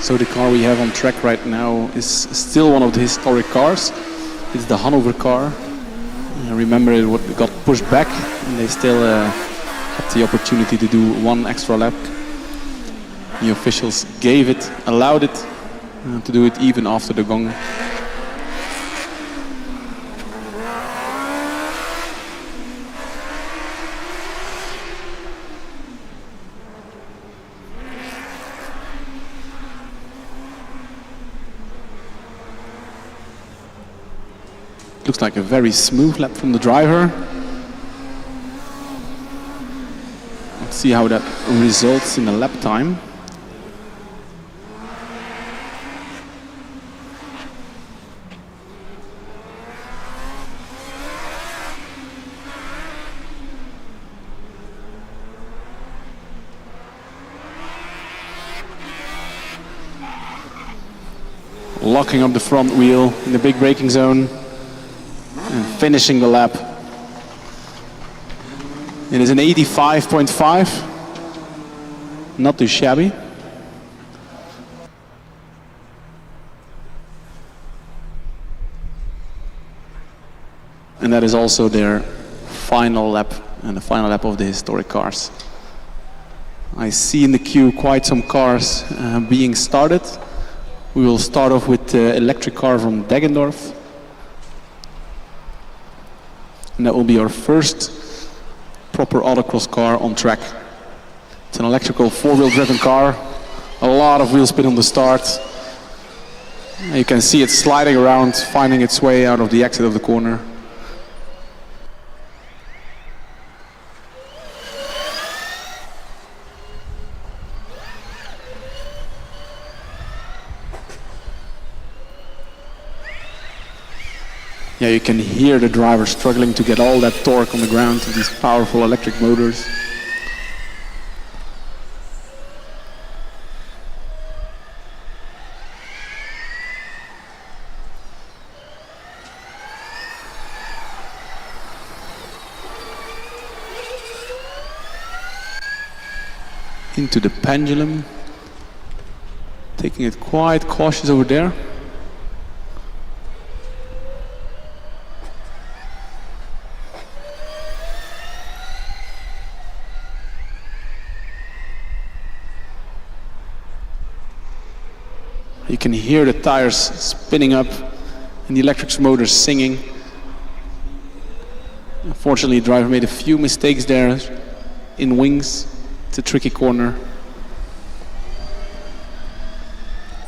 So the car we have on track right now is still one of the historic cars. It's the Hanover car. Remember, it got pushed back and they still had the opportunity to do one extra lap. The officials allowed it to do it even after the gong. Looks like a very smooth lap from the driver. Let's see how that results in the lap time. Locking up the front wheel in the big braking zone. And finishing the lap. It is an 85.5. Not too shabby. And that is also their final lap and the final lap of the historic cars. I see in the queue quite some cars being started. We will start off with the electric car from Deggendorf. And that will be our first proper autocross car on track. It's an electrical four-wheel driven car. A lot of wheel spin on the start. You can see it sliding around, finding its way out of the exit of the corner. Yeah, you can hear the driver struggling to get all that torque on the ground with these powerful electric motors. Into the pendulum, taking it quite cautious over there. You can hear the tires spinning up and the electric motors singing. Unfortunately, the driver made a few mistakes there in wings. It's a tricky corner.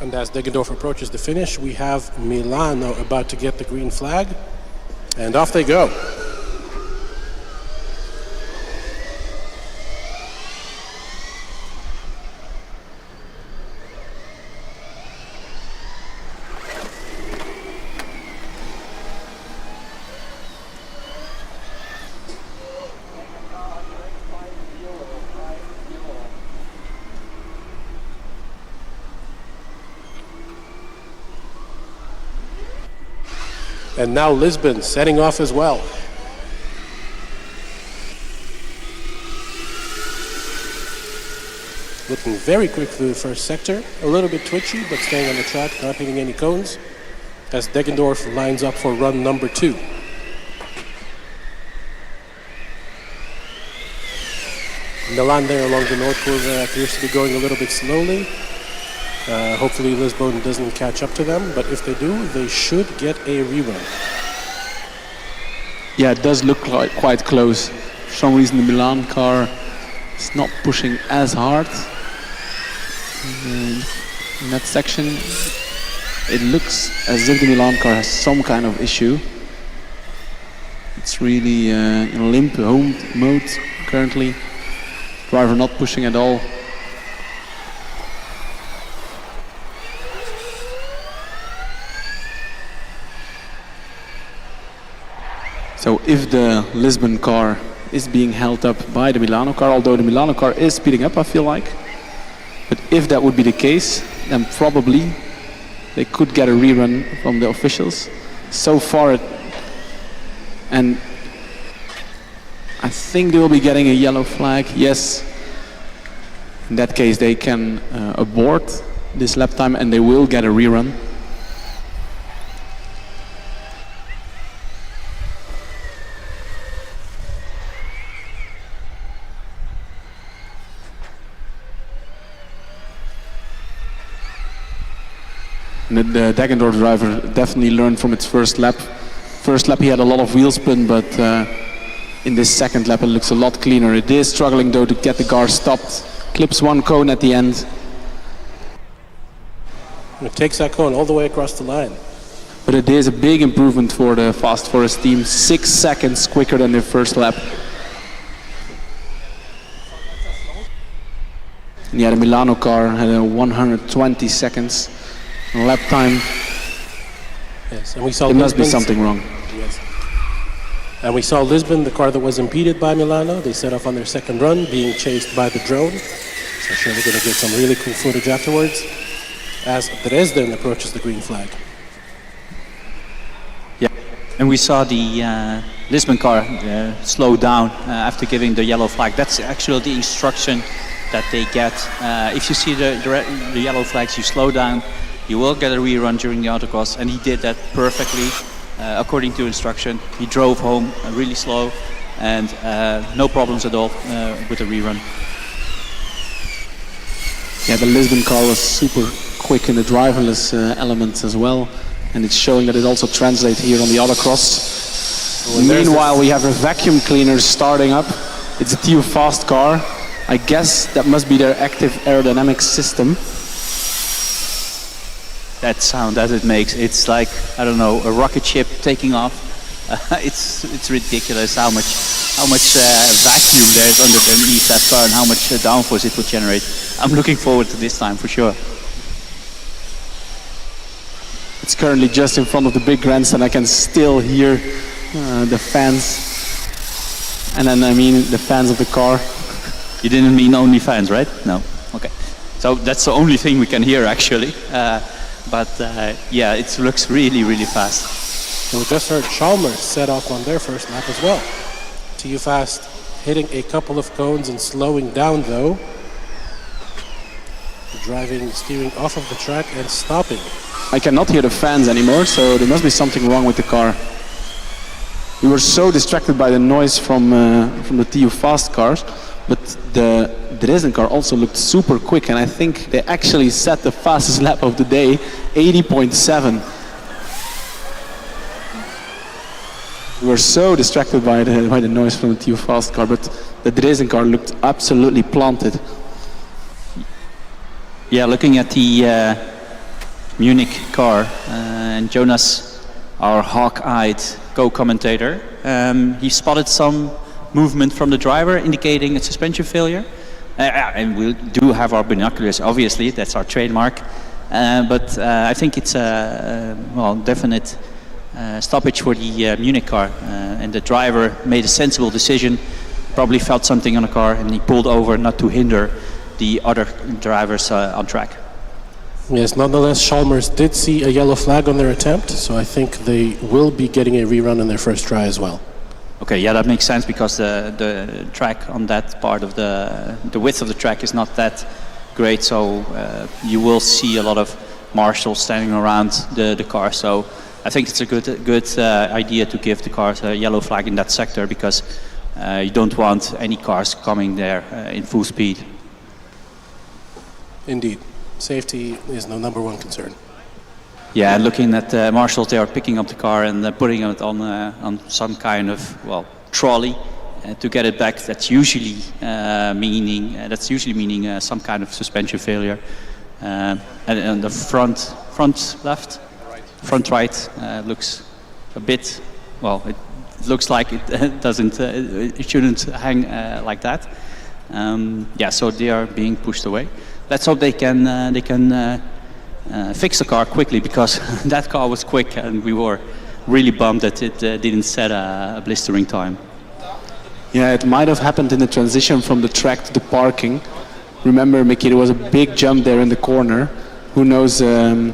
And as Deggendorf approaches the finish, we have Milano about to get the green flag. And off they go. And now Lisbon setting off as well. Looking very quick through the first sector. A little bit twitchy, but staying on the track, not hitting any cones. As Deggendorf lines up for run number 2. Milan there along the north curve appears to be going a little bit slowly. Hopefully Lisbon doesn't catch up to them, but if they do, they should get a rerun. Yeah, it does look quite close. For some reason the Milan car is not pushing as hard. In that section, it looks as if the Milan car has some kind of issue. It's really in limp home mode currently. Driver not pushing at all. So if the Lisbon car is being held up by the Milano car, although the Milano car is speeding up, I feel like. But if that would be the case, then probably they could get a rerun from the officials. So far, and I think they will be getting a yellow flag. Yes. In that case, they can abort this lap time, and they will get a rerun. And the Dagendorf driver definitely learned from its first lap. First lap he had a lot of wheel spin, but in this second lap it looks a lot cleaner. It is struggling though to get the car stopped. Clips one cone at the end. It takes that cone all the way across the line. But it is a big improvement for the Fast Forest team. 6 seconds quicker than their first lap. And yeah, the Milano car had a 120 seconds lap time. Yes, and we saw there must be something wrong. Yes. And we saw Lisbon, the car that was impeded by Milano. They set off on their second run, being chased by the drone. So I'm sure we're going to get some really cool footage afterwards as Dresden approaches the green flag. Yeah, and we saw the Lisbon car slow down after giving the yellow flag. That's actually the instruction that they get. If you see the yellow flags, you slow down. You will get a rerun during the autocross, and he did that perfectly according to instruction. He drove home really slow and no problems at all with the rerun. Yeah, the Lisbon car was super quick in the driverless elements as well, and it's showing that it also translates here on the autocross. Meanwhile, we have a vacuum cleaner starting up. It's a TU Fast car. I guess that must be their active aerodynamic system. That sound that it makes, it's like, I don't know, a rocket ship taking off. It's ridiculous how much vacuum there is underneath that car and how much downforce it will generate. I'm looking forward to this time for sure. It's currently just in front of the big grandstand. I can still hear the fans. And then I mean the fans of the car. You didn't mean only fans, right? No. Okay. So that's the only thing we can hear actually. Yeah, it looks really, really fast. And we just heard Chalmers set off on their first lap as well. TU Fast hitting a couple of cones and slowing down though. Driving, steering off of the track and stopping. I cannot hear the fans anymore, so there must be something wrong with the car. We were so distracted by the noise from the TU Fast cars, but the Dresden car also looked super quick, and I think they actually set the fastest lap of the day, 80.7. We were so distracted by the noise from the TU Fast car, but the Dresden car looked absolutely planted. Yeah, looking at the Munich car, and Jonas, our hawk-eyed co-commentator, he spotted some movement from the driver indicating a suspension failure. And we do have our binoculars, obviously, that's our trademark. But I think it's a definite stoppage for the Munich car. And the driver made a sensible decision, probably felt something on the car, and he pulled over not to hinder the other drivers on track. Yes, nonetheless, Chalmers did see a yellow flag on their attempt, so I think they will be getting a rerun in their first try as well. Okay, yeah, that makes sense because the track on that part of the width of the track is not that great, so you will see a lot of marshals standing around the car. So I think it's a good idea to give the cars a yellow flag in that sector because you don't want any cars coming there in full speed. Indeed, safety is the number one concern. Yeah, and looking at the marshals, they are picking up the car and putting it on some kind of trolley to get it back. That's usually meaning some kind of suspension failure. And the front right looks a bit it looks like it doesn't. It shouldn't hang like that. Yeah, so they are being pushed away. Let's hope they can. Fix the car quickly because that car was quick and we were really bummed that it didn't set a blistering time. Yeah, it might have happened in the transition from the track to the parking. Remember, Mickey, there was a big jump there in the corner. Who knows, the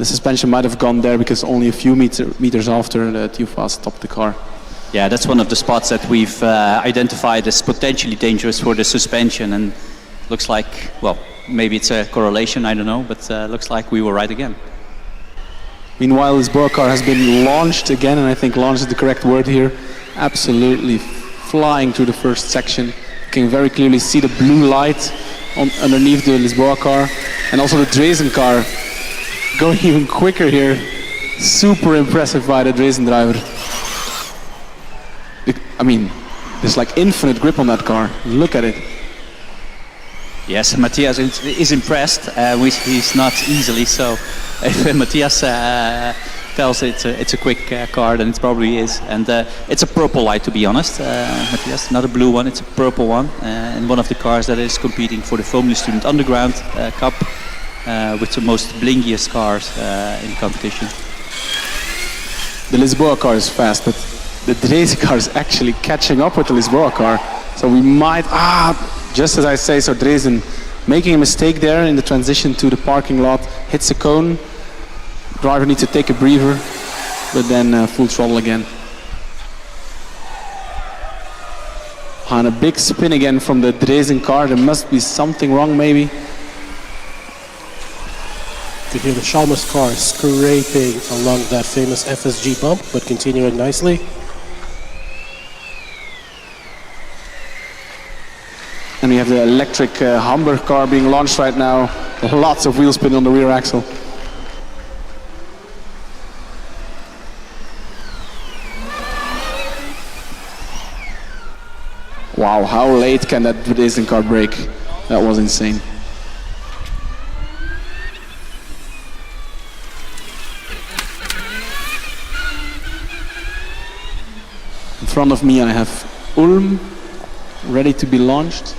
suspension might have gone there because only a few meters after the TU Fast stopped the car. Yeah, that's one of the spots that we've identified as potentially dangerous for the suspension, and looks like, well, maybe it's a correlation, I don't know, but looks like we were right again. Meanwhile, Lisboa car has been launched again, and I think launched is the correct word here. Absolutely flying through the first section. You can very clearly see the blue light underneath the Lisboa car, and also the Dresden car going even quicker here. Super impressive by the Dresden driver. I mean, there's like infinite grip on that car. Look at it. Yes, Matthias is impressed. He's not easily, so if Matthias tells it's a quick car, then it probably is. And it's a purple light, to be honest, Matthias. Not a blue one, it's a purple one. And one of the cars that is competing for the Formula Student Underground Cup with the most blinkiest cars in the competition. The Lisboa car is fast, but the Dresden car is actually catching up with the Lisboa car. So we might, just as I say, so Dresden making a mistake there in the transition to the parking lot, hits a cone. Driver needs to take a breather, but then full throttle again. And a big spin again from the Dresden car. There must be something wrong, maybe. You can hear the Chalmers car scraping along that famous FSG bump, but continuing nicely. And we have the electric Hamburg car being launched right now. Lots of wheel spin on the rear axle. Wow, how late can that Dresden car brake? That was insane. In front of me I have Ulm, ready to be launched.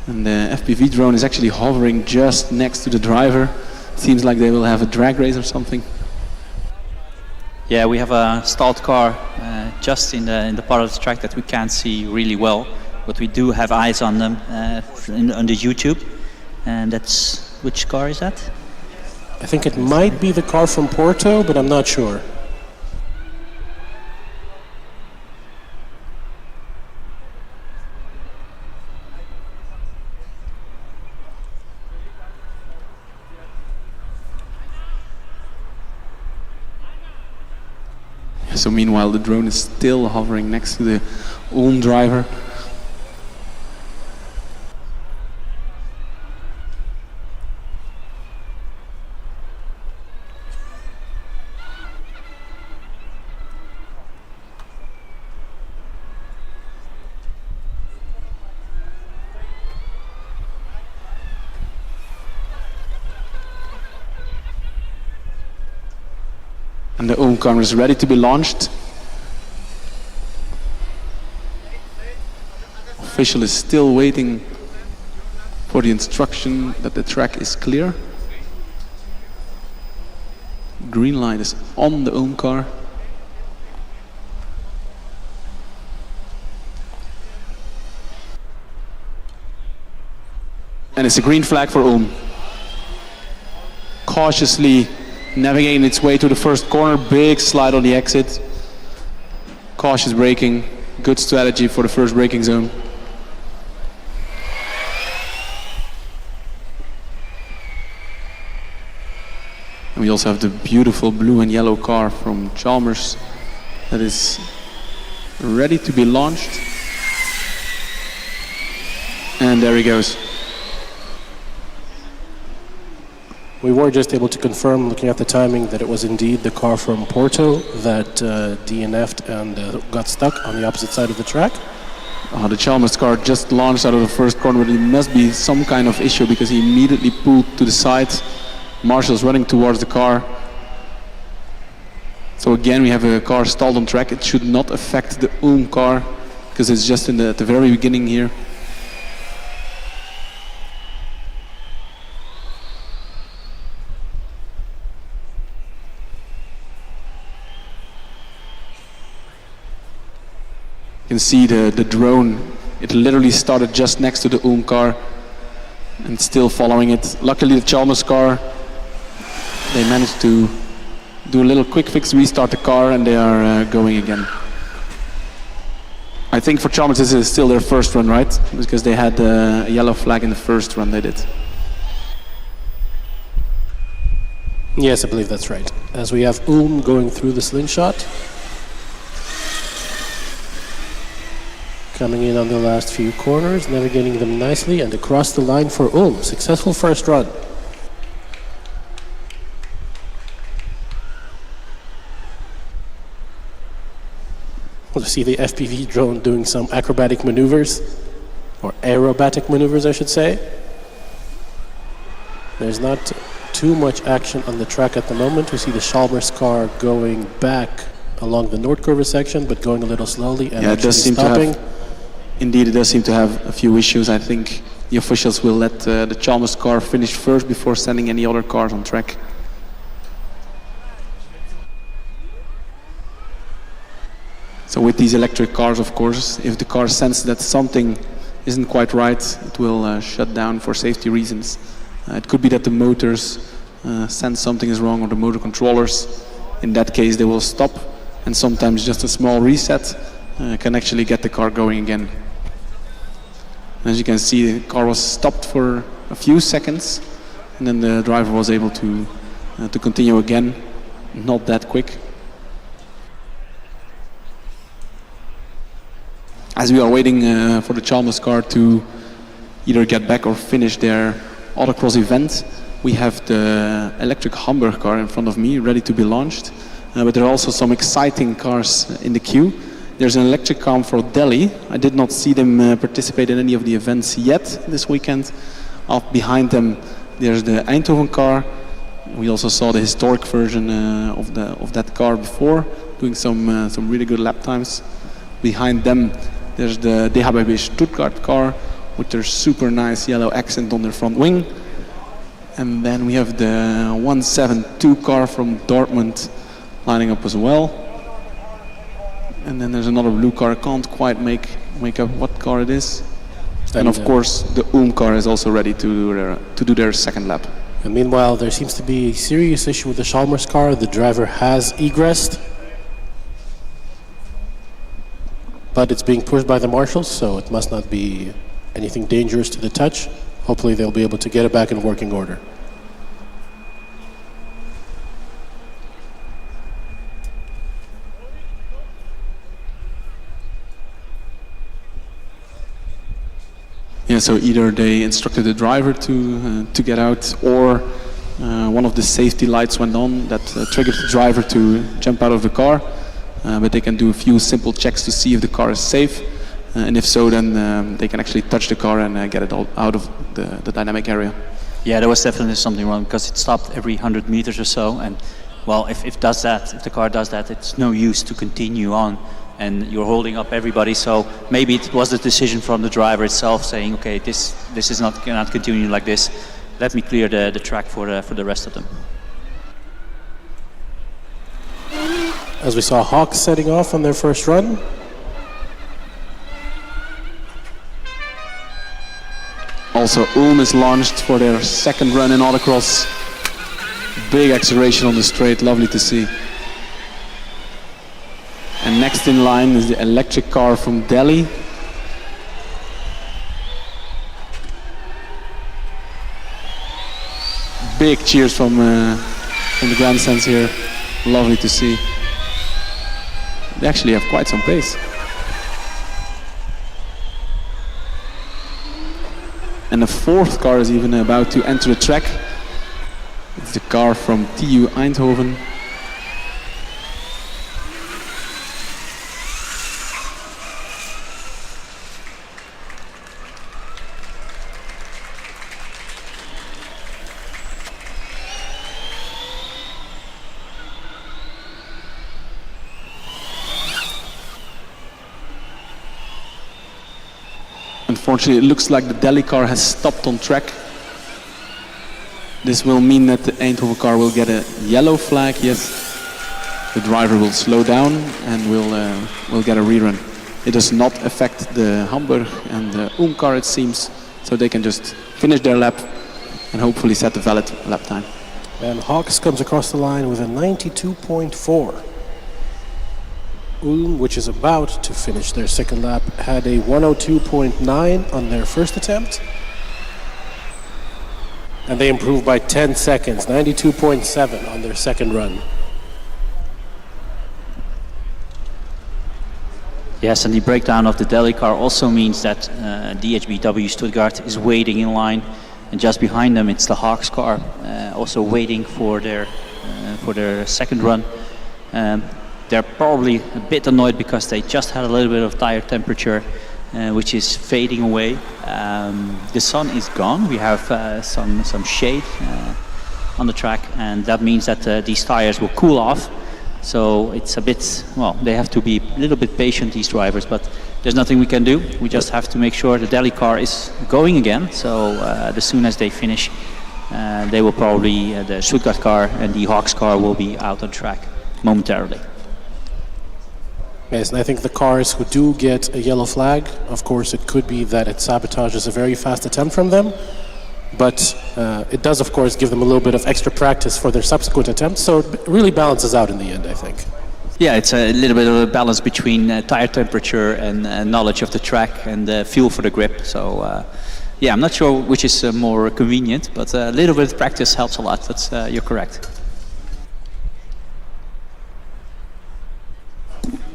And the FPV drone is actually hovering just next to the driver. Seems like they will have a drag race or something. Yeah, we have a stalled car just in the part of the track that we can't see really well, but we do have eyes on them on the YouTube. And that's, which car is that? I think it might be the car from Porto, but I'm not sure. So meanwhile the drone is still hovering next to the Ulm driver. And the Ulm car is ready to be launched. Official is still waiting for the instruction that the track is clear. Green light is on the Ulm car. And it's a green flag for Ulm. Cautiously navigating its way to the first corner, big slide on the exit. Cautious braking, good strategy for the first braking zone. And we also have the beautiful blue and yellow car from Chalmers that is ready to be launched. And there he goes. We were just able to confirm, looking at the timing, that it was indeed the car from Porto that DNF'd and got stuck on the opposite side of the track. The Chalmers car just launched out of the first corner, but it must be some kind of issue because he immediately pulled to the side. Marshall's running towards the car. So again, we have a car stalled on track. It should not affect the Ulm car because it's just at the very beginning here. You can see the drone. It literally started just next to the Ulm car and still following it. Luckily the Chalmers car, they managed to do a little quick fix, restart the car, and they are going again. I think for Chalmers this is still their first run, right? Because they had a yellow flag in the first run they did. Yes, I believe that's right. As we have going through the slingshot. Coming in on the last few corners, navigating them nicely, and across the line for Successful first run. We'll see the FPV drone doing some acrobatic maneuvers, or aerobatic maneuvers, I should say. There's not too much action on the track at the moment. We see the Chalmers car going back along the Noordkurve section, but going a little slowly and it does seem stopping. to have, indeed, it does seem to have a few issues. I think the officials will let the Chalmers car finish first before sending any other cars on track. So with these electric cars, of course, if the car senses that something isn't quite right, it will shut down for safety reasons. It could be that the motors sense something is wrong, or the motor controllers. In that case, they will stop, and sometimes just a small reset can actually get the car going again. And as you can see, the car was stopped for a few seconds, and then the driver was able to continue again, not that quick. As we are waiting for the Chalmers car to either get back or finish their Autocross event, we have the electric Hamburg car in front of me, ready to be launched. But there are also some exciting cars in the queue. There's an electric car for Delhi. I did not see them participate in any of the events yet this weekend. Up behind them, there's the Eindhoven car. We also saw the historic version of that car before, doing some really good lap times. Behind them, there's the DHBB Stuttgart car with their super nice yellow accent on their front wing. And then we have the 172 car from Dortmund lining up as well. And then there's another blue car. I can't quite make up what car it is. And of course, the car is also ready to do their second lap. And meanwhile, there seems to be a serious issue with the Chalmers car. The driver has egressed, but it's being pushed by the marshals, so it must not be anything dangerous to the touch. Hopefully they'll be able to get it back in working order. Yeah, so either they instructed the driver to get out, or one of the safety lights went on that triggered the driver to jump out of the car. But they can do a few simple checks to see if the car is safe, and if so, then they can actually touch the car and get it out of the dynamic area. Yeah, there was definitely something wrong, because it stopped every 100 meters or so, and well, if the car does that, it's no use to continue on, and you're holding up everybody. So maybe it was the decision from the driver itself, saying, okay, this is not cannot continue like this. Let me clear the track for the rest of them. As we saw Hawks setting off on their first run. Also, is launched for their second run in Autocross. Big acceleration on the straight, lovely to see. And next in line is the electric car from Delhi. Big cheers from the grandstands here, lovely to see. They actually have quite some pace. And the fourth car is even about to enter the track. It's the car from TU Eindhoven. Unfortunately, it looks like the Delhi car has stopped on track. This will mean that the Eindhoven car will get a yellow flag. Yes, the driver will slow down and will get a rerun. It does not affect the Hamburg and the car, it seems, so they can just finish their lap and hopefully set a valid lap time. And Hawks comes across the line with a 92.4. Ulm, which is about to finish their second lap, had a 102.9 on their first attempt. And they improved by 10 seconds, 92.7 on their second run. Yes, and the breakdown of the Delhi car also means that DHBW Stuttgart is waiting in line, and just behind them it's the Hawks car, also waiting for their second run. They're probably a bit annoyed because they just had a little bit of tire temperature, which is fading away. The sun is gone. We have some shade on the track, and that means that these tires will cool off. So it's a bit, well, they have to be a little bit patient, these drivers, but there's nothing we can do. We just have to make sure the Delhi car is going again. So as soon as they finish, they will probably, the Stuttgart car and the Hawks car will be out on track momentarily. Yes, and I think the cars who do get a yellow flag, of course, it could be that it sabotages a very fast attempt from them. But it does, of course, give them a little bit of extra practice for their subsequent attempts. So it really balances out in the end, I think. Yeah, it's a little bit of a balance between tire temperature and knowledge of the track and feel for the grip. So, yeah, I'm not sure which is more convenient, but a little bit of practice helps a lot. That's you're correct.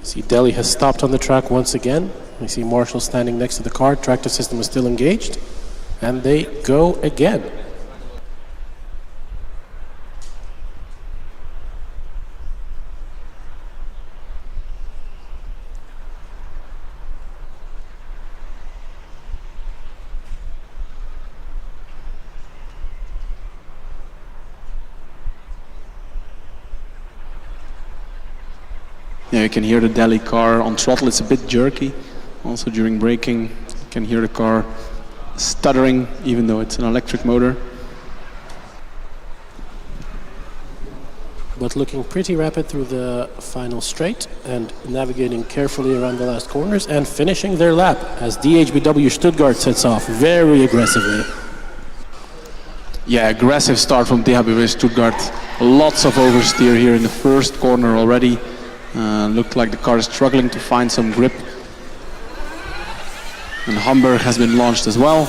See, Delhi has stopped on the track once again. We see Marshall standing next to the car. Tractor system is still engaged. And they go again. Yeah, you can hear the Delhi car on throttle. It's a bit jerky. Also during braking, you can hear the car stuttering, even though it's an electric motor. But looking pretty rapid through the final straight and navigating carefully around the last corners and finishing their lap as DHBW Stuttgart sets off very aggressively. Yeah, aggressive start from DHBW Stuttgart. Lots of oversteer here in the first corner already. Looked like the car is struggling to find some grip. And Hamburg has been launched as well.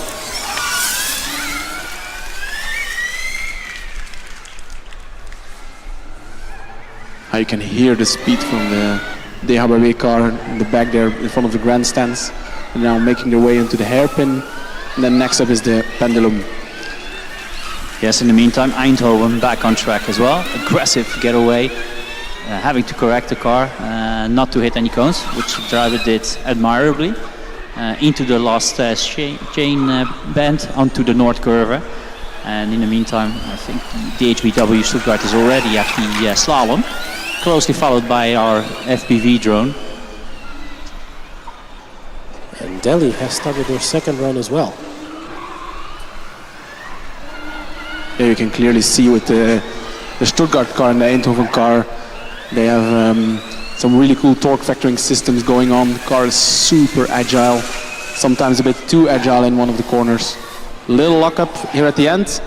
You can hear the speed from the DHBW car in the back there in front of the grandstands. And now making their way into the hairpin. And then next up is the pendulum. Yes, in the meantime, Eindhoven back on track as well. Aggressive getaway, having to correct the car, not to hit any cones, which the driver did admirably. Into the last chain bend onto the North curve. And in the meantime, I think the DHBW Stuttgart is already at the slalom, closely followed by our FPV drone. And Delhi has started their second run as well. Yeah, you can clearly see with the Stuttgart car and the Eindhoven car, they have some really cool torque vectoring systems going on. The car is super agile, sometimes a bit too agile in one of the corners. Little lockup here at the end,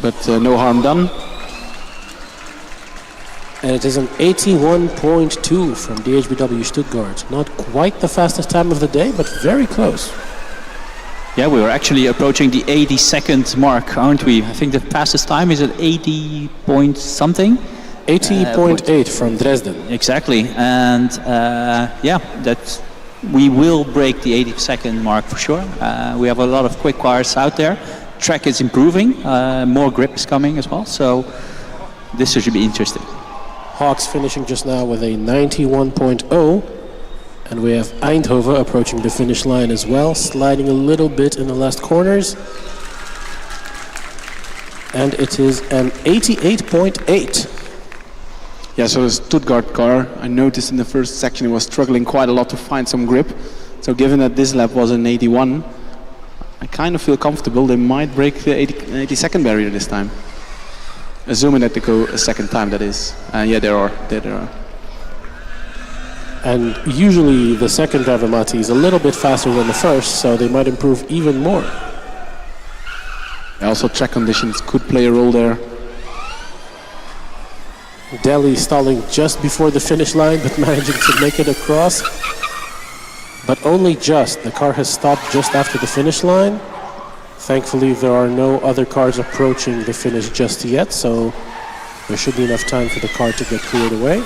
but no harm done. And it is an 81.2 from DHBW Stuttgart. Not quite the fastest time of the day, but very close. Yeah, we were actually approaching the 80-second mark, aren't we? I think the fastest time is at 80 point something. 80.8 from Dresden. Exactly, and yeah, that we will break the 80-second mark for sure. We have a lot of quick cars out there. Track is improving, more grip is coming as well, so this should be interesting. Hawks finishing just now with a 91.0, and we have Eindhoven approaching the finish line as well, sliding a little bit in the last corners. And it is an 88.8. Yeah, so the Stuttgart car, I noticed in the first section it was struggling quite a lot to find some grip. So given that this lap was an 81, I kind of feel comfortable they might break the 80-second barrier this time. Assuming that they go a second time, that is. Yeah, there are. And usually the second driver, Matti, is a little bit faster than the first, so they might improve even more. Also track conditions could play a role there. Delhi stalling just before the finish line, but managing to make it across. But only just. The car has stopped just after the finish line. Thankfully, there are no other cars approaching the finish just yet, so there should be enough time for the car to get cleared away.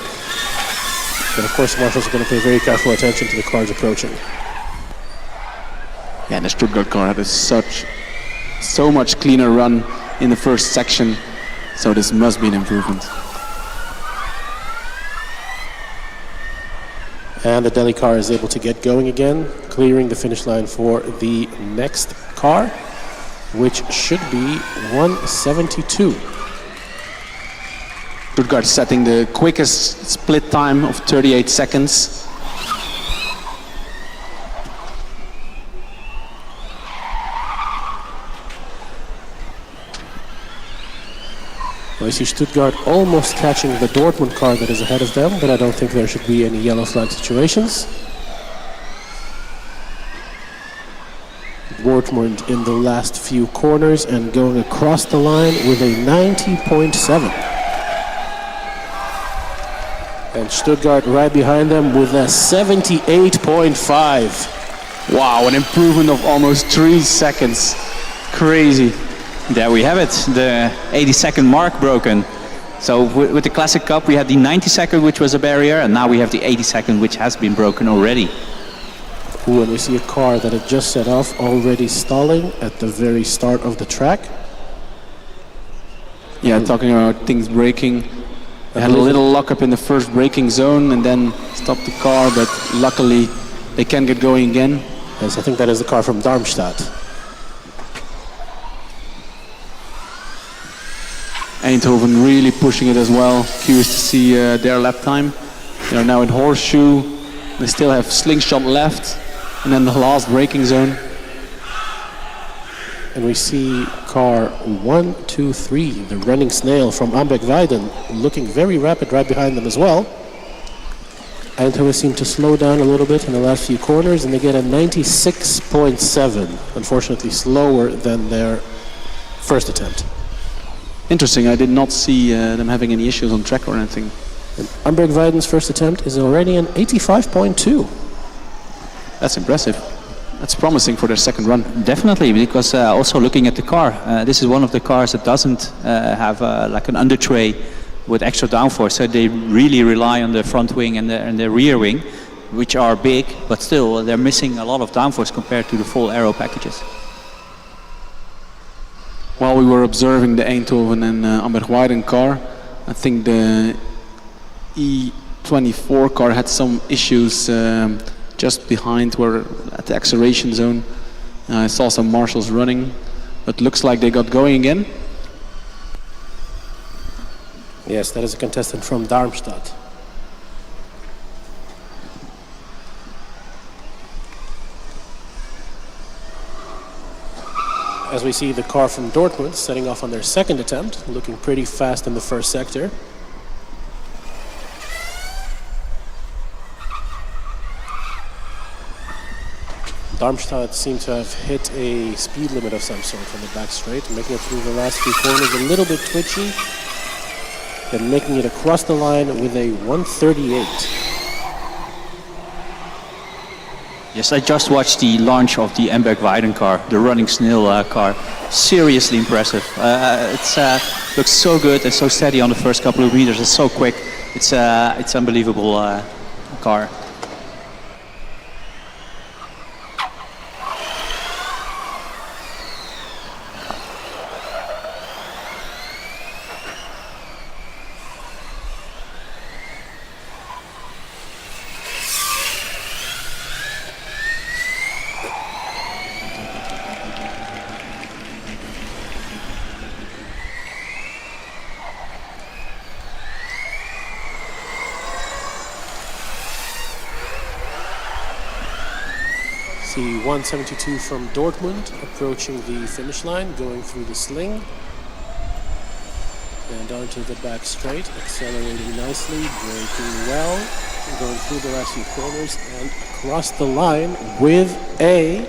But of course, marshals are going to pay very careful attention to the cars approaching. Yeah, the Stuttgart car had so much cleaner run in the first section, so this must be an improvement. And the Delhi car is able to get going again, clearing the finish line for the next car, which should be 172. Stuttgart setting the quickest split time of 38 seconds. I see Stuttgart almost catching the Dortmund car that is ahead of them, but I don't think there should be any yellow flag situations. Dortmund in the last few corners and going across the line with a 90.7. And Stuttgart right behind them with a 78.5. Wow, an improvement of almost 3 seconds. Crazy. There we have it, the 80-second mark broken. So with the Classic Cup, we had the 90-second, which was a barrier, and now we have the 80-second, which has been broken already. Ooh, and we see a car that had just set off, already stalling at the very start of the track. Yeah, talking about things braking. They had a little lockup in the first braking zone and then stopped the car, but luckily they can get going again. Yes, I think that is the car from Darmstadt. Eindhoven really pushing it as well. Curious to see their lap time. They are now in horseshoe. They still have slingshot left. And then the last braking zone. And we see car 123, the running snail from Ambeck-Weiden, looking very rapid right behind them as well. Eindhoven seem to slow down a little bit in the last few corners, and they get a 96.7, unfortunately slower than their first attempt. Interesting, I did not see them having any issues on track or anything. And Ambeck-Weiden's first attempt is already an 85.2. That's impressive. That's promising for their second run. Definitely, because also looking at the car, this is one of the cars that doesn't have like an under tray with extra downforce. So they really rely on the front wing and the rear wing, which are big, but still they're missing a lot of downforce compared to the full aero packages. While we were observing the Eindhoven and Ambeck-Weiden car, I think the E24 car had some issues just behind where at the acceleration zone. I saw some marshals running, but looks like they got going again. Yes, that is a contestant from Darmstadt. As we see the car from Dortmund setting off on their second attempt, looking pretty fast in the first sector. Darmstadt seemed to have hit a speed limit of some sort on the back straight, making it through the last few corners a little bit twitchy, then making it across the line with a 138. Yes, I just watched the launch of the Ambeck-Weiden car, the running snail car. Seriously impressive. It looks so good and so steady on the first couple of meters. It's so quick. It's unbelievable car. See 172 from Dortmund approaching the finish line, going through the sling. And onto the back straight, accelerating nicely, braking well, going through the last few corners and across the line with a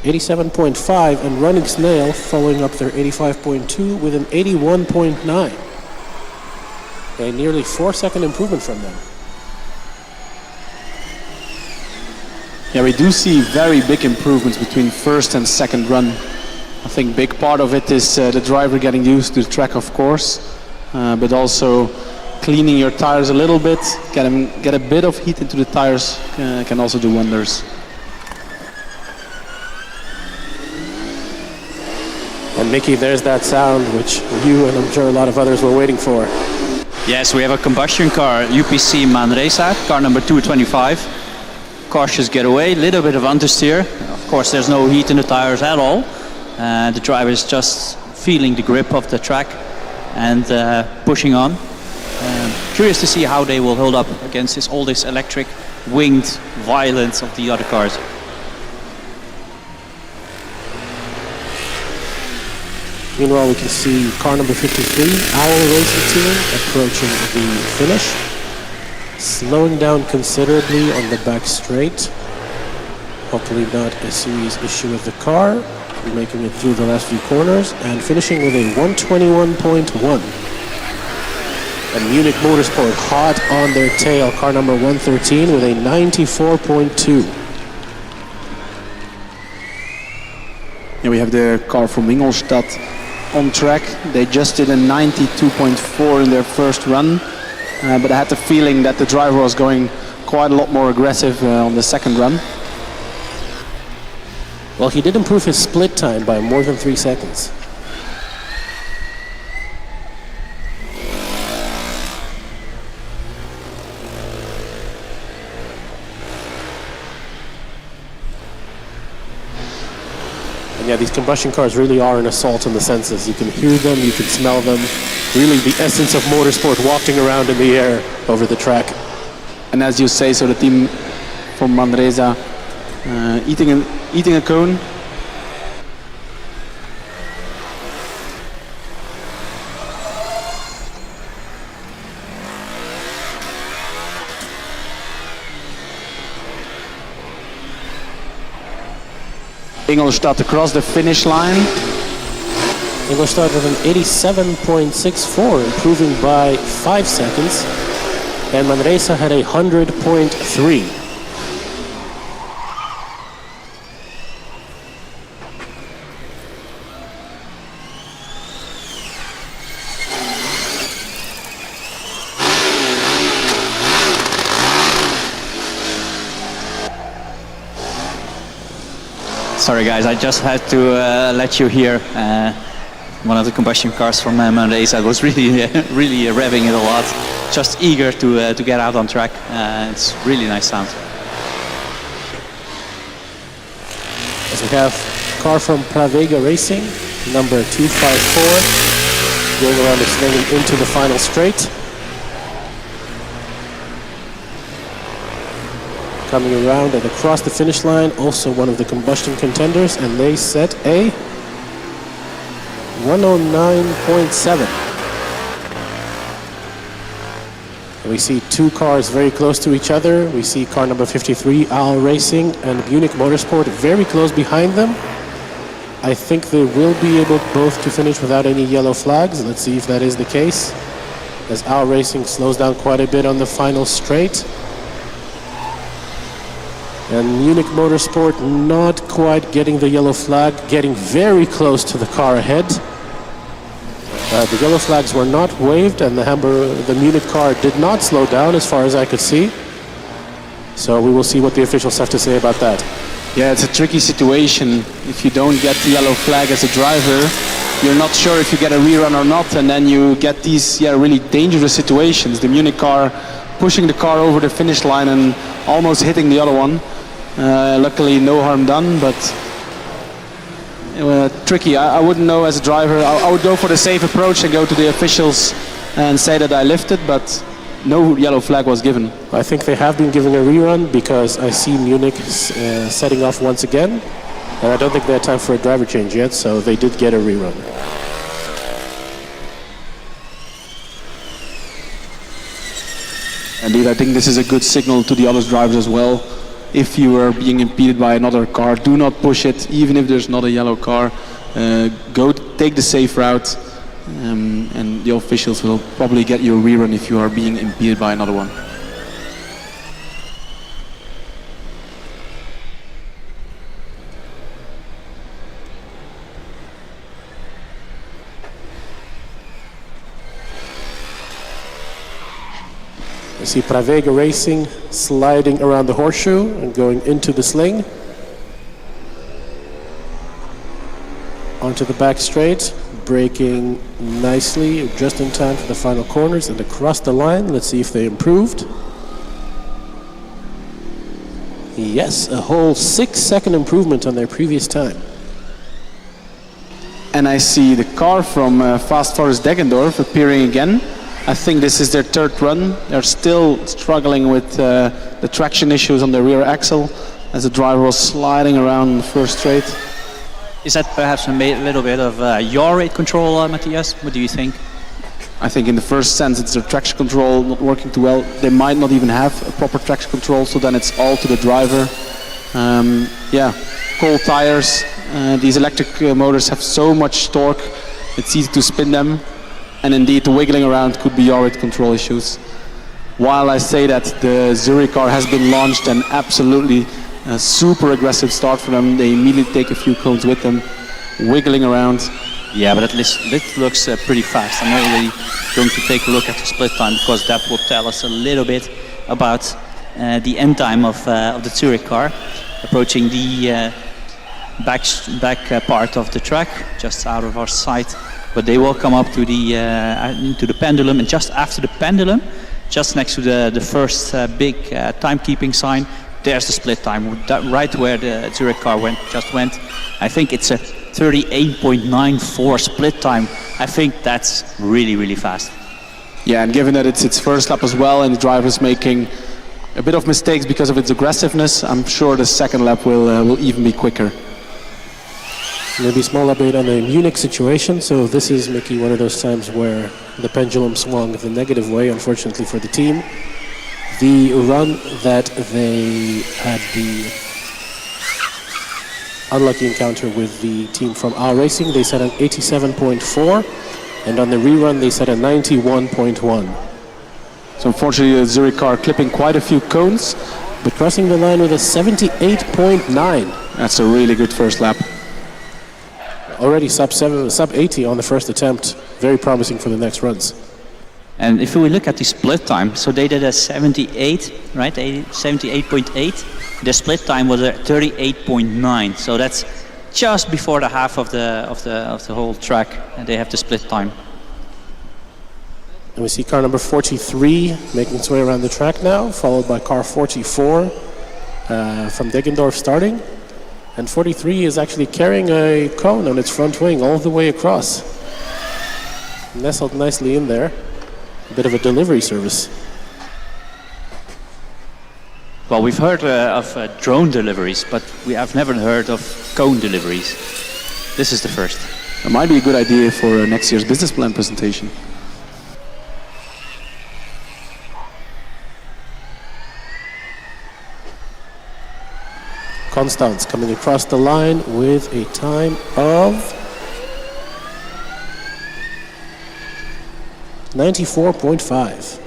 87.5, and Running Snail following up their 85.2 with an 81.9. A nearly 4-second improvement from them. Yeah, we do see very big improvements between first and second run. I think big part of it is the driver getting used to the track, of course, but also cleaning your tires a little bit, get a bit of heat into the tires can also do wonders. And Mickey, there's that sound which you and I'm sure a lot of others were waiting for. Yes, we have a combustion car, UPC Manresa, car number 225. Cautious getaway, little bit of understeer. Of course, there's no heat in the tires at all. The driver is just feeling the grip of the track and pushing on. Curious to see how they will hold up against all this electric winged violence of the other cars. Meanwhile, we can see car number 53, Owl Racing Team, approaching the finish. Slowing down considerably on the back straight. Hopefully not a serious issue with the car. Making it through the last few corners and finishing with a 121.1. And Munich Motorsport hot on their tail, car number 113 with a 94.2. Yeah, we have the car from Ingolstadt on track. They just did a 92.4 in their first run, but I had the feeling that the driver was going quite a lot more aggressive on the second run. Well, he did improve his split time by more than 3 seconds. And yeah, these combustion cars really are an assault on the senses. You can hear them, you can smell them. Really the essence of motorsport wafting around in the air over the track. And as you say, so the team from Manresa eating a cone. Ingolstadt across the finish line. Ingolstadt with an 87.64, improving by 5 seconds. And Manresa had a 100.3. Sorry guys, I just had to let you hear one of the combustion cars from Manresa. Was really revving it a lot, just eager to get out on track. It's really nice sound. As we have car from Pravega Racing, number 254, going around and swinging into the final straight. Coming around and across the finish line, also one of the combustion contenders, and they set a 109.7. We see two cars very close to each other. We see car number 53, Owl Racing, and Munich Motorsport very close behind them. I think they will be able both to finish without any yellow flags. Let's see if that is the case, as Owl Racing slows down quite a bit on the final straight. And Munich Motorsport not quite getting the yellow flag, getting very close to the car ahead. The yellow flags were not waved, and the Munich car did not slow down as far as I could see. So we will see what the officials have to say about that. Yeah, it's a tricky situation. If you don't get the yellow flag as a driver, you're not sure if you get a rerun or not, and then you get these really dangerous situations. The Munich car pushing the car over the finish line and almost hitting the other one. Luckily, no harm done, but tricky. I wouldn't know as a driver. I would go for the safe approach and go to the officials and say that I lifted, but no yellow flag was given. I think they have been giving a rerun because I see Munich setting off once again, and I don't think they had time for a driver change yet, so they did get a rerun. Indeed, I think this is a good signal to the other drivers as well. if you are being impeded by another car, do not push it, even if there's not a yellow car. Take the safe route, and the officials will probably get you a rerun if you are being impeded by another one. You see Pravega Racing sliding around the horseshoe and going into the sling. Onto the back straight, braking nicely, just in time for the final corners and across the line. Let's see if they improved. Yes, a whole 6-second improvement on their previous time. And I see the car from Fast Forest Deggendorf appearing again. I think this is their third run. They're still struggling with the traction issues on the rear axle as the driver was sliding around the first straight. Is that perhaps a little bit of yaw rate control, Matthias? What do you think? I think in the first sense it's their traction control not working too well. They might not even have a proper traction control, so then it's all to the driver. Yeah, cold tires. These electric motors have so much torque, it's easy to spin them. And indeed, the wiggling around could be yaw rate control issues. While I say that the Zurich car has been launched and absolutely a super aggressive start for them, they immediately take a few cones with them, wiggling around. Yeah, but at least it looks pretty fast. I'm already going to take a look at the split time because that will tell us a little bit about the end time of the Zurich car, approaching the back part of the track, just out of our sight. But they will come up to the into the pendulum, and just after the pendulum, just next to the first big timekeeping sign, there's the split time, right where the Zurich car just went. I think it's a 38.94 split time. I think that's really, really fast. Yeah, and given that it's its first lap as well, and the driver's making a bit of mistakes because of its aggressiveness, I'm sure the second lap will even be quicker. Maybe a small update on the Munich situation. So this is, Mickey, one of those times where the pendulum swung the negative way, unfortunately for the team. The run that they had the unlucky encounter with the team from our Racing, they set an 87.4, and on the rerun they set a 91.1. So unfortunately the Zurich car clipping quite a few cones, but crossing the line with a 78.9. That's a really good first lap. Already sub 80 on the first attempt. Very promising for the next runs. And if we look at the split time, so they did a 78, right? 78.8. The split time was a 38.9. So that's just before the half of the whole track, and they have the split time. And we see car number 43 making its way around the track now, followed by car 44 from Deggendorf starting. And 43 is actually carrying a cone on its front wing all the way across. Nestled nicely in there. A bit of a delivery service. Well, we've heard of drone deliveries, but I've never heard of cone deliveries. This is the first. That might be a good idea for next year's business plan presentation. Constance coming across the line with a time of 94.5.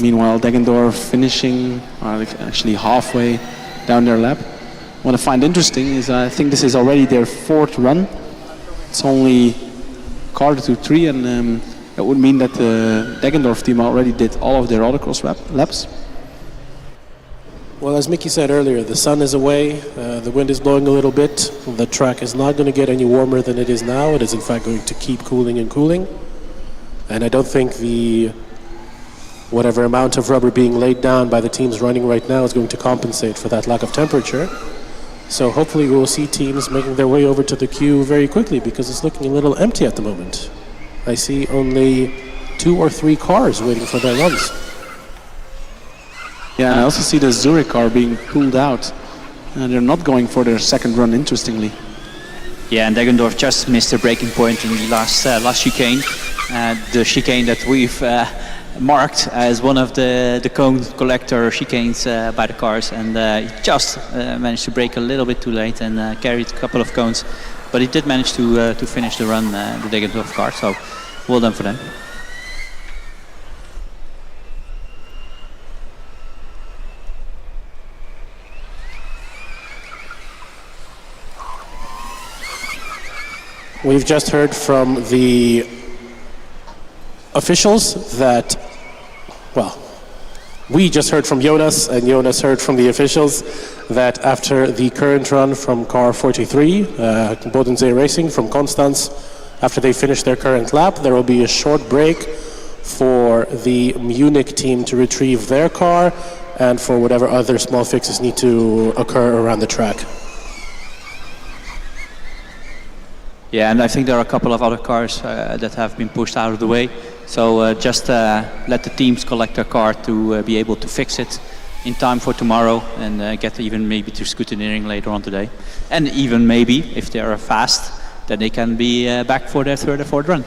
Meanwhile, Deggendorf finishing actually halfway down their lap. What I find interesting is I think this is already their fourth run. It's only car to 3, and that would mean that the Deggendorf team already did all of their Autocross laps. Well, as Mickey said earlier, the sun is away, the wind is blowing a little bit, the track is not going to get any warmer than it is now. It is in fact going to keep cooling and cooling. And I don't think whatever amount of rubber being laid down by the teams running right now is going to compensate for that lack of temperature. So hopefully we will see teams making their way over to the queue very quickly, because it's looking a little empty at the moment. I see only 2 or 3 cars waiting for their runs. Yeah, and I also see the Zurich car being pulled out. They're not going for their second run, interestingly. Yeah, and Deggendorf just missed their braking point in the last chicane. The chicane that we've marked as one of the cone collector chicanes by the cars, and he just managed to brake a little bit too late and carried a couple of cones, but he did manage to finish the run, the Degenkolb car, so well done for them. We've just heard from the officials that, well, we just heard from Jonas, and Jonas heard from the officials that after the current run from car 43, Bodensee Racing from Constance, after they finish their current lap, there will be a short break for the Munich team to retrieve their car and for whatever other small fixes need to occur around the track. Yeah, and I think there are a couple of other cars that have been pushed out of the way. So just let the teams collect their car to be able to fix it in time for tomorrow and get even maybe to scrutineering later on today. And even maybe, if they are fast, then they can be back for their third or fourth run.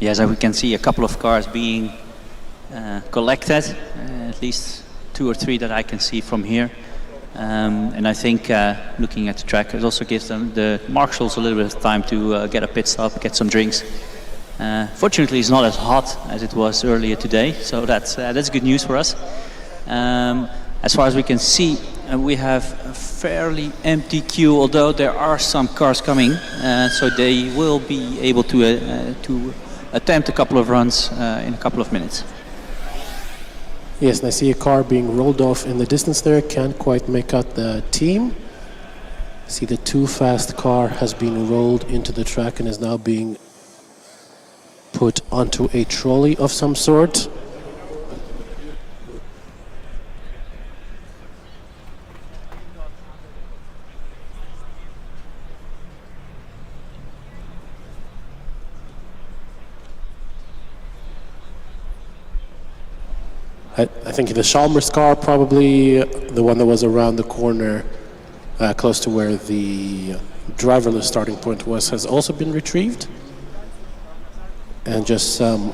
Yes, we can see a couple of cars being collected, at least 2 or 3 that I can see from here. And I think looking at the track, it also gives them, the marshals, a little bit of time to get a pit stop, get some drinks. Fortunately, it's not as hot as it was earlier today, so that's good news for us. As far as we can see, we have a fairly empty queue, although there are some cars coming, so they will be able to attempt a couple of runs in a couple of minutes. Yes, and I see a car being rolled off in the distance there. Can't quite make out the team. See the too fast car has been rolled into the track and is now being put onto a trolley of some sort. I think the Chalmers car, probably the one that was around the corner close to where the driverless starting point was, has also been retrieved. And just some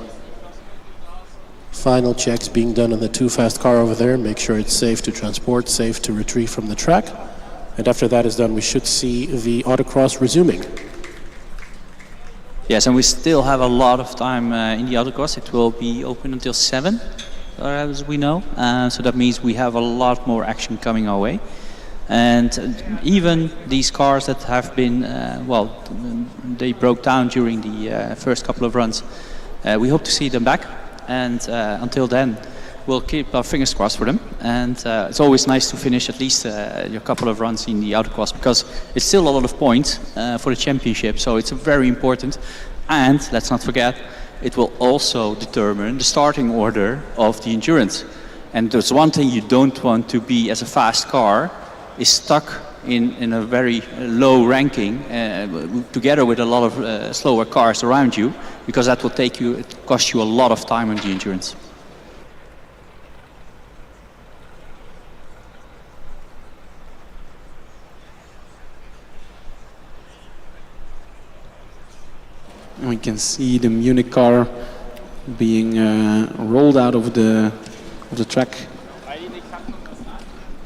final checks being done on the too fast car over there, make sure it's safe to transport, safe to retrieve from the track. And after that is done, we should see the Autocross resuming. Yes, and we still have a lot of time in the Autocross. It will be open until 7. As we know, so that means we have a lot more action coming our way, and even these cars that have been they broke down during the first couple of runs, we hope to see them back, and until then we'll keep our fingers crossed for them. And it's always nice to finish at least a couple of runs in the Autocross, because it's still a lot of points for the championship, so it's very important. And let's not forget, it will also determine the starting order of the endurance. And there's one thing you don't want to be as a fast car, is stuck in a very low ranking together with a lot of slower cars around you, because that will cost you a lot of time on the endurance. We can see the Munich car being rolled out of the track.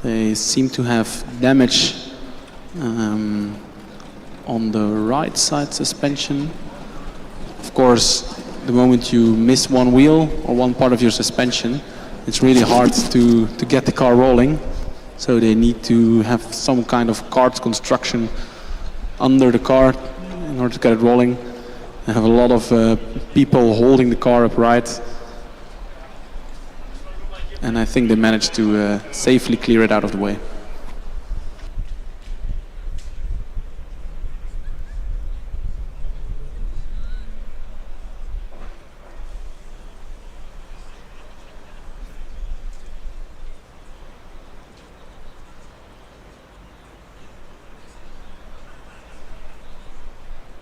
They seem to have damage on the right side suspension. Of course, the moment you miss one wheel or one part of your suspension, it's really hard to get the car rolling. So they need to have some kind of cart construction under the car in order to get it rolling. I have a lot of people holding the car upright, and I think they managed to safely clear it out of the way.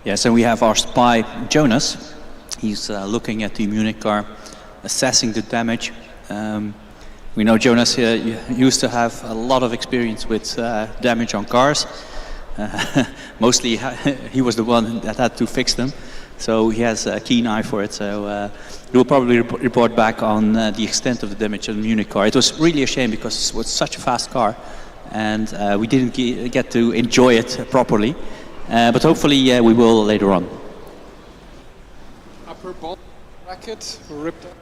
Yes, and we have our spy, Jonas. He's looking at the Munich car, assessing the damage. We know Jonas used to have a lot of experience with damage on cars. Mostly he was the one that had to fix them. So he has a keen eye for it. So he will probably report back on the extent of the damage on the Munich car. It was really a shame because it was such a fast car. And we didn't get to enjoy it properly. But hopefully we will later on. Upper ball bracket ripped up.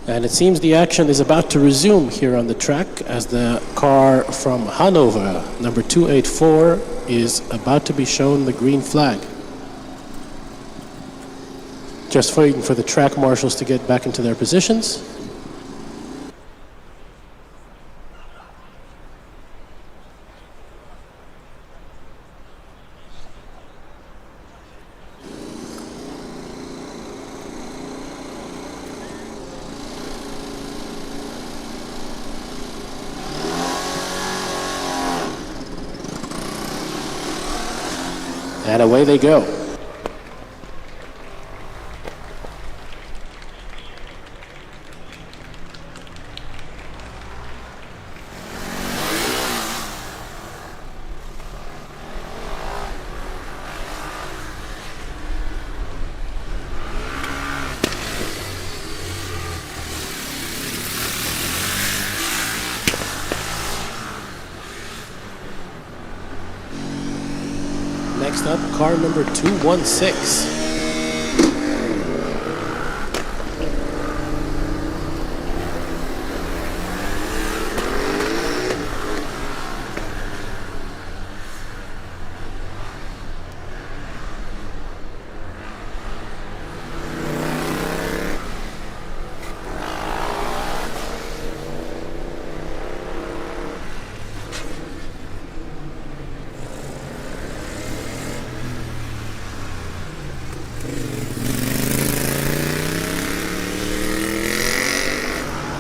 And it seems the action is about to resume here on the track as the car from Hanover, number 284, is about to be shown the green flag. Just waiting for the track marshals to get back into their positions. And away they go. Next up, car number 216.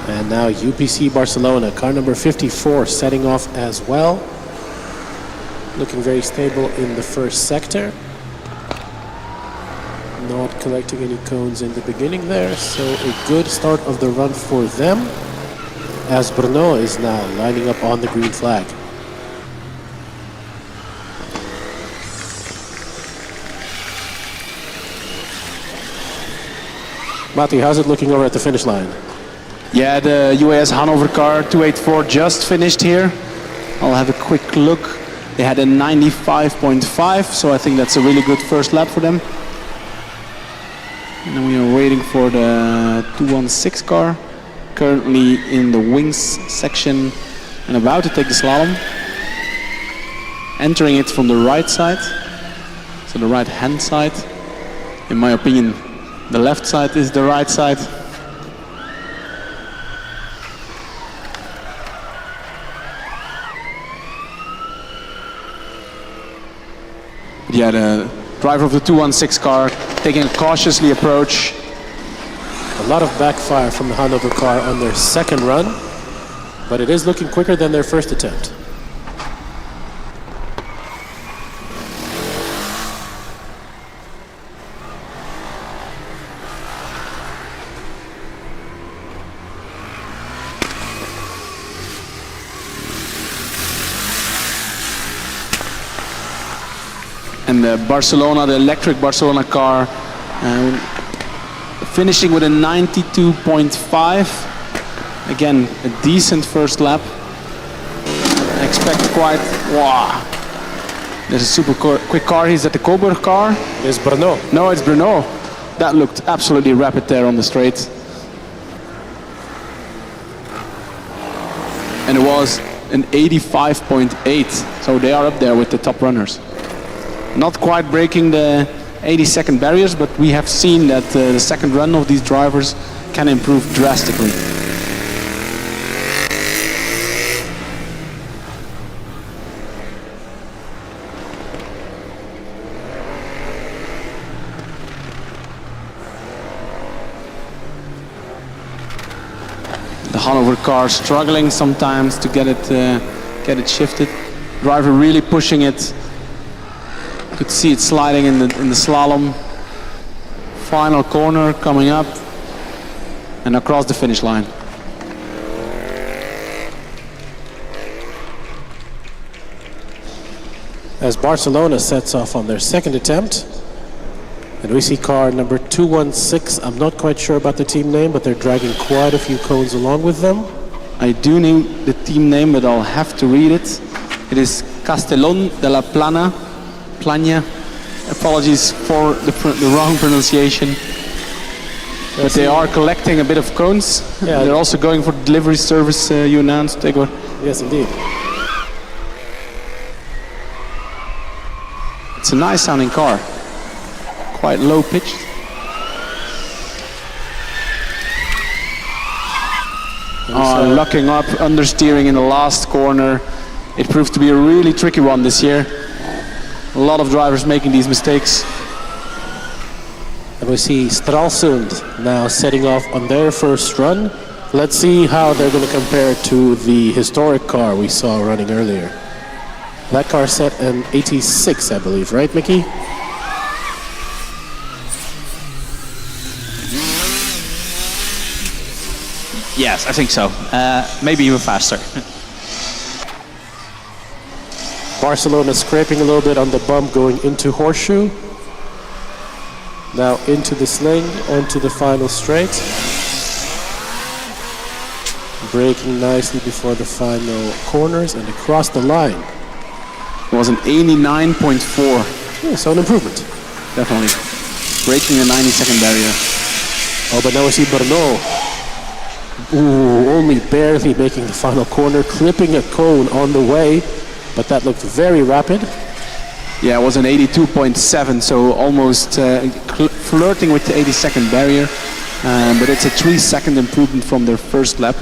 And now UPC Barcelona, car number 54, setting off as well. Looking very stable in the first sector. Not collecting any cones in the beginning there, so a good start of the run for them, as Brno is now lining up on the green flag. Matti, how's it looking over at the finish line? Yeah, the UAS Hanover car 284 just finished here. I'll have a quick look. They had a 95.5, so I think that's a really good first lap for them. And then we are waiting for the 216 car, currently in the wings section and about to take the slalom. Entering it from the right side, so the right hand side. In my opinion, the left side is the right side. Yeah, the driver of the 216 car taking a cautiously approach. A lot of backfire from the Hanover car on their second run, but it is looking quicker than their first attempt. And the Barcelona, the electric Barcelona car, finishing with a 92.5. Again, a decent first lap. I expect quite, wow. There's a super quick car. He's at the Coburg car. It's Brno. No, it's Brno. That looked absolutely rapid there on the straight. And it was an 85.8. So they are up there with the top runners. Not quite breaking the 80-second barriers, but we have seen that the second run of these drivers can improve drastically. The Hanover car struggling sometimes to get it shifted. Driver really pushing it. Could see it sliding in the slalom. Final corner coming up and across the finish line. As Barcelona sets off on their second attempt. And we see car number 216. I'm not quite sure about the team name, but they're dragging quite a few cones along with them. I do know the team name, but I'll have to read it. It is Castellón de la Plana. Apologies for the wrong pronunciation. But they are collecting a bit of cones. Yeah. They're also going for delivery service, you announced, Igor. Yes, indeed. It's a nice sounding car. Quite low pitched. Locking up, understeering in the last corner. It proved to be a really tricky one this year. A lot of drivers making these mistakes. And we see Stralsund now setting off on their first run. Let's see how they're going to compare to the historic car we saw running earlier. That car set an 86, I believe, right, Mickey? Yes, I think so. Maybe even faster. Barcelona scraping a little bit on the bump going into Horseshoe. Now into the sling, onto the final straight. Braking nicely before the final corners and across the line. It was an 89.4. Yeah, so an improvement. Definitely. Breaking the 90-second barrier. Oh, but now we see Brno. Ooh, only barely making the final corner, clipping a cone on the way. But that looked very rapid. Yeah, it was an 82.7, so almost flirting with the 80-second barrier. But it's a 3-second improvement from their first lap.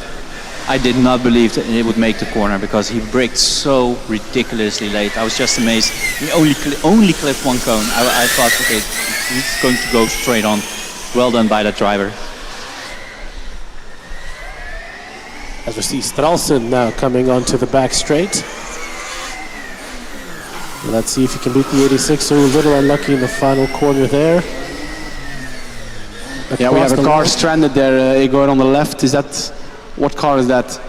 I did not believe that it would make the corner because he braked so ridiculously late. I was just amazed. He only clipped one cone. I thought, okay, he's going to go straight on. Well done by that driver. As we see Stralsund now coming onto the back straight. Let's see if he can beat the 86. So a little unlucky in the final corner there. Yeah, we have a car stranded there, Igor, on the left. Is that, what car is that?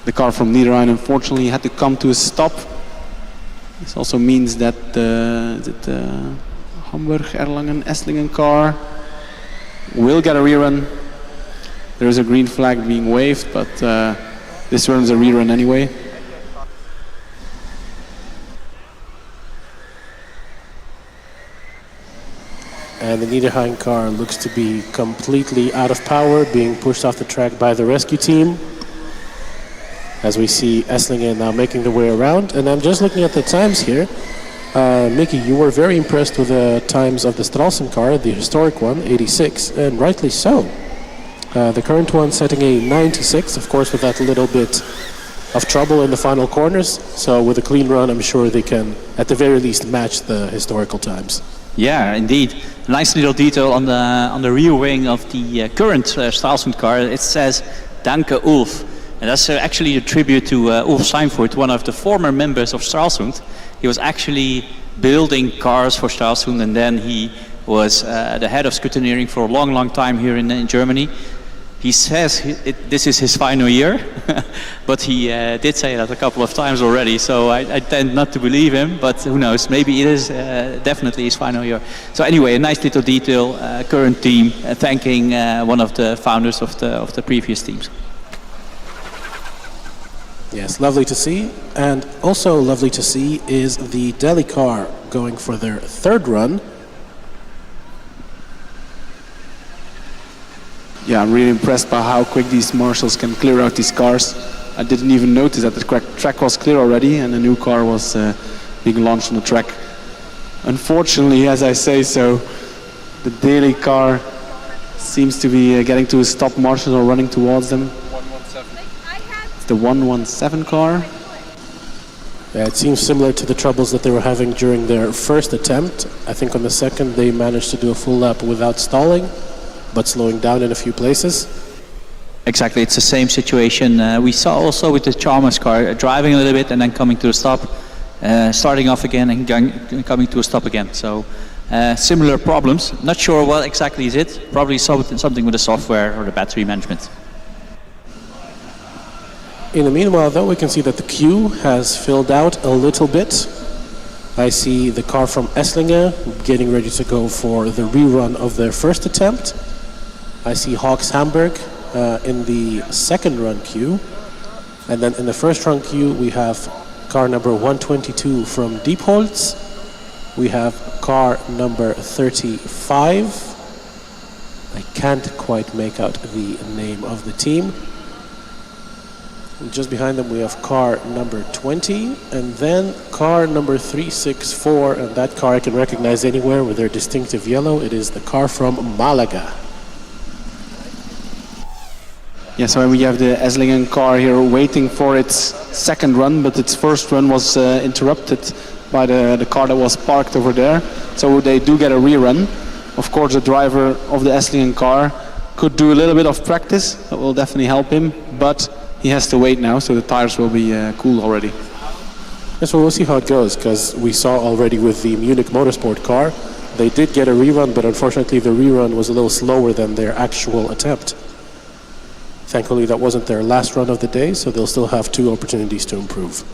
The car from Niederrhein unfortunately had to come to a stop. This also means that the Hamburg, Erlangen, Esslingen car will get a rerun. There is a green flag being waved, but this runs a rerun anyway. And the Niederrhein car looks to be completely out of power, being pushed off the track by the rescue team. As we see Esslingen now making the way around. And I'm just looking at the times here. Mickey, you were very impressed with the times of the Stralsund car, the historic one, 86, and rightly so. The current one setting a 96, of course, with that little bit of trouble in the final corners. So with a clean run, I'm sure they can, at the very least, match the historical times. Yeah, indeed. Nice little detail on the rear wing of the current Stralsund car. It says Danke Ulf. And that's actually a tribute to Ulf Seinfurt, one of the former members of Stralsund. He was actually building cars for Stralsund, and then he was the head of scrutineering for a long, long time here in Germany. He says this is his final year, but he did say that a couple of times already, so I tend not to believe him, but who knows, maybe it is definitely his final year. So anyway, a nice little detail, current team thanking one of the founders of the previous teams. Yes, lovely to see. And also lovely to see is the Delhi car going for their third run. Yeah, I'm really impressed by how quick these marshals can clear out these cars. I didn't even notice that the track was clear already and a new car was being launched on the track. Unfortunately, as I say so, the Delhi car seems to be getting to a stop. Marshals are running towards them. It's the 117 car. Yeah, it seems similar to the troubles that they were having during their first attempt. I think on the second they managed to do a full lap without stalling, but slowing down in a few places. Exactly, it's the same situation. We saw also with the Chalmers car driving a little bit and then coming to a stop, starting off again and coming to a stop again. So similar problems. Not sure what exactly is it. Probably something with the software or the battery management. In the meanwhile, though, we can see that the queue has filled out a little bit. I see the car from Esslingen getting ready to go for the rerun of their first attempt. I see Hawks Hamburg in the second run queue. And then in the first run queue, we have car number 122 from Diepholz. We have car number 35. I can't quite make out the name of the team. And just behind them we have car number 20 and then car number 364, and that car I can recognize anywhere with their distinctive yellow. It is the car from Malaga. Yeah, so we have the Esslingen car here waiting for its second run, but its first run was interrupted by the car that was parked over there. So they do get a rerun. Of course, the driver of the Esslingen car could do a little bit of practice. That will definitely help him, but he has to wait now, so the tires will be cool already. Yes, well, we'll see how it goes, because we saw already with the Munich Motorsport car, they did get a rerun, but unfortunately the rerun was a little slower than their actual attempt. Thankfully, that wasn't their last run of the day, so they'll still have 2 opportunities to improve.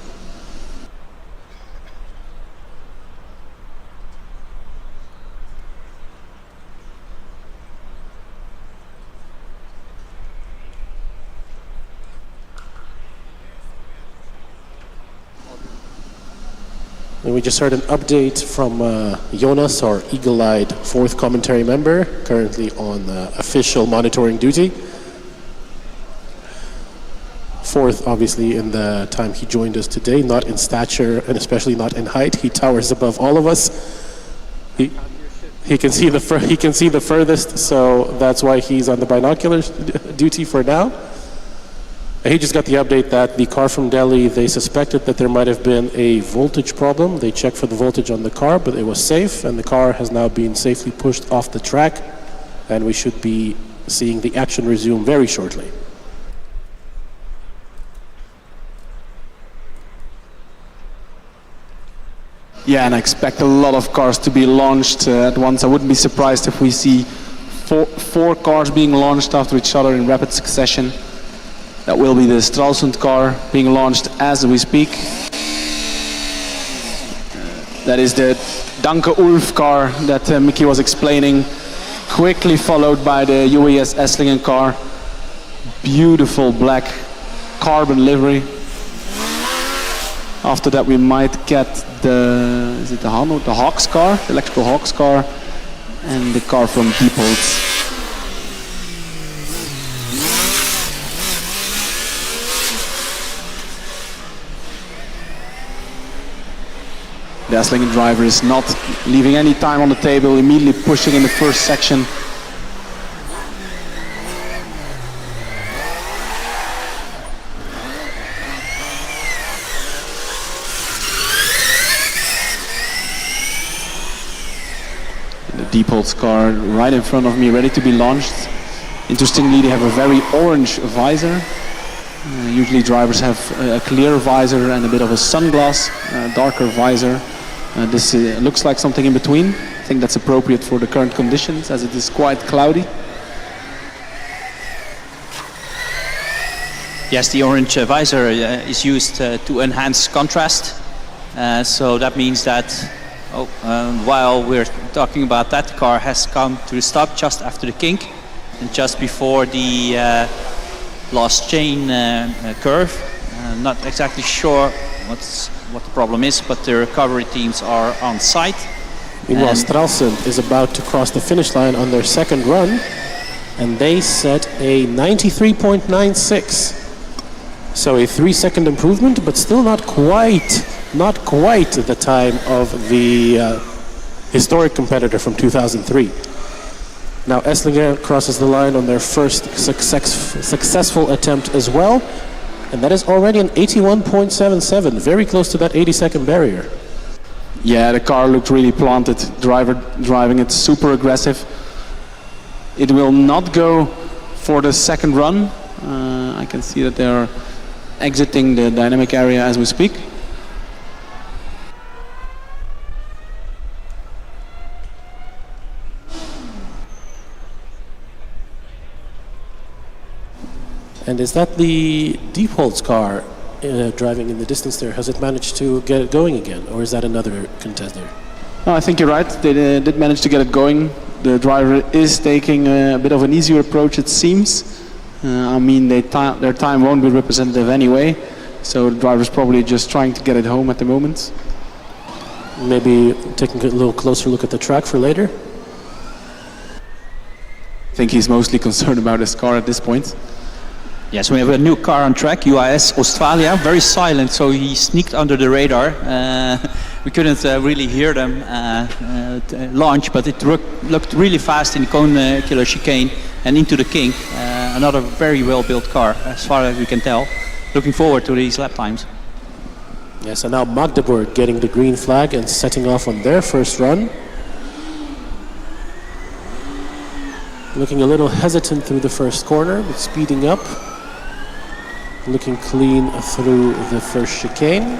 And we just heard an update from Jonas, our eagle-eyed 4th commentary member, currently on official monitoring duty. 4th, obviously, in the time he joined us today, not in stature and especially not in height. He towers above all of us. He can see the furthest, so that's why he's on the binoculars duty for now. He just got the update that the car from Delhi, they suspected that there might have been a voltage problem. They checked for the voltage on the car, but it was safe, and the car has now been safely pushed off the track, and we should be seeing the action resume very shortly. Yeah, and I expect a lot of cars to be launched at once. I wouldn't be surprised if we see four cars being launched after each other in rapid succession. That will be the Stralsund car being launched as we speak. That is the Danke Ulf car that Mickey was explaining. Quickly followed by the UES Esslingen car. Beautiful black carbon livery. After that we might get the Hawks car, the electrical Hawks car, and the car from Diepholz. The Esslingen driver is not leaving any time on the table, immediately pushing in the first section. And the Diepholz car right in front of me, ready to be launched. Interestingly, they have a very orange visor. Usually drivers have a clear visor and a bit of a sunglass, darker visor. This looks like something in between. think that's appropriate for the current conditions as it is quite cloudy. Yes, the orange visor is used to enhance contrast. So that means that while we're talking about that, the car has come to a stop just after the kink and just before the last chain curve. Not exactly sure what the problem is, but the recovery teams are on site. Meanwhile, Stralsund is about to cross the finish line on their second run, and they set a 93.96. So a 3-second improvement, but still not quite the time of the historic competitor from 2003. Now Esslingen crosses the line on their first successful attempt as well, and that is already an 81.77, very close to that 80-second barrier. Yeah, the car looked really planted. Driver driving it super aggressive. It will not go for the second run. I can see that they are exiting the dynamic area as we speak. And is that the Diepholz car driving in the distance there? Has it managed to get it going again, or is that another contender? No, I think you're right. They did manage to get it going. The driver is taking a bit of an easier approach, it seems. I mean, their time won't be representative anyway, so the driver's probably just trying to get it home at the moment. Maybe taking a little closer look at the track for later? I think he's mostly concerned about his car at this point. Yes, we have a new car on track, UAS Australia, very silent, so he sneaked under the radar. We couldn't really hear them launch, but it looked really fast in the cone killer chicane and into the kink. Another very well-built car, as far as we can tell. Looking forward to these lap times. Yes, and now Magdeburg getting the green flag and setting off on their first run. Looking a little hesitant through the first corner, but speeding up. Looking clean through the first chicane.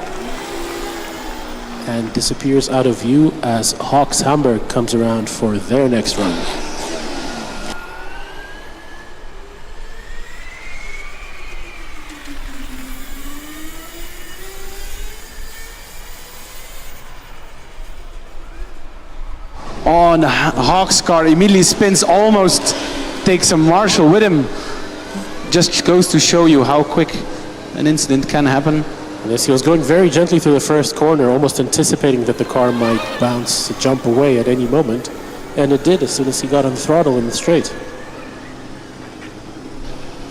And disappears out of view as Hawks Hamburg comes around for their next run. On Hawk's car, immediately spins, almost takes a Marshall with him. Just goes to show you how quick an incident can happen. Yes, he was going very gently through the first corner, almost anticipating that the car might jump away at any moment. And it did as soon as he got on the throttle in the straight.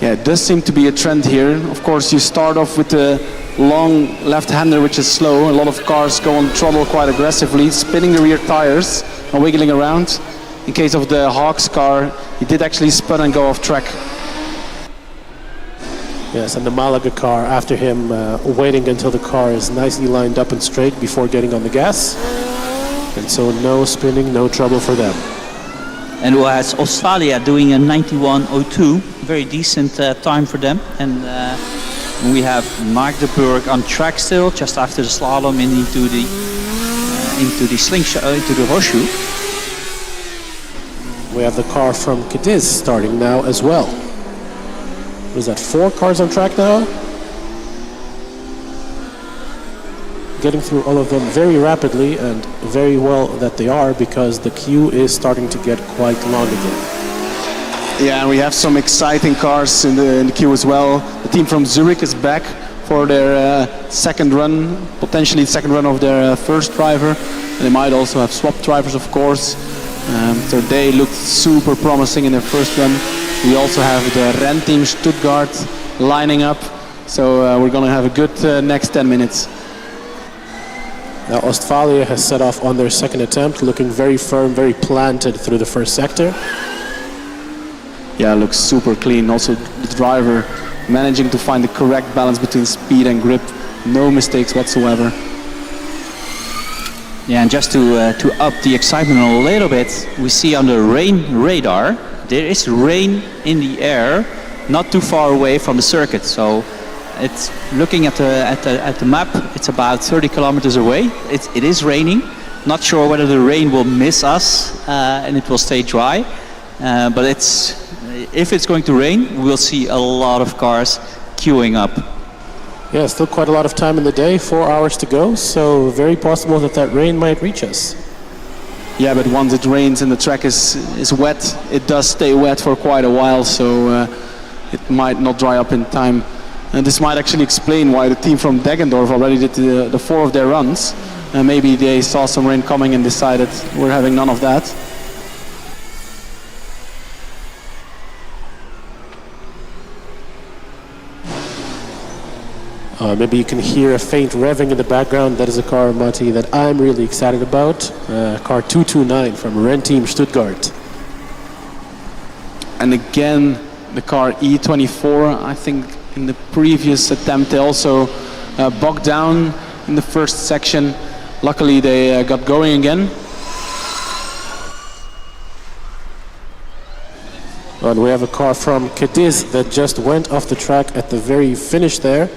Yeah, it does seem to be a trend here. Of course, you start off with the long left-hander, which is slow. A lot of cars go on throttle quite aggressively, spinning the rear tires and wiggling around. In case of the Hawks car, he did actually spin and go off track. Yes, and the Malaga car after him, waiting until the car is nicely lined up and straight before getting on the gas. And so no spinning, no trouble for them. And who has Australia doing a 91.02, very decent time for them. And we have Magdeburg on track still, just after the slalom into the slingshot, into the horseshoe. We have the car from Cadiz starting now as well. Is that 4 cars on track now? Getting through all of them very rapidly, and very well that they are, because the queue is starting to get quite long again. Yeah, and we have some exciting cars in the queue as well. The team from Zurich is back for their second run, potentially the second run of their first driver. And they might also have swapped drivers, of course. So they looked super promising in their first run. We also have the Ren team Stuttgart lining up. So we're going to have a good next 10 minutes. Now Ostfalia has set off on their second attempt, looking very firm, very planted through the first sector. Yeah, looks super clean. Also the driver managing to find the correct balance between speed and grip. No mistakes whatsoever. Yeah, and just to up the excitement a little bit, we see on the rain radar, there is rain in the air, not too far away from the circuit. So it's looking at the map, it's about 30 kilometers away. It is raining, Not sure whether the rain will miss us and it will stay dry, but if it's going to rain, we'll see a lot of cars queuing up. Yeah, still quite a lot of time in the day, 4 hours to go, so very possible that that rain might reach us. Yeah, but once it rains and the track is wet, it does stay wet for quite a while, so it might not dry up in time. And this might actually explain why the team from Deggendorf already did the 4 of their runs. Maybe they saw some rain coming and decided we're having none of that. Maybe you can hear a faint revving in the background. That is a car, Matti, that I'm really excited about. Car 229 from Renteam Stuttgart. And again, the car E24, I think in the previous attempt they also bogged down in the first section. Luckily they got going again. And we have a car from Cadiz that just went off the track at the very finish there.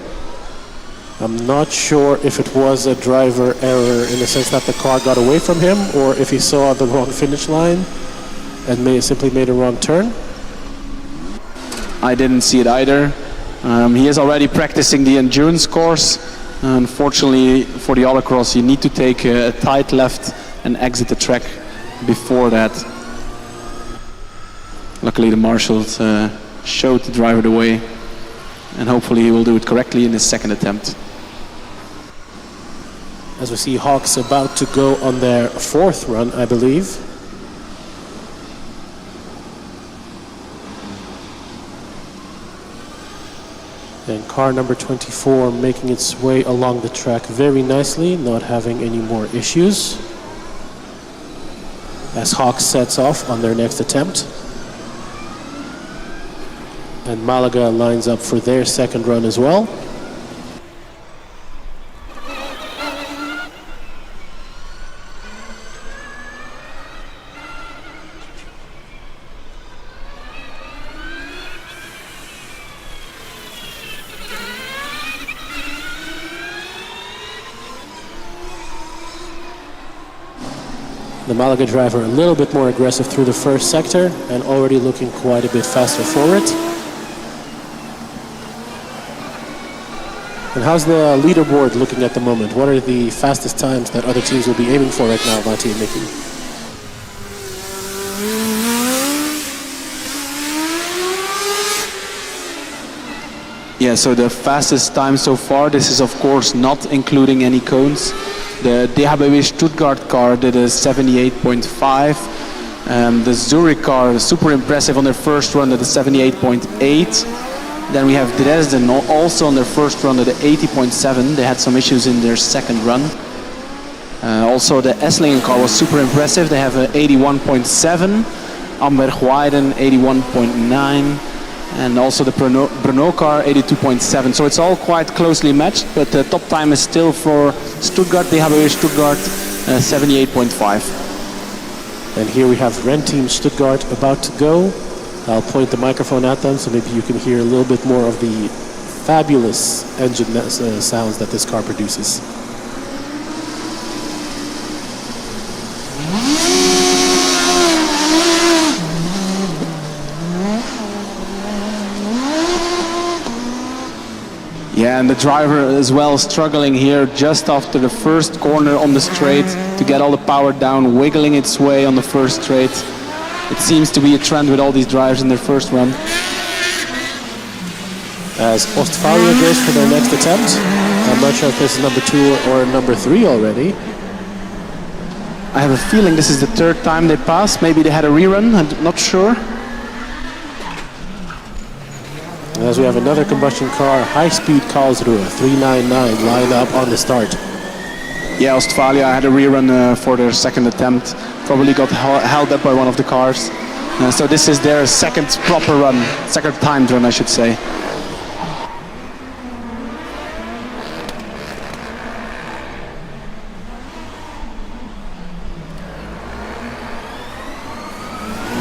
I'm not sure if it was a driver error in the sense that the car got away from him, or if he saw the wrong finish line and simply made a wrong turn. I didn't see it either. He is already practicing the endurance course. Unfortunately for the Autocross, you need to take a tight left and exit the track before that. Luckily the marshals showed the driver the way, and hopefully he will do it correctly in his second attempt. As we see Hawks about to go on their 4th run, I believe. And car number 24 making its way along the track very nicely, not having any more issues. As Hawks sets off on their next attempt. And Malaga lines up for their second run as well. The Malaga driver a little bit more aggressive through the first sector and already looking quite a bit faster forward. And how's the leaderboard looking at the moment? What are the fastest times that other teams will be aiming for right now, Matti and Mickey? Yeah, so the fastest time so far, this is of course not including any cones. The DHBW Stuttgart car did a 78.5. The Zurich car, super impressive on their first run, did a 78.8. Then we have Dresden also on their first run at the 80.7. They had some issues in their second run. Also the Esslingen car was super impressive. They have a 81.7. Amberg-Weiden 81.9. And also the Brno car 82.7. So it's all quite closely matched, but the top time is still for Stuttgart, DHBW Stuttgart 78.5. And here we have Renteam Stuttgart about to go. I'll point the microphone at them so maybe you can hear a little bit more of the fabulous engine sounds that this car produces. Yeah, and the driver as well struggling here just after the first corner on the straight to get all the power down, wiggling its way on the first straight. It seems to be a trend with all these drivers in their first run. As Ostfalia goes for their next attempt. I'm not sure if this is number 2 or number 3 already. I have a feeling this is the 3rd time they passed. Maybe they had a rerun, I'm not sure. As we have another combustion car, high-speed Karlsruhe, 399, lined up on the start. Yeah, Ostfalia had a rerun for their second attempt. Probably got held up by one of the cars. So this is their second proper run, second timed run, I should say.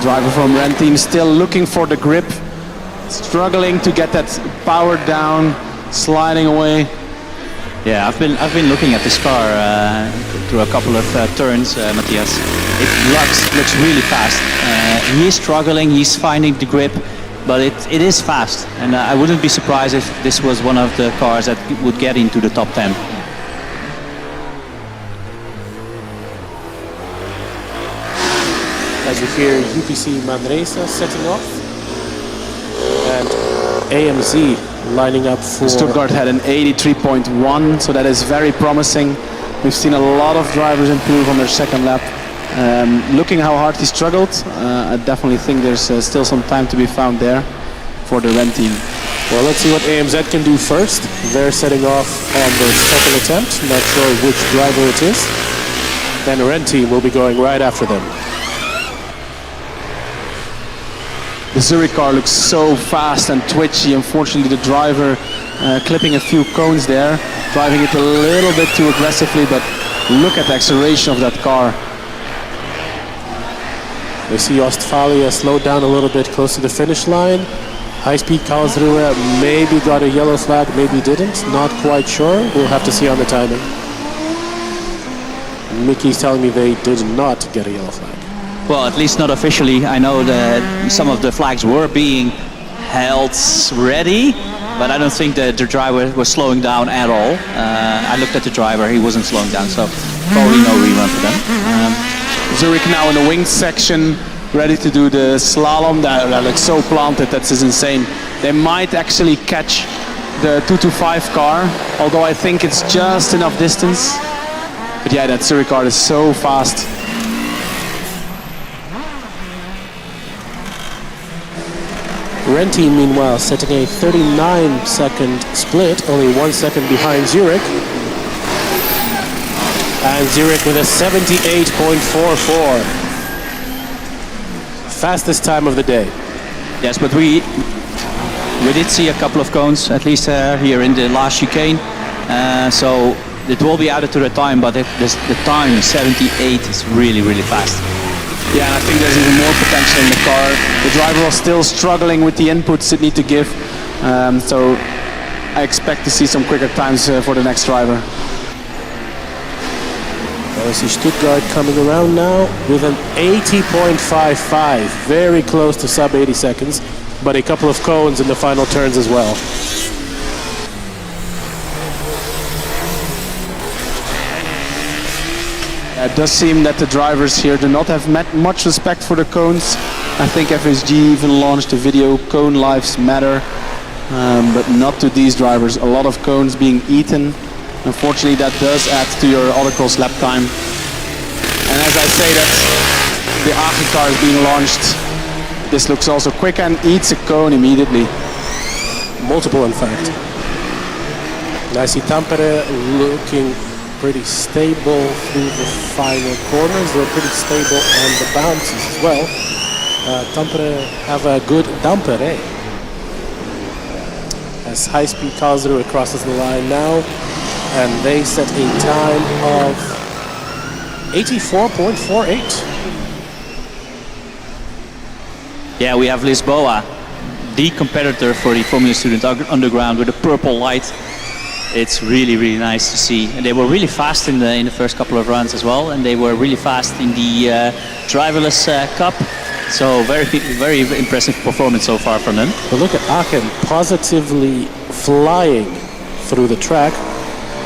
Driver from Renteam still looking for the grip. Struggling to get that power down, sliding away. Yeah, I've been looking at this car through a couple of turns, Matthias. It looks really fast. He is struggling, he's finding the grip, but it is fast. And I wouldn't be surprised if this was one of the cars that would get into the top 10. As you hear UPC Manresa setting off, and AMZ lining up for... Stuttgart had an 83.1, so that is very promising. We've seen a lot of drivers improve on their second lap. Looking how hard he struggled, I definitely think there's still some time to be found there for the Ren team. Well, let's see what AMZ can do first. They're setting off on their second attempt. Not sure which driver it is. Then the Ren team will be going right after them. The Zurich car looks so fast and twitchy. Unfortunately, the driver clipping a few cones there, driving it a little bit too aggressively, but look at the acceleration of that car. We see Ostfalia slowed down a little bit close to the finish line. High-speed Karlsruhe maybe got a yellow flag, maybe didn't. Not quite sure. We'll have to see on the timing. Mickey's telling me they did not get a yellow flag. Well, at least not officially. I know that some of the flags were being held ready, but I don't think that the driver was slowing down at all. I looked at the driver, he wasn't slowing down, so probably no rerun for them. Zurich now in the wings section, ready to do the slalom. That looks so planted, that's just insane. They might actually catch the 225 car, although I think it's just enough distance. But yeah, that Zurich car is so fast. Ren team, meanwhile, setting a 39-second split, only 1 second behind Zurich. And Zurich with a 78.44. Fastest time of the day. Yes, but we did see a couple of cones, at least here in the last chicane. So it will be added to the time, but the time 78 is really, really fast. Yeah, and I think there's even more potential in the car. The driver was still struggling with the inputs it need to give. So I expect to see some quicker times for the next driver. I see Stuttgart coming around now with an 80.55. Very close to sub 80 seconds, but a couple of cones in the final turns as well. It does seem that the drivers here do not have much respect for the cones. I think FSG even launched a video, Cone Lives Matter, but not to these drivers. A lot of cones being eaten. Unfortunately, that does add to your Autocross lap time. And as I say that the Aachen car is being launched, this looks also quick and eats a cone immediately. Multiple, in fact. And I see Tampere looking pretty stable through the final corners. They're pretty stable on the bounces as well. Tampere have a good damper, eh? As high-speed Karlsruhe crosses the line now, and they set a time of 84.48. Yeah, we have Lisboa, the competitor for the Formula Student Underground with a purple light. It's really, really nice to see. And they were really fast in the first couple of runs as well, and they were really fast in the driverless cup. So very, very impressive performance so far from them. But look at Aachen positively flying through the track.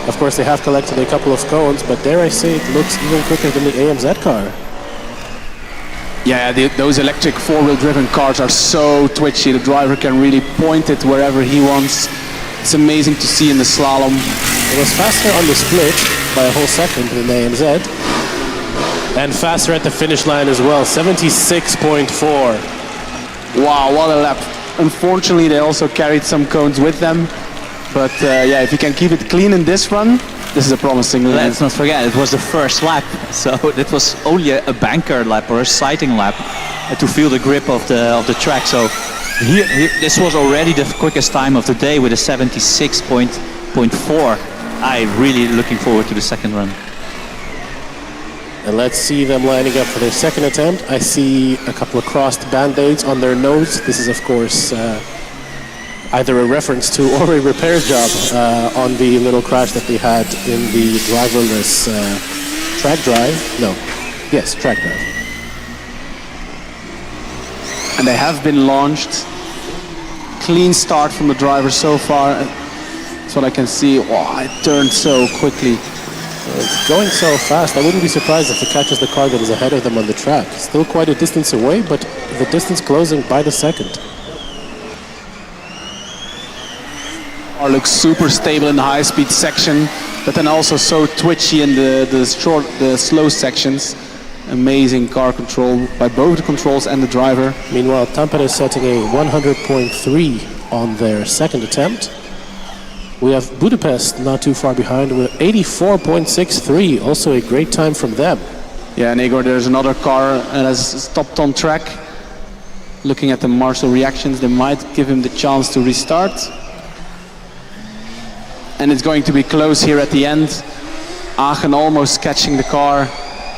Of course, they have collected a couple of cones, but dare I say it looks even quicker than the AMZ car. Yeah, those electric four-wheel driven cars are so twitchy. The driver can really point it wherever he wants. It's amazing to see in the slalom. It was faster on the split by a whole second than the AMZ. And faster at the finish line as well, 76.4. Wow, what a lap. Unfortunately, they also carried some cones with them. But yeah, if you can keep it clean in this run, this is a promising lap. Let's not forget, it was the first lap. So it was only a banker lap or a sighting lap to feel the grip of the track. So here, this was already the quickest time of the day with a 76.4. I'm really looking forward to the second run. And let's see them lining up for their second attempt. I see a couple of crossed band-aids on their nose. This is, of course, either a reference to or a repair job on the little crash that they had in the driverless track drive. No, yes, track drive. And they have been launched. Clean start from the driver so far. That's what I can see. Oh, it turned so quickly. It's going so fast. I wouldn't be surprised if it catches the car that is ahead of them on the track. Still quite a distance away, but the distance closing by the second. Car looks super stable in the high-speed section, but then also so twitchy in the slow sections. Amazing car control by both the controls and the driver. Meanwhile, Tampere is setting a 100.3 on their second attempt. We have Budapest not too far behind with 84.63, also a great time from them. Yeah, and Igor, there's another car that has stopped on track. Looking at the Marshall reactions, they might give him the chance to restart. And it's going to be close here at the end. Aachen almost catching the car.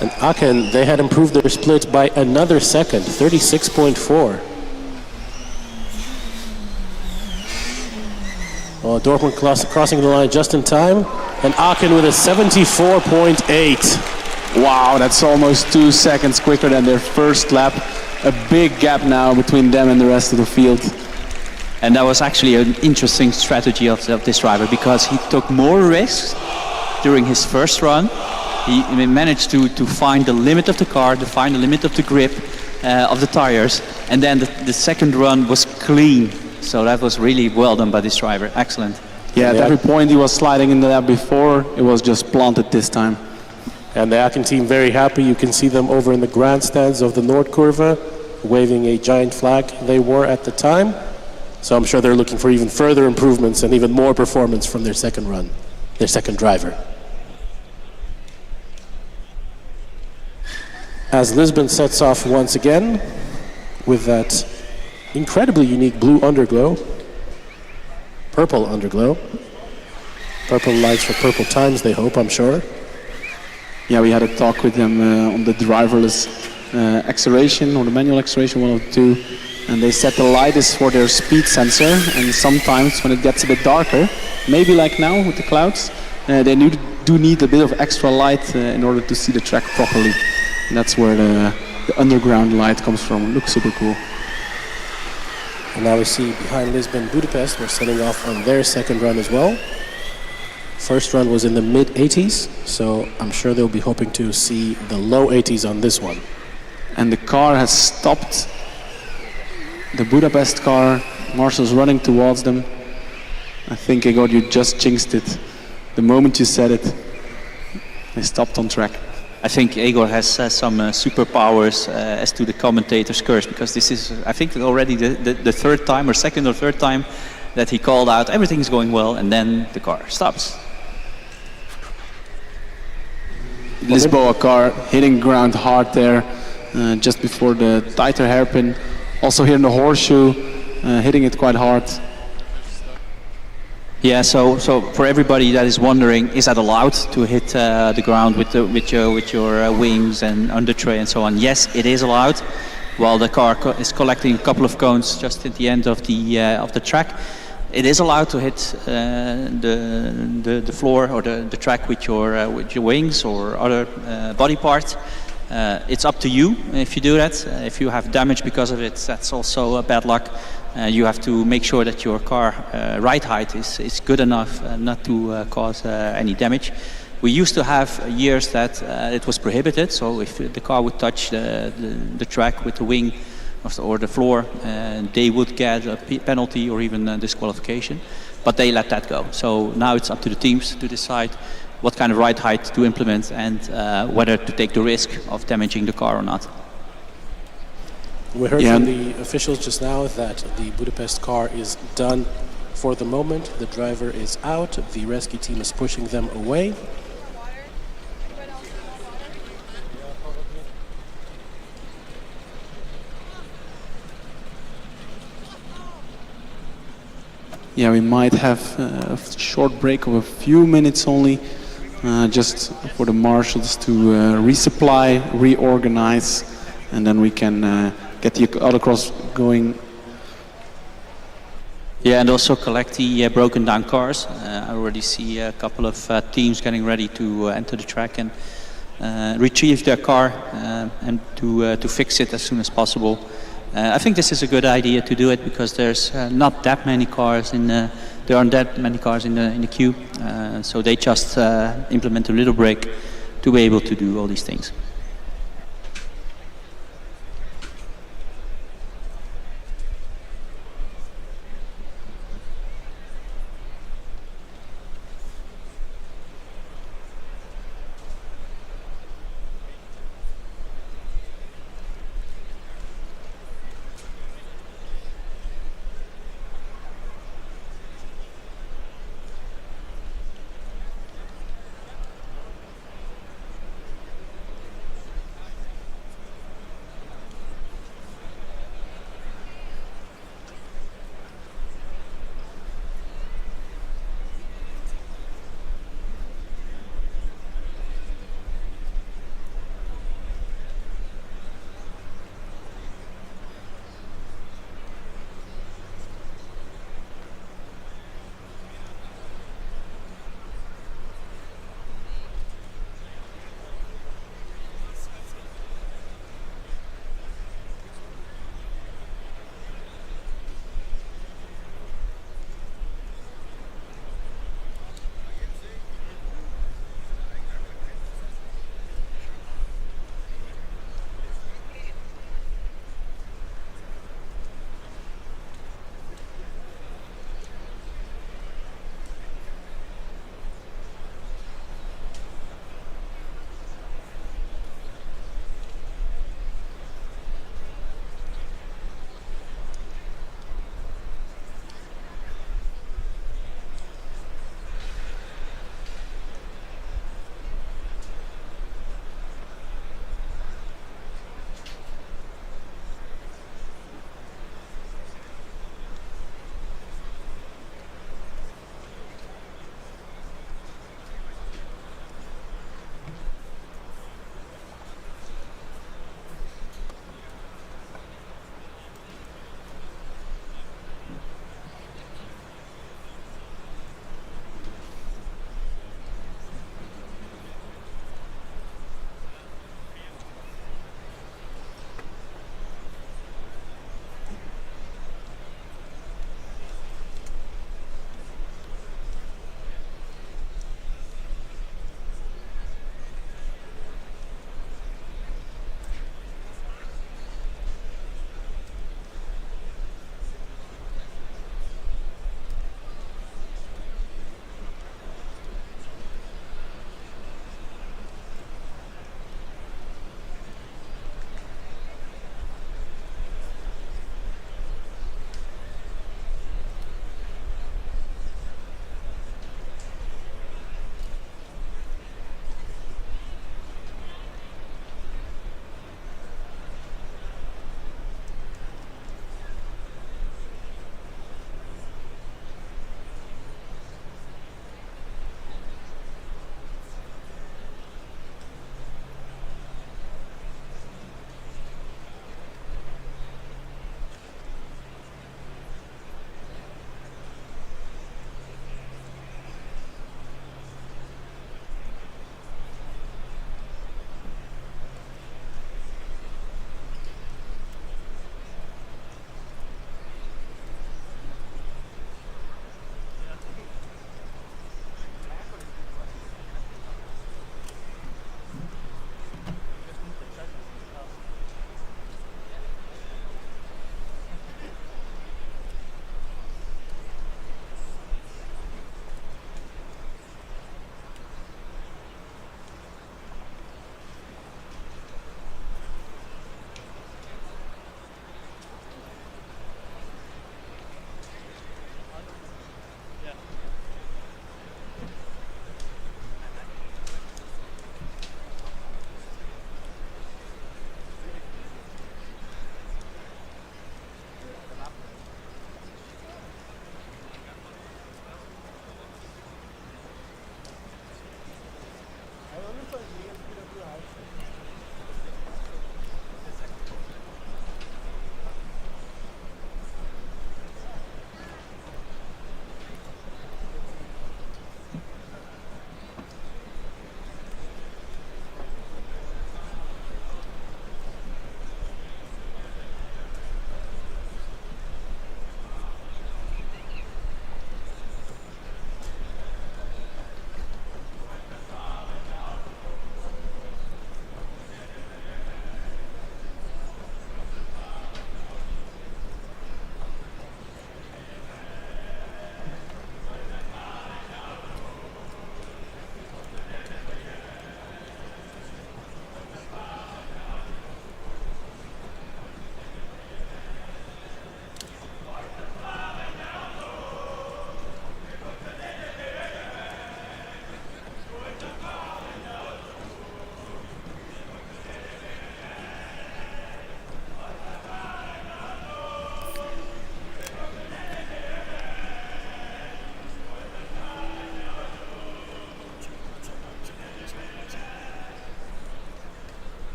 And Aachen, they had improved their split by another second, 36.4. Oh, Dortmund crossing the line just in time. And Aachen with a 74.8. Wow, that's almost 2 seconds quicker than their first lap. A big gap now between them and the rest of the field. And that was actually an interesting strategy of this driver, because he took more risks during his first run. He managed to find the limit of the car, to find the limit of the grip of the tires, and then the second run was clean. So that was really well done by this driver. Excellent. Yeah, at every point he was sliding in the lap before, it was just planted this time. And the Aachen team very happy. You can see them over in the grandstands of the Nordkurve, waving a giant flag they wore at the time. So I'm sure they're looking for even further improvements and even more performance from their second run, their second driver. As Lisbon sets off once again with that incredibly unique blue underglow, purple underglow. Purple lights for purple times, they hope, I'm sure. Yeah, we had a talk with them on the driverless acceleration or the manual acceleration, one of the two. And they said the light is for their speed sensor, and sometimes when it gets a bit darker, maybe like now with the clouds, they do need a bit of extra light in order to see the track properly. And that's where the underground light comes from. It looks super cool. And now we see behind Lisbon, Budapest, we're setting off on their second run as well. First run was in the mid-80s, so I'm sure they'll be hoping to see the low 80s on this one. And the car has stopped. The Budapest car, Marshall's running towards them. I think, Igor, you just jinxed it. The moment you said it, they stopped on track. I think Igor has some superpowers as to the commentator's curse, because this is, I think, already the third time or second or third time that he called out everything's going well, and then the car stops. Lisboa car hitting ground hard there just before the tighter hairpin. Also here in the horseshoe, hitting it quite hard. Yeah, so for everybody that is wondering, is that allowed to hit the ground with your wings and under tray and so on? Yes, it is allowed. While the car is collecting a couple of cones just at the end of the track, it is allowed to hit the floor or the track with your wings or other body parts. It's up to you if you do that. If you have damage because of it, that's also bad luck. You have to make sure that your car ride height is good enough not to cause any damage. We used to have years that it was prohibited, so if the car would touch the track with the wing or the floor, they would get a penalty or even a disqualification, but they let that go. So now it's up to the teams to decide what kind of ride height to implement and whether to take the risk of damaging the car or not. We heard from the officials just now that the Budapest car is done for the moment. The driver is out. The rescue team is pushing them away. Yeah, we might have a short break of a few minutes only, just for the marshals to resupply, reorganize, and then we can get the autocross going. Yeah, and also collect the broken down cars. I already see a couple of teams getting ready to enter the track and retrieve their car and to fix it as soon as possible. I think this is a good idea to do it because there's not that many cars there aren't that many cars in the queue, so they just implement a little break to be able to do all these things.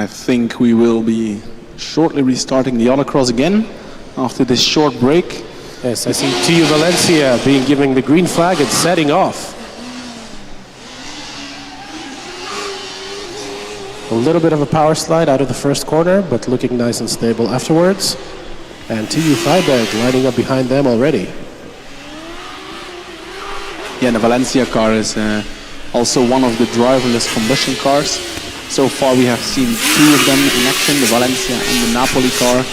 I think we will be shortly restarting the Autocross again after this short break. Yes, I see TU Valencia being given the green flag and setting off. A little bit of a power slide out of the first corner, but looking nice and stable afterwards. And TU Freiberg lining up behind them already. Yeah, the Valencia car is also one of the driverless combustion cars. So far we have seen 2 of them in action, the Valencia and the Napoli car.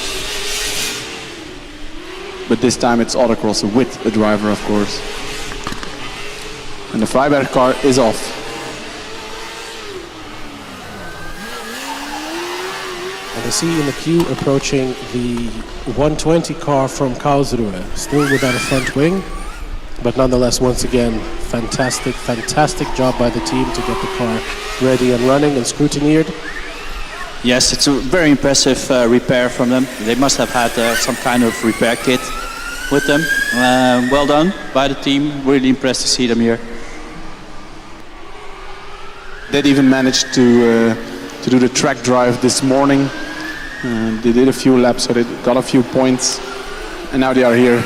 But this time it's Autocross with a driver, of course. And the Freiberg car is off. And I see in the queue approaching the 120 car from Karlsruhe, still without a front wing. But nonetheless, once again, fantastic job by the team to get the car ready and running and scrutineered. Yes, it's a very impressive repair from them. They must have had some kind of repair kit with them. Well done by the team. Really impressed to see them here. They even managed to do the track drive this morning. They did a few laps, so they got a few points. And now they are here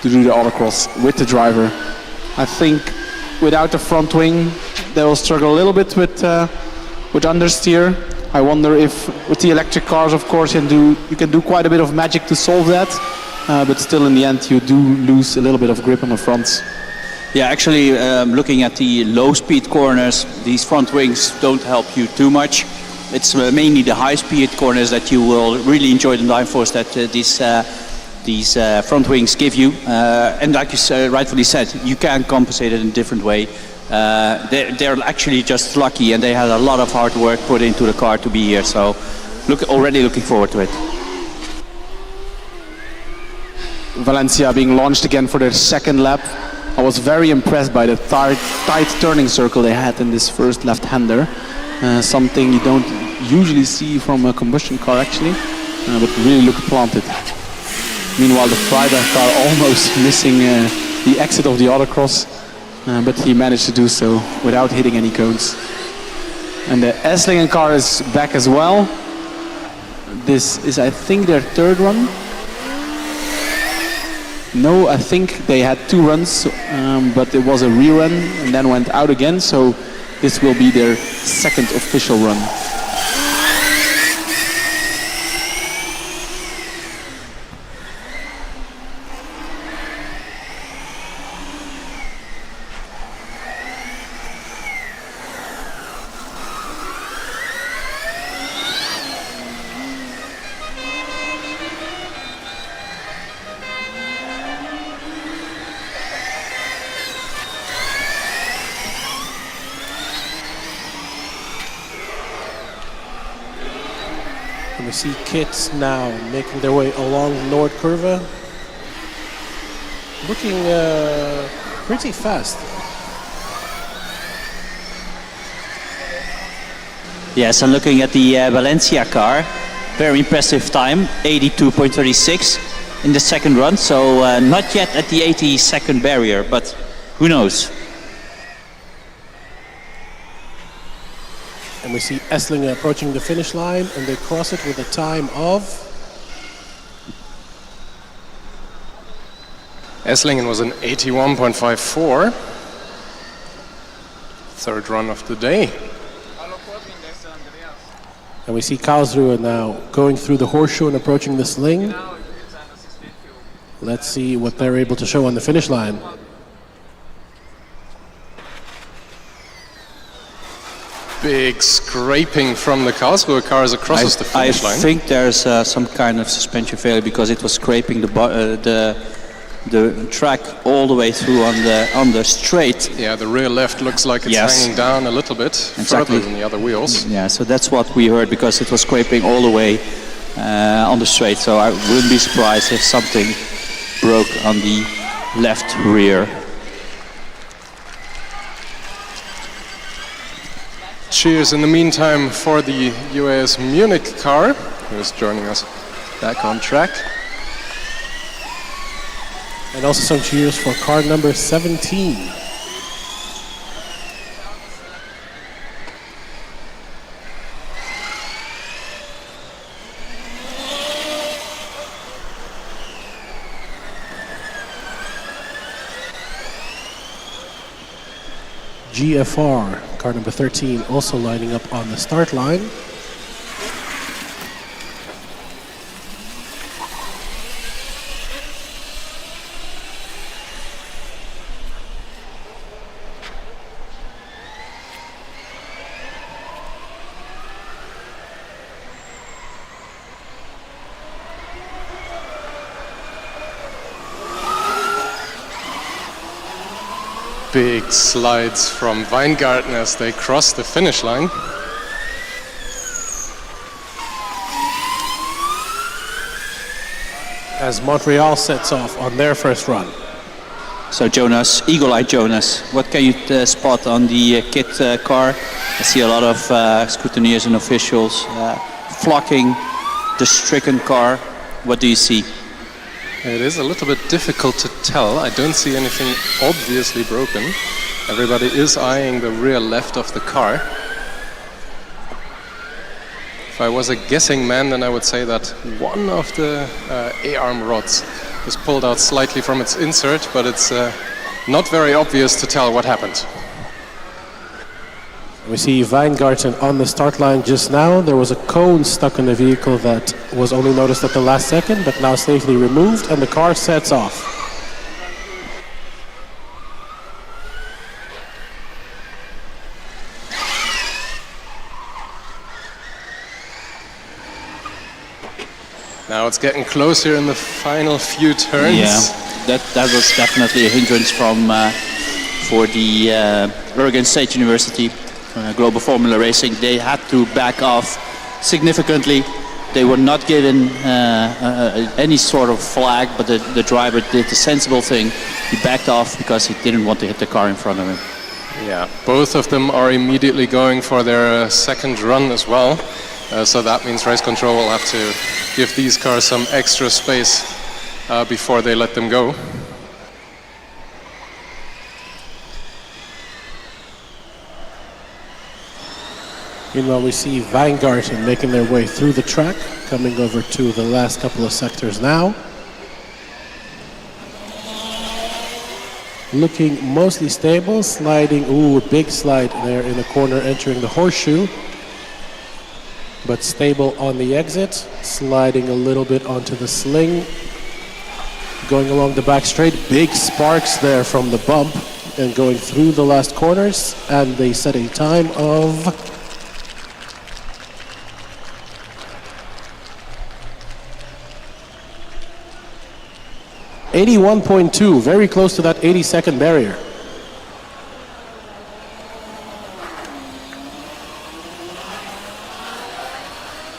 to do the Autocross with the driver. I think without the front wing, they will struggle a little bit with understeer. I wonder if with the electric cars, of course, you can do quite a bit of magic to solve that. But still, in the end, you do lose a little bit of grip on the fronts. Yeah, actually, looking at the low-speed corners, these front wings don't help you too much. It's mainly the high-speed corners that you will really enjoy the downforce that these front wings give you. And like you rightfully said, you can compensate it in a different way. They're actually just lucky, and they had a lot of hard work put into the car to be here. So already looking forward to it. Valencia being launched again for their second lap. I was very impressed by the tight turning circle they had in this first left-hander. Something you don't usually see from a combustion car actually, but really looked planted. Meanwhile, the Freiberg car almost missing the exit of the Autocross, but he managed to do so without hitting any cones. And the Esslingen car is back as well. This is, I think, their 3rd run. No, I think they had 2 runs, but it was a rerun and then went out again, so this will be their 2nd official run. And we see kids now making their way along Nord Curve. Looking pretty fast. Yes, and looking at the Valencia car, very impressive time, 82.36 in the 2nd run. So not yet at the 80-second barrier, but who knows? And we see Esslingen approaching the finish line, and they cross it with a time of... Esslingen was an 81.54. 3rd run of the day. And we see Karlsruhe now going through the horseshoe and approaching the sling. Let's see what they're able to show on the finish line. Big scraping from the Karlsruhe cars across the finish line. I think there's some kind of suspension failure because it was scraping the track all the way through on the straight. Yeah, the rear left looks like it's hanging down a little bit further than the other wheels. Yeah, so that's what we heard because it was scraping all the way on the straight. So I wouldn't be surprised if something broke on the left rear. Cheers in the meantime for the UAS Munich car, who is joining us back on track. And also some cheers for car number 17. GFR, car number 13, also lining up on the start line. Big slides from Weingarten as they cross the finish line. As Montreal sets off on their first run. So Jonas, eagle-eyed Jonas, what can you spot on the kit car? I see a lot of scrutineers and officials flocking the stricken car. What do you see? It is a little bit difficult to tell. I don't see anything obviously broken. Everybody is eyeing the rear left of the car. If I was a guessing man, then I would say that one of the A-arm rods is pulled out slightly from its insert, but it's not very obvious to tell what happened. We see Weingarten on the start line just now. There was a cone stuck in the vehicle that was only noticed at the last second, but now safely removed, and the car sets off. Now it's getting closer in the final few turns. Yeah, that was definitely a hindrance for the Oregon State University. Global Formula Racing, they had to back off significantly. They were not given any sort of flag, but the driver did the sensible thing. He backed off because he didn't want to hit the car in front of him. Yeah, both of them are immediately going for their second run as well. So that means race control will have to give these cars some extra space before they let them go. Meanwhile, we see Weingarten making their way through the track, coming over to the last couple of sectors now. Looking mostly stable, sliding, a big slide there in the corner, entering the horseshoe. But stable on the exit, sliding a little bit onto the sling. Going along the back straight, big sparks there from the bump, and going through the last corners, and they set a time of 81.2, very close to that 80-second barrier.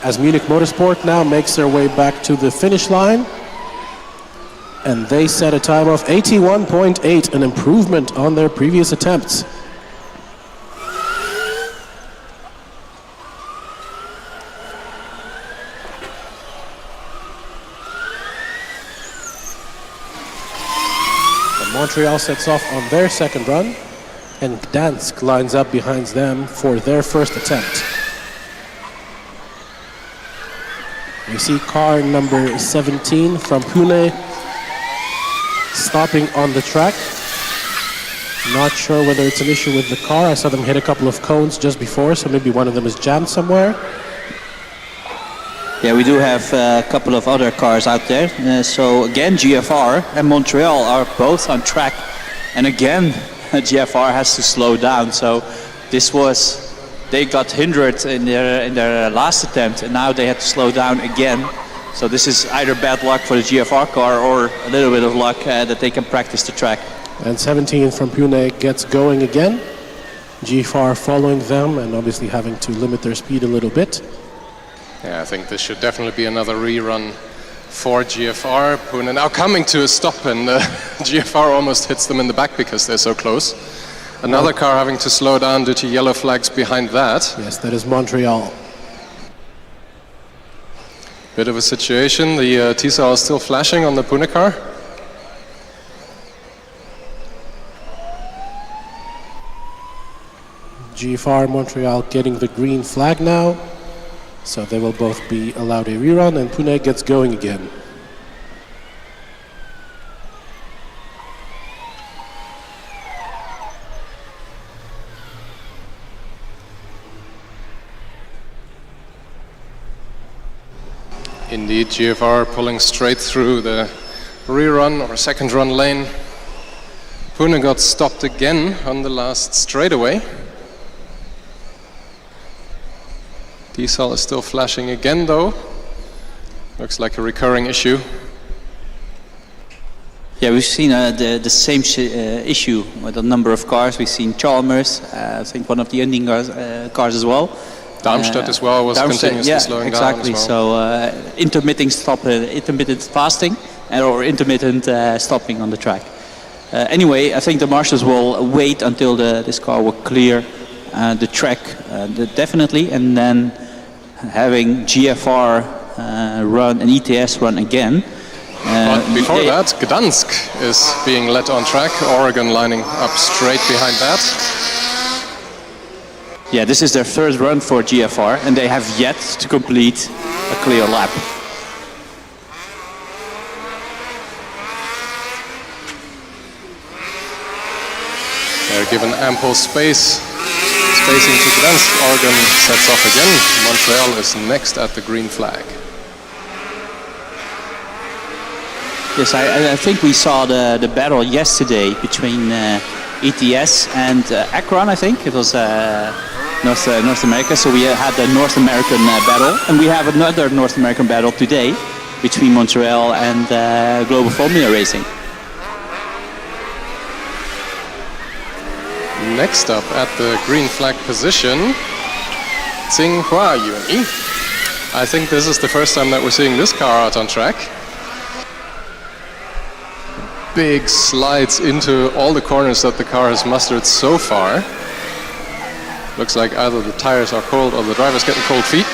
As Munich Motorsport now makes their way back to the finish line, and they set a time of 81.8, an improvement on their previous attempts. Montreal sets off on their second run, and Gdansk lines up behind them for their first attempt. We see car number 17 from Pune stopping on the track. Not sure whether it's an issue with the car. I saw them hit a couple of cones just before, so maybe one of them is jammed somewhere. Yeah, we do have a couple of other cars out there. So again, GFR and Montreal are both on track. And again, GFR has to slow down. So they got hindered in their last attempt, and now they had to slow down again. So this is either bad luck for the GFR car or a little bit of luck that they can practice the track. And 17 from Pune gets going again. GFR following them and obviously having to limit their speed a little bit. Yeah, I think this should definitely be another rerun for GFR. Pune now coming to a stop, and GFR almost hits them in the back because they're so close. Another car having to slow down due to yellow flags behind that. Yes, that is Montreal. Bit of a situation. The TSL is still flashing on the Pune car. GFR and Montreal getting the green flag now. So they will both be allowed a rerun, and Pune gets going again. Indeed, GFR pulling straight through the rerun or second run lane. Pune got stopped again on the last straightaway. Diesel is still flashing again though. Looks like a recurring issue. Yeah, we've seen the same issue with a number of cars. We've seen Chalmers, I think one of the ending cars as well. Darmstadt as well was continuously slowing down as well. So intermittent fasting or intermittent stopping on the track. Anyway, I think the marshals will wait until this car will clear the track definitely, and then having GFR run and ETS run again. But before that, Gdansk is being let on track. Oregon lining up straight behind that. Yeah, this is their third run for GFR, and they have yet to complete a clear lap. They're given ample spacing to Gdansk. Oregon sets off again. Montreal is next at the green flag. Yes, I think we saw the battle yesterday between ETS and Akron, I think. It was North America, so we had the North American battle. And we have another North American battle today between Montreal and Global Formula Racing. Next up at the green flag position, Tsinghua Yuni. I think this is the first time that we're seeing this car out on track. Big slides into all the corners that the car has mustered so far. Looks like either the tires are cold or the driver's getting cold feet.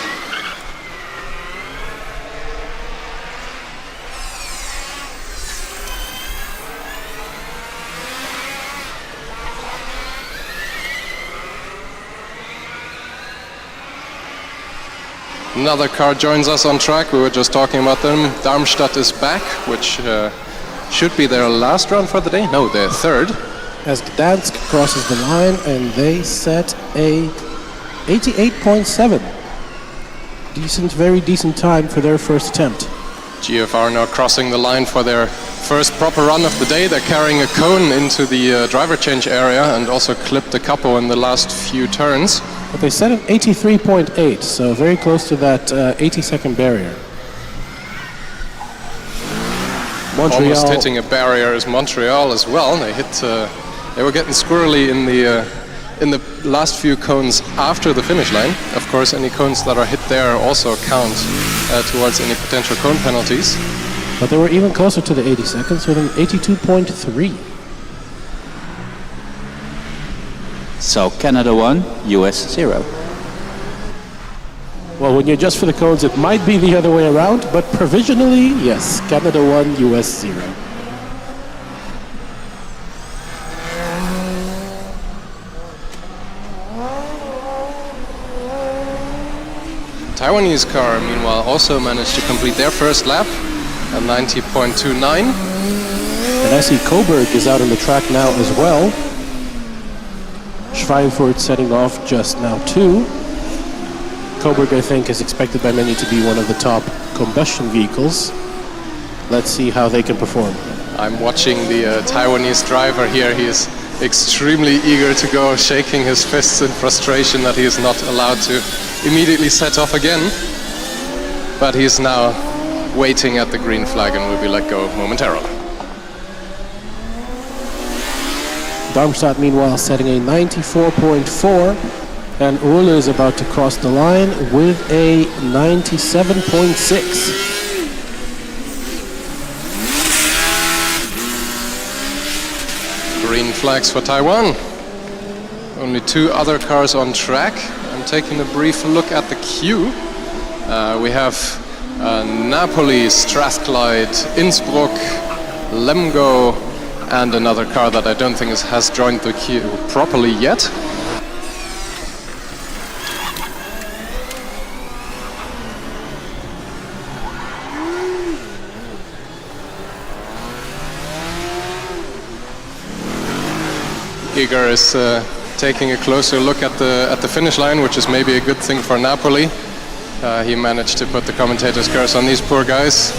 Another car joins us on track. We were just talking about them. Darmstadt is back, which should be their last run for the day. No, their third. As Gdansk crosses the line, and they set a 88.7. Decent, very decent time for their first attempt. GFR now crossing the line for their first proper run of the day. They're carrying a cone into the driver change area and also clipped a couple in the last few turns. But they set an 83.8, so very close to that 80-second barrier. Montreal almost hitting a barrier is Montreal as well. They hit. They were getting squirrely in the last few cones after the finish line. Of course, any cones that are hit there also count towards any potential cone penalties. But they were even closer to the 80 seconds with an 82.3. So Canada 1, US 0. Well, when you adjust for the cones, it might be the other way around, but provisionally, yes, Canada 1, US 0. Taiwanese car, meanwhile, also managed to complete their first lap at 90.29. And I see Coburg is out on the track now as well. Schweinfurt setting off just now too. Coburg, I think, is expected by many to be one of the top combustion vehicles. Let's see how they can perform. I'm watching the Taiwanese driver here. He is extremely eager to go, shaking his fists in frustration that he is not allowed to immediately set off again. But he is now waiting at the green flag and will be let go momentarily. Darmstadt, meanwhile, setting a 94.4. And Urle is about to cross the line with a 97.6. Green flags for Taiwan. Only two other cars on track. I'm taking a brief look at the queue. We have Napoli, Strathclyde, Innsbruck, Lemgo, and another car that I don't think has joined the queue properly yet. Giger is taking a closer look at the finish line, which is maybe a good thing for Napoli. He managed to put the commentator's curse on these poor guys.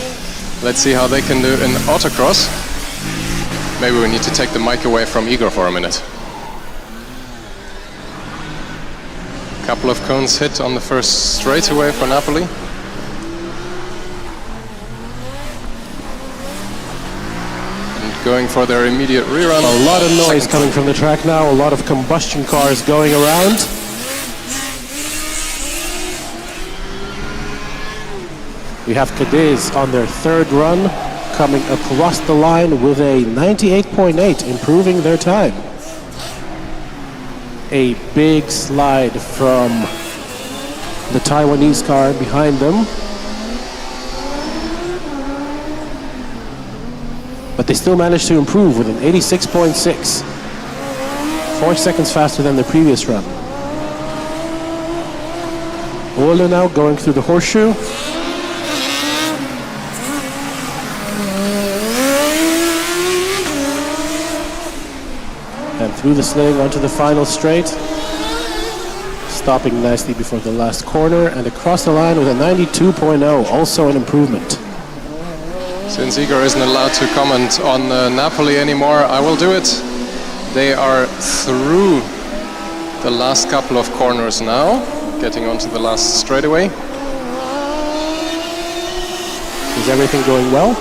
Let's see how they can do in autocross. Maybe we need to take the mic away from Igor for a minute. Couple of cones hit on the first straightaway for Napoli. And going for their immediate rerun. A lot of noise coming from the track now, a lot of combustion cars going around. We have Cadiz on their third run, coming across the line with a 98.8, improving their time. A big slide from the Taiwanese car behind them. But they still managed to improve with an 86.6. 4 seconds faster than the previous run. Ole now going through the horseshoe. And through the sling onto the final straight. Stopping nicely before the last corner and across the line with a 92.0, also an improvement. Since Igor isn't allowed to comment on Napoli anymore, I will do it. They are through the last couple of corners now, getting onto the last straightaway. Is everything going well?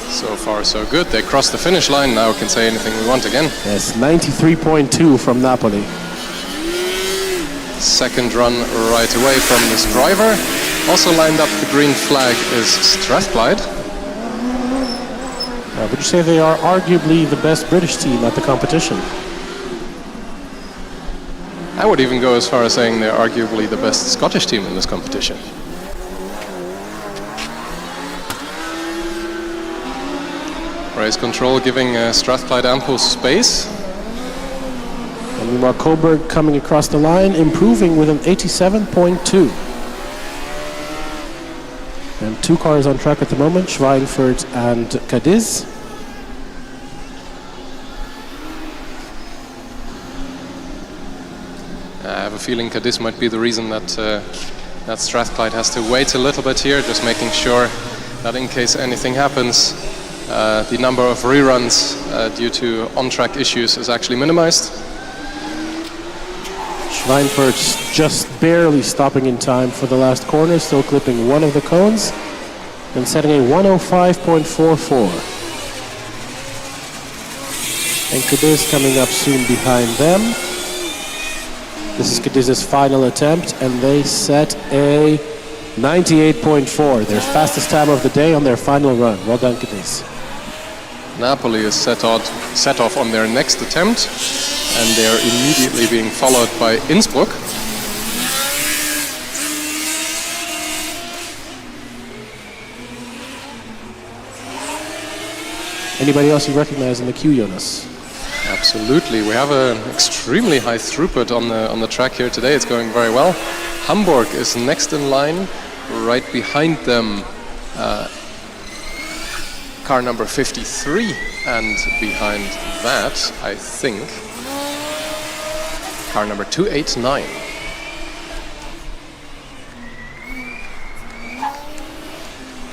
So far, so good. They crossed the finish line. Now we can say anything we want again. Yes, 93.2 from Napoli. Second run right away from this driver. Also lined up the green flag is Strathclyde. Would you say they are arguably the best British team at the competition? I would even go as far as saying they're arguably the best Scottish team in this competition. Race control giving Strathclyde ample space. And meanwhile, Coburg coming across the line, improving with an 87.2. And 2 cars on track at the moment, Schweinfurt and Cadiz. I have a feeling Cadiz might be the reason that that Strathclyde has to wait a little bit here, just making sure that in case anything happens, the number of reruns due to on-track issues is actually minimized. Schweinfurt just barely stopping in time for the last corner, still clipping one of the cones and setting a 105.44. And Cadiz coming up soon behind them. This is Cadiz's final attempt, and they set a 98.4, their fastest time of the day on their final run. Well done, Cadiz. Napoli is set off on their next attempt, and they are immediately being followed by Innsbruck. Anybody else you recognize in the queue, Jonas? Absolutely, we have an extremely high throughput on the track here today. It's going very well. Hamburg is next in line, right behind them. Car number 53, and behind that, I think, car number 289.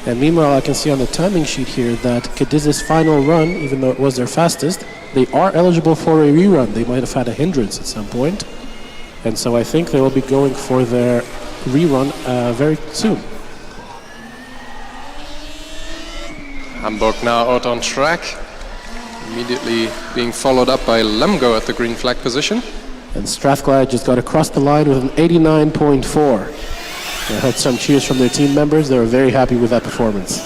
And meanwhile, I can see on the timing sheet here that Cadiz's final run, even though it was their fastest, they are eligible for a rerun. They might have had a hindrance at some point. And so I think they will be going for their rerun very soon. Hamburg now out on track, immediately being followed up by Lemgo at the green flag position. And Strathclyde just got across the line with an 89.4. I heard some cheers from their team members. They were very happy with that performance.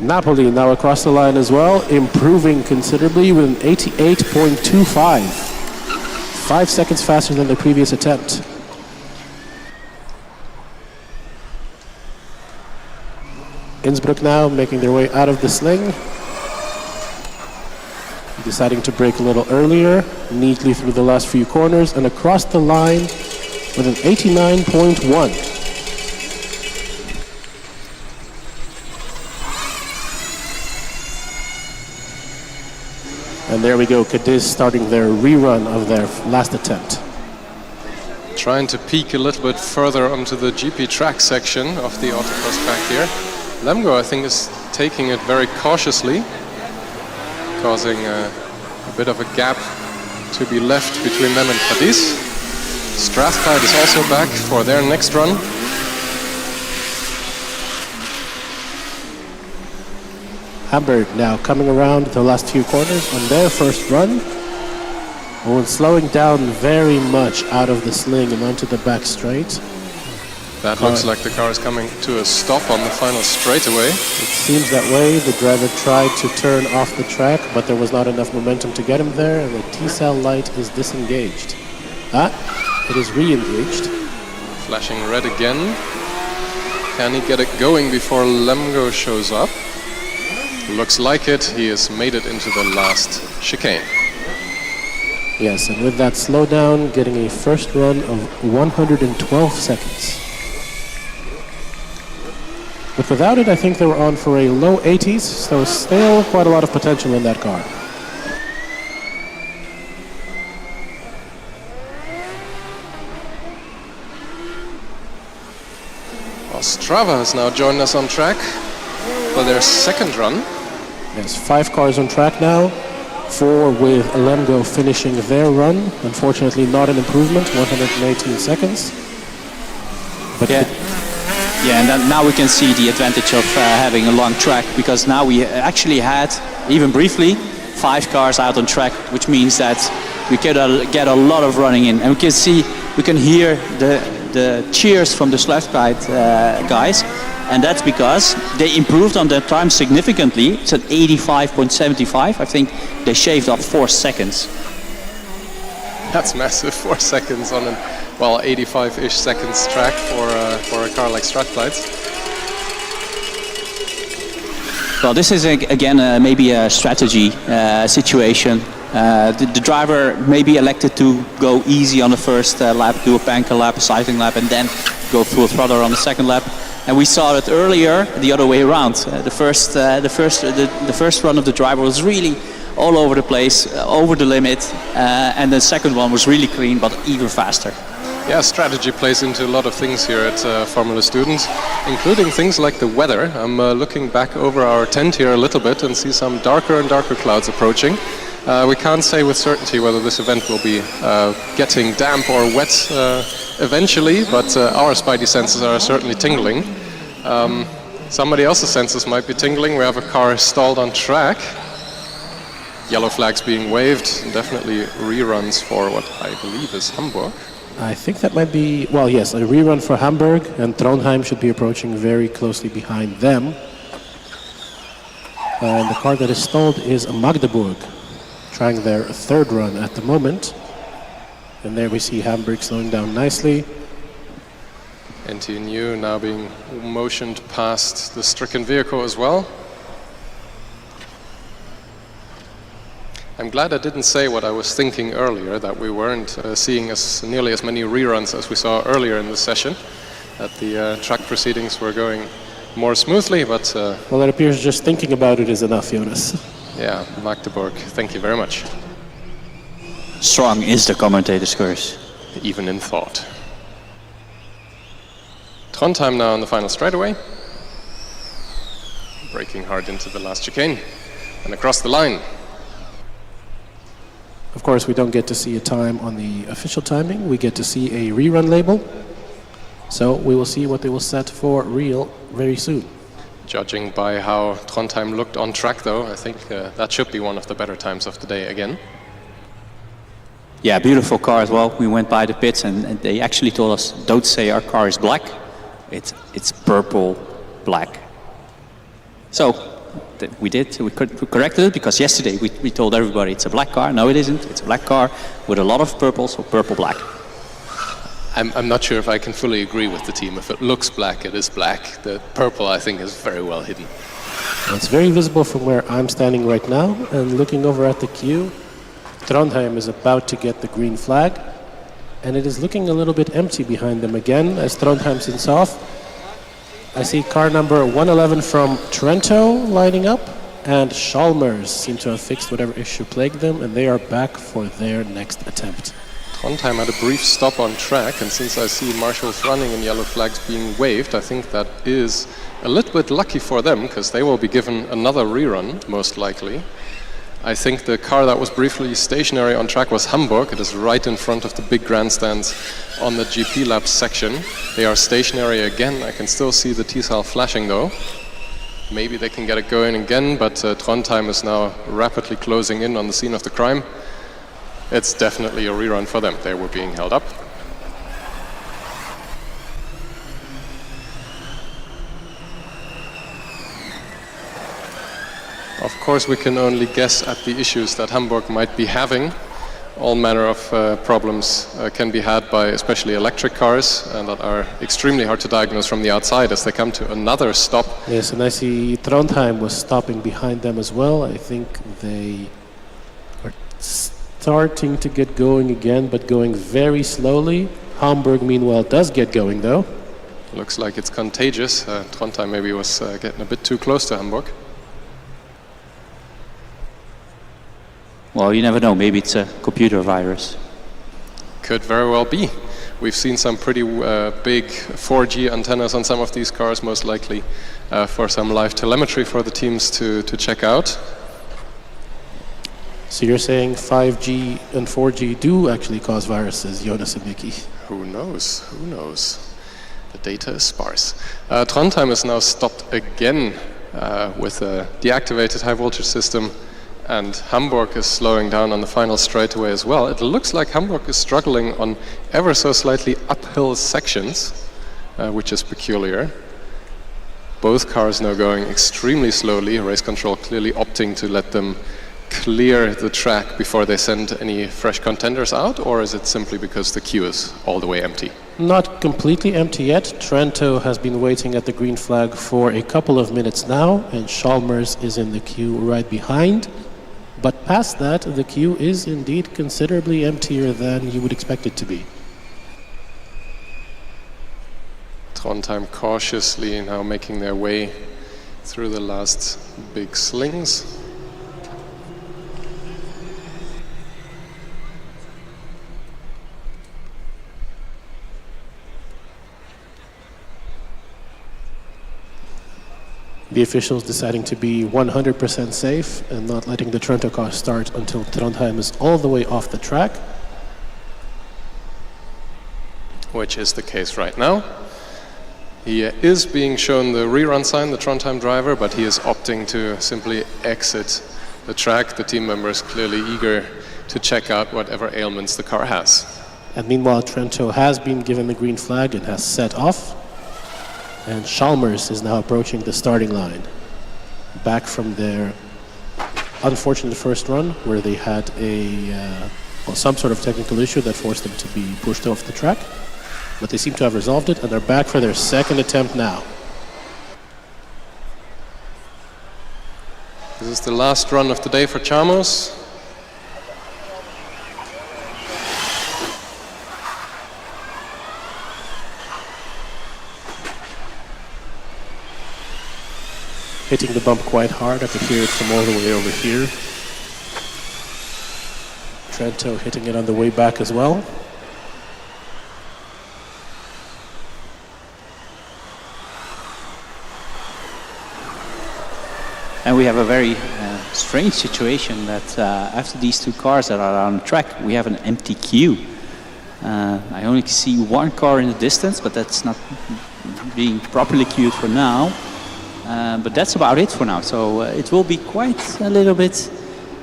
Napoli now across the line as well, improving considerably with an 88.25. 5 seconds faster than the previous attempt. Innsbruck now making their way out of the sling. Deciding to brake a little earlier, neatly through the last few corners and across the line with an 89.1. And there we go, Cadiz starting their rerun of their last attempt. trying to peek a little bit further onto the GP track section of the autocross track here. Lemgo, I think, is taking it very cautiously, causing a bit of a gap to be left between them and Cadiz. Strathclyde is also back for their next run. Hamburg now coming around the last few corners on their first run. Owen slowing down very much out of the sling and onto the back straight. That looks like the car is coming to a stop on the final straightaway. It seems that way. The driver tried to turn off the track, but there was not enough momentum to get him there, and the T-cell light is disengaged. It is re-engaged. Flashing red again. Can he get it going before Lemgo shows up? Looks like it. He has made it into the last chicane. Yes, and with that slowdown, getting a first run of 112 seconds. But without it, I think they were on for a low 80s, so still quite a lot of potential in that car. Ostrava has now joined us on track for their second run. There's 5 cars on track now, 4 with Lemgo finishing their run. Unfortunately, not an improvement, 118 seconds. But yeah, and then now we can see the advantage of having a long track, because now we actually had, even briefly, 5 cars out on track, which means that we could get a lot of running in. And we can hear the cheers from the Strathclyde guys, and that's because they improved on their time significantly. It's at 85.75. I think they shaved off 4 seconds. That's massive, 4 seconds on an 85-ish seconds track for a car like Strathclyde's. Well, this is again maybe a strategy situation. The driver maybe elected to go easy on the first lap, do a banker lap, a cycling lap, and then go full throttle on the second lap. And we saw it earlier the other way around. The first run of the driver was really all over the place, over the limit, and the second one was really clean, but even faster. Yeah, strategy plays into a lot of things here at Formula Student, including things like the weather. I'm looking back over our tent here a little bit and see some darker and darker clouds approaching. We can't say with certainty whether this event will be getting damp or wet eventually, but our spidey senses are certainly tingling. Somebody else's senses might be tingling. We have a car stalled on track. Yellow flags being waved, definitely reruns for what I believe is Hamburg. I think that might be, well, yes, a rerun for Hamburg, and Trondheim should be approaching very closely behind them. And the car that is stalled is Magdeburg, trying their third run at the moment. And there we see Hamburg slowing down nicely. NTNU now being motioned past the stricken vehicle as well. I'm glad I didn't say what I was thinking earlier, that we weren't seeing nearly as many reruns as we saw earlier in the session, that the track proceedings were going more smoothly, but... well, it appears just thinking about it is enough, Jonas. Yeah, Magdeburg, thank you very much. Strong is the commentator's curse. Even in thought. Trondheim now on the final straightaway. Braking hard into the last chicane and across the line. Of course, we don't get to see a time on the official timing. We get to see a rerun label. So we will see what they will set for real very soon. Judging by how Trondheim looked on track, though, I think that should be one of the better times of the day again. Yeah, beautiful car as well. We went by the pits and they actually told us, don't say our car is black. It's purple black. So we corrected it, because yesterday we told everybody it's a black car. No, it isn't. It's a black car with a lot of purple, so purple black. I'm not sure if I can fully agree with the team. If it looks black, it is black. The purple, I think, is very well hidden. It's very visible from where I'm standing right now, and looking over at the queue, Trondheim is about to get the green flag, and it is looking a little bit empty behind them again as Trondheim sits off. I see car number 111 from Trento lining up, and Chalmers seem to have fixed whatever issue plagued them, and they are back for their next attempt. Trondheim had a brief stop on track, and since I see marshals running and yellow flags being waved, I think that is a little bit lucky for them, because they will be given another rerun, most likely. I think the car that was briefly stationary on track was Hamburg. It is right in front of the big grandstands on the GP lap section. They are stationary again. I can still see the T-cell flashing though. Maybe they can get it going again, but Trondheim is now rapidly closing in on the scene of the crime. It's definitely a rerun for them. They were being held up. Of course, we can only guess at the issues that Hamburg might be having. All manner of problems can be had by especially electric cars, and that are extremely hard to diagnose from the outside as they come to another stop. Yes, and I see Trondheim was stopping behind them as well. I think they are starting to get going again, but going very slowly. Hamburg, meanwhile, does get going though. Looks like it's contagious. Trondheim maybe was getting a bit too close to Hamburg. Well, you never know. Maybe it's a computer virus. Could very well be. We've seen some pretty big 4G antennas on some of these cars, most likely for some live telemetry for the teams to check out. So you're saying 5G and 4G do actually cause viruses, Jonas and Mickey? Who knows? Who knows? The data is sparse. Trondheim is now stopped again with a deactivated high voltage system. And Hamburg is slowing down on the final straightaway as well. It looks like Hamburg is struggling on ever so slightly uphill sections, which is peculiar. Both cars now going extremely slowly. Race control clearly opting to let them clear the track before they send any fresh contenders out, or is it simply because the queue is all the way empty? Not completely empty yet. Trento has been waiting at the green flag for a couple of minutes now, and Chalmers is in the queue right behind. But past that, the queue is indeed considerably emptier than you would expect it to be. Trondheim cautiously now making their way through the last big slings. The officials deciding to be 100% safe and not letting the Trento car start until Trondheim is all the way off the track. Which is the case right now. He is being shown the rerun sign, the Trondheim driver, but he is opting to simply exit the track. The team member is clearly eager to check out whatever ailments the car has. And meanwhile, Trento has been given the green flag and has set off. And Chalmers is now approaching the starting line, back from their unfortunate first run, where they had some sort of technical issue that forced them to be pushed off the track. But they seem to have resolved it, and they're back for their second attempt now. This is the last run of the day for Chalmers. Hitting the bump quite hard. I could hear it from all the way over here. Trento hitting it on the way back as well. And we have a very strange situation that after these two cars that are on the track, we have an empty queue. I only see one car in the distance, but that's not being properly queued for now. But that's about it for now. So it will be quite a little bit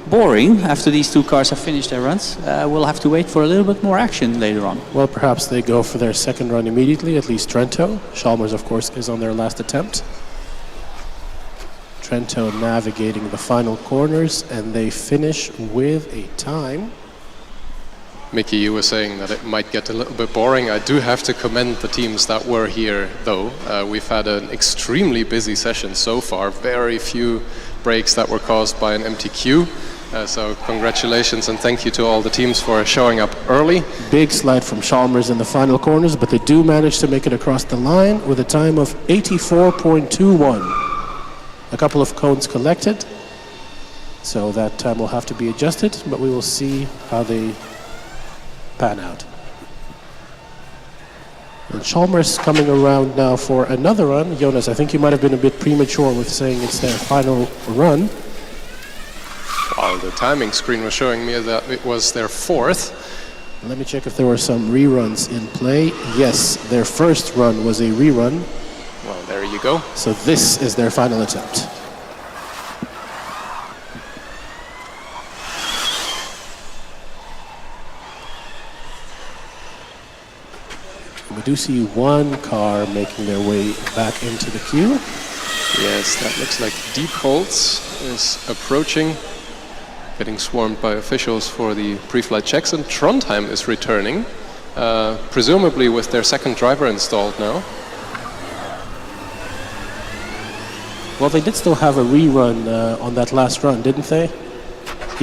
boring after these two cars have finished their runs. We'll have to wait for a little bit more action later on. Well, perhaps they go for their second run immediately, at least Trento. Chalmers, of course, is on their last attempt. Trento navigating the final corners, and they finish with a time. Mickey, you were saying that it might get a little bit boring. I do have to commend the teams that were here, though. We've had an extremely busy session so far. Very few breaks that were caused by an empty queue. So congratulations and thank you to all the teams for showing up early. Big slide from Chalmers in the final corners, but they do manage to make it across the line with a time of 84.21. A couple of cones collected, so that time will have to be adjusted, but we will see how they pan out. And Chalmers coming around now for another run. Jonas, I think you might have been a bit premature with saying it's their final run. Well, the timing screen was showing me that it was their fourth. Let me check if there were some reruns in play. Yes, their first run was a rerun. Well, there you go. So this is their final attempt. We do see one car making their way back into the queue. Yes, that looks like Deep Holtz is approaching, getting swarmed by officials for the pre-flight checks, and Trondheim is returning, presumably with their second driver installed now. Well, they did still have a rerun on that last run, didn't they?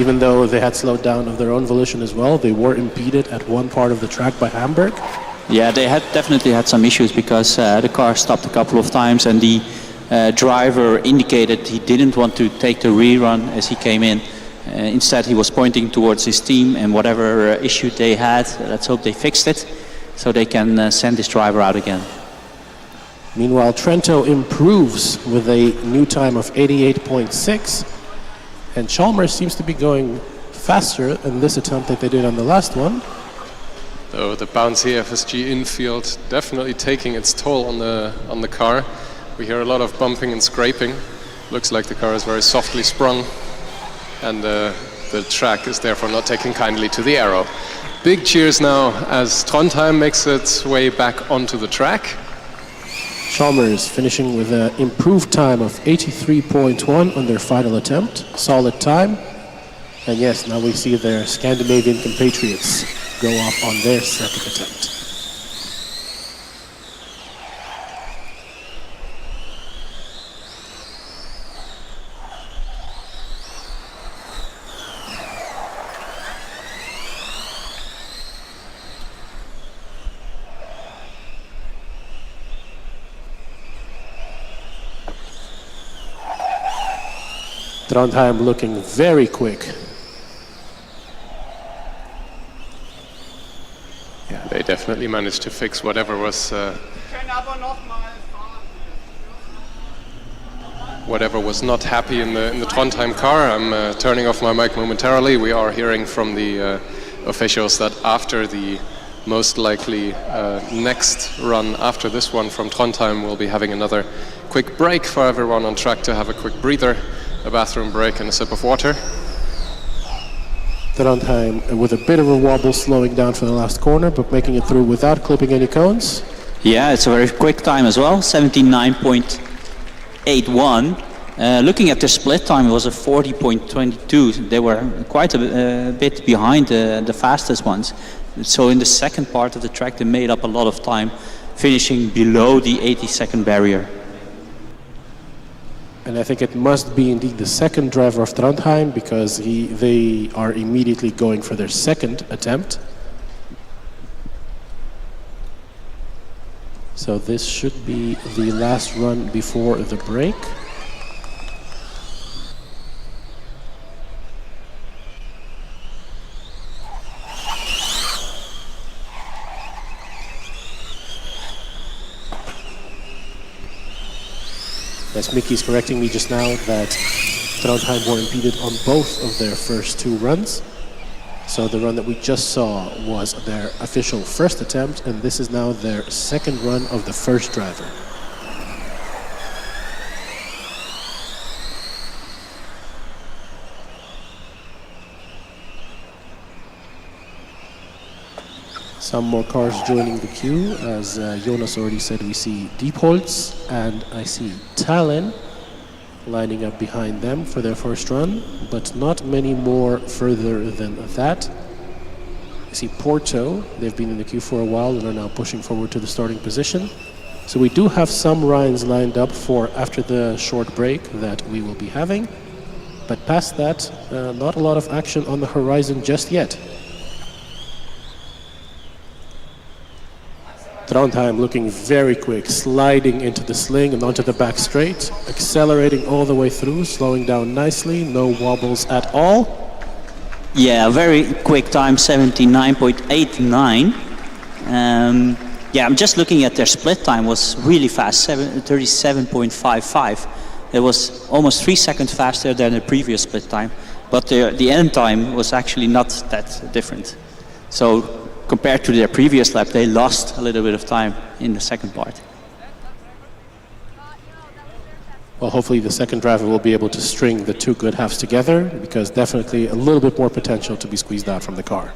Even though they had slowed down of their own volition as well, they were impeded at one part of the track by Hamburg. Yeah, they had definitely had some issues because the car stopped a couple of times and the driver indicated he didn't want to take the rerun as he came in. Instead, he was pointing towards his team and whatever issue they had, let's hope they fixed it so they can send this driver out again. Meanwhile, Trento improves with a new time of 88.6, and Chalmers seems to be going faster in this attempt that they did on the last one. Though the bouncy FSG infield definitely taking its toll on the car. We hear a lot of bumping and scraping. Looks like the car is very softly sprung, and the track is therefore not taking kindly to the aero. Big cheers now as Trondheim makes its way back onto the track. Chalmers finishing with an improved time of 83.1 on their final attempt. Solid time. And yes, now we see their Scandinavian compatriots go off on their second attempt. Trondheim looking very quick. Yeah, they definitely managed to fix whatever was not happy in the Trondheim car. I'm turning off my mic momentarily. We are hearing from the officials that after the most likely next run after this one from Trondheim, we'll be having another quick break for everyone on track to have a quick breather, a bathroom break and a sip of water. Trondheim with a bit of a wobble, slowing down for the last corner, but making it through without clipping any cones. Yeah, it's a very quick time as well, 79.81. Looking at the split time, it was a 40.22. They were quite a bit behind the fastest ones. So in the second part of the track, they made up a lot of time, finishing below the 80-second barrier. And I think it must be indeed the second driver of Trondheim, because they are immediately going for their second attempt. So this should be the last run before the break. As Mickey's correcting me just now that Trondheim were impeded on both of their first two runs. So the run that we just saw was their official first attempt, and this is now their second run of the first driver. Some more cars joining the queue. As Jonas already said, we see Diepholz and I see Tallinn lining up behind them for their first run, but not many more further than that. I see Porto, they've been in the queue for a while and are now pushing forward to the starting position. So we do have some Ryans lined up for after the short break that we will be having, but past that, not a lot of action on the horizon just yet. Trondheim looking very quick, sliding into the sling and onto the back straight, accelerating all the way through, slowing down nicely, no wobbles at all. Yeah, very quick time, 79.89. Yeah, I'm just looking at their split time was really fast, 37.55. It was almost 3 seconds faster than the previous split time, but the end time was actually not that different. So compared to their previous lap, they lost a little bit of time in the second part. Well, hopefully the second driver will be able to string the two good halves together, because definitely a little bit more potential to be squeezed out from the car.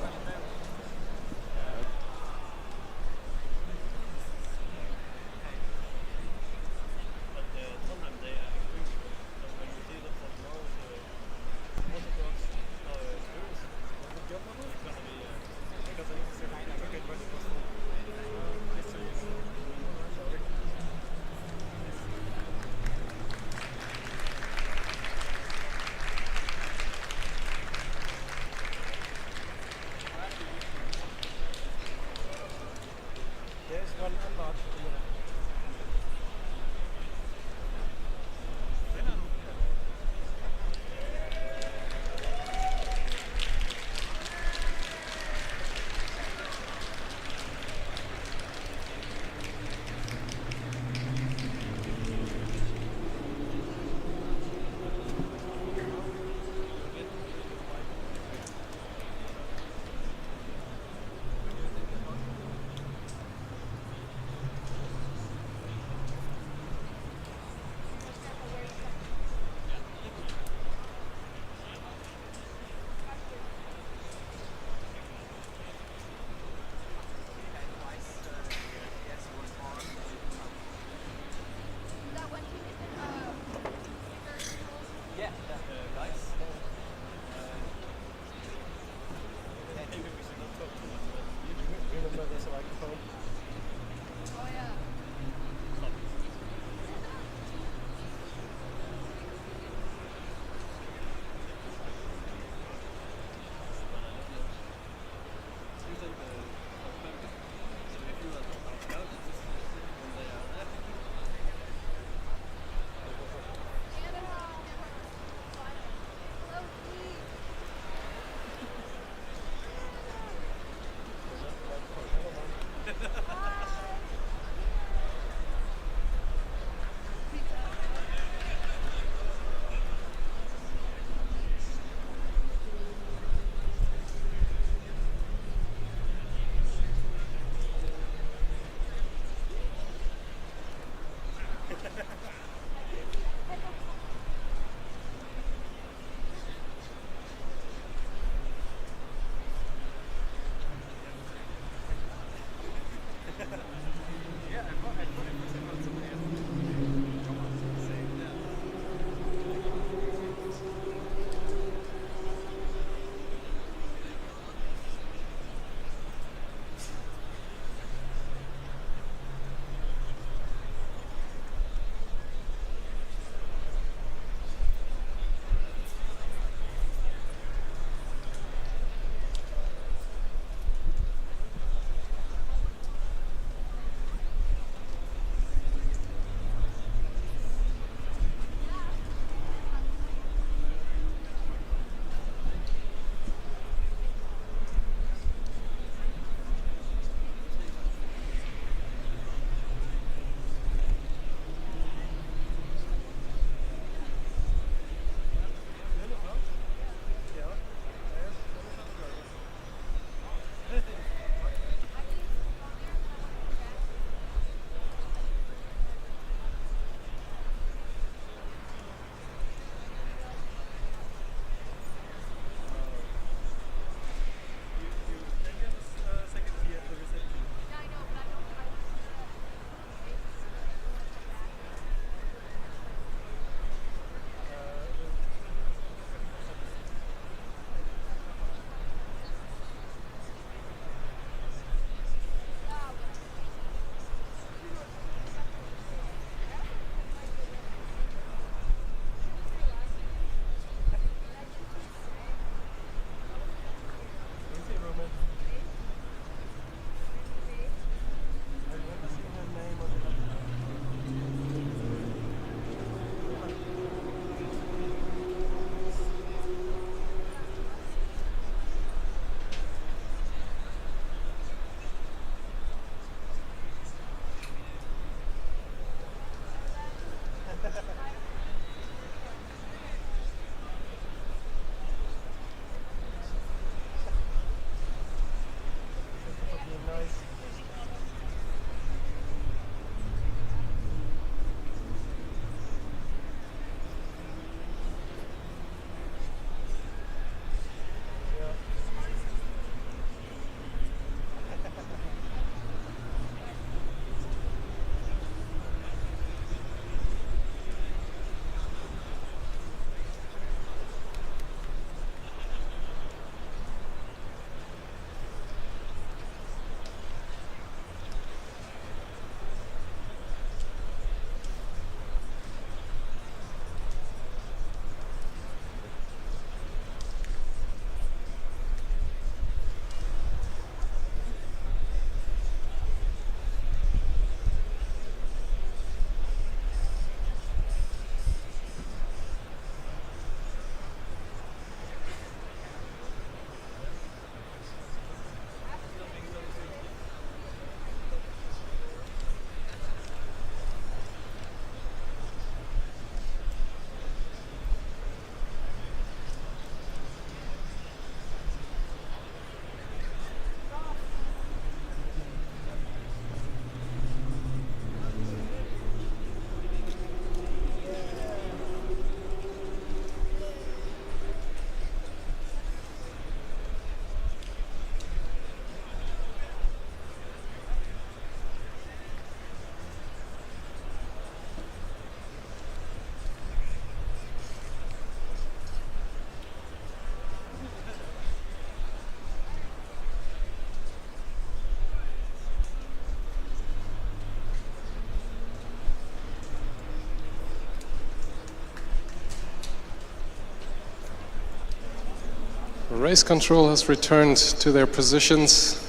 Race control has returned to their positions.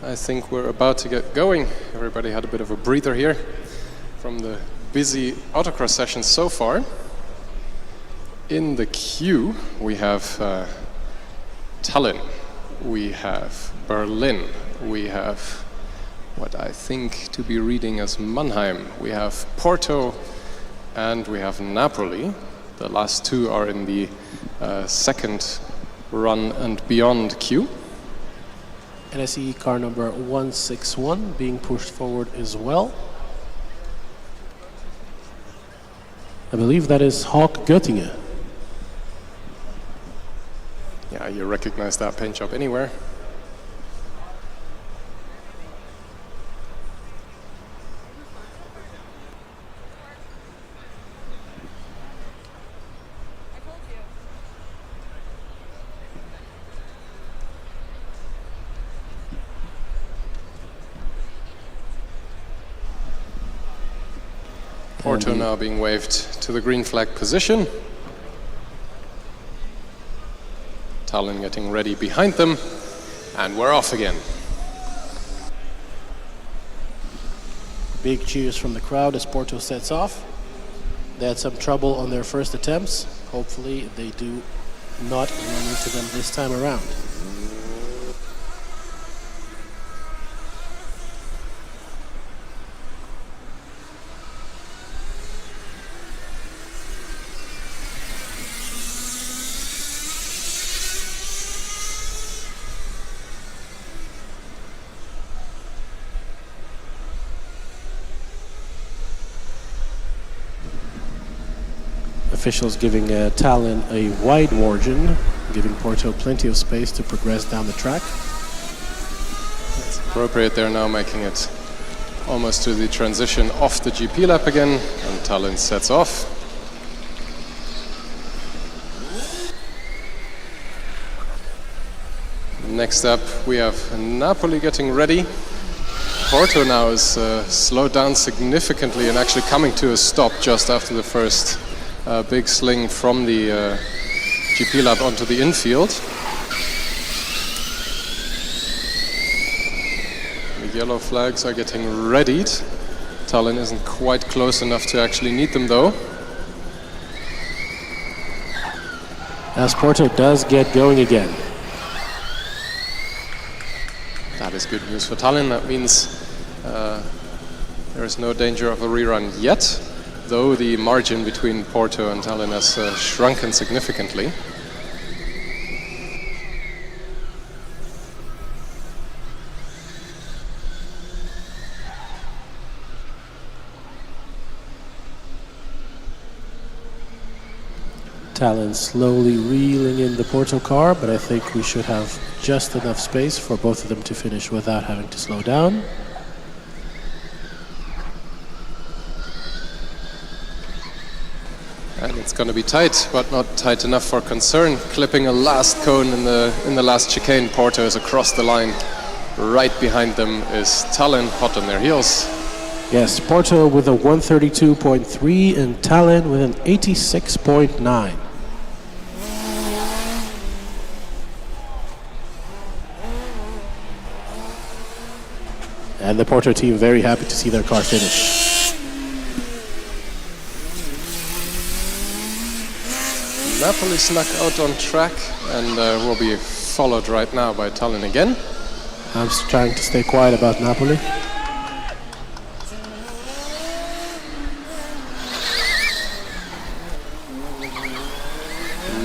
I think we're about to get going. Everybody had a bit of a breather here from the busy autocross session so far. In the queue, we have Tallinn, we have Berlin, we have what I think to be reading as Mannheim, we have Porto, and we have Napoli. The last two are in the second run and beyond queue. And I see car number 161 being pushed forward as well. I believe that is Hawk Göttinger. Yeah, you recognize that paint job anywhere. Porto now being waved to the green flag position. Tallinn getting ready behind them, and we're off again. Big cheers from the crowd as Porto sets off. They had some trouble on their first attempts. Hopefully they do not run into them this time around. Officials giving Tallinn a wide margin, giving Porto plenty of space to progress down the track. It's appropriate, they're now making it almost to the transition off the GP lap again, and Tallinn sets off. Next up we have Napoli getting ready. Porto now is slowed down significantly and actually coming to a stop just after the first big sling from the GP lap onto the infield. The yellow flags are getting readied. Tallinn isn't quite close enough to actually need them though. As Porto does get going again. That is good news for Tallinn. That means there is no danger of a rerun yet, though the margin between Porto and Tallinn has shrunken significantly. Tallinn slowly reeling in the Porto car, but I think we should have just enough space for both of them to finish without having to slow down. And it's going to be tight, but not tight enough for concern. Clipping a last cone in the last chicane. Porto is across the line. Right behind them is Tallinn, hot on their heels. Yes, Porto with a 132.3 and Tallinn with an 86.9. And the Porto team very happy to see their car finish. Napoli snuck out on track and will be followed right now by Tallinn again. I'm trying to stay quiet about Napoli.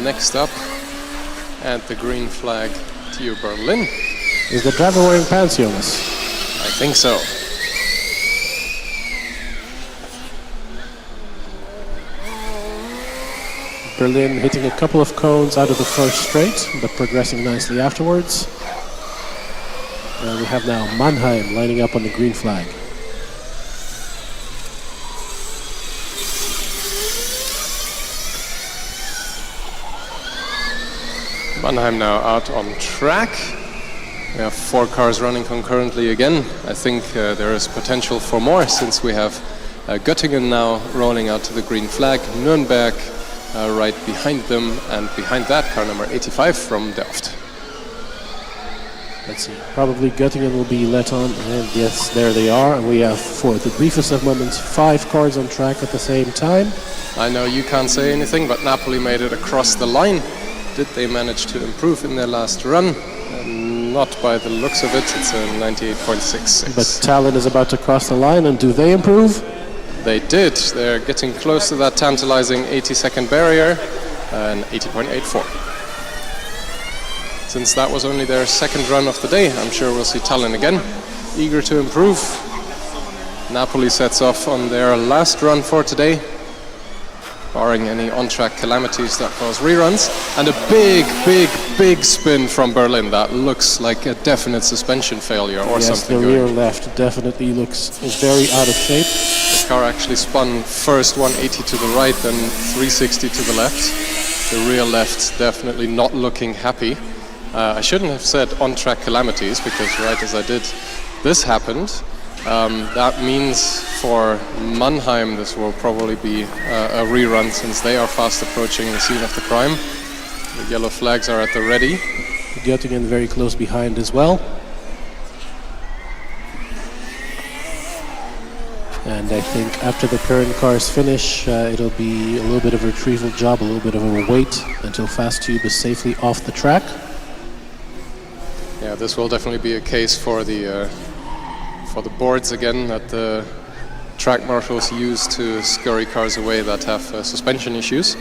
Next up, at the green flag, to Berlin. Is the driver wearing pants, Jonas? I think so. Berlin hitting a couple of cones out of the first straight, but progressing nicely afterwards. And we have now Mannheim lining up on the green flag. Mannheim now out on track. We have 4 cars running concurrently again. I think there is potential for more, since we have Göttingen now rolling out to the green flag, Nürnberg, right behind them, and behind that car number 85 from Delft. Let's see. Probably Göttingen will be let on, and yes, there they are. And we have, for the briefest of moments, 5 cars on track at the same time. I know you can't say anything, but Napoli made it across the line. Did they manage to improve in their last run? Not by the looks of it. It's a 98.66. But Tallinn is about to cross the line, and do they improve? They did. They're getting close to that tantalizing 80-second barrier, and 80.84. Since that was only their second run of the day, I'm sure we'll see Tallinn again, eager to improve. Napoli sets off on their last run for today, barring any on-track calamities that cause reruns. And a big spin from Berlin. That looks like a definite suspension failure or something. Yes, the rear left definitely looks very out of shape. The car actually spun first 180 to the right, then 360 to the left. The rear left definitely not looking happy. I shouldn't have said on-track calamities, because right as I did, this happened. That means for Mannheim this will probably be a rerun, since they are fast approaching the scene of the crime. The yellow flags are at the ready. Göttingen very close behind as well. And I think after the current cars finish, it'll be a little bit of a retrieval job, a little bit of a wait until Fast Tube is safely off the track. Yeah, this will definitely be a case for the boards again that the track marshals use to scurry cars away that have suspension issues.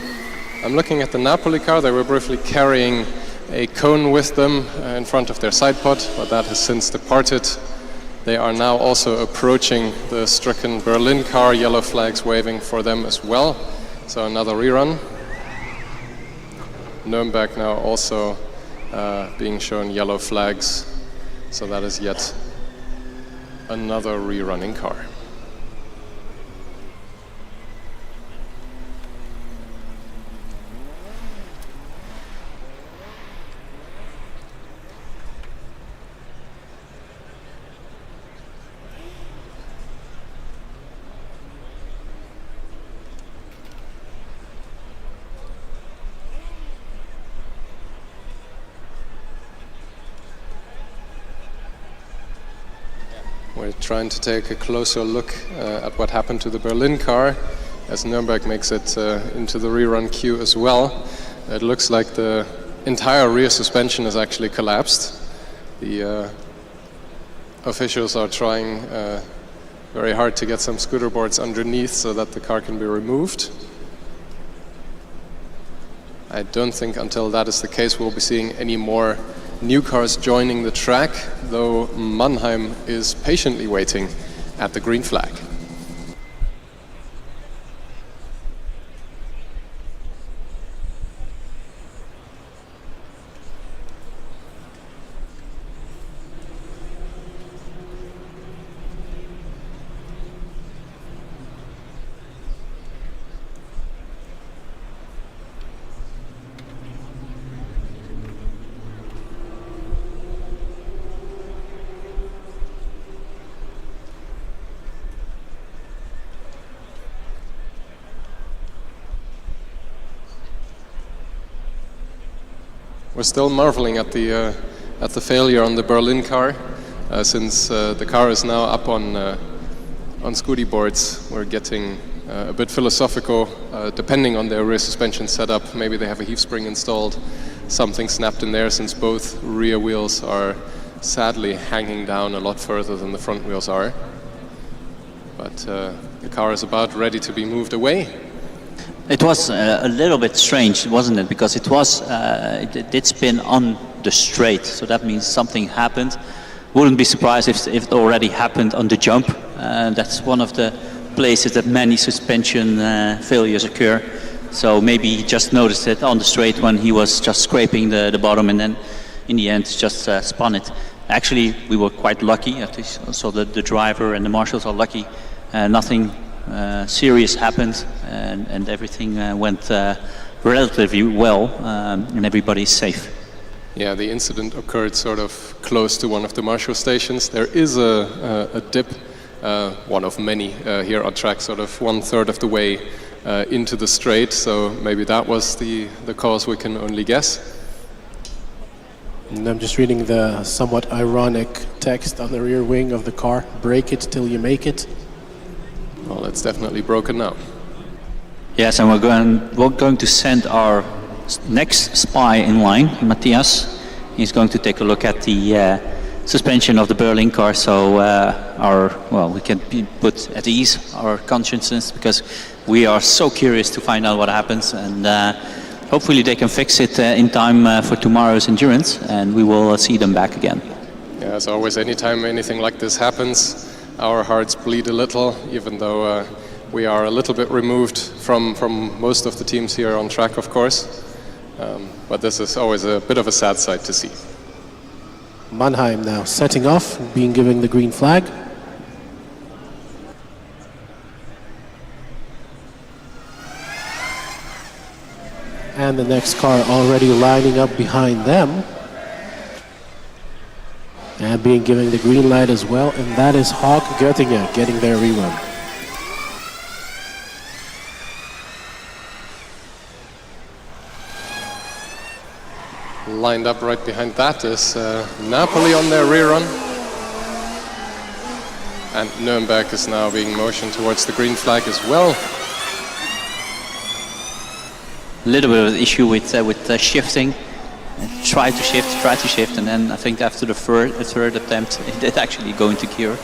I'm looking at the Napoli car. They were briefly carrying a cone with them in front of their side pod, but that has since departed. They are now also approaching the stricken Berlin car, yellow flags waving for them as well. So another rerun. Nürnberg now also being shown yellow flags, so that is yet another rerunning car. We're trying to take a closer look at what happened to the Berlin car, as Nürnberg makes it into the rerun queue as well. It looks like the entire rear suspension has actually collapsed. The officials are trying very hard to get some scooter boards underneath so that the car can be removed. I don't think until that is the case we'll be seeing any more new cars joining the track, though Mannheim is patiently waiting at the green flag. We're still marveling at the failure on the Berlin car, since the car is now up on scooty boards. We're getting a bit philosophical, depending on their rear suspension setup. Maybe they have a heave spring installed, something snapped in there, since both rear wheels are sadly hanging down a lot further than the front wheels are. But the car is about ready to be moved away. It was a little bit strange, wasn't it? Because it did spin on the straight, so that means something happened. Wouldn't be surprised if it already happened on the jump. That's one of the places that many suspension failures occur. So maybe he just noticed it on the straight when he was just scraping the bottom, and then in the end just spun it. Actually, we were quite lucky, at least, so the driver and the marshals are lucky. Nothing serious happened, and everything went relatively well, and everybody's safe. Yeah, the incident occurred sort of close to one of the marshal stations. There is a dip, one of many here on track, sort of 1/3 of the way into the straight, so maybe that was the cause, we can only guess. And I'm just reading the somewhat ironic text on the rear wing of the car, "Break it till you make it." Well, it's definitely broken now. Yes, and we're going to send our next spy in line, Matthias. He's going to take a look at the suspension of the Berlin car, so we can put at ease our consciences, because we are so curious to find out what happens, and hopefully they can fix it in time for tomorrow's endurance, and we will see them back again. Yeah, as always, anytime anything like this happens, our hearts bleed a little, even though we are a little bit removed from most of the teams here on track, of course. But this is always a bit of a sad sight to see. Mannheim now setting off, being given the green flag. And the next car already lining up behind them. And being given the green light as well, and that is Hawk Göttingen getting their rerun. Lined up right behind that is Napoli on their rerun. And Nürnberg is now being motioned towards the green flag as well. A little bit of an issue with shifting. Try to shift, and then I think after the third attempt, it did actually go into gear.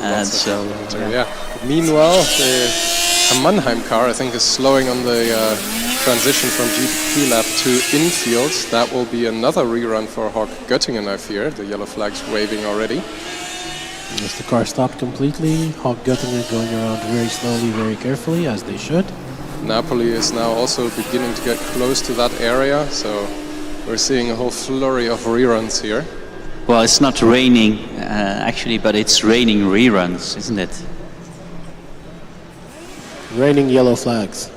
And so, yeah. Meanwhile, the Mannheim car, I think, is slowing on the transition from GP lap to infield. That will be another rerun for Hawk Göttingen, I fear. The yellow flag's waving already. Yes, the car stopped completely. Hawk Göttingen going around very slowly, very carefully, as they should. Napoli is now also beginning to get close to that area, so we're seeing a whole flurry of reruns here. Well, it's not raining actually, but it's raining reruns, isn't it? Raining yellow flags.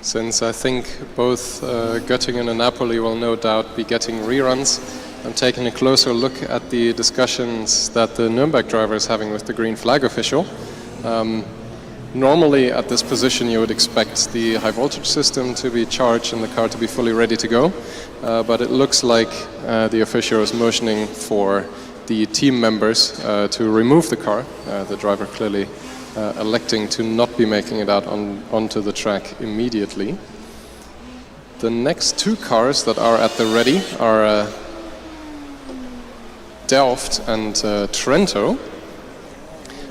Since I think both Göttingen and Napoli will no doubt be getting reruns, I'm taking a closer look at the discussions that the Nürnberg driver is having with the green flag official. Normally at this position you would expect the high voltage system to be charged and the car to be fully ready to go, but it looks like the official is motioning for the team members to remove the car. The driver clearly electing to not be making it out onto the track immediately. The next two cars that are at the ready are Delft and Trento,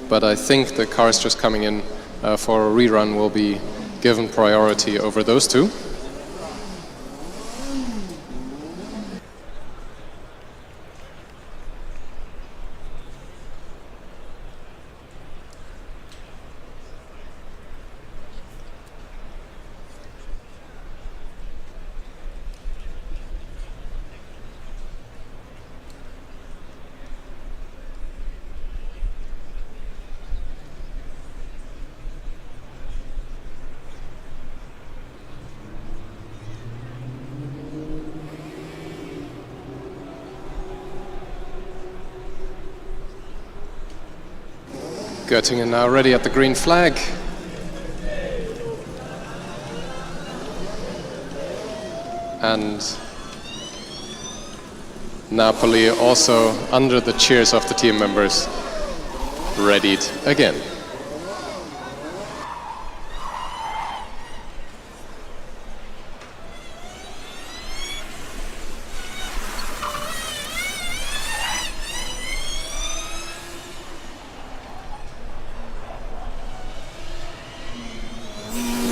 but I think the cars just coming in for a rerun will be given priority over those two. Göttingen now ready at the green flag. And Napoli also under the cheers of the team members, readied again.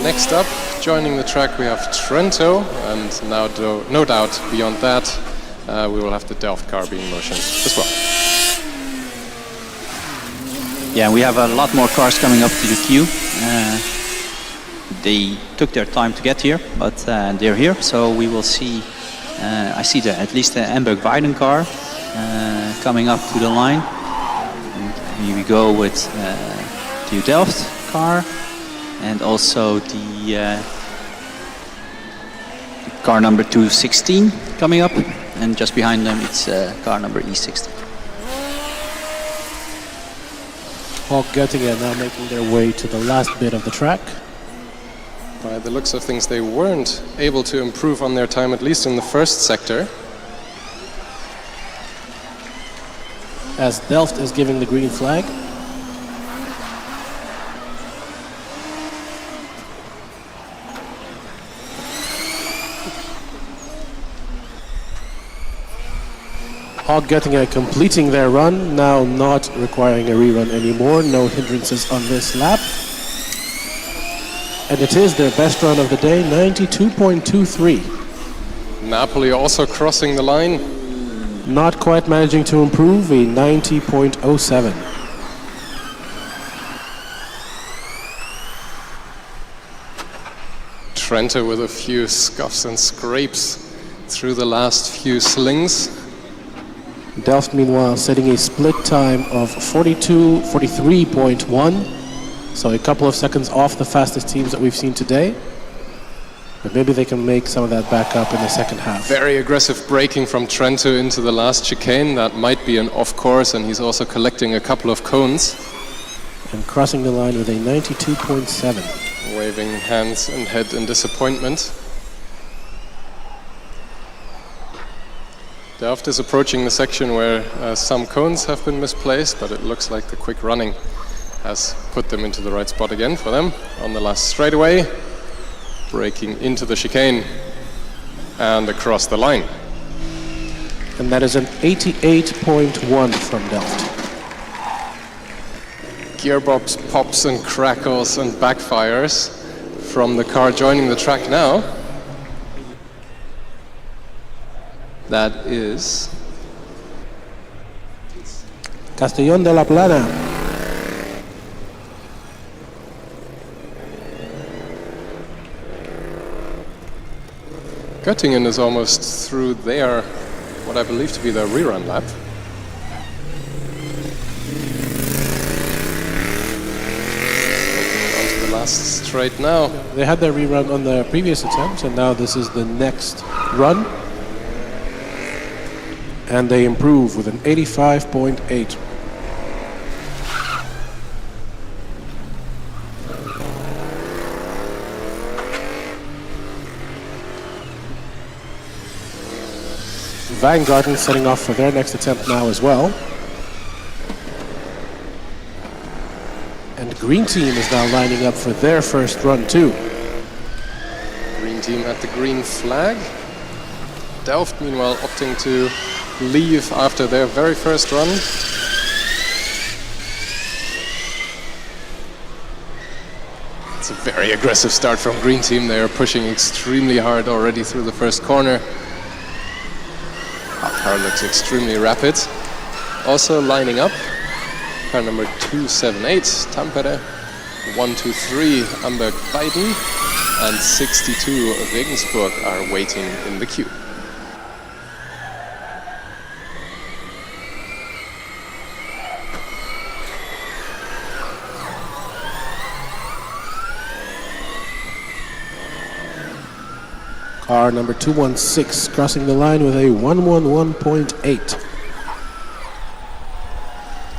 Next up, joining the track, we have Trento, and now no doubt beyond that, we will have the Delft car being motioned as well. Yeah, we have a lot more cars coming up to the queue. They took their time to get here, but they're here, so we will see. I see at least the Hamburg-Weiden car coming up to the line. And here we go with the Delft car. And also the car number 216 coming up, and just behind them it's car number E60. Hawk Göttingen now making their way to the last bit of the track. By the looks of things, they weren't able to improve on their time, at least in the first sector. As Delft is giving the green flag. Hawk Göttingen completing their run, now not requiring a rerun anymore, no hindrances on this lap. And it is their best run of the day, 92.23. Napoli also crossing the line. Not quite managing to improve, a 90.07. Trento with a few scuffs and scrapes through the last few slings. Delft, meanwhile, setting a split time of 43.1. So a couple of seconds off the fastest teams that we've seen today. But maybe they can make some of that back up in the second half. Very aggressive braking from Trento into the last chicane. That might be an off course, and he's also collecting a couple of cones. And crossing the line with a 92.7. Waving hands and head in disappointment. Delft is approaching the section where some cones have been misplaced, but it looks like the quick running has put them into the right spot again for them on the last straightaway. Braking into the chicane and across the line. And that is an 88.1 from Delft. Gearbox pops and crackles and backfires from the car joining the track now. That is Castellón de la Plana. Göttingen is almost through their, what I believe to be their rerun lap. Onto the last straight now. They had their rerun on the previous attempt, and now this is the next run. And they improve with an 85.8. Vanguard setting off for their next attempt now as well. And Green Team is now lining up for their first run too. Green Team at the green flag. Delft, meanwhile, opting to leave after their very first run. It's a very aggressive start from Green Team. They are pushing extremely hard already through the first corner. Our car looks extremely rapid. Also lining up, car number 278, Tampere, 123, Amberg Beiden, and 62, Regensburg are waiting in the queue. Car number 216 crossing the line with a 111.8.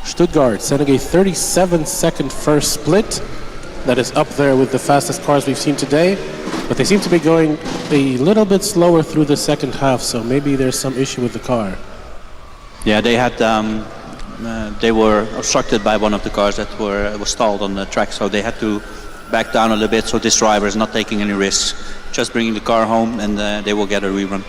Stuttgart setting a 37-second first split. That is up there with the fastest cars we've seen today. But they seem to be going a little bit slower through the second half, so maybe there's some issue with the car. Yeah, they had they were obstructed by one of the cars that was stalled on the track, so they had to back down a little bit. So this driver is not taking any risks, just bringing the car home, and they will get a rerun.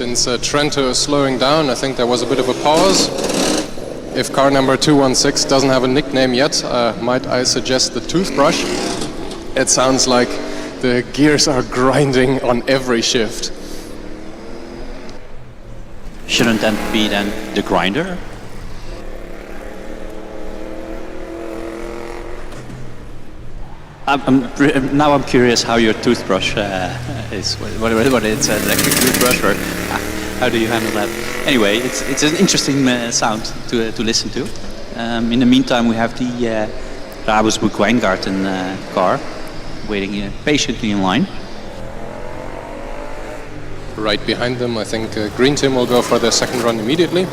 Since Trento is slowing down, I think there was a bit of a pause. If car number 216 doesn't have a nickname yet, might I suggest the toothbrush? It sounds like the gears are grinding on every shift. Shouldn't that be then the grinder? Now I'm curious how your toothbrush is. Whether it's an electric toothbrush or how do you handle that? Anyway, it's an interesting sound to listen to. In the meantime, we have the Ravensburg Weingarten car waiting patiently in line. Right behind them, I think Green Team will go for their second run immediately.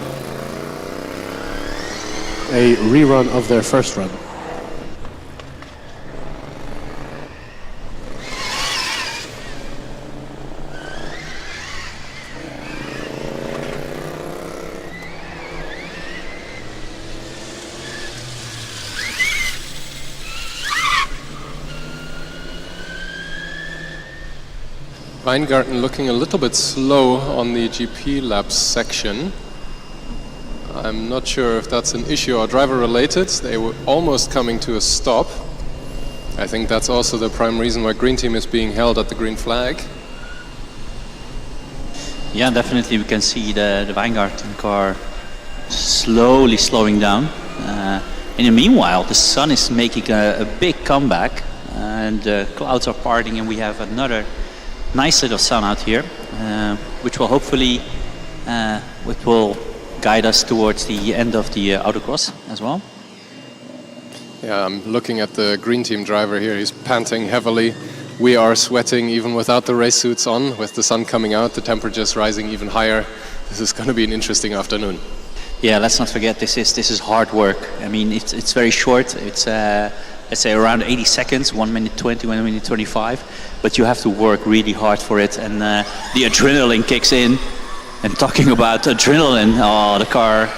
A rerun of their first run. Weingarten looking a little bit slow on the GP laps section. I'm not sure if that's an issue or driver related. They were almost coming to a stop. I think that's also the prime reason why Green Team is being held at the green flag. Yeah, definitely we can see the Weingarten car slowly slowing down. In the meanwhile, the sun is making a big comeback and the clouds are parting and we have another nice little sun out here, which will hopefully guide us towards the end of the Autocross as well. Yeah, I'm looking at the Green Team driver here. He's panting heavily. We are sweating even without the race suits on. With the sun coming out, the temperature's rising even higher. This is going to be an interesting afternoon. Yeah, let's not forget this is hard work. I mean, it's very short. It's let's say around 80 seconds, 1 minute 20, 1 minute 25. But you have to work really hard for it, and the adrenaline kicks in. And talking about adrenaline, the car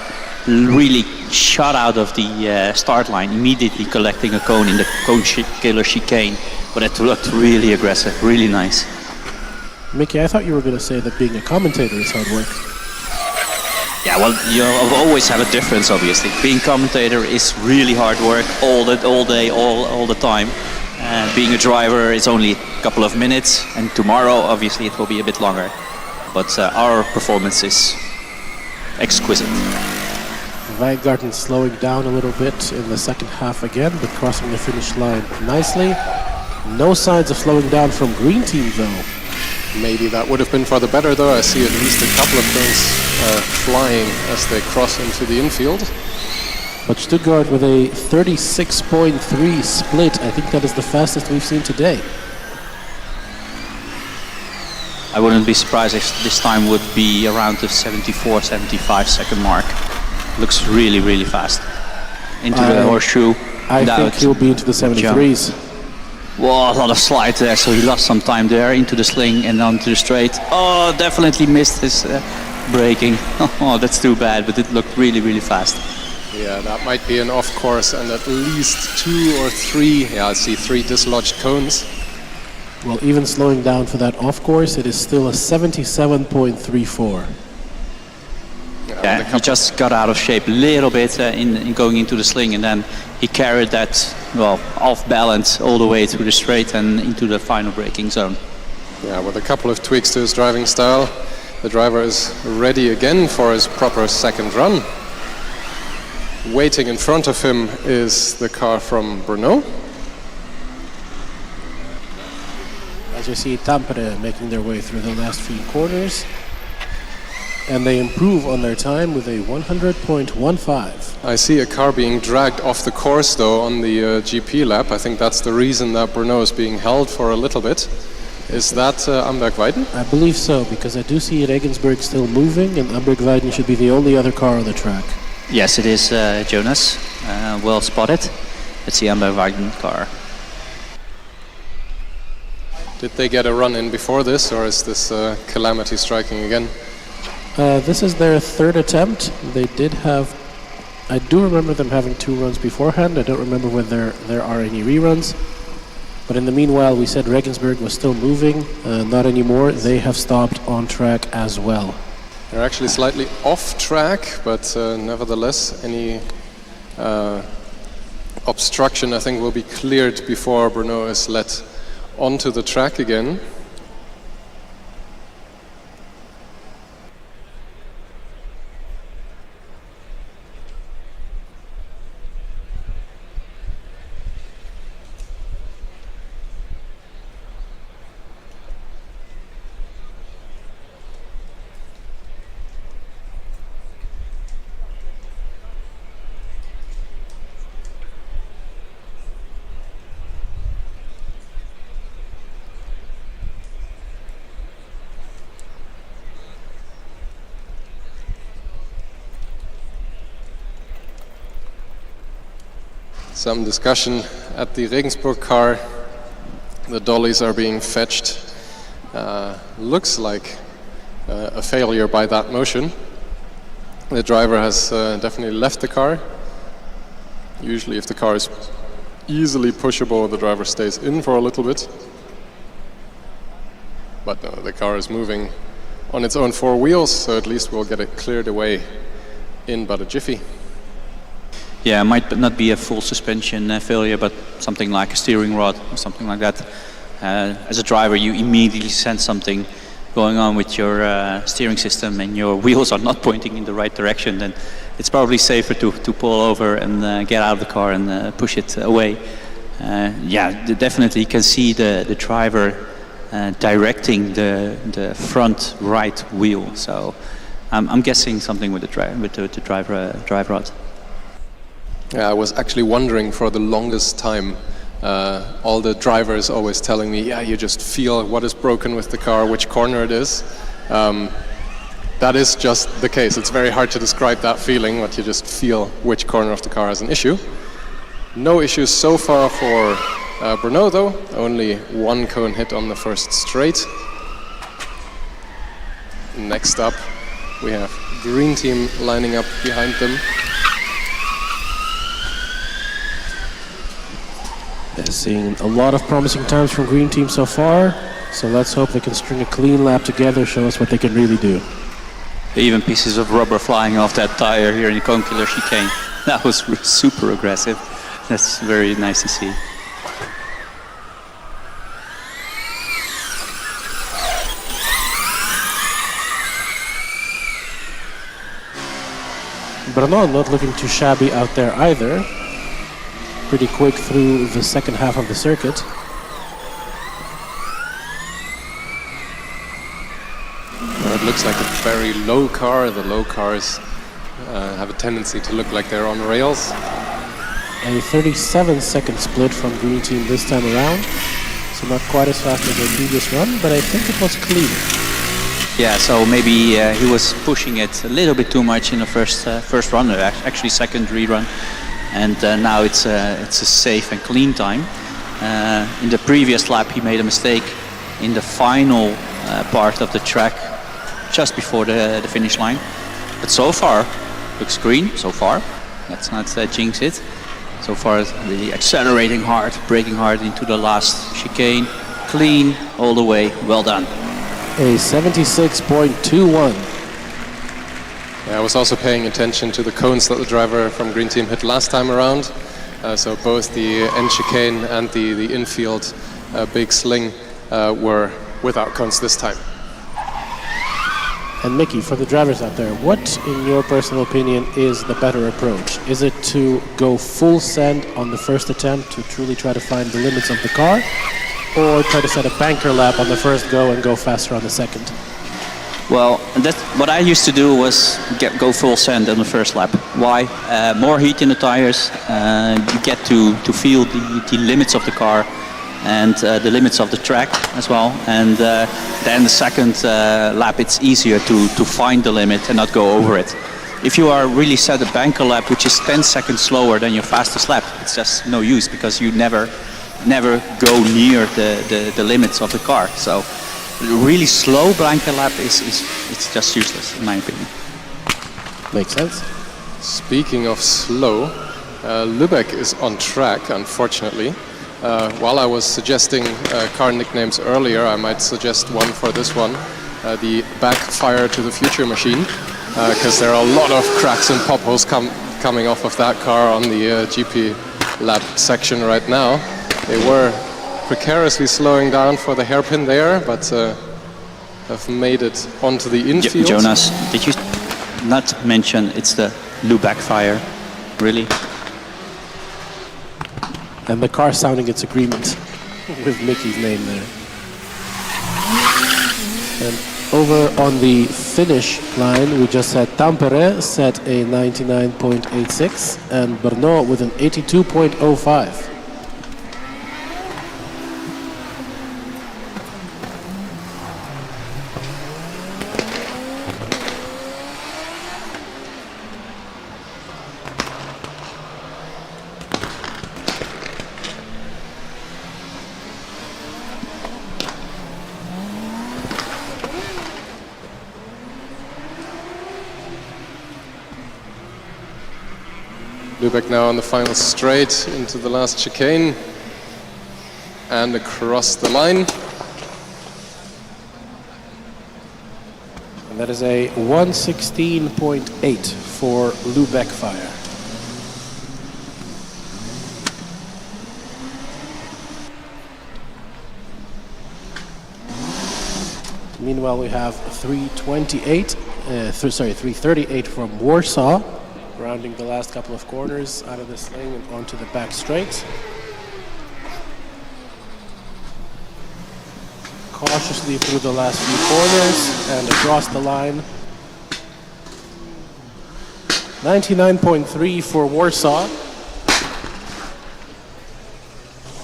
really shot out of the start line, immediately collecting a cone in the cone killer chicane. But it looked really aggressive, really nice. Mickey, I thought you were going to say that being a commentator is hard work. Yeah, well, you always have a difference, obviously. Being commentator is really hard work, all day, all the time. Being a driver is only a couple of minutes, and tomorrow, obviously, it will be a bit longer. But our performance is exquisite. Weingarten slowing down a little bit in the second half again, but crossing the finish line nicely. No signs of slowing down from Green Team, though. Maybe that would have been for the better, though. I see at least a couple of things flying as they cross into the infield. But Stuttgart with a 36.3 split. I think that is the fastest we've seen today. I wouldn't be surprised if this time would be around the 74, 75 second mark. Looks really, really fast. Into the horseshoe. I think he'll be into the 73s. Whoa, a lot of slide there, so he lost some time there into the sling and onto the straight. Oh, definitely missed his braking. Oh, that's too bad, but it looked really, really fast. Yeah, that might be an off course and at least 2 or 3, yeah, I see 3 dislodged cones. Well, even slowing down for that off course, it is still a 77.34. Yeah, he just got out of shape a little bit in going into the sling, and then he carried that, well, off balance all the way through the straight and into the final braking zone. Yeah, with a couple of tweaks to his driving style, the driver is ready again for his proper second run. Waiting in front of him is the car from Brno. As you see, Tampere making their way through the last few corners. And they improve on their time with a 100.15. I see a car being dragged off the course, though, on the GP lap. I think that's the reason that Brno is being held for a little bit. Is that Amberg-Weiden? I believe so, because I do see Regensburg still moving, and Amberg-Weiden should be the only other car on the track. Yes, it is, Jonas. Well spotted. It's the Amberg-Weiden car. Did they get a run in before this, or is this calamity striking again? This is their third attempt. They did have... I do remember them having 2 runs beforehand. I don't remember whether there are any reruns. But in the meanwhile, we said Regensburg was still moving. Not anymore. They have stopped on track as well. They're actually slightly off track, but nevertheless, any obstruction, I think, will be cleared before Bruno is let onto the track again. Some discussion at the Regensburg car. The dollies are being fetched. Looks like a failure by that motion. The driver has definitely left the car. Usually if the car is easily pushable, the driver stays in for a little bit. But no, the car is moving on its own four wheels, so at least we'll get it cleared away in but a jiffy. Yeah, it might not be a full suspension failure, but something like a steering rod or something like that. As a driver, you immediately sense something going on with your steering system and your wheels are not pointing in the right direction, then it's probably safer to pull over and get out of the car and push it away. Yeah, definitely you can see the driver directing the front right wheel. So I'm guessing something with the drive rod. Yeah, I was actually wondering for the longest time. All the drivers always telling me, yeah, you just feel what is broken with the car, which corner it is. That is just the case. It's very hard to describe that feeling, but you just feel which corner of the car has an issue. No issues so far for Bruno, though. Only one cone hit on the first straight. Next up, we have Green Team lining up behind them. Seeing a lot of promising times from Green Team so far, so let's hope they can string a clean lap together, show us what they can really do. Even pieces of rubber flying off that tire here in the concular chicane. That was super aggressive. That's very nice to see. Bruno not looking too shabby out there either. Pretty quick through the second half of the circuit. Well, it looks like a very low car. The low cars have a tendency to look like they're on rails. A 37-second split from Green Team this time around. So not quite as fast as their previous run, but I think it was clean. Yeah, so maybe he was pushing it a little bit too much in the first run, actually second rerun. And now it's a safe and clean time. In the previous lap he made a mistake in the final part of the track just before the finish line. But so far, looks green, so far. Let's not jinx it. So far it's really accelerating hard, braking hard into the last chicane. Clean all the way, well done. A 76.21. I was also paying attention to the cones that the driver from Green Team hit last time around. So both the end chicane and the infield big sling were without cones this time. And Mickey, for the drivers out there, what, in your personal opinion, is the better approach? Is it to go full send on the first attempt to truly try to find the limits of the car, or try to set a banker lap on the first go and go faster on the second? Well, what I used to do was go full send on the first lap. Why? More heat in the tires, you get to feel the limits of the car and the limits of the track as well. And then the second lap, it's easier to find the limit and not go over it. If you are really set a banker lap, which is 10 seconds slower than your fastest lap, it's just no use because you never go near the limits of the car. So really slow banker lap it's just useless in my opinion. Makes sense. Speaking of slow, Lübeck is on track, unfortunately. While I was suggesting car nicknames earlier, I might suggest one for this one, the Backfire to the Future machine, because there are a lot of cracks and potholes coming off of that car on the GP lap section right now. They were precariously slowing down for the hairpin there, but have made it onto the infield. Jonas, did you not mention it's the Lou Backfire, really? And the car sounding its agreement with Mickey's name there. And over on the finish line, we just had Tampere set a 99.86 and Brno with an 82.05. Lübeck now on the final straight into the last chicane and across the line. And that is a 116.8 for Lou Backfire. Meanwhile, we have 338 from Warsaw, rounding the last couple of corners out of this lane and onto the back straight. Cautiously through the last few corners and across the line. 99.3 for Warsaw.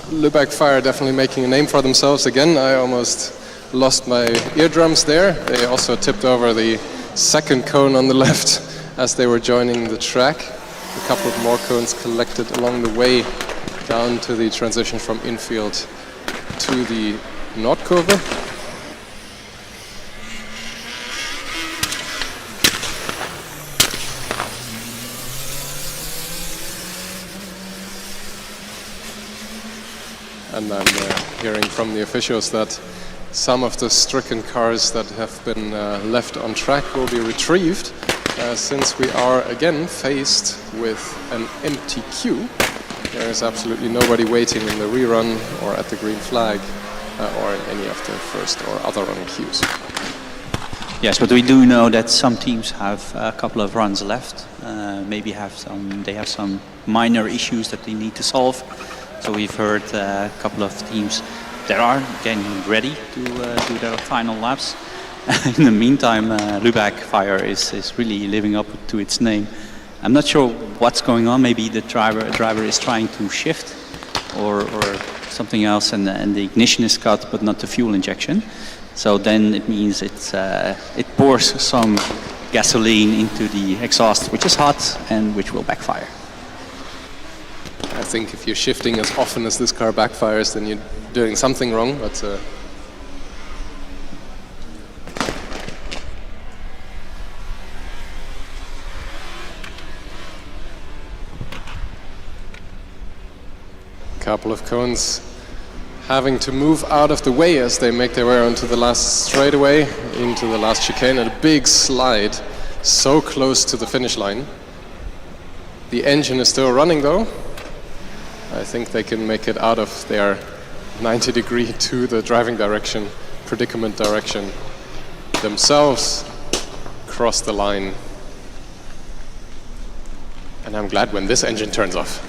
Lübeck Fire definitely making a name for themselves again. I almost lost my eardrums there. They also tipped over the second cone on the left as they were joining the track. A couple of more cones collected along the way down to the transition from infield to the Nordkurve. And I'm hearing from the officials that some of the stricken cars that have been left on track will be retrieved. Since we are again faced with an empty queue, there is absolutely nobody waiting in the rerun or at the green flag or in any of the first or other run queues. Yes, but we do know that some teams have a couple of runs left. Maybe they have some minor issues that they need to solve. So we've heard a couple of teams that are getting ready to do their final laps. In the meantime, Lübeck Fire is really living up to its name. I'm not sure what's going on. Maybe the driver is trying to shift or something else, and the ignition is cut, but not the fuel injection. So then it means it pours some gasoline into the exhaust, which is hot and which will backfire. I think if you're shifting as often as this car backfires, then you're doing something wrong. But couple of cones having to move out of the way as they make their way onto the last straightaway, into the last chicane, and a big slide so close to the finish line. The engine is still running though. I think they can make it out of their 90 degree to the driving direction, predicament direction themselves, cross the line. And I'm glad when this engine turns off.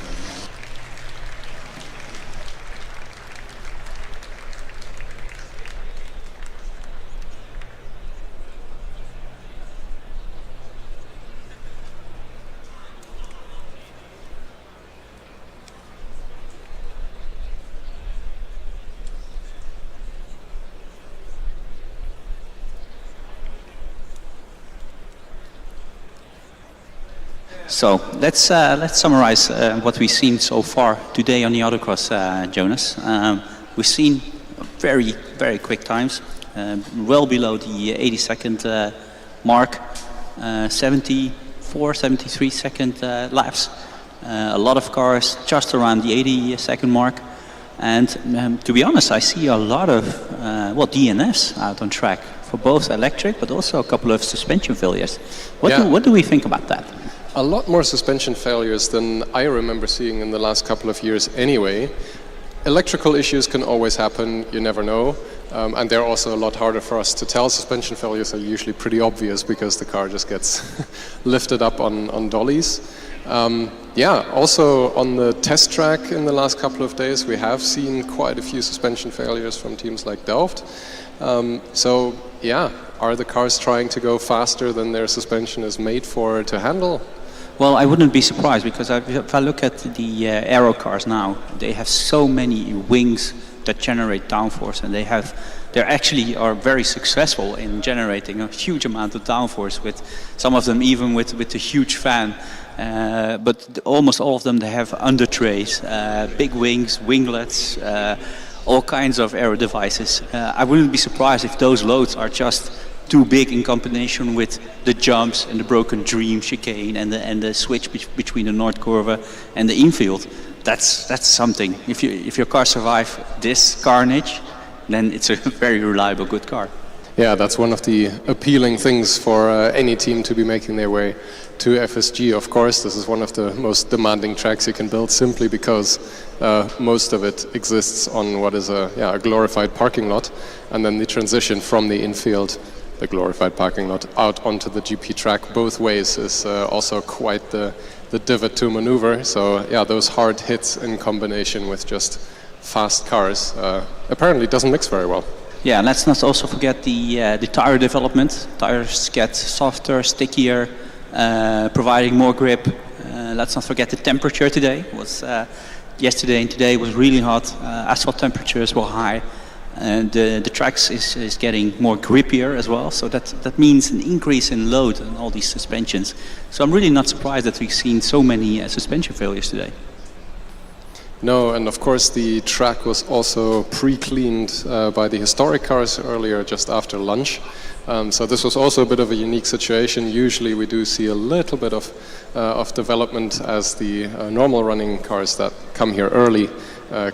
So let's summarize what we've seen so far today on the Autocross, Jonas. We've seen very, very quick times, well below the 80-second mark, 74, 73-second laps. A lot of cars just around the 80-second mark. And to be honest, I see a lot of DNFs out on track for both electric, but also a couple of suspension failures. What do we think about that? A lot more suspension failures than I remember seeing in the last couple of years anyway. Electrical issues can always happen, you never know. And they're also a lot harder for us to tell. Suspension failures are usually pretty obvious because the car just gets lifted up on dollies. Also on the test track in the last couple of days, we have seen quite a few suspension failures from teams like Delft. Are the cars trying to go faster than their suspension is made for to handle? Well, I wouldn't be surprised, because if I look at the aero cars now, they have so many wings that generate downforce, and they actually are very successful in generating a huge amount of downforce, with some of them even with a huge fan. But almost all of them, they have under trays, big wings, winglets, all kinds of aero devices. I wouldn't be surprised if those loads are just too big in combination with the jumps and the broken dream chicane and the switch between the North Curve and the infield. That's something. If your car survives this carnage, then it's a very reliable, good car. Yeah, that's one of the appealing things for any team to be making their way to FSG. Of course, this is one of the most demanding tracks you can build, simply because most of it exists on what is a glorified parking lot, and then the transition from the infield, the glorified parking lot, out onto the GP track both ways is also quite the divot to maneuver. So yeah, those hard hits in combination with just fast cars apparently doesn't mix very well. Yeah, let's not also forget the tire development. Tires get softer, stickier, providing more grip. Let's not forget the temperature today. Yesterday and today was really hot. Asphalt temperatures were high, and the tracks is getting more grippier as well. So that means an increase in load on all these suspensions. So I'm really not surprised that we've seen so many suspension failures today. No, and of course the track was also pre-cleaned by the historic cars earlier, just after lunch. So this was also a bit of a unique situation. Usually we do see a little bit of development as the normal running cars that come here early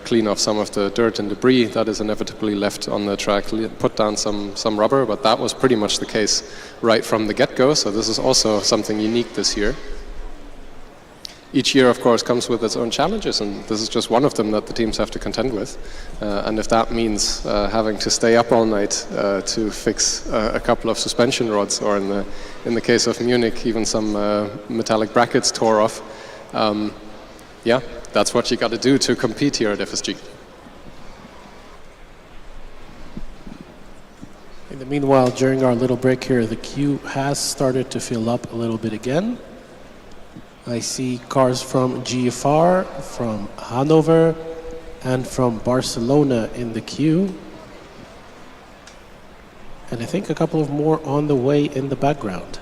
clean off some of the dirt and debris that is inevitably left on the track, put down some rubber, but that was pretty much the case right from the get-go. So this is also something unique this year. Each year, of course, comes with its own challenges, and this is just one of them that the teams have to contend with. And if that means having to stay up all night to fix a couple of suspension rods, or in the case of Munich, even some metallic brackets tore off, that's what you got to do to compete here at FSG. In the meanwhile, during our little break here, the queue has started to fill up a little bit again. I see cars from GFR, from Hanover, and from Barcelona in the queue. And I think a couple of more on the way in the background.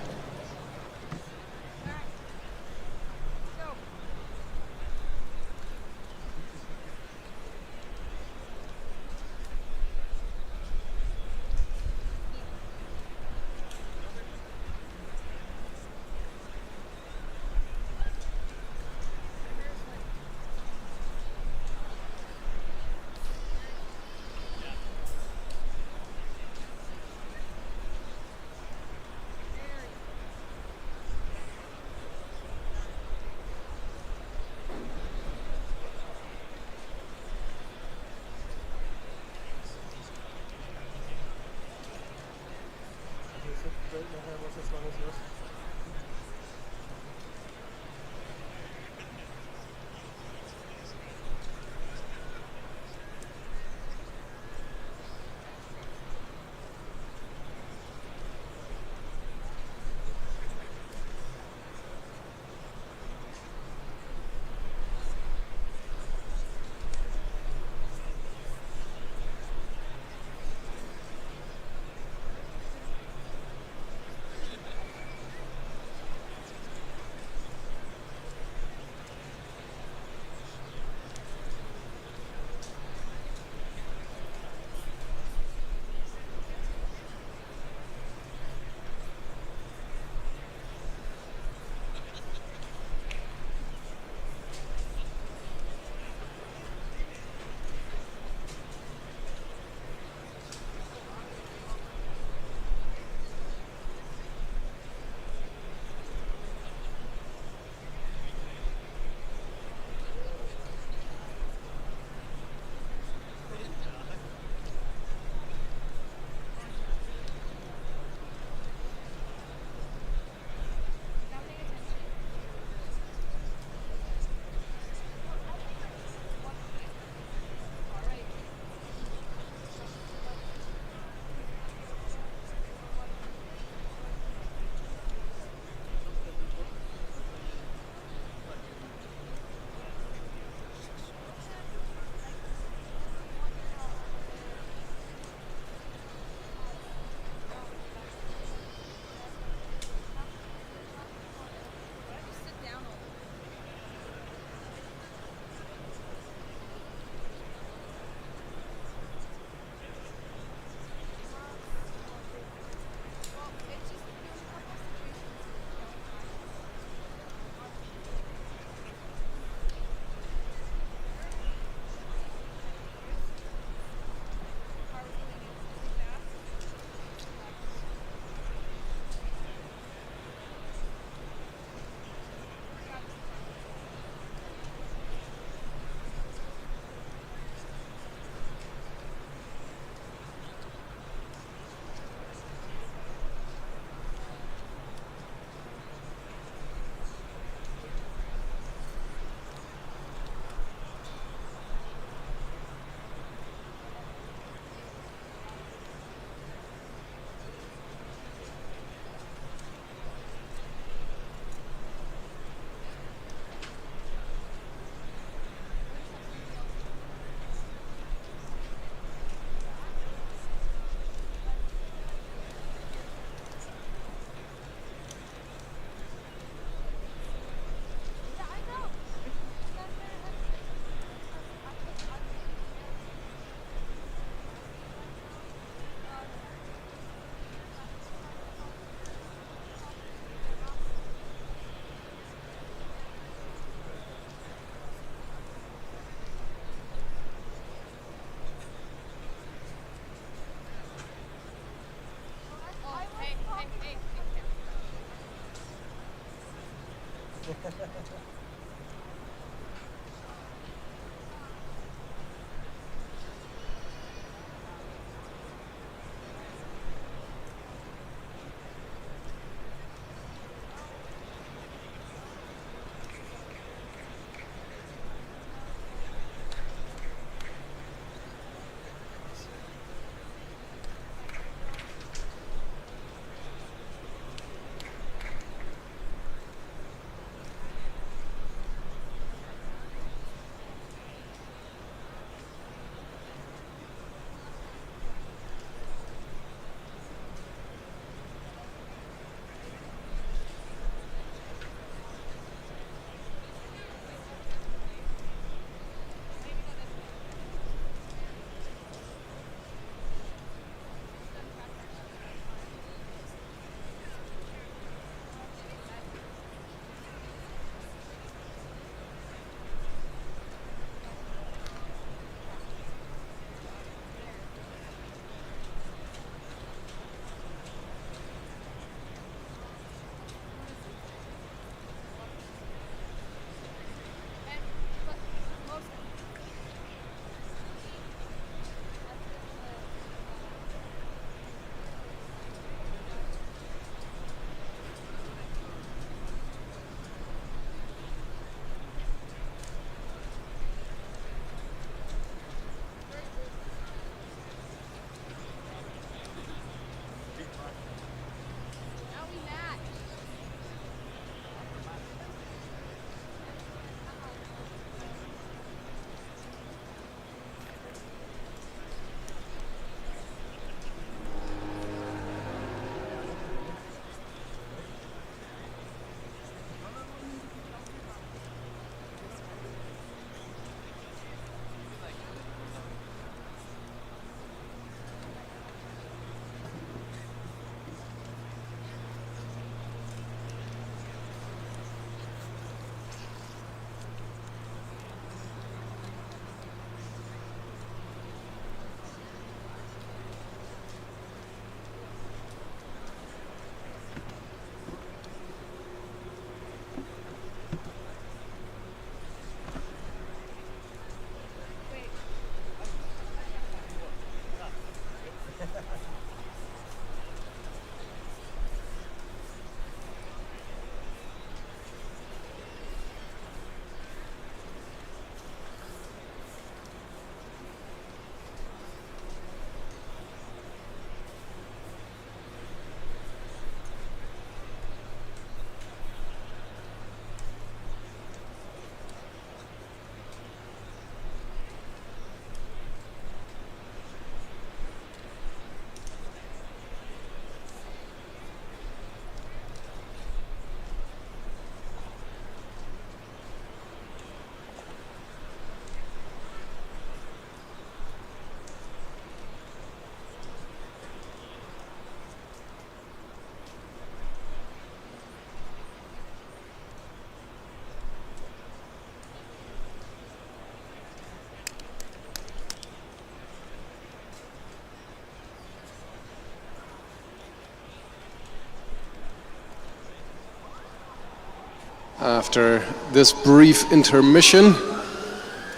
After this brief intermission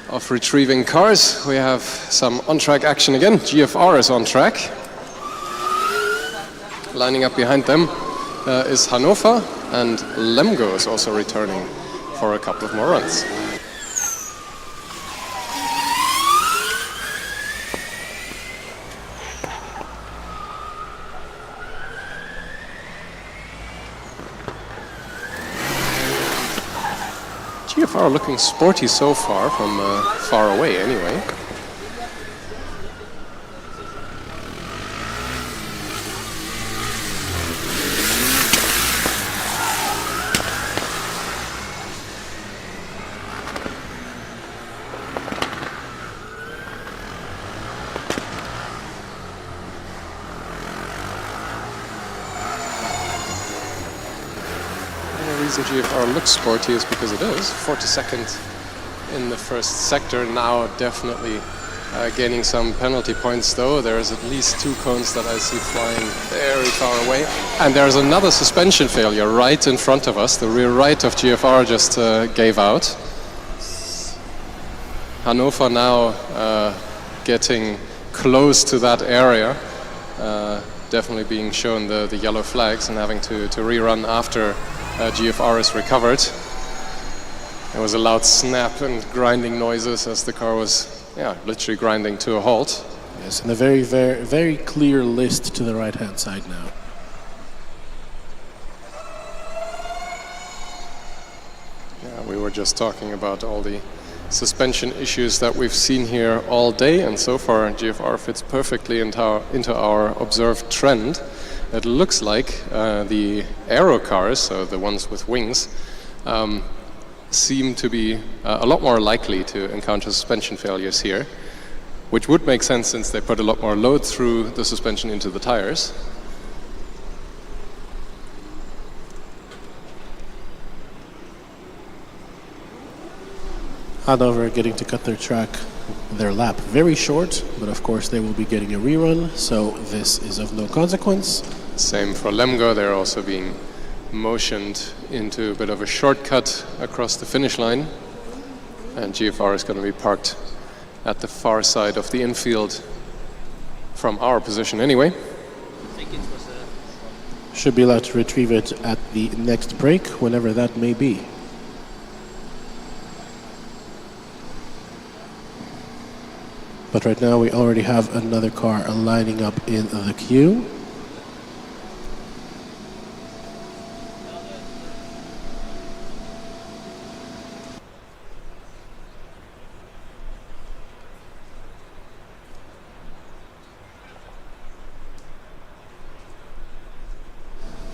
of retrieving cars, we have some on-track action again. GFR is on track. Lining up behind them is Hannover, and Lemgo is also returning for a couple of more runs. GFR looking sporty so far, from far away anyway. The GFR looks sporty is because it is 42nd in the first sector, now definitely gaining some penalty points though. There's at least 2 cones that I see flying very far away. And there's another suspension failure right in front of us. The rear right of GFR just gave out. Hannover now getting close to that area. Definitely being shown the yellow flags and having to rerun after GFR is recovered. There was a loud snap and grinding noises as the car was literally grinding to a halt. Yes, and a very, very, very clear list to the right-hand side now. Yeah, we were just talking about all the suspension issues that we've seen here all day, and so far GFR fits perfectly into our observed trend. It looks like the aero cars, so the ones with wings, seem to be a lot more likely to encounter suspension failures here, which would make sense since they put a lot more load through the suspension into the tires. Hanover getting to cut their lap very short, but of course they will be getting a rerun, so this is of no consequence. Same for Lemgo, they're also being motioned into a bit of a shortcut across the finish line, and GFR is going to be parked at the far side of the infield from our position anyway. Should be allowed to retrieve it at the next break, whenever that may be. But right now we already have another car lining up in the queue.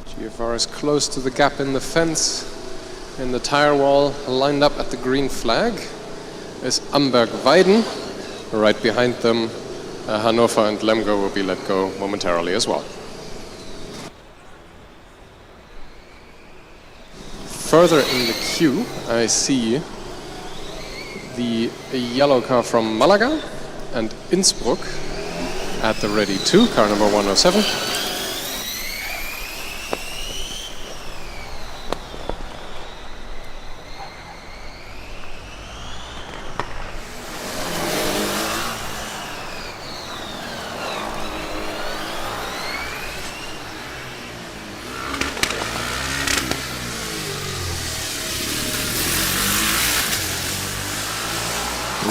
GFR is close to the gap in the fence, in the tire wall, lined up at the green flag is Amberg-Weiden. Right behind them, Hannover and Lemgo will be let go momentarily as well. Further in the queue, I see the yellow car from Malaga and Innsbruck at the ready too, car number 107.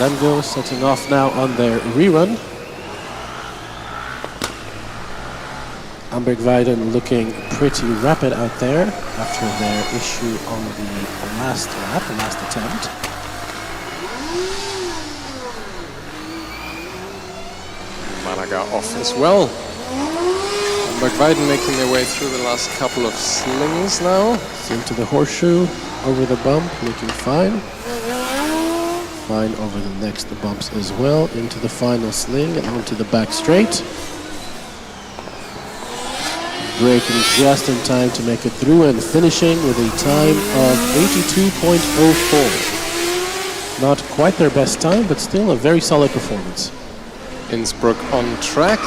Lemgo setting off now on their rerun. Amberg-Weiden looking pretty rapid out there after their issue on the last lap, the last attempt. Malaga off as well. Amberg-Weiden making their way through the last couple of slings now. Into the horseshoe, over the bump, looking fine. Fine over the next bumps as well, into the final sling and onto the back straight. Braking just in time to make it through and finishing with a time of 82.04. Not quite their best time, but still a very solid performance. Innsbruck on track.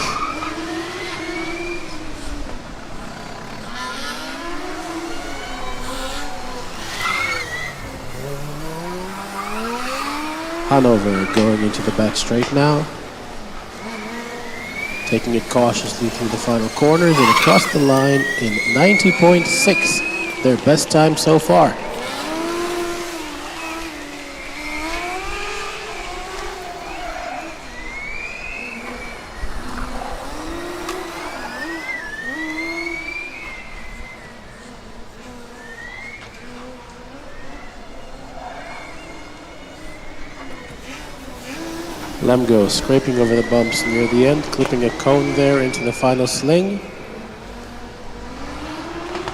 Hanover going into the back straight now. Taking it cautiously through the final corners and across the line in 90.6. Their best time so far. Lemgo scraping over the bumps near the end, clipping a cone there into the final sling.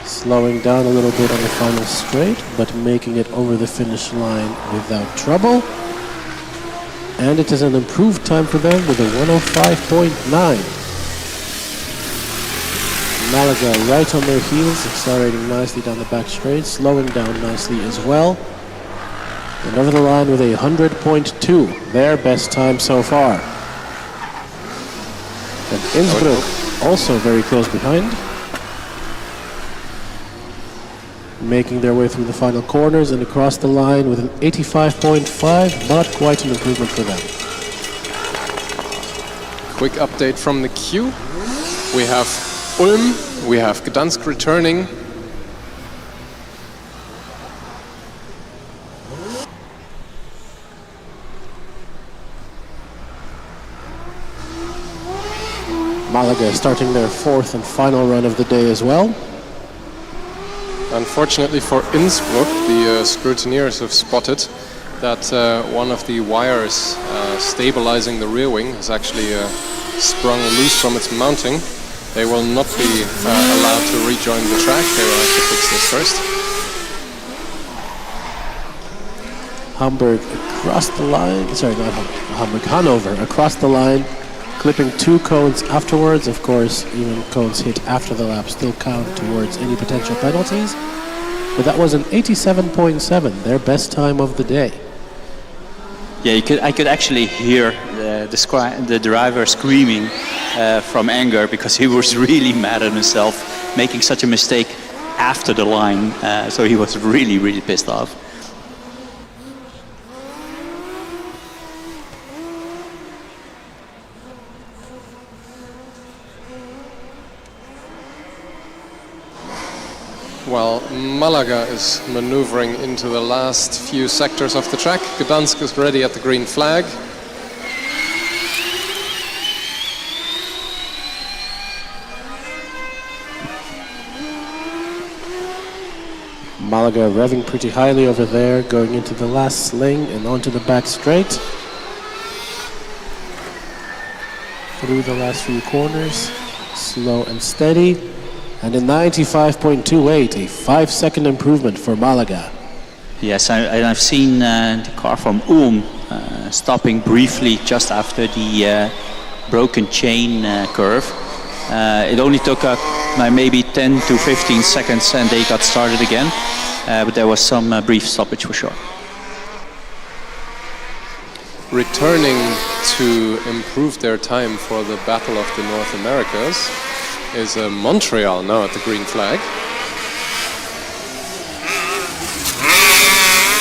Slowing down a little bit on the final straight, but making it over the finish line without trouble. And it is an improved time for them with a 105.9. Malaga right on their heels, accelerating nicely down the back straight, slowing down nicely as well. And over the line with a 100.2, their best time so far. And Innsbruck also very close behind. Making their way through the final corners and across the line with an 85.5, but quite an improvement for them. Quick update from the queue. We have Ulm, we have Gdansk returning. Malaga starting their fourth and final run of the day as well. Unfortunately for Innsbruck, the scrutineers have spotted that one of the wires stabilizing the rear wing has actually sprung loose from its mounting. They will not be allowed to rejoin the track. They will have to fix this first. Hamburg across the line, sorry, not Hamburg, Hanover across the line, clipping 2 cones afterwards. Of course, even cones hit after the lap still count towards any potential penalties. But that was an 87.7, their best time of the day. Yeah, I could actually hear the driver screaming from anger because he was really mad at himself making such a mistake after the line. So he was really, really pissed off. While Malaga is maneuvering into the last few sectors of the track, Gdansk is ready at the green flag. Malaga revving pretty highly over there, going into the last sling and onto the back straight. Through the last few corners, slow and steady. And a 95.28, a 5-second improvement for Malaga. Yes, I've seen the car from Ulm stopping briefly just after the broken chain curve. It only took maybe 10 to 15 seconds and they got started again. But there was some brief stoppage for sure. Returning to improve their time for the Battle of the North Americas is Montreal now at the green flag.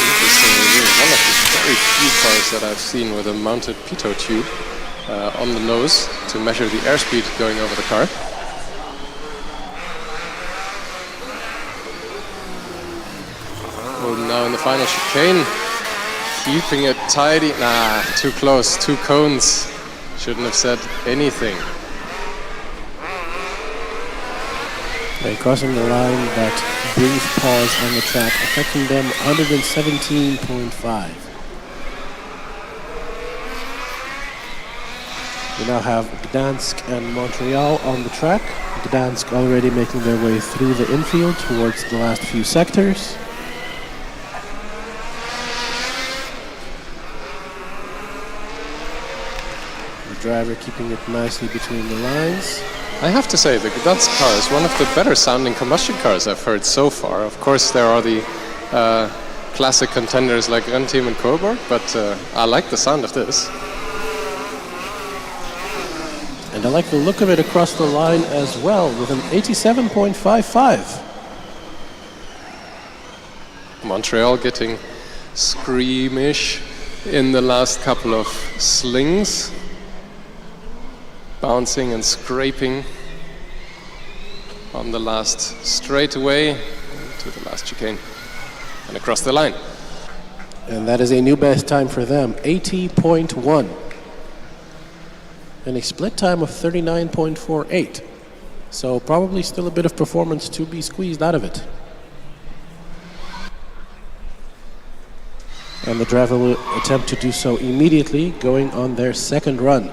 Interestingly, one of the very few cars that I've seen with a mounted pitot tube on the nose to measure the airspeed going over the car. Well, now in the final chicane, keeping it tidy. Nah, too close, 2 cones. Shouldn't have said anything. They're crossing the line, that brief pause on the track affecting them 117.5. We now have Gdansk and Montreal on the track. Gdansk already making their way through the infield towards the last few sectors. The driver keeping it nicely between the lines. I have to say, the Gdansk car is one of the better sounding combustion cars I've heard so far. Of course, there are the classic contenders like Renteam and Coburg, but I like the sound of this. And I like the look of it across the line as well, with an 87.55. Montreal getting screamish in the last couple of slings. Bouncing and scraping on the last straightaway to the last chicane and across the line. And that is a new best time for them, 80.1. And a split time of 39.48. So probably still a bit of performance to be squeezed out of it. And the driver will attempt to do so immediately, going on their second run.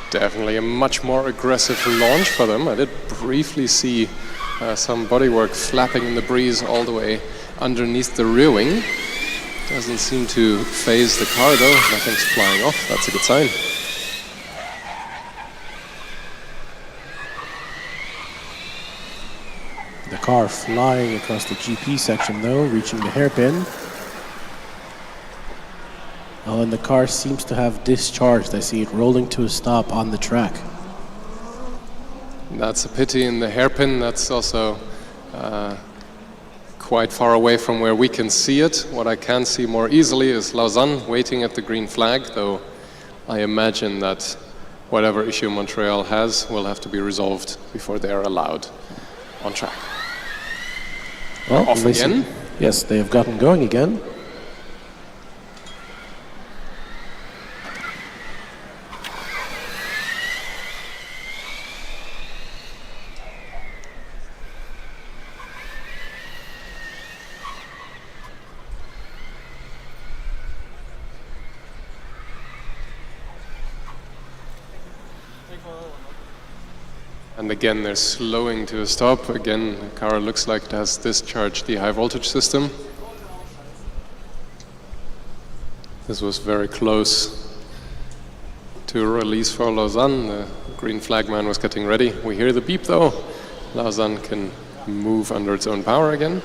Definitely a much more aggressive launch for them. I did briefly see some bodywork flapping in the breeze all the way underneath the rear wing. Doesn't seem to phase the car though. Nothing's flying off. That's a good sign. The car flying across the GP section though, reaching the hairpin. Oh, and the car seems to have discharged. I see it rolling to a stop on the track. That's a pity in the hairpin. That's also quite far away from where we can see it. What I can see more easily is Lausanne waiting at the green flag, though I imagine that whatever issue Montreal has will have to be resolved before they are allowed on track. Well, off again. Yes, they have gotten going again. And again, they're slowing to a stop. Again, the car looks like it has discharged the high voltage system. This was very close to a release for Lausanne. The green flag man was getting ready. We hear the beep though. Lausanne can move under its own power again.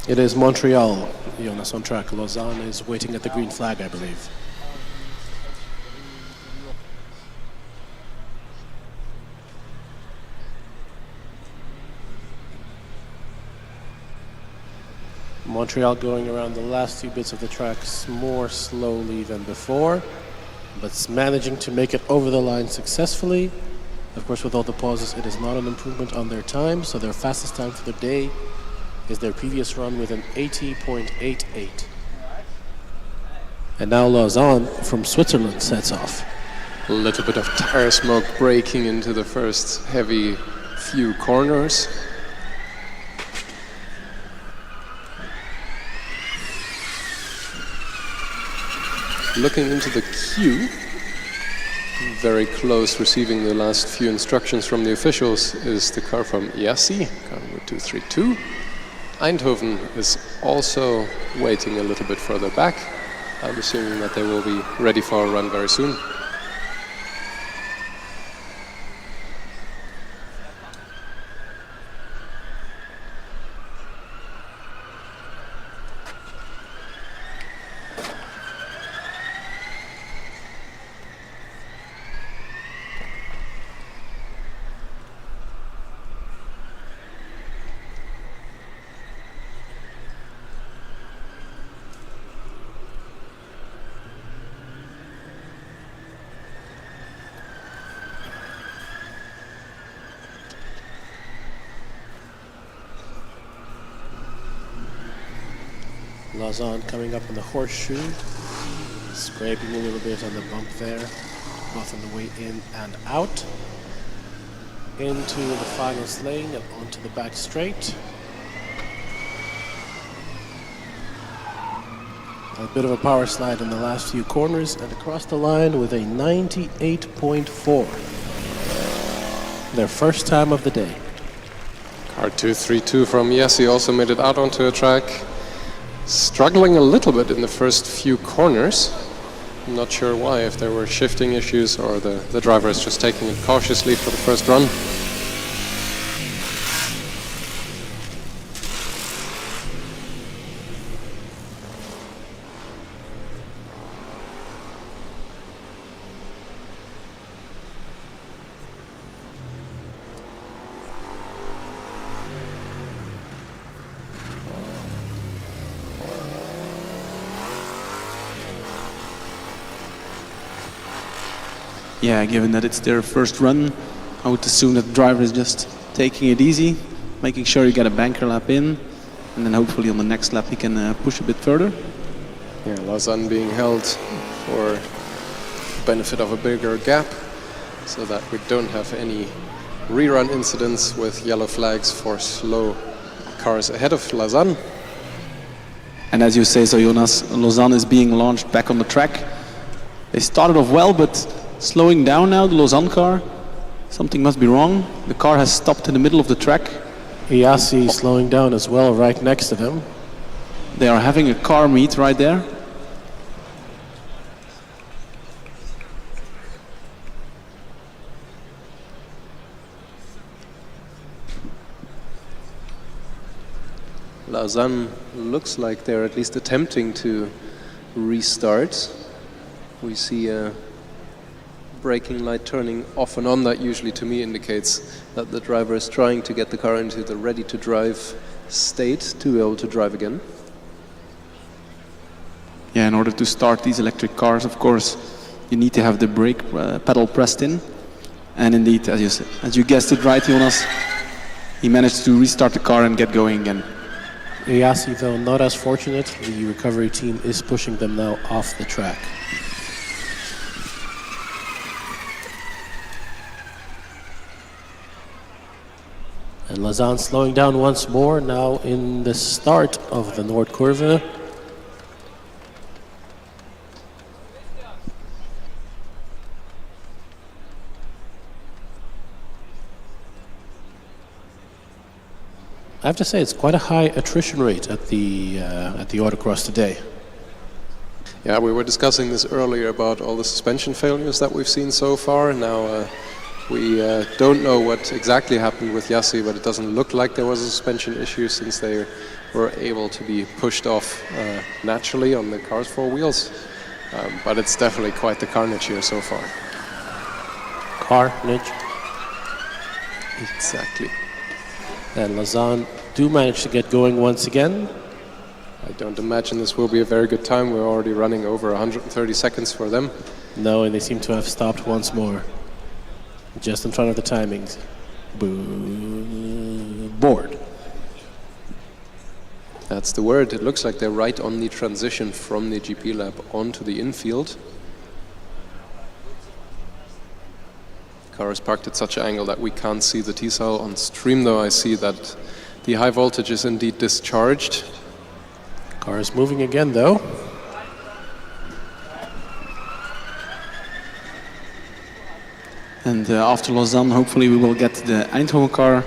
It is Montreal, Jonas, on track. Lausanne is waiting at the green flag, I believe. Montreal going around the last few bits of the tracks more slowly than before, but managing to make it over the line successfully. Of course, with all the pauses, it is not an improvement on their time, so their fastest time for the day is their previous run with an 80.88. And now Lausanne from Switzerland sets off. A little bit of tire smoke breaking into the first heavy few corners. Looking into the queue, very close, receiving the last few instructions from the officials, is the car from Iasi, car number 232. Eindhoven is also waiting a little bit further back. I'm assuming that they will be ready for a run very soon. Lausanne coming up on the horseshoe, scraping a little bit on the bump there, both on the way in and out. Into the final lane and onto the back straight. A bit of a power slide in the last few corners and across the line with a 98.4. Their first time of the day. Car 232 from Iasi also made it out onto a track. Struggling a little bit in the first few corners. I'm not sure why, if there were shifting issues or the driver is just taking it cautiously for the first run. Yeah, given that it's their first run, I would assume that the driver is just taking it easy, making sure you get a banker lap in, and then hopefully on the next lap he can push a bit further. Yeah, Lausanne being held for benefit of a bigger gap, so that we don't have any rerun incidents with yellow flags for slow cars ahead of Lausanne. And as you say, so Jonas, Lausanne is being launched back on the track. They started off well, but slowing down now, the Lausanne car. Something must be wrong. The car has stopped in the middle of the track. Iasi slowing down as well, right next to them. They are having a car meet right there. Lausanne looks like they're at least attempting to restart. We see braking light turning off and on, that usually to me indicates that the driver is trying to get the car into the ready to drive state to be able to drive again. Yeah, in order to start these electric cars, of course, you need to have the brake pedal pressed in. And indeed, as you guessed it right, Jonas, he managed to restart the car and get going again. Yassi, though, not as fortunate. The recovery team is pushing them now off the track. And Lausanne slowing down once more, now in the start of the Noordkurve. I have to say, it's quite a high attrition rate at the Autocross today. Yeah, we were discussing this earlier about all the suspension failures that we've seen so far. Now we don't know what exactly happened with Yassi, but it doesn't look like there was a suspension issue since they were able to be pushed off naturally on the car's four wheels. But it's definitely quite the carnage here so far. Carnage. Exactly. And Lausanne do manage to get going once again. I don't imagine this will be a very good time. We're already running over 130 seconds for them. No, and they seem to have stopped once more. Just in front of the timings. Board. That's the word. It looks like they're right on the transition from the GP lap onto the infield. Car is parked at such an angle that we can't see the T-cell on stream, though I see that the high voltage is indeed discharged. Car is moving again, though. And after Lausanne, hopefully we will get the Eindhoven car,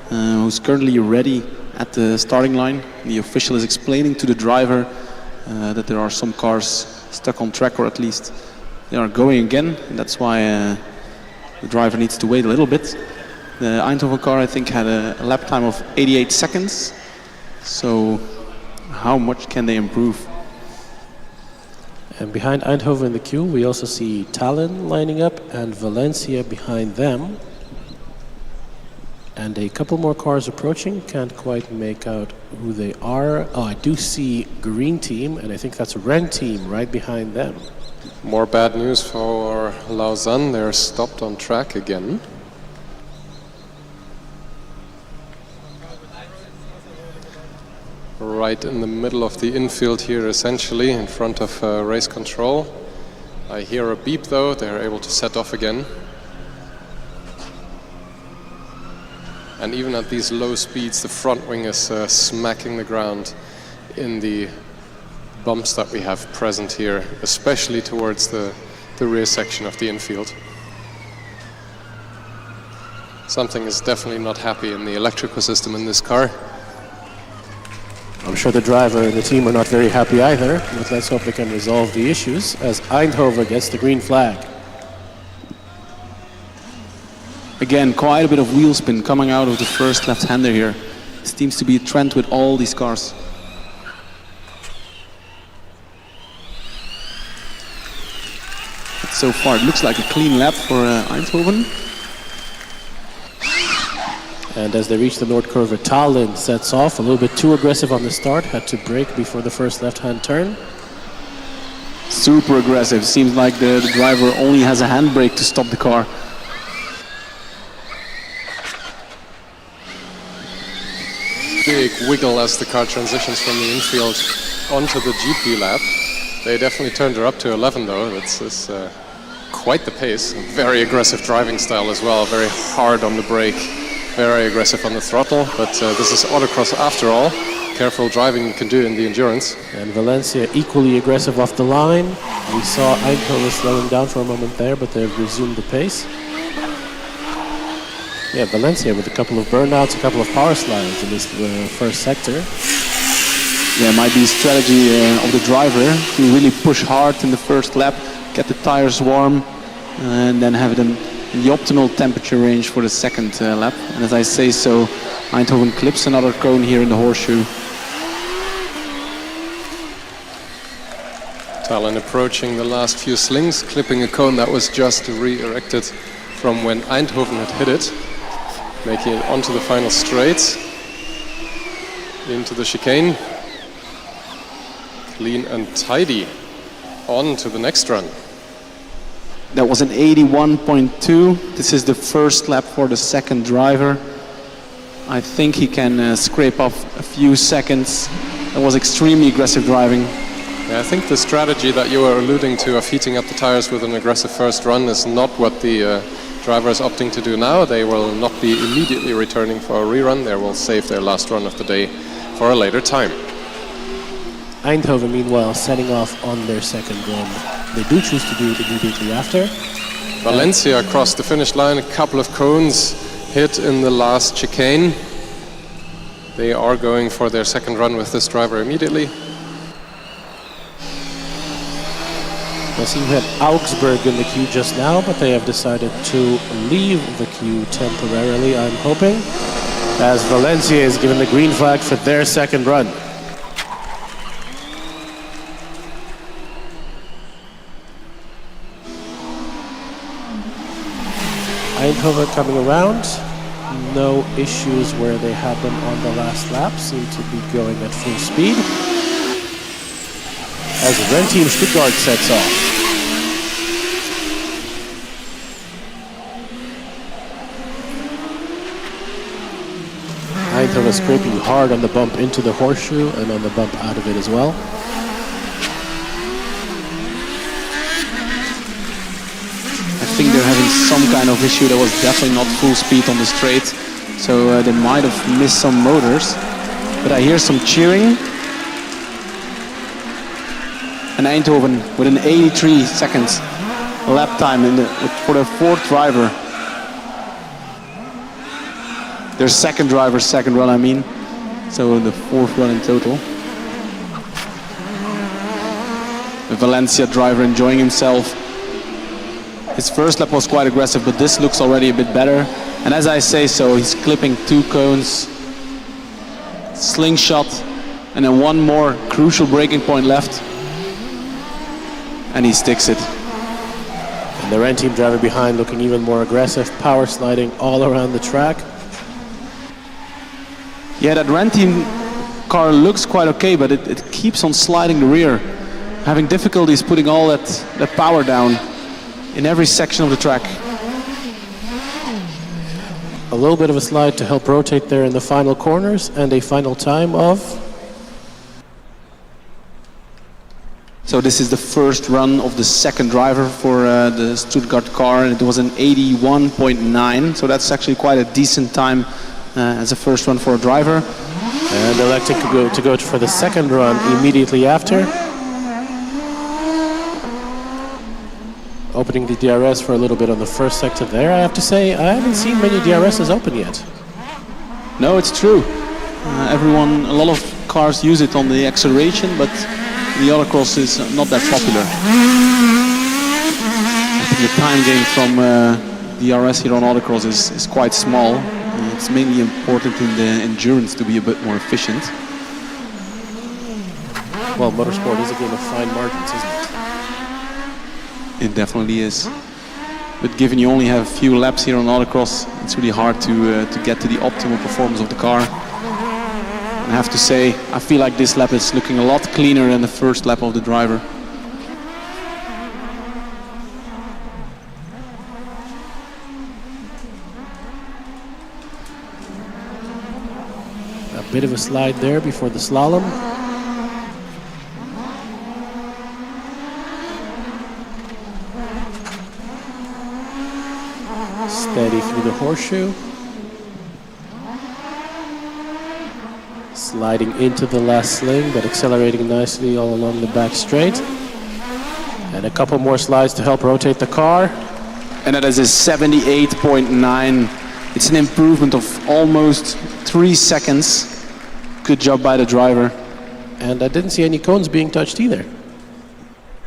who's currently ready at the starting line. The official is explaining to the driver that there are some cars stuck on track, or at least they are going again. And that's why the driver needs to wait a little bit. The Eindhoven car, I think, had a lap time of 88 seconds. So how much can they improve? And behind Eindhoven in the queue, we also see Tallinn lining up and Valencia behind them. And a couple more cars approaching. Can't quite make out who they are. Oh, I do see Green Team, and I think that's Ren Team right behind them. More bad news for Lausanne. They're stopped on track again. Right in the middle of the infield here, essentially, in front of race control. I hear a beep, though. They're able to set off again. And even at these low speeds, the front wing is smacking the ground in the bumps that we have present here, especially towards the rear section of the infield. Something is definitely not happy in the electrical system in this car. I'm sure the driver and the team are not very happy either, but let's hope they can resolve the issues as Eindhoven gets the green flag. Again, quite a bit of wheel spin coming out of the first left-hander here. This seems to be a trend with all these cars. But so far, it looks like a clean lap for Eindhoven. And as they reach the Noordkurve, Tallinn sets off a little bit too aggressive on the start, had to brake before the first left-hand turn. Super aggressive. Seems like the driver only has a handbrake to stop the car. Big wiggle as the car transitions from the infield onto the GP lap. They definitely turned her up to 11, though. That's quite the pace. Very aggressive driving style as well. Very hard on the brake. Very aggressive on the throttle. But this is Autocross after all. Careful driving you can do in the endurance. And Valencia equally aggressive off the line. We saw Eindhoven slowing down for a moment there, but they've resumed the pace. Yeah, Valencia with a couple of burnouts, a couple of power slides in this first sector. Yeah, it might be a strategy of the driver to really push hard in the first lap, get the tires warm, and then have them in the optimal temperature range for the second lap. And as I say so, Eindhoven clips another cone here in the horseshoe. Talon approaching the last few slings, clipping a cone that was just re-erected from when Eindhoven had hit it, making it onto the final straight, into the chicane. Clean and tidy. On to the next run. That was an 81.2. This is the first lap for the second driver. I think he can scrape off a few seconds. That was extremely aggressive driving. Yeah, I think the strategy that you were alluding to of heating up the tires with an aggressive first run is not what the driver is opting to do now. They will not be immediately returning for a rerun. They will save their last run of the day for a later time. Eindhoven, meanwhile, setting off on their second run. They do choose to do it immediately after. Valencia crossed the finish line, a couple of cones hit in the last chicane. They are going for their second run with this driver immediately. I see we had Augsburg in the queue just now, but they have decided to leave the queue temporarily, I'm hoping, as Valencia is given the green flag for their second run. Eindhoven coming around, no issues where they had them on the last lap, seem to be going at full speed. As Red Team Stuttgart sets off. Eindhoven scraping hard on the bump into the horseshoe and on the bump out of it as well. I think they're having some kind of issue. That was definitely not full speed on the straight, so they might have missed some motors. But I hear some cheering. And Eindhoven with an 83 seconds lap time for their fourth driver. Their second driver, second run I mean. So the fourth run in total. The Valencia driver enjoying himself. His first lap was quite aggressive, but this looks already a bit better. And as I say so, he's clipping 2 cones, slingshot, and then one more crucial braking point left. And he sticks it. And the Ren Team driver behind looking even more aggressive, power sliding all around the track. Yeah, that Ren Team car looks quite okay, but it keeps on sliding the rear. Having difficulties putting all that power down in every section of the track. A little bit of a slide to help rotate there in the final corners, and a final time of... So this is the first run of the second driver for the Stuttgart car, and it was an 81.9, so that's actually quite a decent time as a first run for a driver. And electing to go for the second run immediately after. Opening the DRS for a little bit on the first sector there. I have to say, I haven't seen many DRSs open yet. No, it's true. A lot of cars use it on the acceleration, but the Autocross is not that popular. I think the time gain from DRS here on Autocross is quite small. It's mainly important in the endurance to be a bit more efficient. Well, motorsport is a game of fine margins, isn't it? It definitely is. But given you only have a few laps here on Autocross, it's really hard to get to the optimal performance of the car. And I have to say, I feel like this lap is looking a lot cleaner than the first lap of the driver. A bit of a slide there before the slalom. Steady through the horseshoe. Sliding into the last sling, but accelerating nicely all along the back straight. And a couple more slides to help rotate the car. And that is a 78.9. It's an improvement of almost 3 seconds. Good job by the driver. And I didn't see any cones being touched either.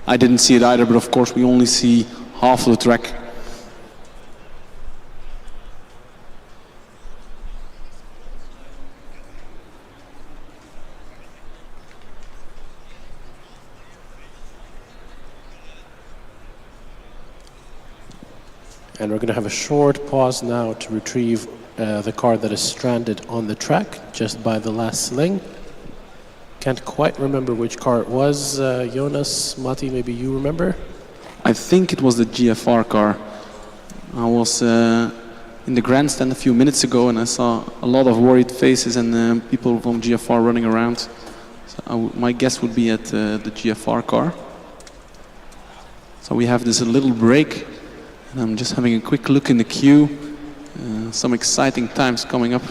I didn't see it either, but of course we only see half of the track. And we're going to have a short pause now to retrieve the car that is stranded on the track just by the last sling. Can't quite remember which car it was. Jonas, Matti, maybe you remember? I think it was the GFR car. I was in the grandstand a few minutes ago and I saw a lot of worried faces and people from GFR running around. So my guess would be at the GFR car. So we have this little break and I'm just having a quick look in the queue. Some exciting times coming up.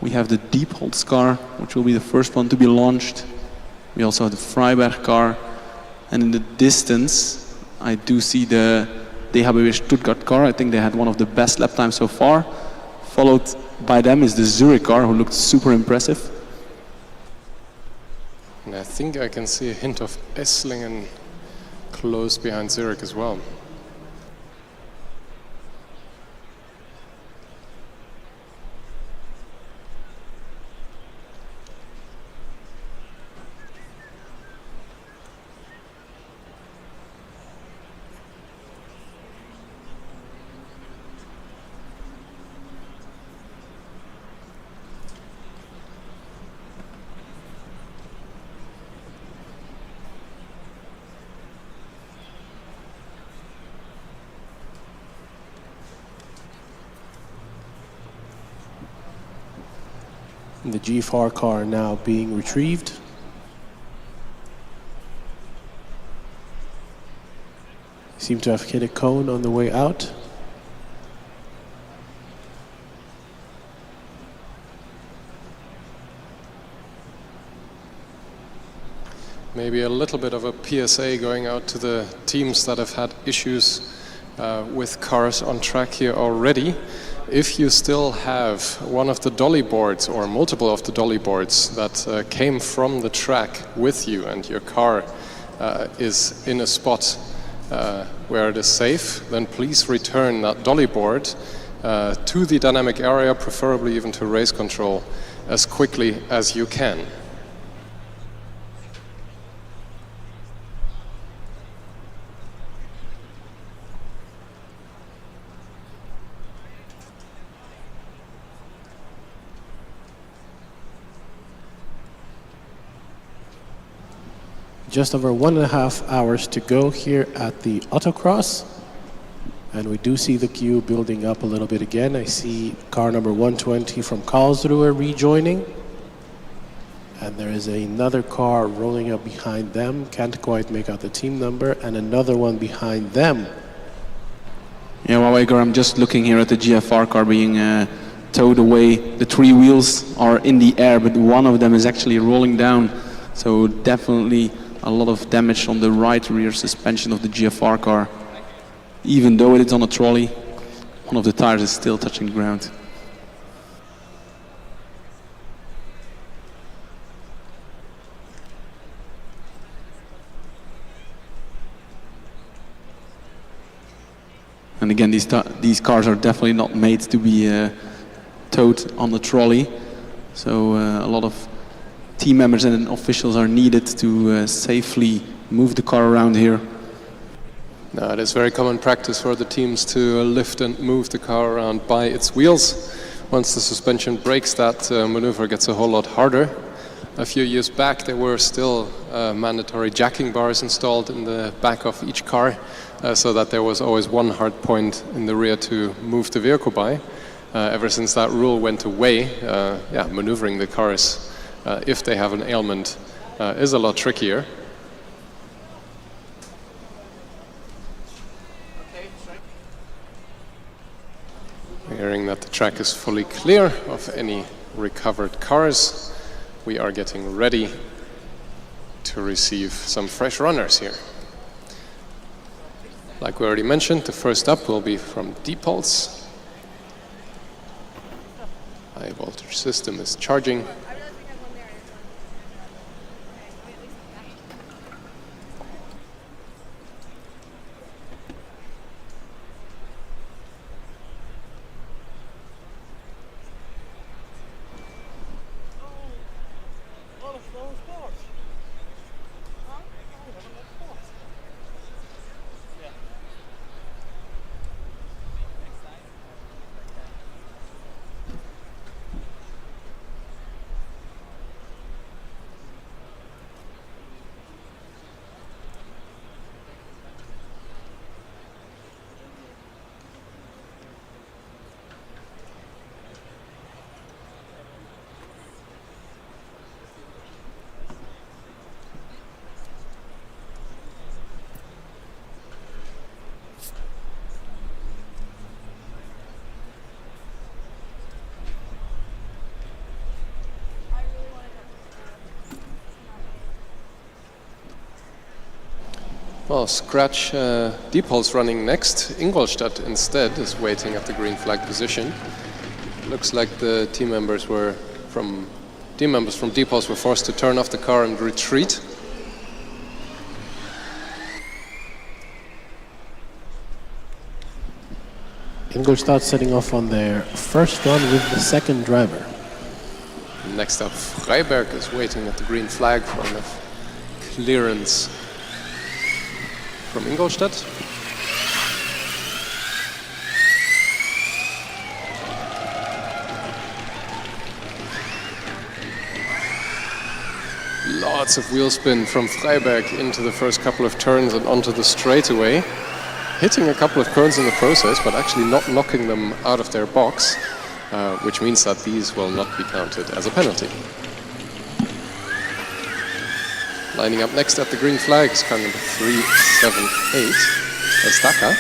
We have the Diepholz car, which will be the first one to be launched. We also have the Freiberg car. And in the distance, I do see the DHBW Stuttgart car. I think they had one of the best lap times so far. Followed by them is the Zurich car, who looked super impressive. And I think I can see a hint of Esslingen close behind Zurich as well. The GFR car now being retrieved. Seem to have hit a cone on the way out. Maybe a little bit of a PSA going out to the teams that have had issues with cars on track here already. If you still have one of the dolly boards or multiple of the dolly boards that came from the track with you and your car is in a spot where it is safe, then please return that dolly board to the dynamic area, preferably even to race control, as quickly as you can. Just over 1.5 hours to go here at the Autocross. And we do see the queue building up a little bit again. I see car number 120 from Karlsruhe rejoining. And there is another car rolling up behind them. Can't quite make out the team number. And another one behind them. Yeah, well, Igor, I'm just looking here at the GFR car being towed away. The 3 wheels are in the air, but one of them is actually rolling down. So definitely a lot of damage on the right rear suspension of the GFR car. Even though it's on a trolley, one of the tires is still touching the ground. And again, these cars are definitely not made to be towed on the trolley. So a lot of team members and officials are needed to safely move the car around here. Now, it is very common practice for the teams to lift and move the car around by its wheels. Once the suspension breaks, that maneuver gets a whole lot harder. A few years back, there were still mandatory jacking bars installed in the back of each car, so that there was always one hard point in the rear to move the vehicle by. Ever since that rule went away, maneuvering the cars if they have an ailment is a lot trickier. Hearing that the track is fully clear of any recovered cars, we are getting ready to receive some fresh runners here. Like we already mentioned, the first up will be from Diepholz. High voltage system is charging. Well, Scratch Diepholz running next. Ingolstadt instead is waiting at the green flag position. Looks like the team members from Diepholz were forced to turn off the car and retreat. Ingolstadt setting off on their first run with the second driver. Next up, Freiberg is waiting at the green flag for enough clearance from Ingolstadt. Lots of wheel spin from Freiberg into the first couple of turns and onto the straightaway. Hitting a couple of cones in the process, but actually not knocking them out of their box, which means that these will not be counted as a penalty. Lining up next at the green flag is car number 378, Estaka.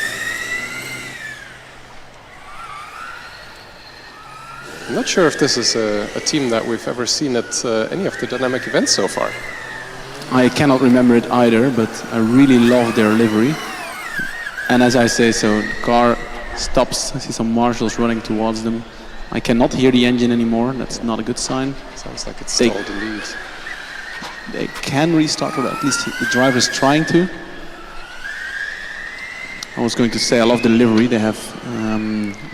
I'm not sure if this is a team that we've ever seen at any of the dynamic events so far. I cannot remember it either, but I really love their livery. And as I say, so the car stops. I see some marshals running towards them. I cannot hear the engine anymore. That's not a good sign. Sounds like it's stalled indeed. They can restart, or at least the driver is trying to. I was going to say I love the livery. They have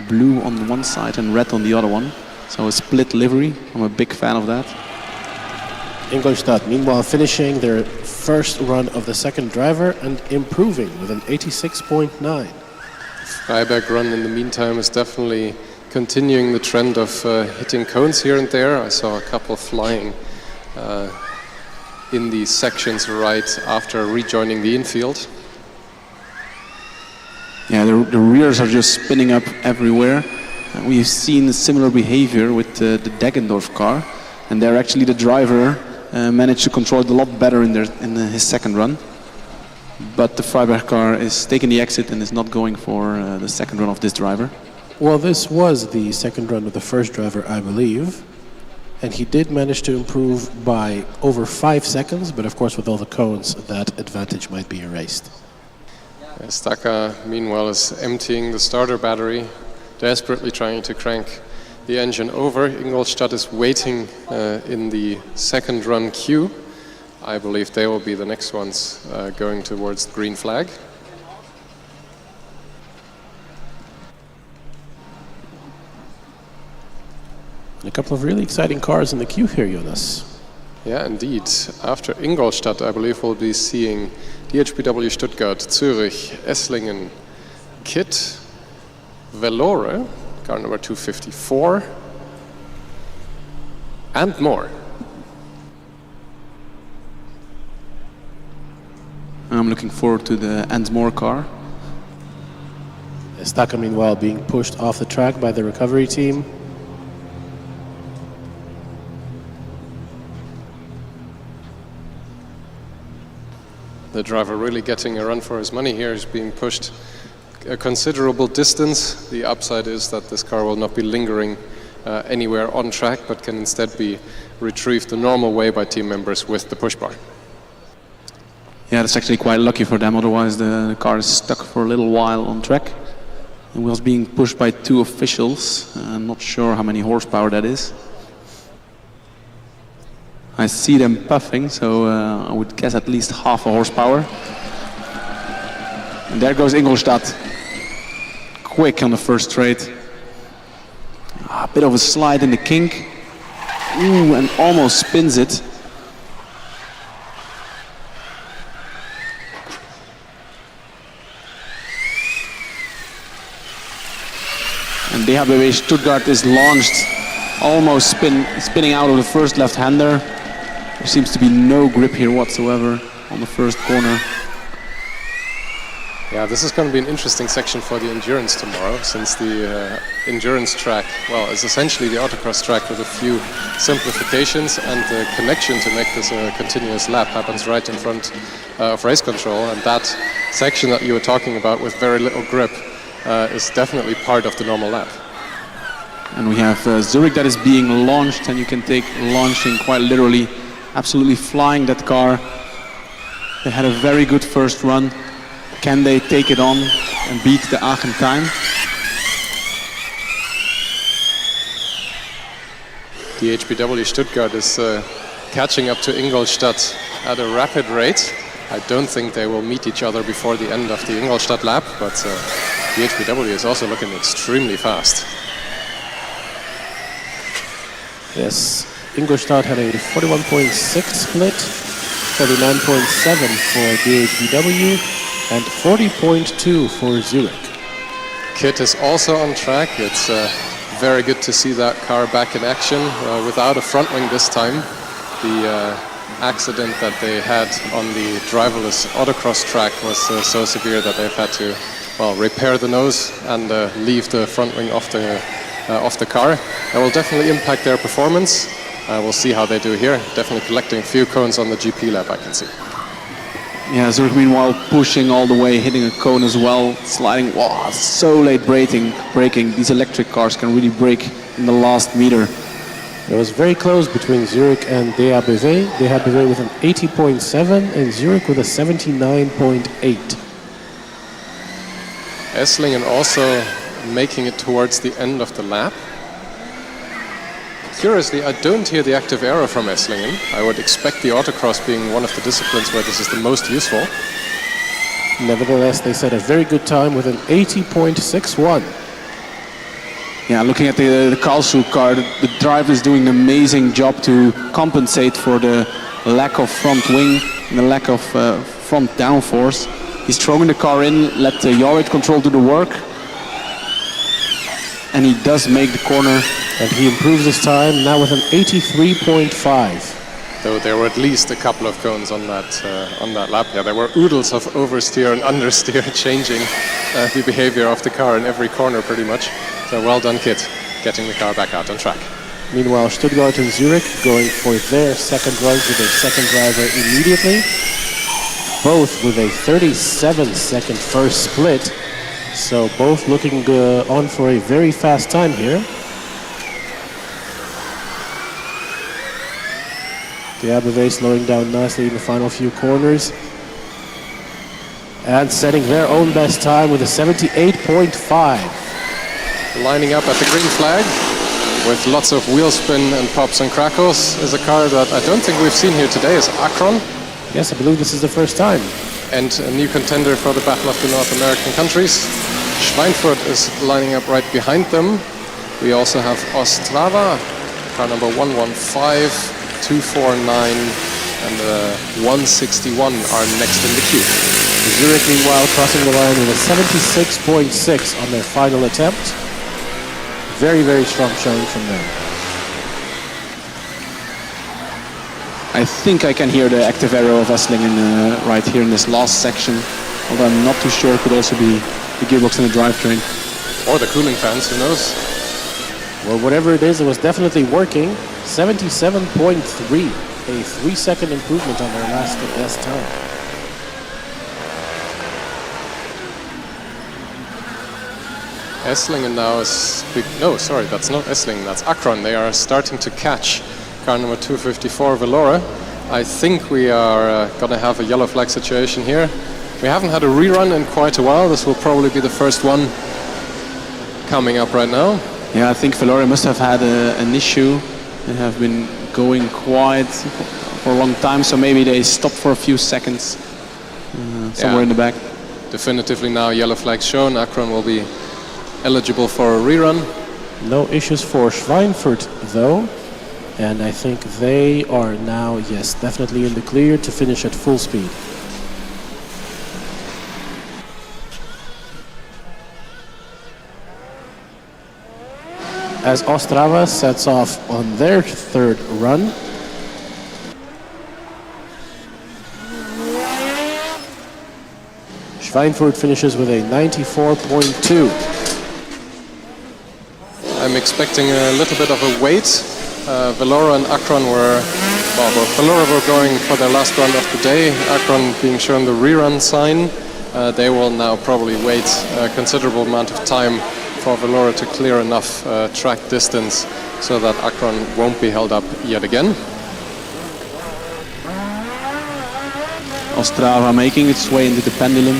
blue on one side and red on the other one. So a split livery. I'm a big fan of that. Ingolstadt, meanwhile, finishing their first run of the second driver and improving with an 86.9. Freiberg run in the meantime is definitely continuing the trend of hitting cones here and there. I saw a couple flying in the sections right after rejoining the infield. Yeah, the rears are just spinning up everywhere. We've seen similar behavior with the Deggendorf car, and there actually the driver managed to control it a lot better in his second run. But the Freiberg car is taking the exit and is not going for the second run of this driver. Well, this was the second run of the first driver, I believe. And he did manage to improve by over 5 seconds, but of course with all the cones, that advantage might be erased. Staka, meanwhile, is emptying the starter battery, desperately trying to crank the engine over. Ingolstadt is waiting in the second run queue. I believe they will be the next ones going towards the green flag. And a couple of really exciting cars in the queue here, Jonas. Yeah, indeed. After Ingolstadt, I believe we'll be seeing DHBW Stuttgart, Zurich, Esslingen, Kit, Velore, car number 254, and more. I'm looking forward to the and more car. Staka, meanwhile, being pushed off the track by the recovery team. The driver really getting a run for his money here. He's being pushed a considerable distance. The upside is that this car will not be lingering anywhere on track, but can instead be retrieved the normal way by team members with the push bar. Yeah, that's actually quite lucky for them. Otherwise, the car is stuck for a little while on track. It was being pushed by 2 officials. I'm not sure how many horsepower that is. I see them puffing, so I would guess at least half a horsepower. And there goes Ingolstadt. Quick on the first straight. A bit of a slide in the kink. Ooh, and almost spins it. And DHBW Stuttgart is launched, almost spinning out of the first left-hander. There seems to be no grip here whatsoever on the first corner. Yeah, this is going to be an interesting section for the endurance tomorrow, since the endurance track, well, is essentially the autocross track with a few simplifications, and the connection to make this a continuous lap happens right in front of race control. And that section that you were talking about with very little grip is definitely part of the normal lap. And we have Zurich that is being launched, and you can take launching quite literally. Absolutely flying that car. They had a very good first run. Can they take it on and beat the Aachen time? The HBW Stuttgart is catching up to Ingolstadt at a rapid rate. I don't think they will meet each other before the end of the Ingolstadt lap, but the HBW is also looking extremely fast. Yes, Ingolstadt had a 41.6 split, 39.7 for DHBW, and 40.2 for Zurich. Kit is also on track. It's very good to see that car back in action without a front wing this time. The accident that they had on the driverless autocross track was so severe that they've had to, well, repair the nose and leave the front wing off the car. That will definitely impact their performance. We'll see how they do here. Definitely collecting a few cones on the GP lap, I can see. Yeah, Zurich meanwhile pushing all the way, hitting a cone as well, sliding. Wow, so late braking. These electric cars can really brake in the last meter. It was very close between Zurich and DHBW. DHBW with an 80.7 and Zurich with a 79.8. Esslingen also making it towards the end of the lap. Curiously, I don't hear the active aero from Esslingen. I would expect the autocross being one of the disciplines where this is the most useful. Nevertheless, they set a very good time with an 80.61. Yeah, looking at the Karlsruhe car, the driver is doing an amazing job to compensate for the lack of front wing and the lack of front downforce. He's throwing the car in, let the yaw rate control do the work, and he does make the corner. And he improves his time now with an 83.5. Though there were at least a couple of cones on that lap. Yeah, there were oodles of oversteer and understeer changing the behavior of the car in every corner pretty much. So well done, Kit, getting the car back out on track. Meanwhile, Stuttgart and Zurich going for their second runs with their second driver immediately. Both with a 37-second first split. So both looking on for a very fast time here. DHBW slowing down nicely in the final few corners. And setting their own best time with a 78.5. Lining up at the green flag with lots of wheel spin and pops and crackles is a car that I don't think we've seen here today, is Akron. Yes, I believe this is the first time. And a new contender for the Battle of the North American countries. Schweinfurt is lining up right behind them. We also have Ostrava, car number 115, 249 and 161 are next in the queue. Zurich meanwhile crossing the line with a 76.6 on their final attempt. Very, very strong showing from them. I think I can hear the active aero of Esslingen right here in this last section. Although I'm not too sure, it could also be the gearbox and the drivetrain. Or the cooling fans, who knows? Well, whatever it is, it was definitely working. 77.3, a 3-second improvement on their last best time. Esslingen now is... No, sorry, that's not Esslingen, that's Akron. They are starting to catch car number 254, Velora. I think we are going to have a yellow flag situation here. We haven't had a rerun in quite a while. This will probably be the first one coming up right now. Yeah, I think Velora must have had an issue. They have been going quiet for a long time, so maybe they stopped for a few seconds somewhere in the back. Definitively now yellow flag shown. Akron will be eligible for a rerun. No issues for Schweinfurt though, and I think they are now, yes, definitely in the clear to finish at full speed. As Ostrava sets off on their third run. Schweinfurt finishes with a 94.2. I'm expecting a little bit of a wait. Velora and Akron were, well, Velora were going for their last run of the day. Akron being shown the rerun sign. They will now probably wait a considerable amount of time for Velora to clear enough track distance so that Akron won't be held up yet again. Ostrava making its way into the pendulum.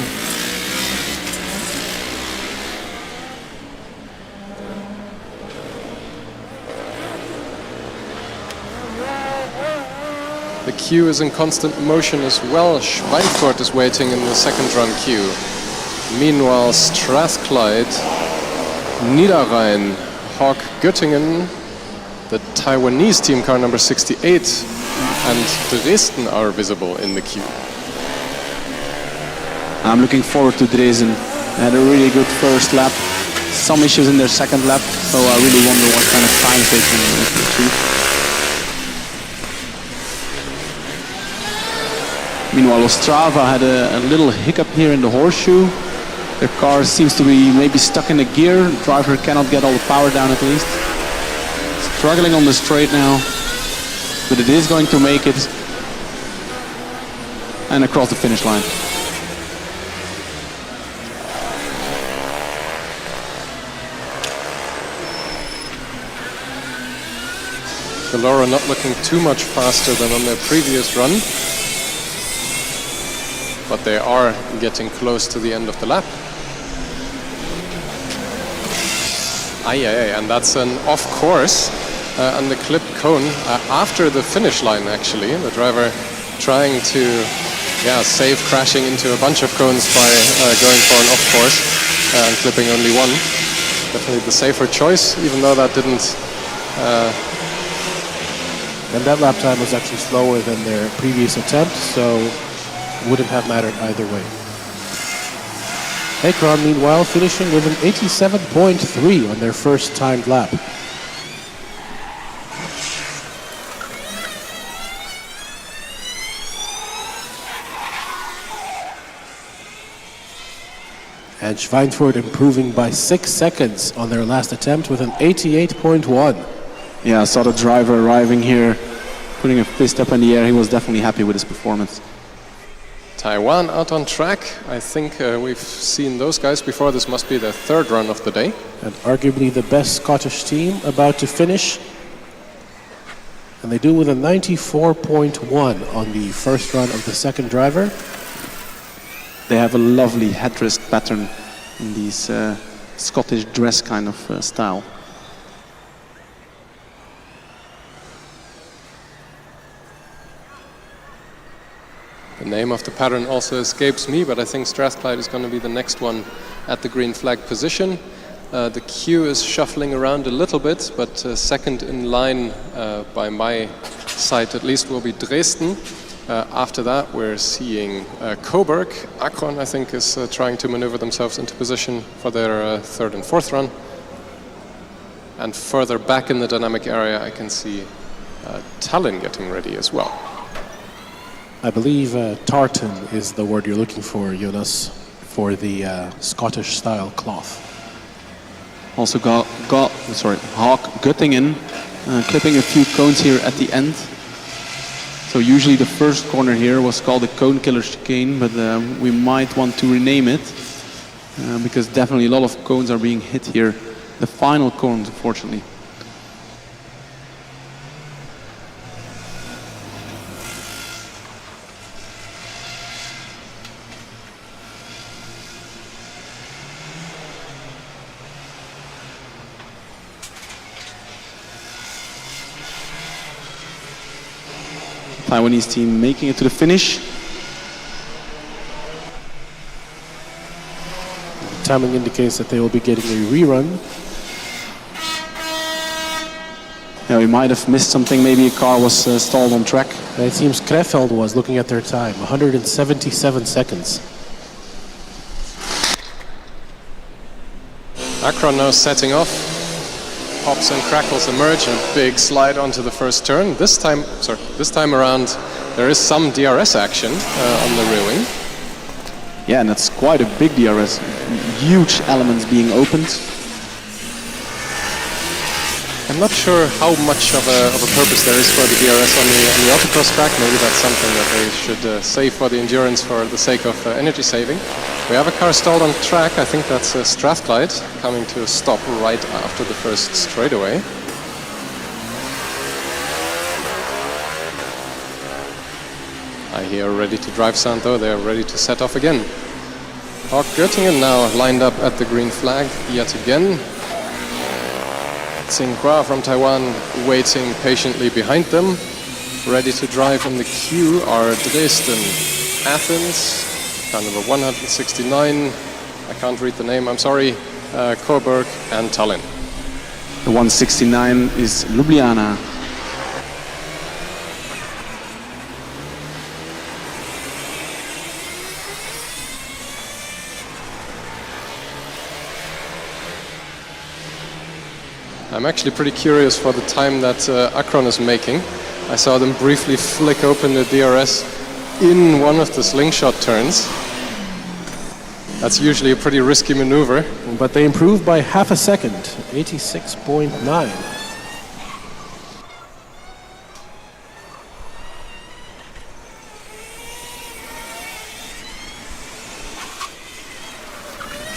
The queue is in constant motion as well. Schweinfurt is waiting in the second run queue. Meanwhile, Strathclyde, Niederrhein, Hawk Göttingen, the Taiwanese team car number 68, and Dresden are visible in the queue. I'm looking forward to Dresden. They had a really good first lap. Some issues in their second lap, so I really wonder what kind of times they can achieve. Meanwhile, Ostrava had a little hiccup here in the horseshoe. Their car seems to be maybe stuck in a gear. The driver cannot get all the power down at least. Struggling on the straight now, but it is going to make it and across the finish line. Valora not looking too much faster than on their previous run, but they are getting close to the end of the lap. And that's an off course on the clip cone after the finish line actually. The driver trying to save crashing into a bunch of cones by going for an off course and clipping only one. Definitely the safer choice, even though that didn't... And that lap time was actually slower than their previous attempt, so wouldn't have mattered either way. Akron, meanwhile, finishing with an 87.3 on their first timed lap. And Schweinfurt improving by 6 seconds on their last attempt with an 88.1. Yeah, I saw the driver arriving here, putting a fist up in the air. He was definitely happy with his performance. Taiwan out on track. I think we've seen those guys before. This must be their third run of the day. And arguably the best Scottish team about to finish. And they do with a 94.1 on the first run of the second driver. They have a lovely headrest pattern in these Scottish dress kind of style. The name of the pattern also escapes me, but I think Strathclyde is going to be the next one at the green flag position. The queue is shuffling around a little bit, but second in line by my sight at least will be Dresden. After that we're seeing Coburg. Akron I think is trying to maneuver themselves into position for their third and fourth run. And further back in the dynamic area I can see Tallinn getting ready as well. I believe tartan is the word you're looking for, Jonas, for the Scottish style cloth. Also Hawk Göttingen clipping a few cones here at the end. So usually the first corner here was called the Cone Killer Chicane, but we might want to rename it because definitely a lot of cones are being hit here. The final cones, unfortunately. Taiwanese team making it to the finish. The timing indicates that they will be getting a rerun. Yeah, we might have missed something. Maybe a car was stalled on track. And it seems Krefeld was looking at their time, 177 seconds. Akron now setting off. Pops and crackles emerge and a big slide onto the first turn. This time around there is some DRS action on the rear wing. Yeah, and that's quite a big DRS. Huge elements being opened. I'm not sure how much of a purpose there is for the DRS on the Autocross track. Maybe that's something that they should save for the endurance for the sake of energy saving. We have a car stalled on track. I think that's Strathclyde coming to a stop right after the first straightaway. I hear ready to drive sound though, they're ready to set off again. Hawk Göttingen now lined up at the green flag yet again. Tsinghua from Taiwan waiting patiently behind them. Ready to drive in the queue are Dresden, Athens, car number 169, I can't read the name, I'm sorry, Coburg and Tallinn. The 169 is Ljubljana. I'm actually pretty curious for the time that Akron is making. I saw them briefly flick open the DRS in one of the slingshot turns. That's usually a pretty risky maneuver. But they improved by half a second, 86.9.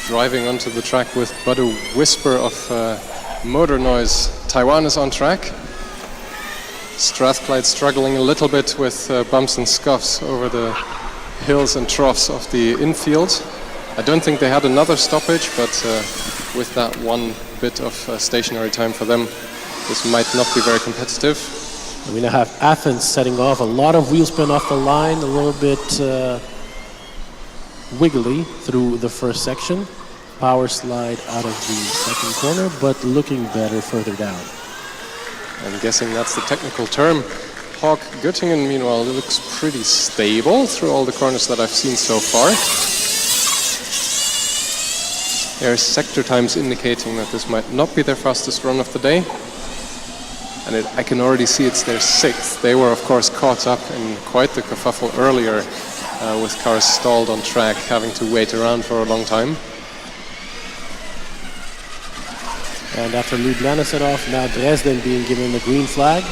Driving onto the track with but a whisper of motor noise. Taiwan is on track. Strathclyde struggling a little bit with bumps and scuffs over the hills and troughs of the infield. I don't think they had another stoppage, but with that one bit of stationary time for them, this might not be very competitive. We now have Athens setting off, a lot of wheel spin off the line, a little bit wiggly through the first section. Power slide out of the second corner, but looking better further down. I'm guessing that's the technical term. Hawk Göttingen, meanwhile, looks pretty stable through all the corners that I've seen so far. There's sector times indicating that this might not be their fastest run of the day. And I can already see it's their 6th. They were, of course, caught up in quite the kerfuffle earlier with cars stalled on track, having to wait around for a long time. And after Ljubljana set off, now Dresden being given the green flag.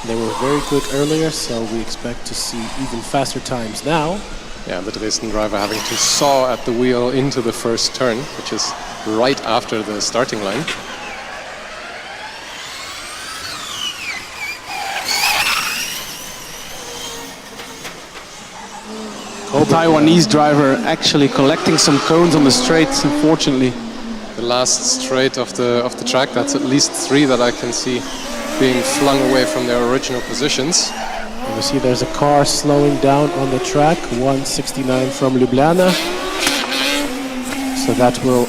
They were very quick earlier, so we expect to see even faster times now. Yeah, the Dresden driver having to saw at the wheel into the first turn, which is right after the starting line. The Taiwanese driver actually collecting some cones on the straight, unfortunately. The last straight of the track, that's at least 3 that I can see being flung away from their original positions. And we see there's a car slowing down on the track, 169 from Ljubljana. So that will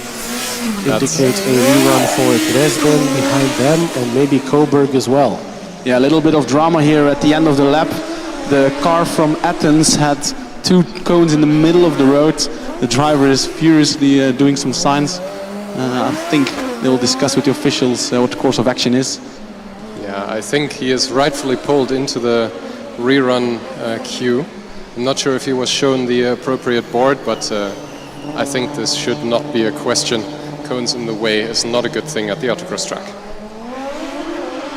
indicate a rerun for Dresden behind them and maybe Coburg as well. Yeah, a little bit of drama here at the end of the lap. The car from Athens had 2 cones in the middle of the road. The driver is furiously doing some signs. I think they will discuss with the officials what the course of action is. Yeah, I think he is rightfully pulled into the rerun queue. I'm not sure if he was shown the appropriate board, but I think this should not be a question. Cones in the way is not a good thing at the autocross track.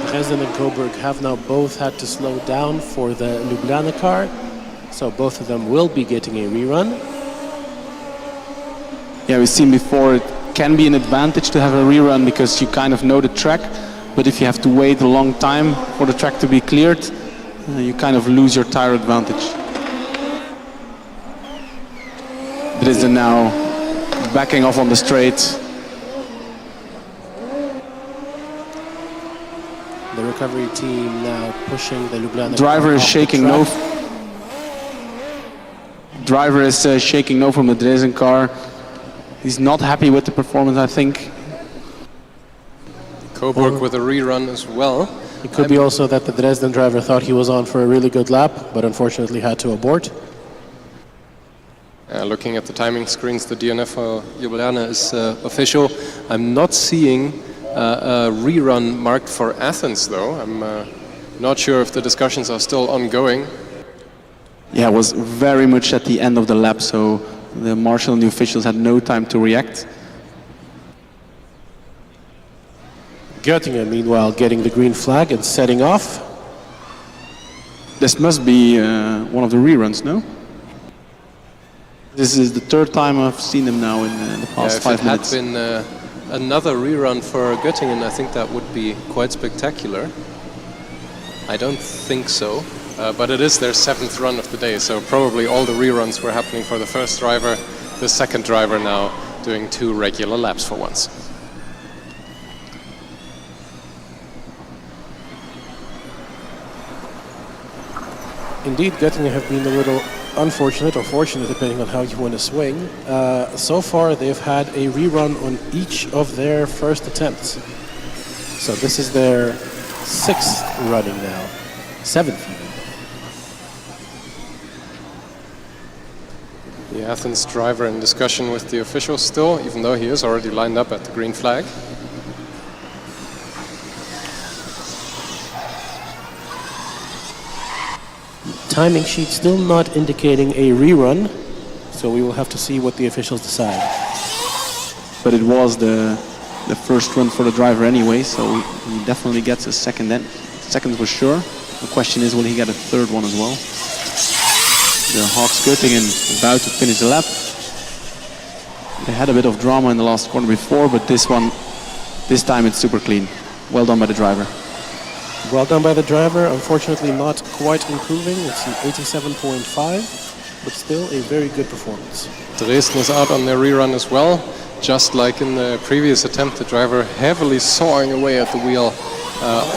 Dresden and Coburg have now both had to slow down for the Ljubljana car, so both of them will be getting a rerun. Yeah, we've seen before it can be an advantage to have a rerun because you kind of know the track, but if you have to wait a long time for the track to be cleared, you kind of lose your tire advantage. Dresden now backing off on the straight. The recovery team now pushing the Ljubljana Driver car is off shaking the no. track. Driver is shaking no from the Dresden car. He's not happy with the performance, I think. Coburg with a rerun as well. It could be also that the Dresden driver thought he was on for a really good lap, but unfortunately had to abort. Looking at the timing screens, the DNF for Ljubljana is official. I'm not seeing a rerun marked for Athens, though. I'm not sure if the discussions are still ongoing. Yeah, it was very much at the end of the lap, so the marshal and the officials had no time to react. Göttingen, meanwhile, getting the green flag and setting off. This must be one of the reruns, no? This is the 3rd time I've seen them now in the past 5 minutes. If it had been another rerun for Göttingen, I think that would be quite spectacular. I don't think so. but it is their 7th run of the day, so probably all the reruns were happening for the first driver, the second driver now doing 2 regular laps for once. Indeed, Göttingen have been a little unfortunate or fortunate, depending on how you want to swing. So far, they've had a rerun on each of their first attempts. So this is their 6th running now, 7th even. The Athens driver in discussion with the officials still, even though he is already lined up at the green flag. Timing sheet still not indicating a rerun, so we will have to see what the officials decide. But it was the first run for the driver anyway, so he definitely gets a second then. Second for sure. The question is, will he get a third one as well? The Hawks Göttingen about to finish the lap. They had a bit of drama in the last corner before, but this time it's super clean. Well done by the driver. Well done by the driver. Unfortunately not quite improving. It's an 87.5, but still a very good performance. Dresden is out on their rerun as well. Just like in the previous attempt, the driver heavily sawing away at the wheel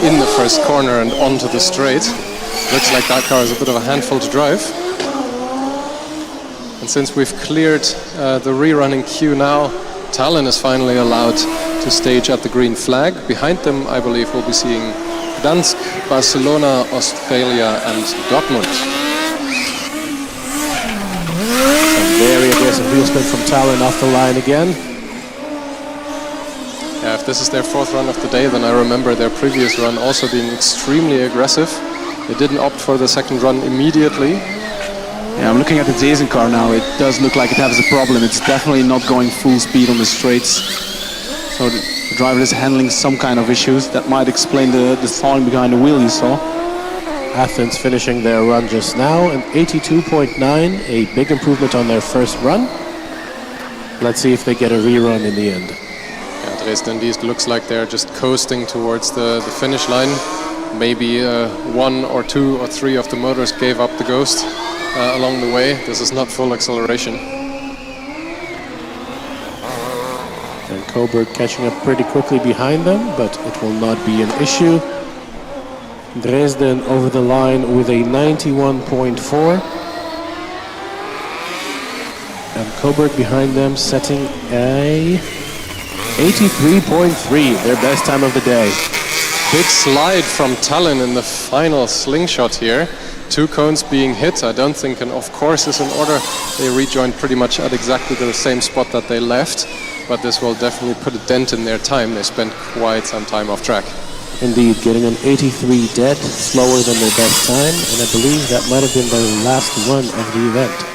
in the first corner and onto the straight. Looks like that car is a bit of a handful to drive. And since we've cleared the rerunning queue now, Tallinn is finally allowed to stage at the green flag. Behind them, I believe, we'll be seeing Gdansk, Barcelona, Australia and Dortmund. Some very aggressive wheel spin from Tallinn off the line again. Yeah, if this is their 4th run of the day, then I remember their previous run also being extremely aggressive. They didn't opt for the second run immediately. Yeah, I'm looking at the Dresden car now. It does look like it has a problem. It's definitely not going full speed on the straights. So the driver is handling some kind of issues. That might explain the falling behind the wheel you saw. Athens finishing their run just now, an 82.9, a big improvement on their first run. Let's see if they get a rerun in the end. Yeah, Dresden indeed looks like they're just coasting towards the finish line. Maybe 1 or 2 or 3 of the motors gave up the ghost along the way. This is not full acceleration. And Coburg catching up pretty quickly behind them, but it will not be an issue. Dresden over the line with a 91.4. And Coburg behind them setting a 83.3, their best time of the day. Big slide from Tallinn in the final slingshot here. 2 cones being hit. I don't think an off course is in order. They rejoined pretty much at exactly the same spot that they left, but this will definitely put a dent in their time. They spent quite some time off track. Indeed, getting an 83 dead, slower than their best time, and I believe that might have been their last run of the event.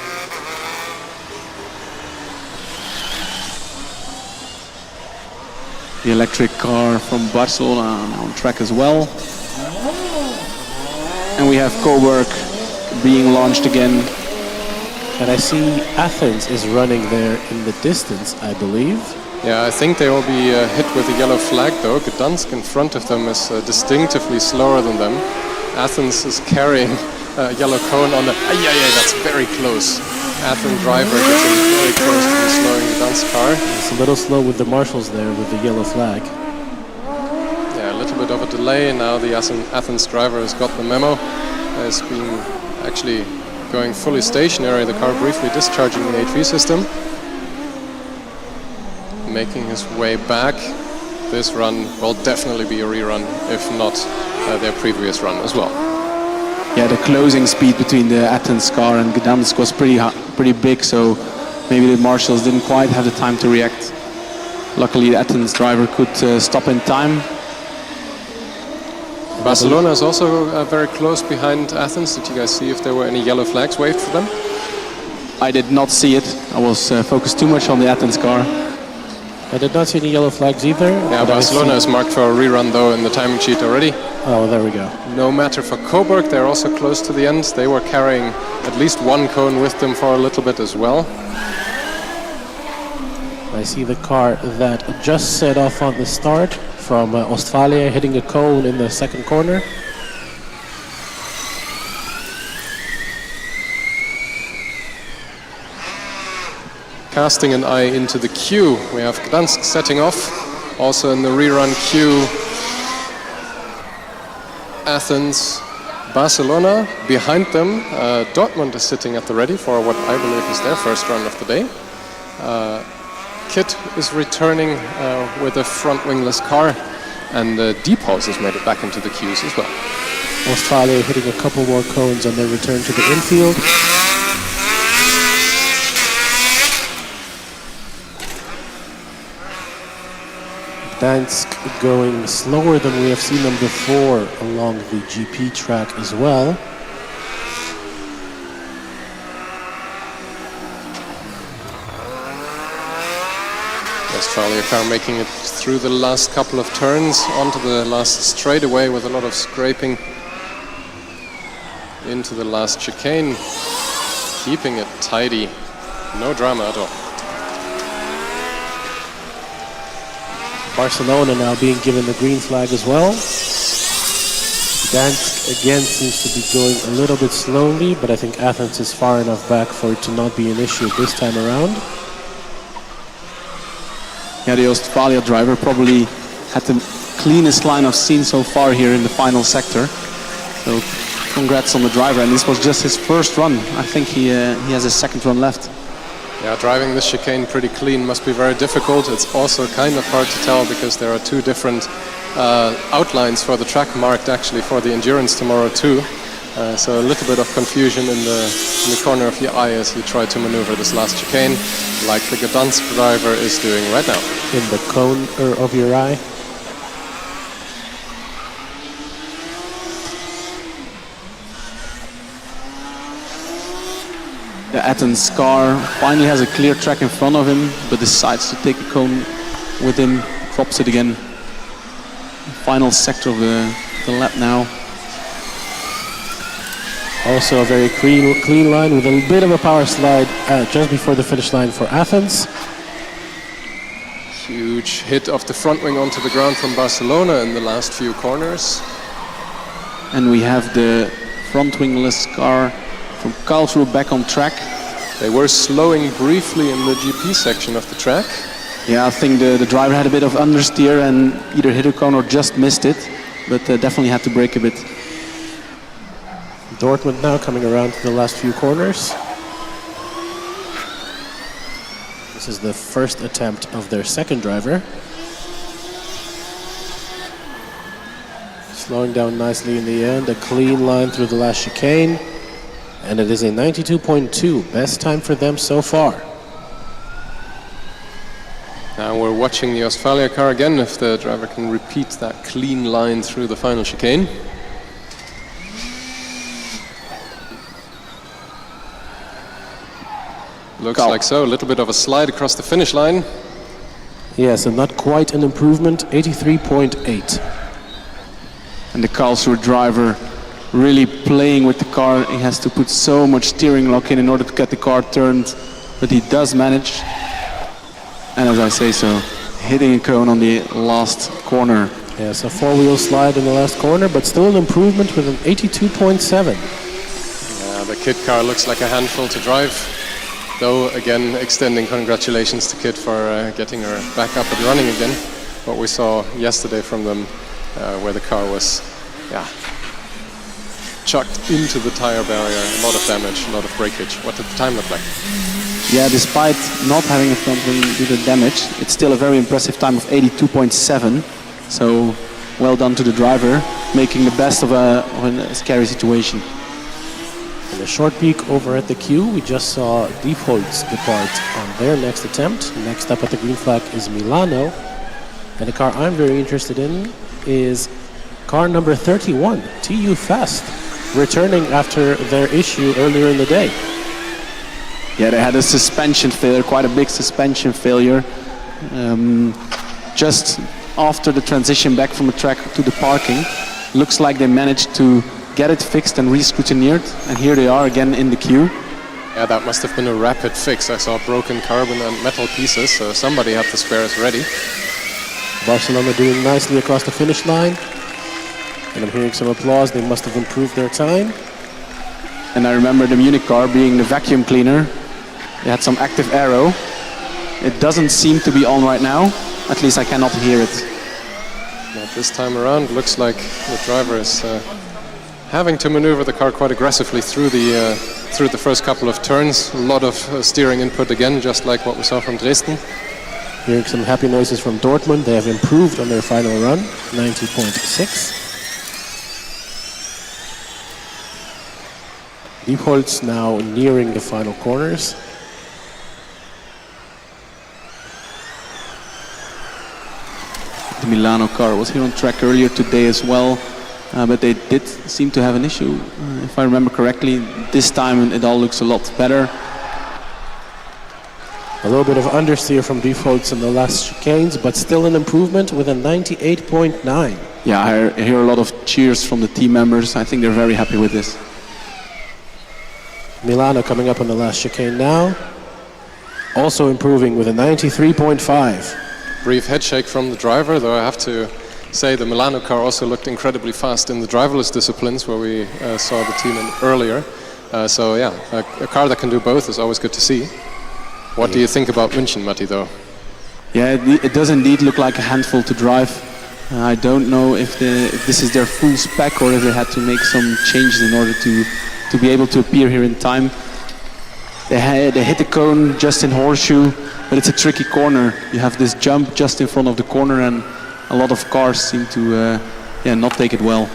The electric car from Barcelona on track as well. And we have Coburg being launched again. And I see Athens is running there in the distance, I believe. Yeah, I think they will be hit with a yellow flag though. Gdansk in front of them is distinctively slower than them. Athens is carrying a yellow cone on the... yeah, that's very close. Athens driver getting very close to the slowing Gdansk car. It's a little slow with the marshals there with the yellow flag. Yeah, a little bit of a delay. Now the Athens driver has got the memo. Has been actually going fully stationary. The car briefly discharging the HV system. Making his way back. This run will definitely be a rerun, if not their previous run as well. Yeah, the closing speed between the Athens car and Gdansk was pretty big, so maybe the marshals didn't quite have the time to react. Luckily, the Athens driver could stop in time. Barcelona is also very close behind Athens. Did you guys see if there were any yellow flags waved for them? I did not see it. I was focused too much on the Athens car. I did not see any yellow flags either. Yeah, Barcelona is marked for a rerun though in the timing sheet already. Oh, there we go. No matter for Coburg, they're also close to the end. They were carrying at least 1 cone with them for a little bit as well. I see the car that just set off on the start from Ostfalia hitting a cone in the second corner. Casting an eye into the queue, we have Gdansk setting off. Also in the rerun queue, Athens, Barcelona. Behind them, Dortmund is sitting at the ready for what I believe is their first run of the day. Kit is returning with a front wingless car, and Deepos has made it back into the queues as well. Australia hitting a couple more cones on their return to the infield. Gdansk going slower than we have seen them before along the GP track as well. Australia car making it through the last couple of turns onto the last straightaway with a lot of scraping into the last chicane, keeping it tidy, no drama at all. Barcelona now being given the green flag as well. Gdansk again seems to be going a little bit slowly, but I think Athens is far enough back for it to not be an issue this time around. Yeah, the Australia driver probably had the cleanest line I've seen so far here in the final sector. So congrats on the driver, and this was just his first run. I think he has a second run left. Yeah, driving this chicane pretty clean must be very difficult. It's also kind of hard to tell because there are two different outlines for the track marked actually for the endurance tomorrow too. So a little bit of confusion in the corner of your eye as you try to maneuver this last chicane, like the Gdansk driver is doing right now. In the cone of your eye. The Athens car finally has a clear track in front of him, but decides to take a cone with him, drops it again. Final sector of the lap now. Also a very clean line with a bit of a power slide just before the finish line for Athens. Huge hit of the front wing onto the ground from Barcelona in the last few corners. And we have the front wingless car from Karlsruhe back on track. They were slowing briefly in the GP section of the track. Yeah, I think the driver had a bit of understeer and either hit a cone or just missed it, but definitely had to brake a bit. Dortmund now coming around to the last few corners. This is the first attempt of their second driver. Slowing down nicely in the end, a clean line through the last chicane. And it is a 92.2, best time for them so far. Now we're watching the Australia car again, if the driver can repeat that clean line through the final chicane. Looks like so, a little bit of a slide across the finish line. Yes, and not quite an improvement, 83.8. And the Karlsruhe driver really playing with the car. He has to put so much steering lock in order to get the car turned, but he does manage. And as I say so, hitting a cone on the last corner. Yes, a four-wheel slide in the last corner, but still an improvement with an 82.7. Yeah, the Kit car looks like a handful to drive. Though, again, extending congratulations to Kit for getting her back up and running again. What we saw yesterday from them, where the car was, chucked into the tire barrier, a lot of damage, a lot of breakage. What did the time look like? Yeah, despite not having a front wing due to damage, it's still a very impressive time of 82.7. So, well done to the driver, making the best of a scary situation. In a short peek over at the queue, we just saw Deepholz depart on their next attempt. Next up at the green flag is Milano. And the car I'm very interested in is car number 31, TU Fast, returning after their issue earlier in the day. Yeah, they had a suspension failure, quite a big suspension failure. Just after the transition back from the track to the parking. Looks like they managed to get it fixed and re-scrutineered, and here they are again in the queue. Yeah, that must have been a rapid fix. I saw broken carbon and metal pieces, so somebody had the spares ready. Barcelona doing nicely across the finish line. And I'm hearing some applause. They must have improved their time. And I remember the Munich car being the vacuum cleaner. They had some active aero, It doesn't seem to be on right now. At least I cannot hear it. Not this time around. Looks like the driver is having to maneuver the car quite aggressively through the first couple of turns. A lot of steering input again, just like what we saw from Dresden. Hearing some happy noises from Dortmund. They have improved on their final run, 90.6. Diepholz now nearing the final corners. The Milano car was here on track earlier today as well, but they did seem to have an issue. If I remember correctly, this time it all looks a lot better. A little bit of understeer from Diepholz in the last chicanes, but still an improvement with a 98.9. Yeah, I hear a lot of cheers from the team members. I think they're very happy with this. Milano coming up on the last chicane now, also improving with a 93.5. Brief head shake from the driver, though I have to say the Milano car also looked incredibly fast in the driverless disciplines where we saw the team in earlier. So yeah, a car that can do both is always good to see. What do you think about München, Matti, though? Yeah, it does indeed look like a handful to drive. I don't know if this is their full spec or if they had to make some changes in order to be able to appear here in time. They hit the cone just in horseshoe, but it's a tricky corner. You have this jump just in front of the corner, and a lot of cars seem to not take it well.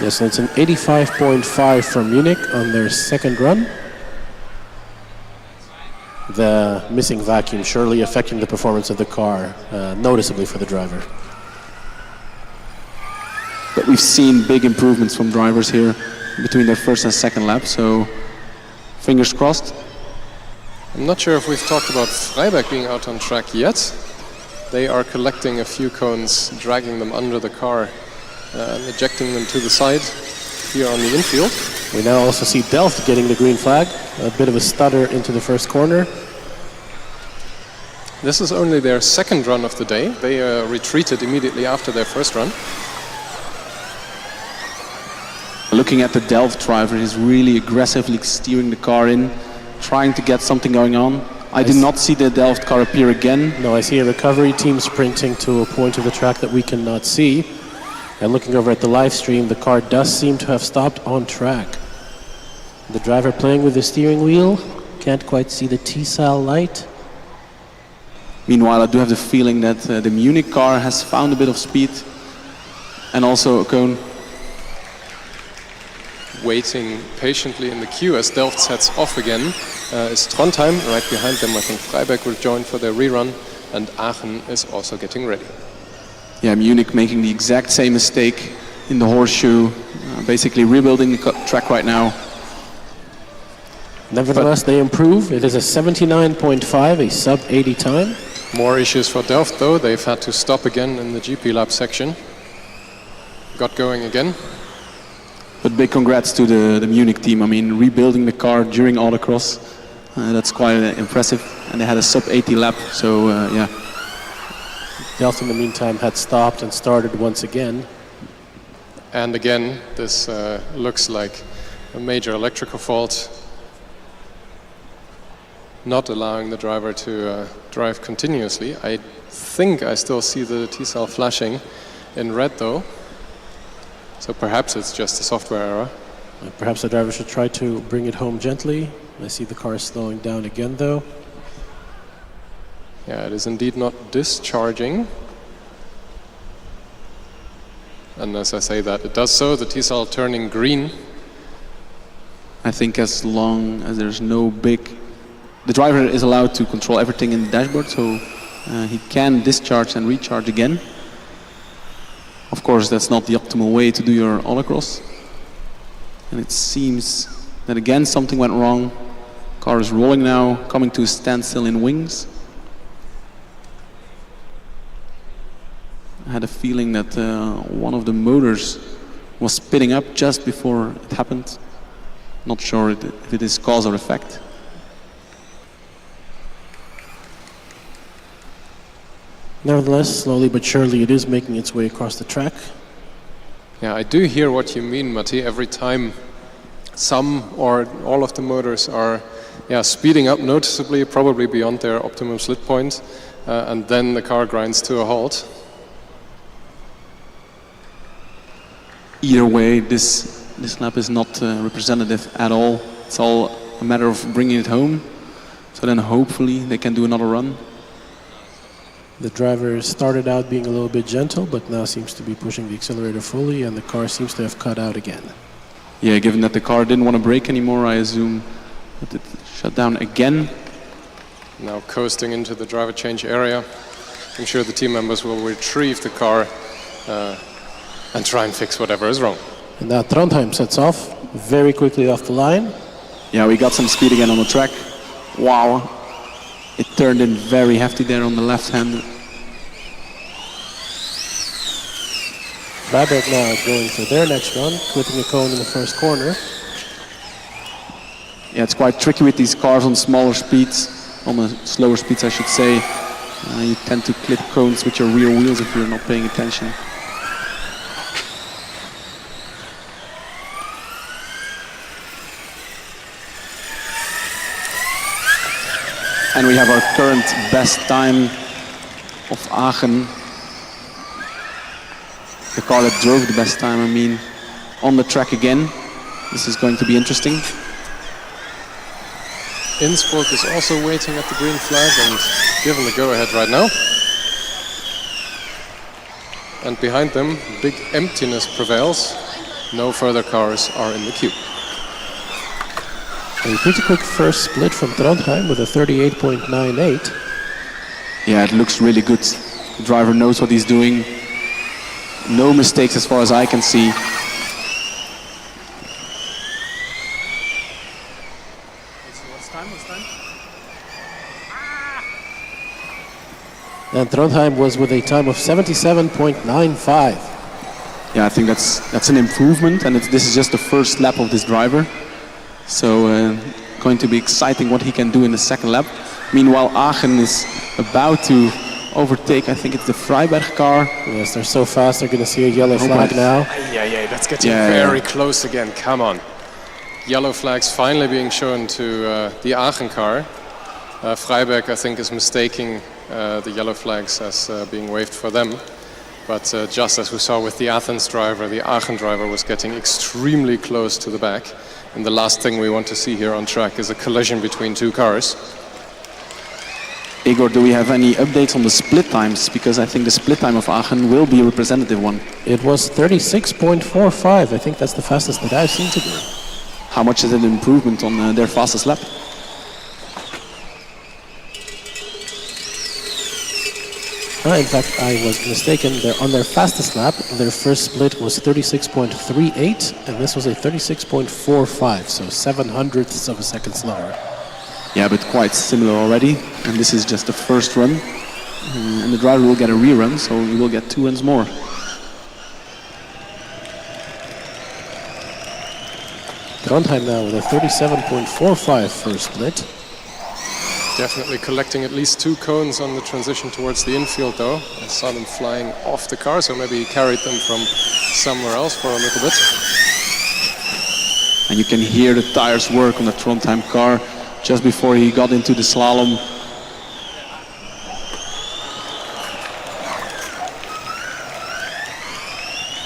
Yes, and it's an 85.5 from Munich on their second run. The missing vacuum surely affecting the performance of the car noticeably for the driver. But we've seen big improvements from drivers here between their first and second lap, so fingers crossed. I'm not sure if we've talked about Freiberg being out on track yet. They are collecting a few cones, dragging them under the car and ejecting them to the side here on the infield. We now also see Delft getting the green flag. A bit of a stutter into the first corner. This is only their second run of the day. They retreated immediately after their first run. Looking at the Delft driver, he's really aggressively steering the car in, trying to get something going on. I did not see the Delft car appear again. No, I see a recovery team sprinting to a point of the track that we cannot see. And looking over at the live stream, the car does seem to have stopped on track. The driver playing with the steering wheel, can't quite see the T-cell light. Meanwhile, I do have the feeling that the Munich car has found a bit of speed and also a cone. Waiting patiently in the queue as Delft sets off again is Trondheim. Right behind them, I think Freiberg will join for their rerun, and Aachen is also getting ready. Yeah, Munich making the exact same mistake in the horseshoe, basically rebuilding the track right now. Nevertheless, they improve. It is a 79.5, a sub-80 time. More issues for Delft, though. They've had to stop again in the GP lap section. Got going again. But big congrats to the Munich team. I mean, rebuilding the car during Autocross, that's quite impressive. And they had a sub-80 lap, so yeah. Delft, in the meantime, had stopped and started once again. And again, this looks like a major electrical fault, not allowing the driver to drive continuously. I think I still see the T-cell flashing in red, though. So perhaps it's just a software error. Perhaps the driver should try to bring it home gently. I see the car slowing down again, though. Yeah, it is indeed not discharging. And as I say that, it does so. The T-cell turning green. I think as long as there's no big... The driver is allowed to control everything in the dashboard, so he can discharge and recharge again. Of course, that's not the optimal way to do your Autocross. And it seems that again something went wrong. Car is rolling now, coming to a standstill in wings. I had a feeling that one of the motors was speeding up just before it happened. Not sure if it is cause or effect. Nevertheless, slowly but surely it is making its way across the track. Yeah, I do hear what you mean, Matti. Every time some or all of the motors are speeding up noticeably, probably beyond their optimum slip point, and then the car grinds to a halt. Either way, this lap is not representative at all. It's all a matter of bringing it home. So then hopefully they can do another run. The driver started out being a little bit gentle, but now seems to be pushing the accelerator fully, and the car seems to have cut out again. Yeah, given that the car didn't want to brake anymore, I assume that it shut down again. Now coasting into the driver change area. I'm sure the team members will retrieve the car and try and fix whatever is wrong. And now Trondheim sets off very quickly off the line. Yeah, we got some speed again on the track. Wow. It turned in very hefty there on the left hand. Freiberg now going for their next run, clipping a cone in the first corner. Yeah, it's quite tricky with these cars on smaller speeds, on the slower speeds I should say. You tend to clip cones with your rear wheels if you're not paying attention. And we have our current best time of Aachen. The car that drove the best time, I mean, on the track again. This is going to be interesting. Innsbruck is also waiting at the green flag and given the go-ahead right now. And behind them, big emptiness prevails. No further cars are in the queue. A pretty quick first split from Trondheim with a 38.98. Yeah, it looks really good. The driver knows what he's doing. No mistakes as far as I can see. And Trondheim was with a time of 77.95. Yeah, I think that's an improvement, and this is just the first lap of this driver. So going to be exciting what he can do in the second lap. Meanwhile, Aachen is about to overtake, I think it's the Freiberg car. Yes, they're so fast, they're going to see a yellow flag now. Yeah, that's getting very close again, come on. Yellow flags finally being shown to the Aachen car. Freiberg, I think, is mistaking the yellow flags as being waved for them. But just as we saw with the Athens driver, the Aachen driver was getting extremely close to the back. And the last thing we want to see here on track is a collision between two cars. Igor, do we have any updates on the split times? Because I think the split time of Aachen will be a representative one. It was 36.45. I think that's the fastest that I've seen today. How much is an improvement on their fastest lap? In fact, I was mistaken. They're on their fastest lap. Their first split was 36.38, and this was a 36.45, so 0.07 of a second slower. Yeah, but quite similar already. And this is just the first run. And the driver will get a rerun, so he will get 2 runs more. Trondheim now with a 37.45 first split. Definitely collecting at least 2 cones on the transition towards the infield though. I saw them flying off the car, so maybe he carried them from somewhere else for a little bit. And you can hear the tires work on the Trondheim car just before he got into the slalom.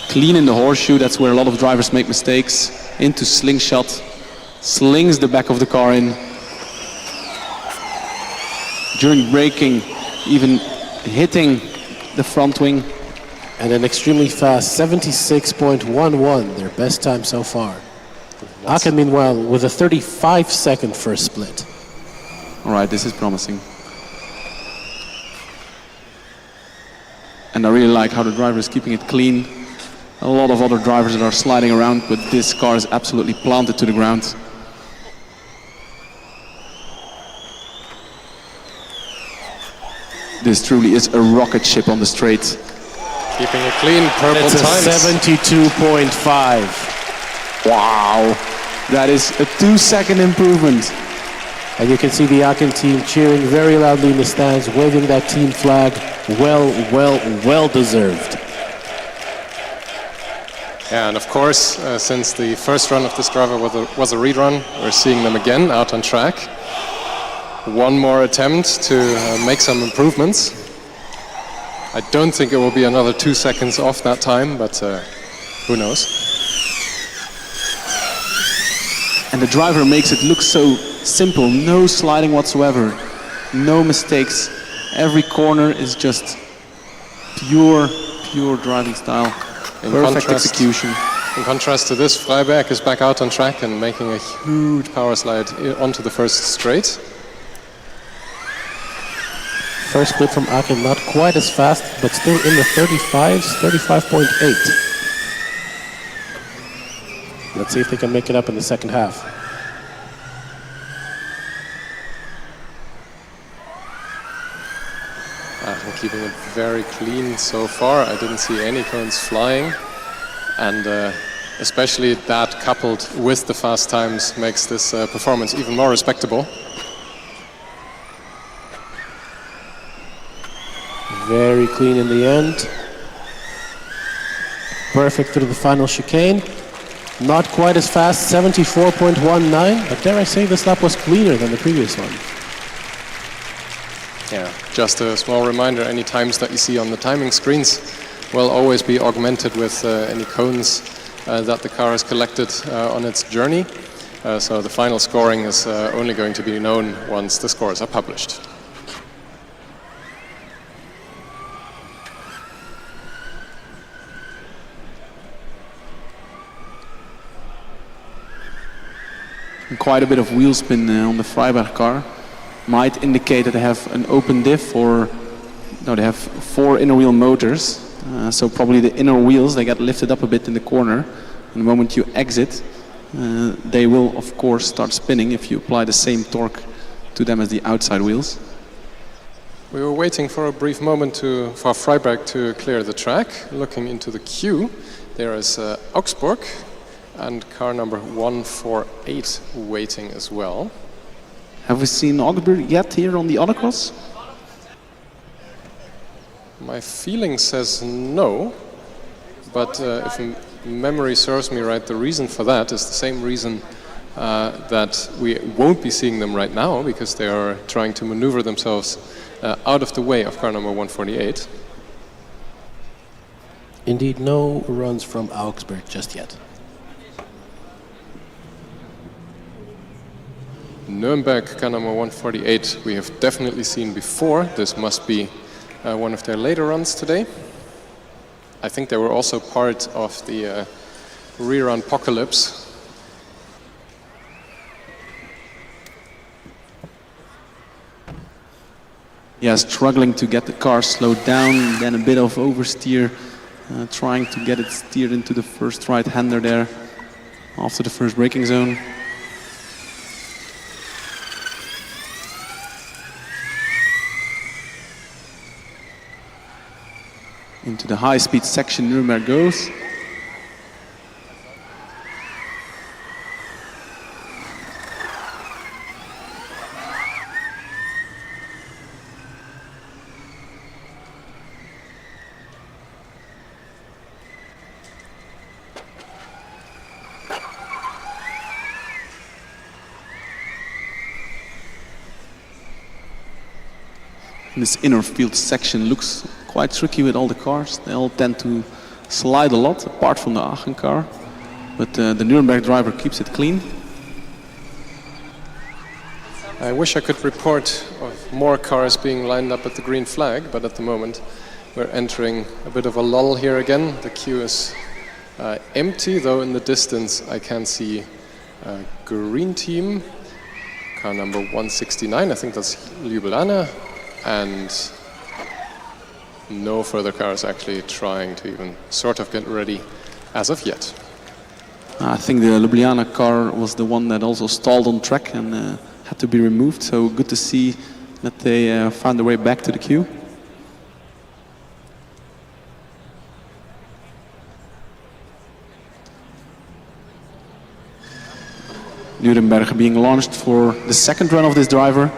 Clean in the horseshoe, that's where a lot of drivers make mistakes. Into slingshot, slings the back of the car in. During braking, even hitting the front wing. And an extremely fast 76.11, their best time so far. Aachen, meanwhile, with a 35-second first split. All right, this is promising. And I really like how the driver is keeping it clean. A lot of other drivers that are sliding around, but this car is absolutely planted to the ground. This truly is a rocket ship on the straight. Keeping it clean, purple it's times. It's a 72.5. Wow, that is a 2-second improvement. And you can see the Aachen team cheering very loudly in the stands, waving that team flag. Well deserved. Yeah, and of course, since the first run of this driver was a rerun, we're seeing them again out on track. one more attempt to make some improvements. I don't think it will be another 2 seconds off that time, but who knows. And the driver makes it look so simple, no sliding whatsoever, no mistakes. Every corner is just pure driving style, perfect execution. In contrast to this, Freiberg is back out on track and making a huge power slide onto the first straight. First split from Akin, not quite as fast, but still in the 35s, 35.8. Let's see if they can make it up in the second half. I'm keeping it very clean so far. I didn't see any cones flying. And especially that coupled with the fast times makes this performance even more respectable. Very clean in the end. Perfect through the final chicane. Not quite as fast, 74.19, but dare I say this lap was cleaner than the previous one. Yeah, just a small reminder, any times that you see on the timing screens will always be augmented with any cones that the car has collected on its journey. So the final scoring is only going to be known once the scores are published. And quite a bit of wheel spin on the Freiberg car might indicate that they have an open diff, or no, they have 4 inner wheel motors. So probably the inner wheels, they get lifted up a bit in the corner. And the moment you exit, they will of course start spinning if you apply the same torque to them as the outside wheels. We were waiting for a brief moment for Freiberg to clear the track. Looking into the queue, there is Augsburg and car number 148 waiting as well. Have we seen Augsburg yet here on the Autocross? My feeling says no, but if memory serves me right, the reason for that is the same reason that we won't be seeing them right now, because they are trying to maneuver themselves out of the way of car number 148. Indeed, no runs from Augsburg just yet. Nuremberg, car number 148, we have definitely seen before. This must be one of their later runs today. I think they were also part of the rerun Apocalypse. Yeah, struggling to get the car slowed down, then a bit of oversteer, trying to get it steered into the first right-hander there after the first braking zone. Into the high-speed section, Nuremberg goes. This inner field section looks quite tricky with all the cars. They all tend to slide a lot, apart from the Aachen car. But the Nuremberg driver keeps it clean. I wish I could report of more cars being lined up at the green flag, but at the moment we're entering a bit of a lull here again. The queue is empty, though in the distance I can see green team, car number 169, I think that's Ljubljana, and no further cars actually trying to even sort of get ready as of yet. I think the Ljubljana car was the one that also stalled on track and had to be removed, so good to see that they found their way back to the queue. Nuremberg being launched for the second run of this driver.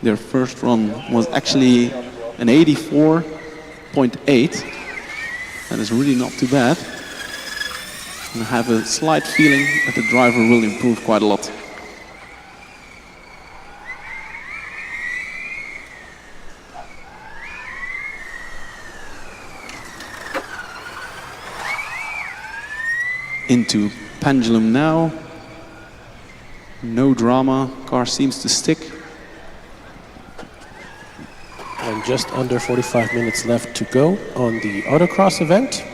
Their first run was actually an 84.8. That is really not too bad. And I have a slight feeling that the driver will improve quite a lot. Into pendulum now. No drama, car seems to stick. And just under 45 minutes left to go on the Autocross event.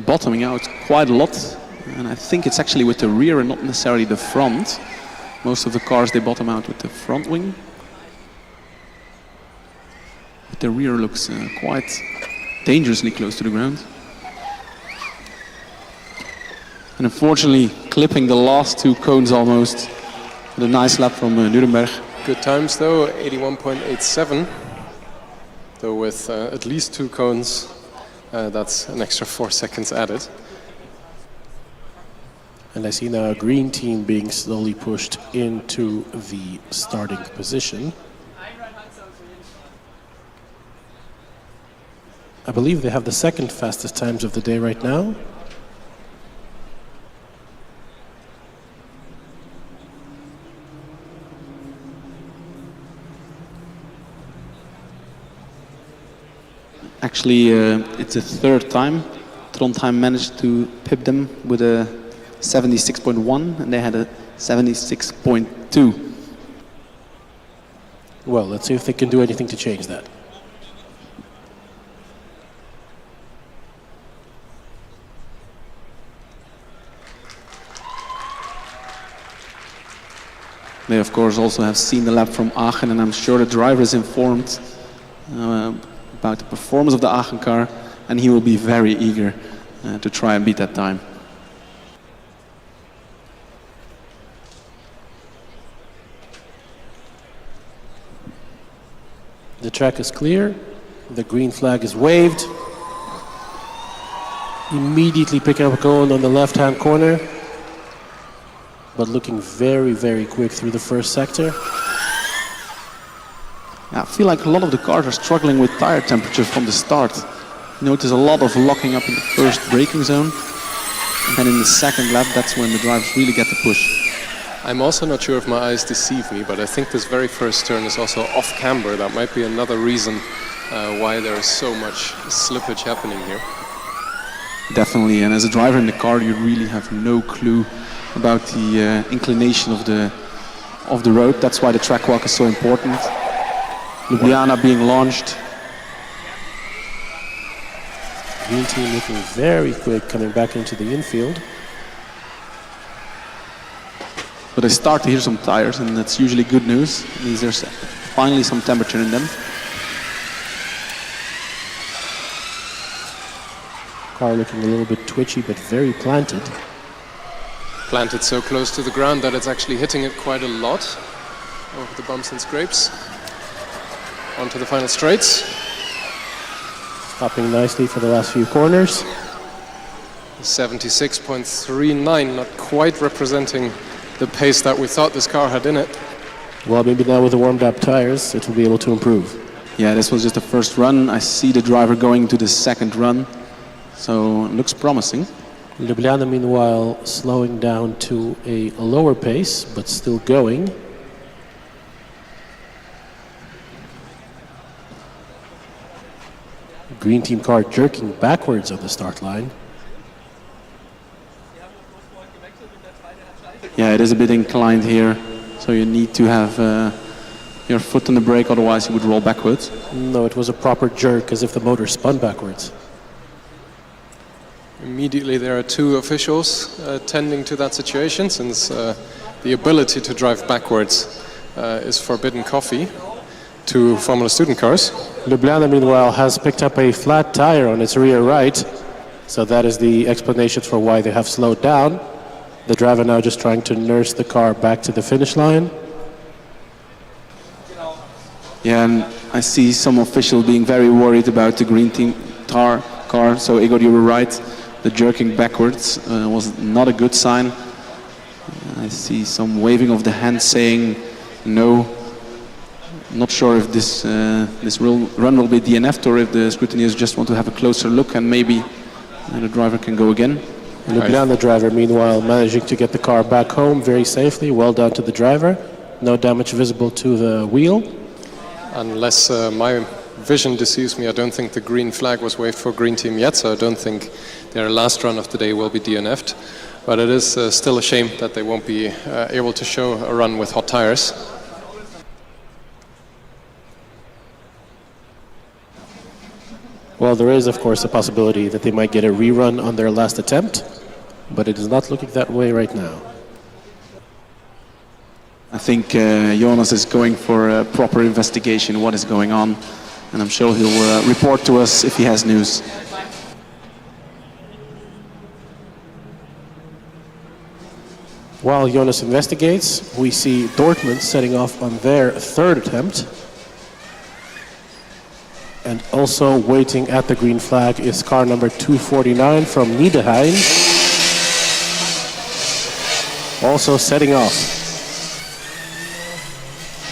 Bottoming out quite a lot, and I think it's actually with the rear and not necessarily the front. Most of the cars, they bottom out with the front wing. But the rear looks quite dangerously close to the ground. And unfortunately, clipping the last two cones almost. With a nice lap from Nuremberg. Good times though, 81.87. Though with at least two cones, that's an extra 4 seconds added. And I see now a green team being slowly pushed into the starting position. I believe they have the second fastest times of the day right now. Actually, it's the third time. Trondheim managed to pip them with a 76.1 and they had a 76.2. Well, let's see if they can do anything to change that. They of course also have seen the lap from Aachen, and I'm sure the driver is informed about the performance of the Aachen car, and he will be very eager to try and beat that time. The track is clear, the green flag is waved. Immediately picking up a cone on the left-hand corner, but looking very, very quick through the first sector. I feel like a lot of the cars are struggling with tire temperature from the start. You notice a lot of locking up in the first braking zone, and then in the second lap, that's when the drivers really get the push. I'm also not sure if my eyes deceive me, but I think this very first turn is also off camber. That might be another reason why there is so much slippage happening here. Definitely, and as a driver in the car, you really have no clue about the inclination of the road. That's why the track walk is so important. Ljubljana being launched. Green team looking very quick, coming back into the infield. But I start to hear some tires, and that's usually good news. It means there's finally some temperature in them. Car looking a little bit twitchy, but very planted. Planted so close to the ground that it's actually hitting it quite a lot over the bumps and scrapes. Onto the final straights. Stopping nicely for the last few corners. 76.39, not quite representing the pace that we thought this car had in it. Well, maybe now with the warmed up tires, it will be able to improve. Yeah, this was just the first run. I see the driver going to the second run, so it looks promising. Ljubljana, meanwhile, slowing down to a lower pace, but still going. Green team car jerking backwards on the start line. Yeah, it is a bit inclined here, so you need to have your foot on the brake, otherwise you would roll backwards. No, it was a proper jerk, as if the motor spun backwards. Immediately there are two officials tending to that situation, since the ability to drive backwards is forbidden coffee to Formula Student cars. Ljubljana, meanwhile, has picked up a flat tire on its rear right, so that is the explanation for why they have slowed down. The driver now just trying to nurse the car back to the finish line. Yeah, and I see some official being very worried about the green team car, so Igor, you were right. the jerking backwards was not a good sign. I see some waving of the hand saying no. Not sure if this run will be DNF'd or if the scrutineers just want to have a closer look and maybe the driver can go again. Ljubljana driver, meanwhile, managing to get the car back home very safely. Well done to the driver. No damage visible to the wheel. Unless my vision deceives me, I don't think the green flag was waved for green team yet, so I don't think their last run of the day will be DNF'd. But it is still a shame that they won't be able to show a run with hot tires. Well, there is, of course, a possibility that they might get a rerun on their last attempt, but it is not looking that way right now. I think Jonas is going for a proper investigation, what is going on, and I'm sure he'll report to us if he has news. While Jonas investigates, we see Dortmund setting off on their third attempt. And also waiting at the green flag is car number 249 from Niederrhein. Also setting off.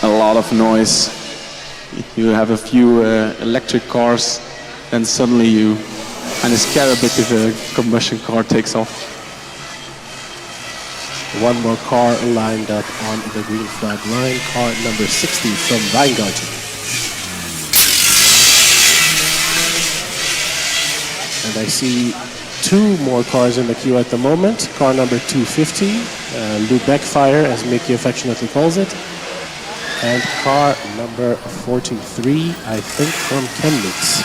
A lot of noise. You have a few electric cars, and suddenly you kind of scare a bit if a combustion car takes off. One more car lined up on the green flag line, car number 60 from Weingarten. And I see two more cars in the queue at the moment. Car number 250, Lubeck Fire, as Mickey affectionately calls it. And car number 43, I think from Chemnitz.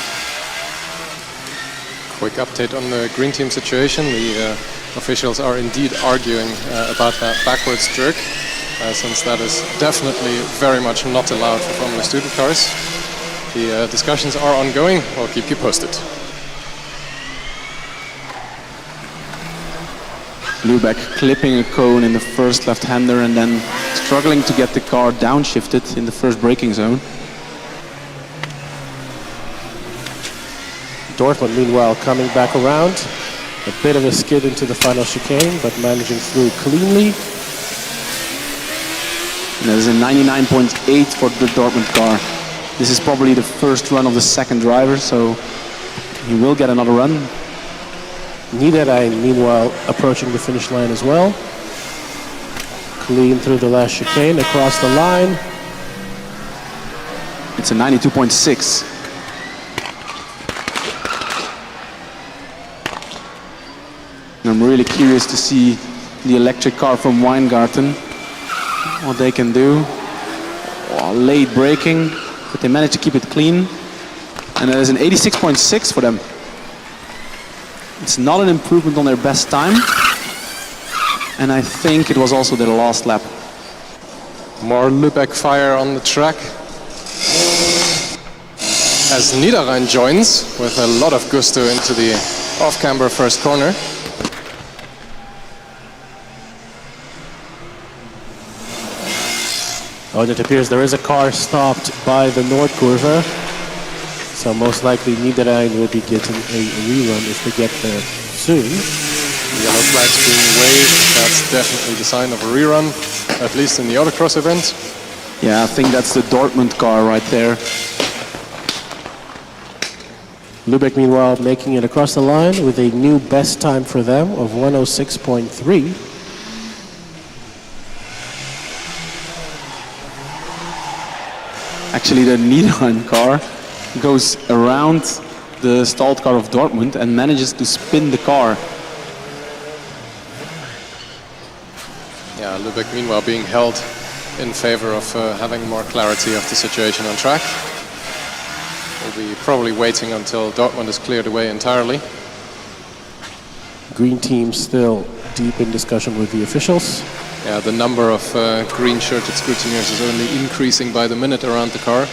Quick update on the green team situation. The officials are indeed arguing about that backwards jerk, since that is definitely very much not allowed for Formula Student cars. The discussions are ongoing. I'll keep you posted. Lubeck clipping a cone in the first left-hander and then struggling to get the car downshifted in the first braking zone. Dortmund, meanwhile, coming back around. A bit of a skid into the final chicane, but managing through cleanly. And that is a 99.8 for the Dortmund car. This is probably the first run of the second driver, so he will get another run. Niederrhein, meanwhile, approaching the finish line as well. Clean through the last chicane, across the line. It's a 92.6. And I'm really curious to see the electric car from Weingarten, what they can do. Oh, late braking, but they managed to keep it clean. And there's an 86.6 for them. It's not an improvement on their best time. And I think it was also their last lap. More Lubeck Fire on the track. As Niederrhein joins with a lot of gusto into the off-camber first corner. Oh, it appears there is a car stopped by the Nordkurve. So most likely Niederrhein will be getting a rerun if they get there soon. Yellow flags being waved, that's definitely the sign of a rerun, at least in the Autocross event. Yeah, I think that's the Dortmund car right there. Lubeck, meanwhile, making it across the line with a new best time for them of 106.3. Actually, the Niederrhein car goes around the stalled car of Dortmund and manages to spin the car. Yeah, Lubeck meanwhile being held in favor of having more clarity of the situation on track. We'll be probably waiting until Dortmund is cleared away entirely. Green team still deep in discussion with the officials. Yeah, the number of green-shirted scrutineers is only increasing by the minute around the car.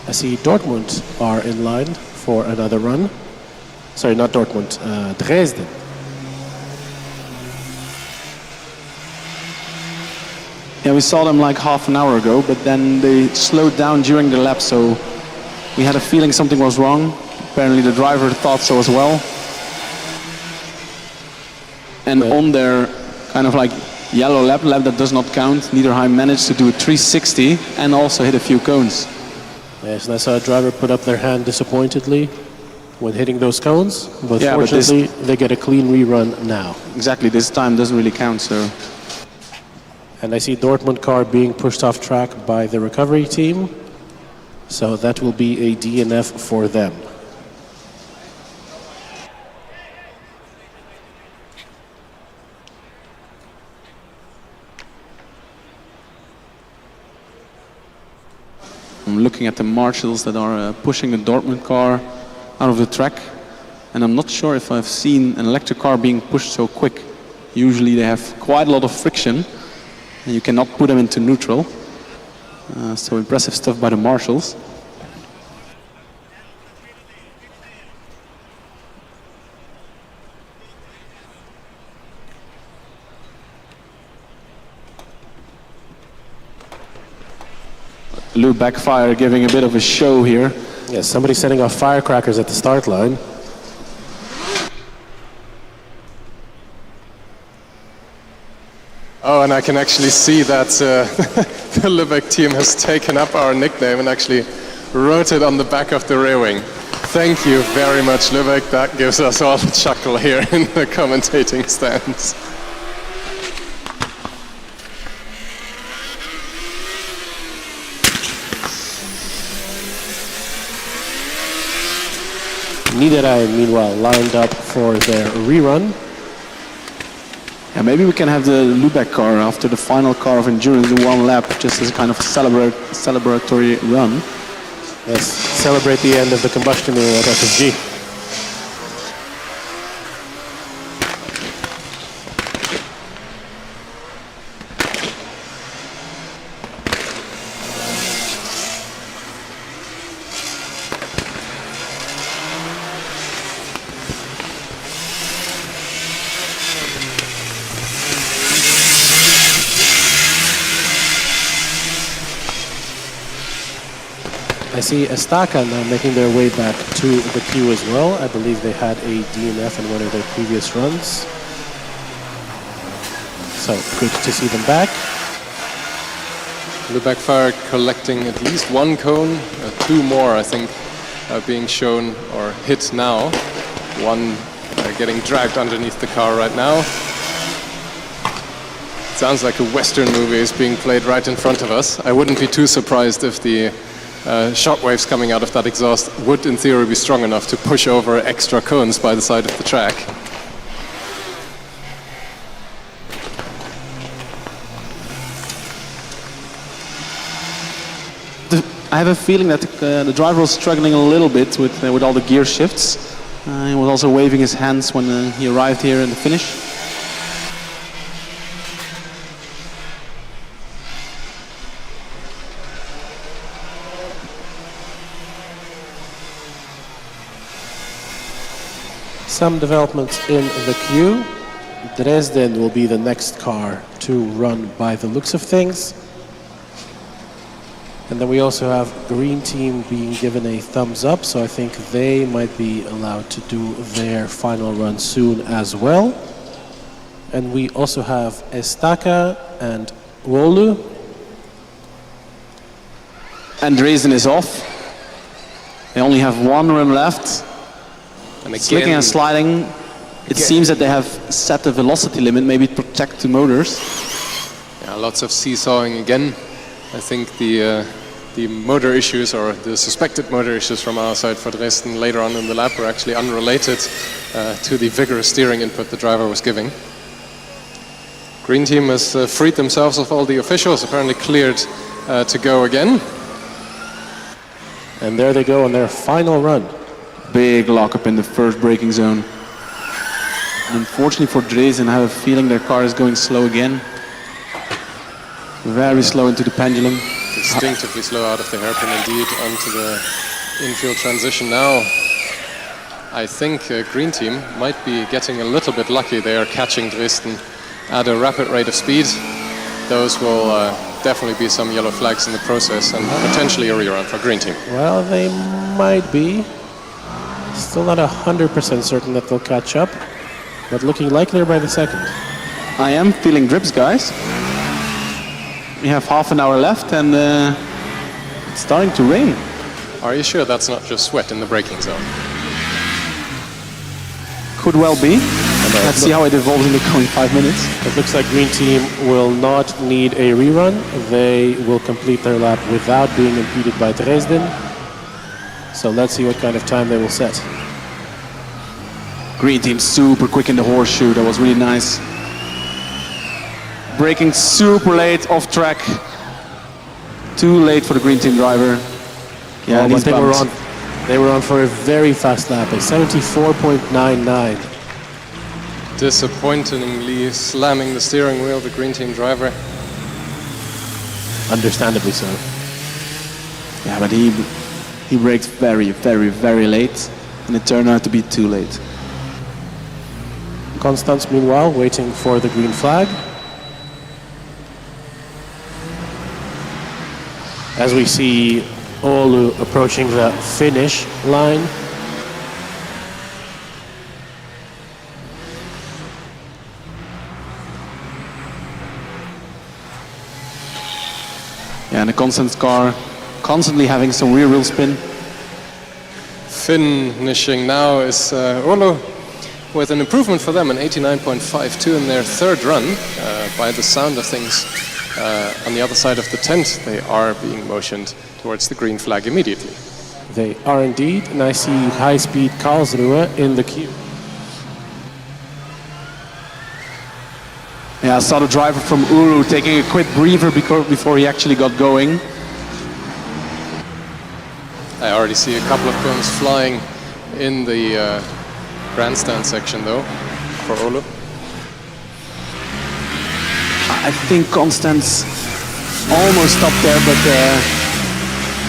I see Dortmund are in line for another run. Sorry, not Dortmund, Dresden. Yeah, we saw them like half an hour ago, but then they slowed down during the lap, so we had a feeling something was wrong. Apparently the driver thought so as well. And on their kind of like yellow lap that does not count, Niederheim managed to do a 360 and also hit a few cones. Yes, and I saw a driver put up their hand disappointedly when hitting those cones, but Yeah, but fortunately they get a clean rerun now. Exactly, this time doesn't really count, so. And I see Dortmund car being pushed off track by the recovery team, so that will be a DNF for them. I'm looking at the marshals that are pushing the Dortmund car out of the track, and I'm not sure if I've seen an electric car being pushed so quick. Usually they have quite a lot of friction, and you cannot put them into neutral. So impressive stuff by the marshals. Lou Backfire giving a bit of a show here. Yes, somebody setting off firecrackers at the start line. Oh, and I can actually see that the Lübeck team has taken up our nickname and actually wrote it on the back of the rear wing. Thank you very much, Lübeck. That gives us all a chuckle here in the commentating stands. Niederheim, meanwhile, lined up for their rerun. Yeah, maybe we can have the Lübeck car after the final car of endurance in one lap, just as a kind of celebratory run. Yes, celebrate the end of the combustion era at FSG. I see Estaca now making their way back to the queue as well. I believe they had a DNF in one of their previous runs. So good to see them back. Lübeck Fire collecting at least one cone, two more I think are being shown or hit now. One getting dragged underneath the car right now. Sounds like a Western movie is being played right in front of us. I wouldn't be too surprised if the shockwaves coming out of that exhaust would in theory be strong enough to push over extra cones by the side of the track. I have a feeling that the driver was struggling a little bit with all the gear shifts. He was also waving his hands when he arrived here in the finish. Some developments in the queue. Dresden will be the next car to run by the looks of things. And then we also have Green Team being given a thumbs up, so I think they might be allowed to do their final run soon as well. And we also have Estaca and Wolu. And Dresden is off. They only have one run left. And again, Slicking and sliding. It seems that they have set the velocity limit, maybe to protect the motors. yeah, lots of seesawing again. I think the motor issues or the suspected motor issues from our side for Dresden later on in the lap were actually unrelated to the vigorous steering input the driver was giving. Green Team has freed themselves of all the officials, apparently cleared to go again. And there they go on their final run. Big lockup in the first braking zone. And unfortunately for Dresden, I have a feeling their car is going slow again. Very slow into the pendulum. Instinctively slow out of the hairpin indeed onto the infield transition now. I think Green Team might be getting a little bit lucky. They are catching Dresden at a rapid rate of speed. those will definitely be some yellow flags in the process and potentially a rerun for green team. Well, they might be. Still not 100% certain that they'll catch up, but looking likelier by the second. I am feeling drips, guys. We have half an hour left and it's starting to rain. Are you sure that's not just sweat in the braking zone? Could well be. Let's see how it evolves in the coming 5 minutes. It looks like green team will not need a rerun. They will complete their lap without being impeded by Dresden. So let's see what kind of time they will set. Green team super quick in the horseshoe. That was really nice. Braking super late, off track. Too late for the green team driver. Yeah, but these they were on for a very fast lap, a 74.99. Disappointingly slamming the steering wheel, the green team driver. Understandably so. Yeah, but he braked very, very, very late, and it turned out to be too late. Constance, meanwhile, waiting for the green flag. As we see Oulu approaching the finish line. Yeah, and the Constance car constantly having some rear wheel spin. Finishing now is Oulu with an improvement for them, an 89.52 in their third run. By the sound of things, on the other side of the tent, they are being motioned towards the green flag immediately. They are indeed, and I see high-speed Karlsruhe in the queue. Yeah, I saw the driver from Oulu taking a quick breather before he actually got going. I already see a couple of cones flying in the grandstand section though, for Oulu. I think Constance almost stopped there, but the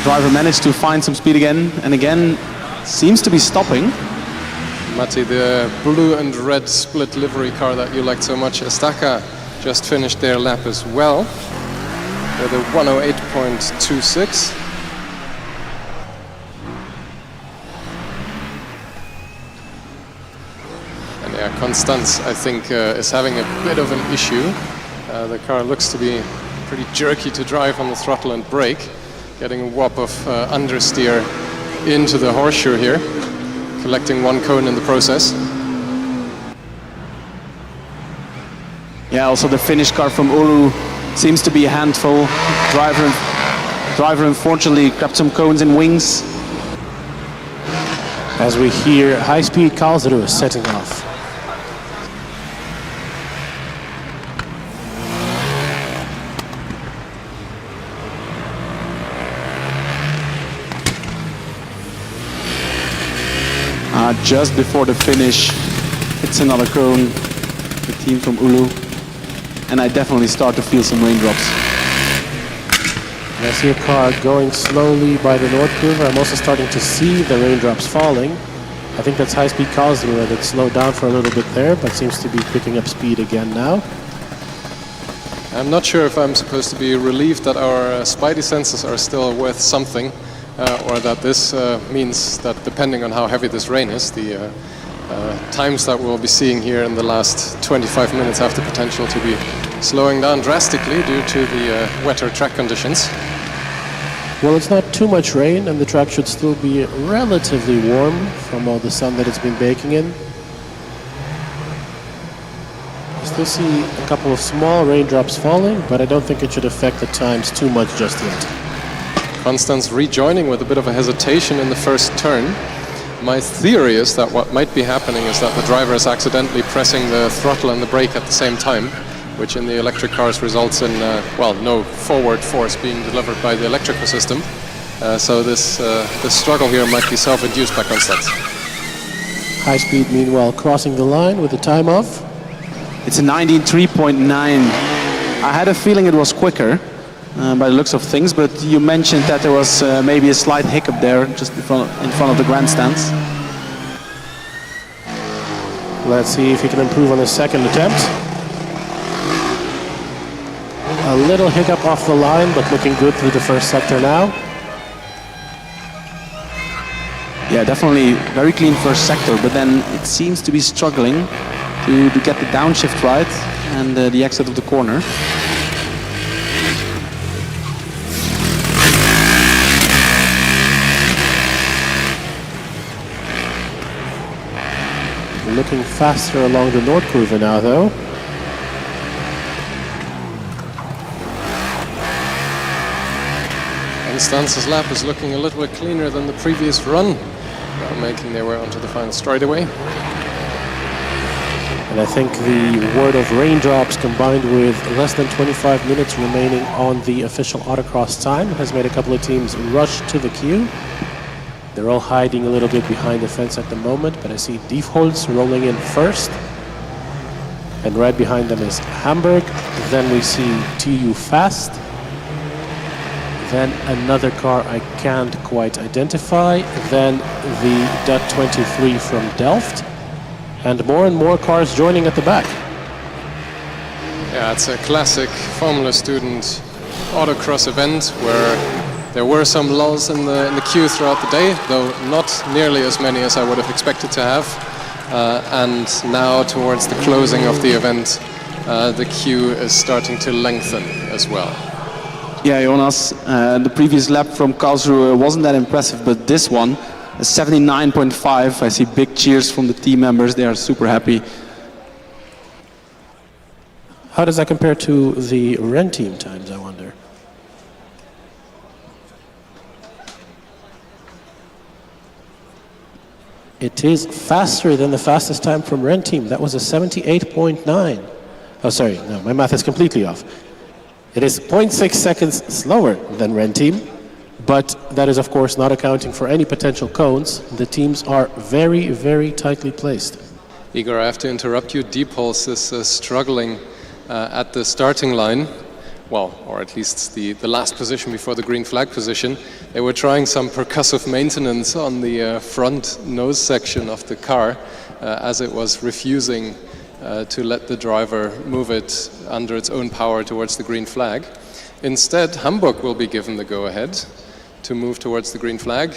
driver managed to find some speed again, and again seems to be stopping. Matti, the blue and red split livery car that you liked so much, Estaca, just finished their lap as well with a 108.26. And yeah, Constance, I think, is having a bit of an issue. The car looks to be pretty jerky to drive on the throttle and brake, getting a whop of understeer into the horseshoe here, collecting one cone in the process. Yeah, also the Finnish car from Oulu seems to be a handful. Driver unfortunately grabbed some cones and wings. As we hear high-speed Karlsruhe setting off. Just before the finish, it's another cone, the team from Oulu, and I definitely start to feel some raindrops. I see a car going slowly by the North Curve. I'm also starting to see the raindrops falling. I think that's high-speed Karlsruhe that slowed down for a little bit there, but seems to be picking up speed again now. I'm not sure if I'm supposed to be relieved that our spidey senses are still worth something, or that this means that depending on how heavy this rain is, the times that we'll be seeing here in the last 25 minutes have the potential to be slowing down drastically due to the wetter track conditions. Well, it's not too much rain, and the track should still be relatively warm from all the sun that it's been baking in. I still see a couple of small raindrops falling, but I don't think it should affect the times too much just yet. Constance rejoining with a bit of a hesitation in the first turn. My theory is that what might be happening is that the driver is accidentally pressing the throttle and the brake at the same time, which in the electric cars results in, well, no forward force being delivered by the electrical system. So this struggle here might be self-induced by Constance. High speed, meanwhile, crossing the line with a time of? It's a 19.3.9. I had a feeling it was quicker by the looks of things, but you mentioned that there was maybe a slight hiccup there just in front of the grandstands. Let's see if he can improve on his second attempt. A little hiccup off the line, but looking good through the first sector now. Yeah, definitely very clean first sector, but then it seems to be struggling to get the downshift right and the exit of the corner. Looking faster along the Nordkurve now, though. And Stance's lap is looking a little bit cleaner than the previous run, now making their way onto the final straightaway. And I think the word of raindrops combined with less than 25 minutes remaining on the official autocross time has made a couple of teams rush to the queue. They're all hiding a little bit behind the fence at the moment, but I see Diefholz rolling in first. And right behind them is Hamburg. Then we see TU Fast. Then another car I can't quite identify. Then the DUT23 from Delft. And more cars joining at the back. Yeah, it's a classic Formula Student autocross event where there were some lulls in the queue throughout the day, though not nearly as many as I would have expected to have. And now towards the closing of the event, the queue is starting to lengthen as well. Yeah, Jonas, the previous lap from Karlsruhe wasn't that impressive, but this one, a 79.5. I see big cheers from the team members. They are super happy. How does that compare to the Ren team times, I wonder? It is faster than the fastest time from Ren team. That was a 78.9. Oh, sorry, no, my math is completely off. It is 0.6 seconds slower than Ren team, but that is, of course, not accounting for any potential cones. The teams are very, very tightly placed. Igor, I have to interrupt you. Diepholz is struggling at the starting line. Well, or at least the last position before the green flag position. They were trying some percussive maintenance on the front nose section of the car as it was refusing to let the driver move it under its own power towards the green flag. Instead, Hamburg will be given the go-ahead to move towards the green flag.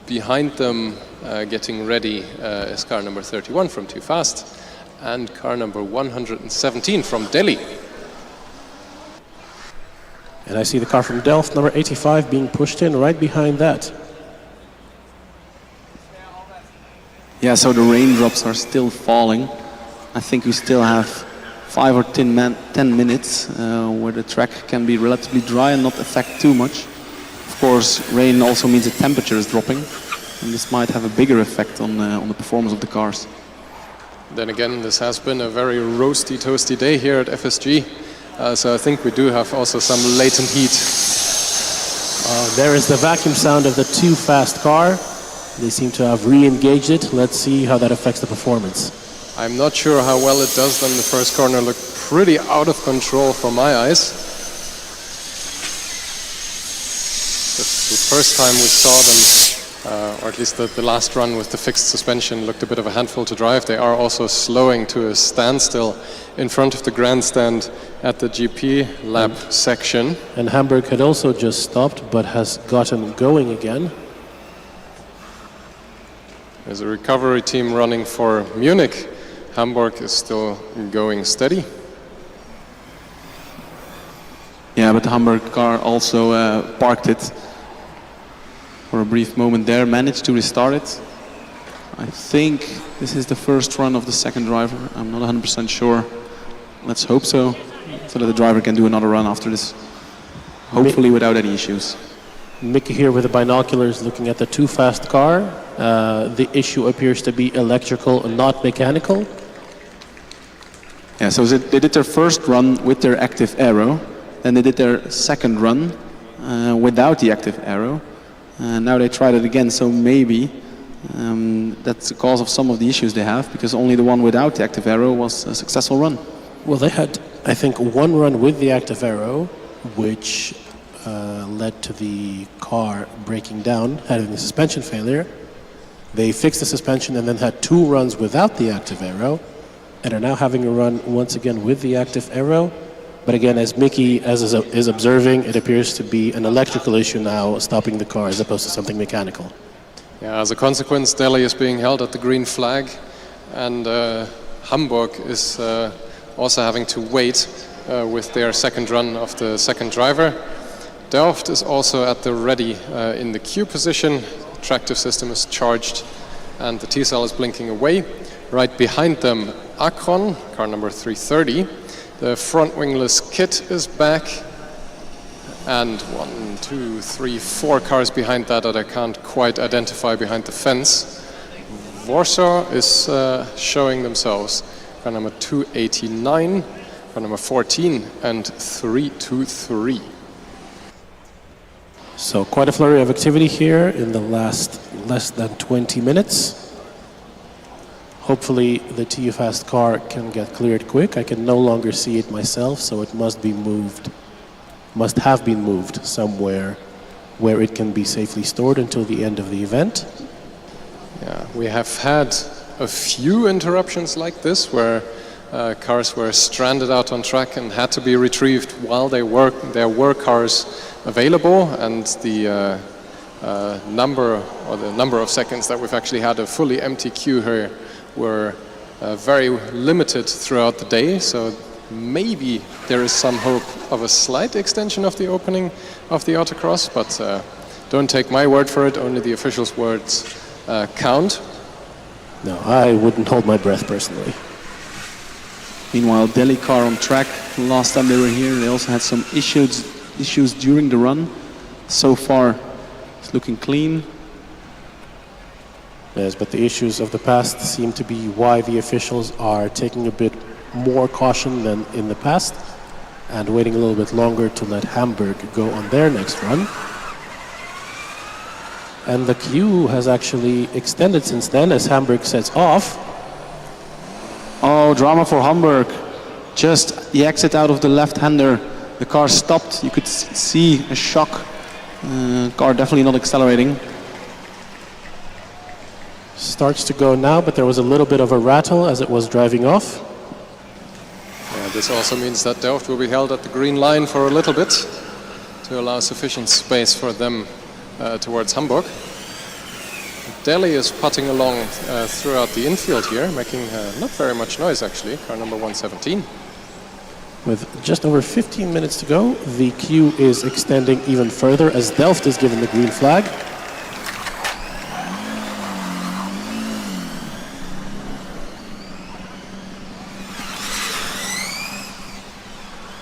Behind them, getting ready, is car number 31 from Too Fast and car number 117 from Delhi. And I see the car from Delft, number 85, being pushed in right behind that. Yeah, so the raindrops are still falling. I think we still have 5 or 10 minutes where the track can be relatively dry and not affect too much. Of course, rain also means the temperature is dropping, and this might have a bigger effect on the performance of the cars. Then again, this has been a very roasty, toasty day here at FSG. So I think we do have also some latent heat. There is the vacuum sound of the Too Fast car. They seem to have re-engaged it. Let's see how that affects the performance. I'm not sure how well it does. Then the first corner looked pretty out of control from my eyes. The first time we saw them, or at least the last run with the fixed suspension, looked a bit of a handful to drive. They are also slowing to a standstill in front of the grandstand at the GP lap section. And Hamburg had also just stopped, but has gotten going again. There's a recovery team running for Munich. Hamburg is still going steady. Yeah, but the Hamburg car also parked it for a brief moment there, managed to restart it. I think this is the first run of the second driver. I'm not 100% sure. Let's hope so that the driver can do another run after this, hopefully without any issues. Mickey here with the binoculars looking at the Too Fast car. The issue appears to be electrical and not mechanical. Yeah, so they did their first run with their active aero, then they did their second run without the active aero. Now they tried it again, so maybe that's the cause of some of the issues they have, because only the one without the active aero was a successful run. Well, they had, I think, one run with the active aero, which led to the car breaking down, having a suspension failure. They fixed the suspension and then had 2 runs without the active aero, and are now having a run once again with the active aero. But again, as Mickey is observing, it appears to be an electrical issue now stopping the car as opposed to something mechanical. Yeah, as a consequence, Delhi is being held at the green flag, and Hamburg is also having to wait with their second run of the second driver. Delft is also at the ready in the queue position. Tractive system is charged and the T-cell is blinking away. Right behind them, Akron, car number 330. The front wingless kit is back. And 1, 2, 3, 4 cars behind that I can't quite identify behind the fence. Warsaw is showing themselves. Car number 289, car number 14, and 323. So quite a flurry of activity here in the last less than 20 minutes. Hopefully the TU-Fast car can get cleared quick. I can no longer see it myself, so it must be moved, must have been moved somewhere where it can be safely stored until the end of the event. Yeah, we have had a few interruptions like this where cars were stranded out on track and had to be retrieved while there were cars available, and the number of seconds that we've actually had a fully empty queue here were very limited throughout the day. So maybe there is some hope of a slight extension of the opening of the Autocross, but don't take my word for it, only the officials' words count. No, I wouldn't hold my breath personally. Meanwhile, Delhi car on track. Last time they were here, they also had some issues during the run. So far, it's looking clean. Yes, but the issues of the past seem to be why the officials are taking a bit more caution than in the past and waiting a little bit longer to let Hamburg go on their next run. And the queue has actually extended since then as Hamburg sets off. Oh, drama for Hamburg. Just the exit out of the left-hander. The car stopped. You could see a shock. Car definitely not accelerating. Starts to go now, but there was a little bit of a rattle as it was driving off. Yeah, this also means that Delft will be held at the green line for a little bit to allow sufficient space for them towards Hamburg. Delhi is putting along throughout the infield here, making not very much noise actually, car number 117. With just over 15 minutes to go, the queue is extending even further as Delft is given the green flag.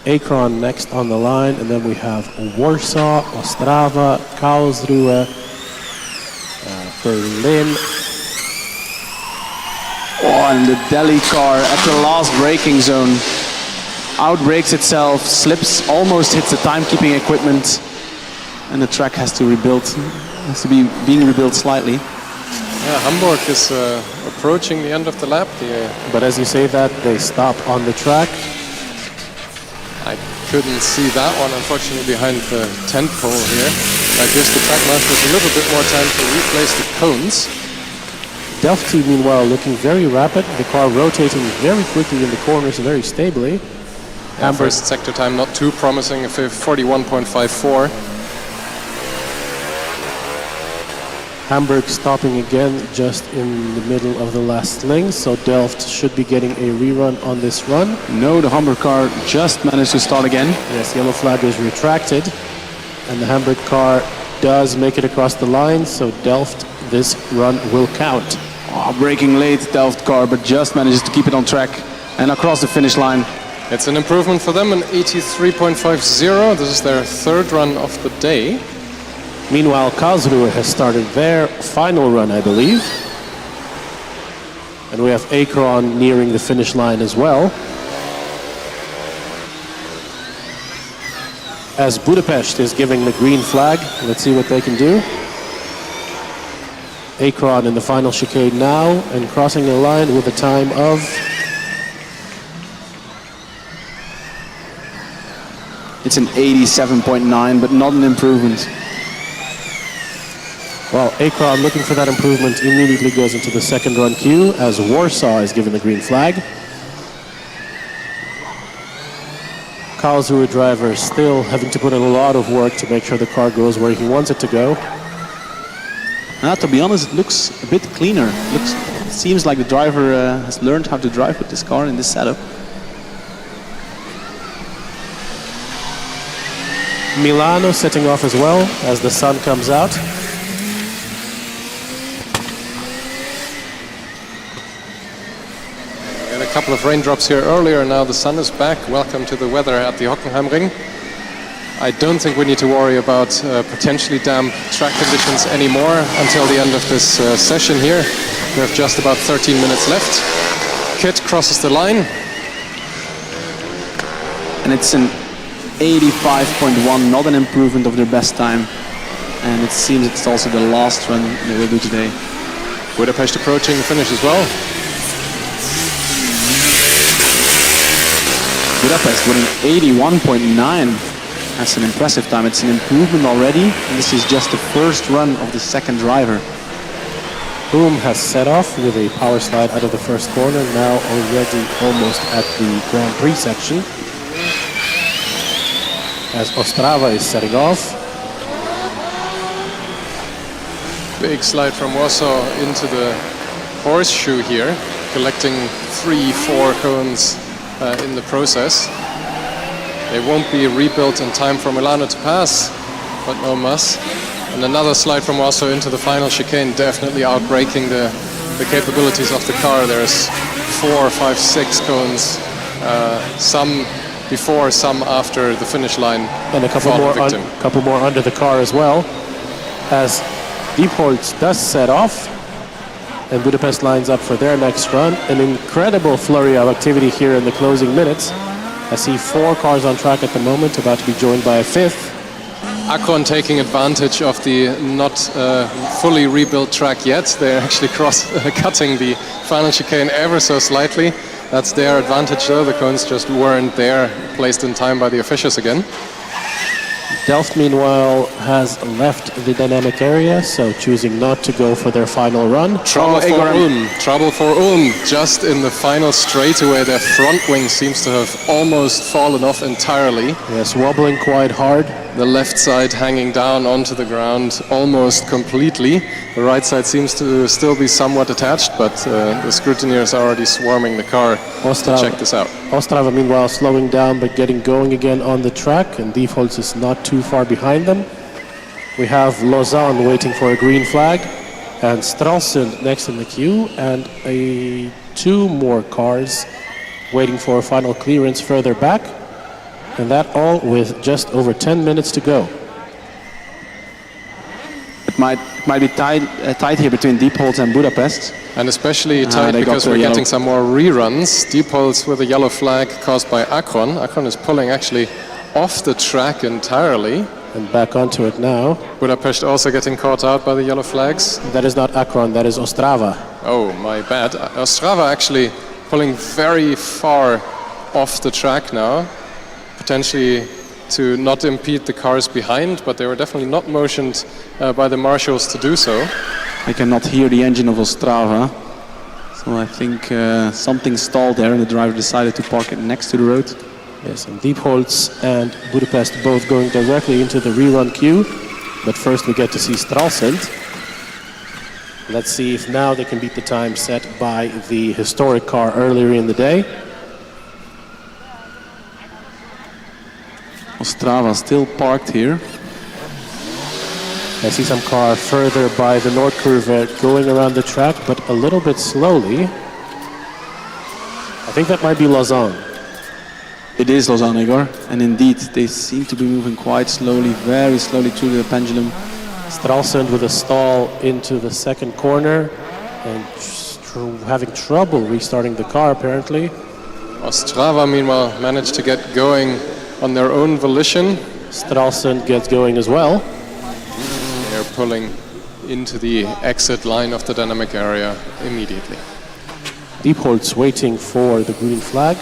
Akron next on the line, and then we have Warsaw, Ostrava, Karlsruhe, Berlin. Oh, and the Delhi car at the last braking zone outbrakes itself, slips, almost hits the timekeeping equipment, and the track has to be being rebuilt slightly. Yeah, Hamburg is approaching the end of the lap. But as you say that, they stop on the track. I couldn't see that one, unfortunately, behind the tent pole here. I guess the track masters a little bit more time to replace the cones. Delft team, meanwhile, looking very rapid. The car rotating very quickly in the corners, very stably. Yeah, first sector time not too promising, a 41.54. Hamburg stopping again just in the middle of the last lane, so Delft should be getting a rerun on this run. No, the Hamburg car just managed to start again. Yes, yellow flag is retracted, and the Hamburg car does make it across the line, so Delft, this run will count. Oh, braking late, Delft car, but just manages to keep it on track and across the finish line. It's an improvement for them, an 83.50. This is their third run of the day. Meanwhile, Karlsruhe has started their final run, I believe. And we have Akron nearing the finish line as well. As Budapest is giving the green flag, let's see what they can do. Akron in the final chicane now and crossing the line with a time of... It's an 87.9, but not an improvement. Well, Akron, looking for that improvement, immediately goes into the second run queue as Warsaw is given the green flag. Karlsruhe driver still having to put in a lot of work to make sure the car goes where he wants it to go. To be honest, it looks a bit cleaner. It seems like the driver has learned how to drive with this car in this setup. Milano setting off as well as the sun comes out. We had a couple of raindrops here earlier, now the sun is back. Welcome to the weather at the Hockenheimring. I don't think we need to worry about potentially damp track conditions anymore until the end of this session here. We have just about 13 minutes left. Kit crosses the line. And it's an 85.1, not an improvement of their best time. And it seems it's also the last run they will do today. Budapest approaching the finish as well. Budapest with an 81.9. That's an impressive time. It's an improvement already. And this is just the first run of the second driver. Boom has set off with a power slide out of the first corner, now already almost at the Grand Prix section. As Ostrava is setting off. Big slide from Warsaw into the horseshoe here, collecting 3-4 cones in the process. They won't be rebuilt in time for Milano to pass, but no muss. And another slide from Warsaw into the final chicane, definitely outbraking the capabilities of the car. There's 4, 5, 6 cones, some before, some after the finish line. And a couple more under the car as well, as Diepholz does set off, and Budapest lines up for their next run. An incredible flurry of activity here in the closing minutes. I see 4 cars on track at the moment, about to be joined by a 5th. Akron taking advantage of the not fully rebuilt track yet. They're actually cutting the final chicane ever so slightly. That's their advantage though. The cones just weren't there, placed in time by the officials again. Delft, meanwhile, has left the dynamic area, so choosing not to go for their final run. Trouble for Ulm. Just in the final straightaway, their front wing seems to have almost fallen off entirely. Yes, wobbling quite hard. The left side hanging down onto the ground almost completely. The right side seems to still be somewhat attached, but the scrutineers are already swarming the car to check this out. Ostrava, meanwhile, slowing down but getting going again on the track, and Diepholz is not too far behind them. We have Lausanne waiting for a green flag, and Stralsund next in the queue, and 2 more cars waiting for a final clearance further back, and that all with just over 10 minutes to go. It might be tight here between Diepholz and Budapest. And especially tight because we're getting some more reruns. Diepholz with a yellow flag caused by Akron. Akron is pulling actually off the track entirely. And back onto it now. Budapest also getting caught out by the yellow flags. That is not Akron, that is Ostrava. Oh, my bad. Ostrava actually pulling very far off the track now. Potentially to not impede the cars behind, but they were definitely not motioned by the marshals to do so. I cannot hear the engine of Ostrava, so I think something stalled there and the driver decided to park it next to the road. Yes, and Diepholz and Budapest both going directly into the rerun queue, but first we get to see Stralsund. Let's see if now they can beat the time set by the historic car earlier in the day. Ostrava still parked here. I see some car further by the Nordkurve going around the track, but a little bit slowly. I think that might be Lausanne. It is Lausanne, Igor, and indeed they seem to be moving quite slowly, very slowly through the pendulum. Stralsund with a stall into the second corner and having trouble restarting the car apparently. Ostrava meanwhile managed to get going on their own volition. Stralsund gets going as well. They're pulling into the exit line of the dynamic area immediately. Diepholz waiting for the green flag.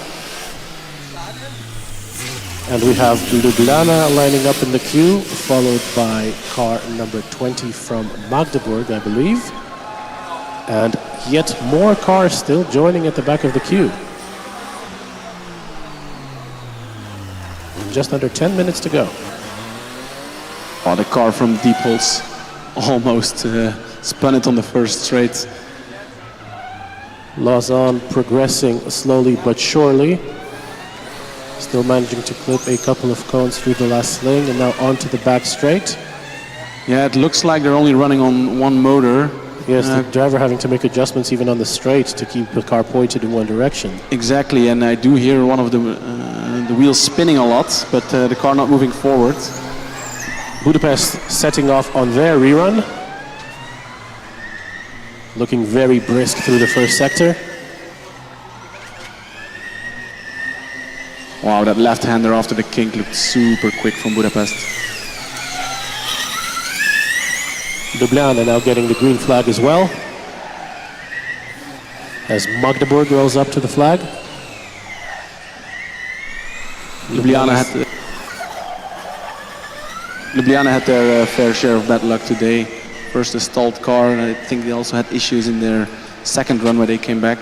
And we have Ljubljana lining up in the queue, followed by car number 20 from Magdeburg, I believe. And yet more cars still joining at the back of the queue. just under 10 minutes to go. Oh, the car from Diepholz almost spun it on the first straight. Lausanne progressing slowly but surely. Still managing to clip a couple of cones through the last sling and now onto the back straight. Yeah, it looks like they're only running on one motor. Yes, the driver having to make adjustments even on the straight to keep the car pointed in one direction. Exactly, and I do hear one of the wheels spinning a lot, but the car not moving forward. Budapest setting off on their rerun. Looking very brisk through the first sector. Wow, that left-hander after the kink looked super quick from Budapest. Ljubljana now getting the green flag as well. As Magdeburg rolls up to the flag. Ljubljana had their fair share of bad luck today. First a stalled car, and I think they also had issues in their second run where they came back.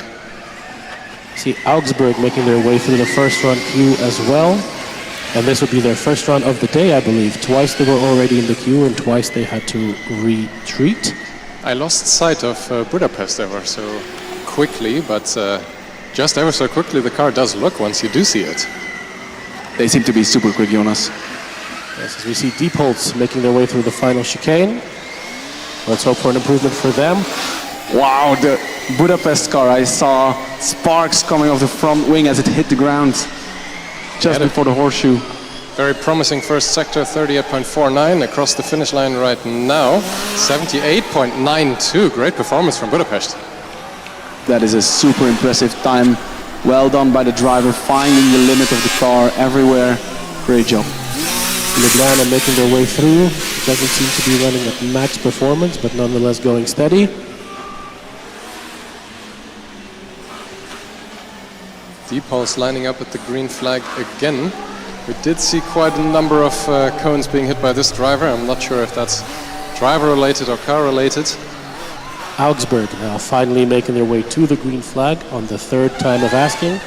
See Augsburg making their way through the first run queue as well. And this would be their first run of the day, I believe. Twice they were already in the queue and twice they had to retreat. I lost sight of Budapest ever so quickly, but just ever so quickly the car does look once you do see it. They seem to be super quick, Jonas. Yes, as we see Diepholz making their way through the final chicane. Let's hope for an improvement for them. Wow, the Budapest car, I saw sparks coming off the front wing as it hit the ground just before the horseshoe. Very promising first sector, 38.49 across the finish line right now. 78.92, great performance from Budapest. That is a super impressive time. Well done by the driver, finding the limit of the car everywhere. Great job. Ljubljana making their way through. Doesn't seem to be running at max performance, but nonetheless going steady. Diepholz lining up at the green flag again. We did see quite a number of cones being hit by this driver. I'm not sure if that's driver related or car related. Augsburg now finally making their way to the green flag on the third time of asking.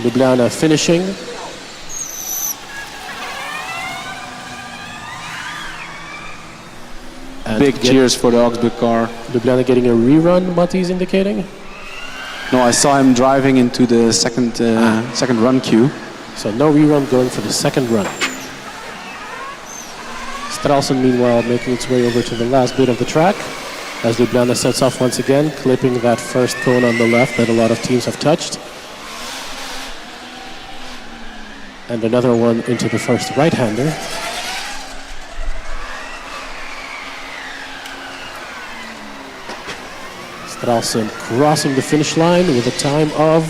Ljubljana finishing. And big cheers for the Augsburg car. Ljubljana getting a rerun, Mati's indicating? No, I saw him driving into the second run queue. So no rerun, going for the second run. Stralsund meanwhile making its way over to the last bit of the track as Ljubljana sets off once again, clipping that first cone on the left that a lot of teams have touched. And another one into the first right-hander. Stralsund crossing the finish line with a time of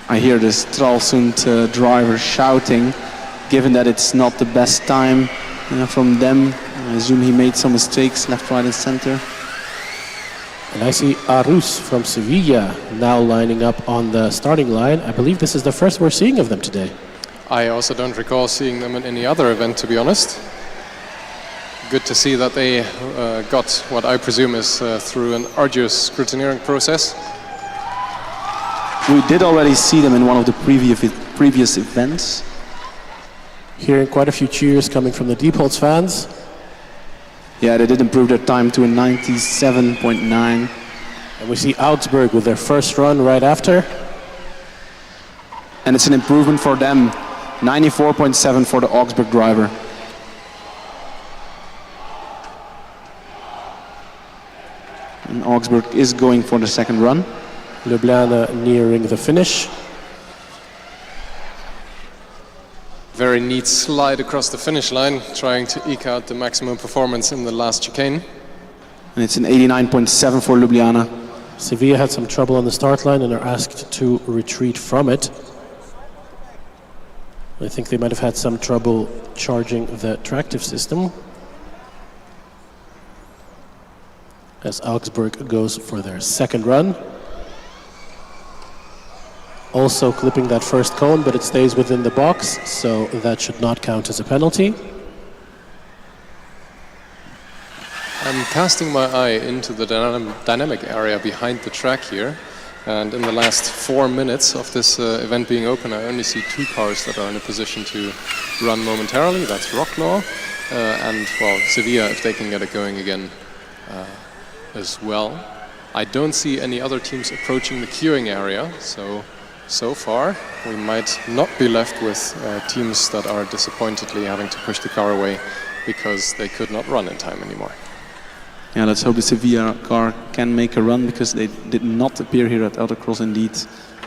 I hear the Stralsund driver shouting, given that it's not the best time from them. I assume he made some mistakes left, right and center. And I see Arus from Sevilla now lining up on the starting line. I believe this is the first we're seeing of them today. I also don't recall seeing them in any other event, to be honest. Good to see that they got what I presume is through an arduous scrutineering process. We did already see them in one of the previous events. Hearing quite a few cheers coming from the Diepholz fans. Yeah, they did improve their time to a 97.9. And we see Augsburg with their first run right after. And it's an improvement for them. 94.7 for the Augsburg driver. And Augsburg is going for the second run. Ljubljana nearing the finish. Very neat slide across the finish line, trying to eke out the maximum performance in the last chicane. And it's an 89.7 for Ljubljana. Sevilla had some trouble on the start line and are asked to retreat from it. I think they might have had some trouble charging the tractive system. As Augsburg goes for their second run. Also clipping that first cone, but it stays within the box, so that should not count as a penalty. I'm casting my eye into the dynamic area behind the track here. And in the last 4 minutes of this event being open, I only see 2 cars that are in a position to run momentarily. That's Rocklaw and, well, Sevilla, if they can get it going again as well. I don't see any other teams approaching the queuing area, so far we might not be left with teams that are disappointedly having to push the car away because they could not run in time anymore. Yeah, let's hope the Sevilla car can make a run, because they did not appear here at Autocross indeed.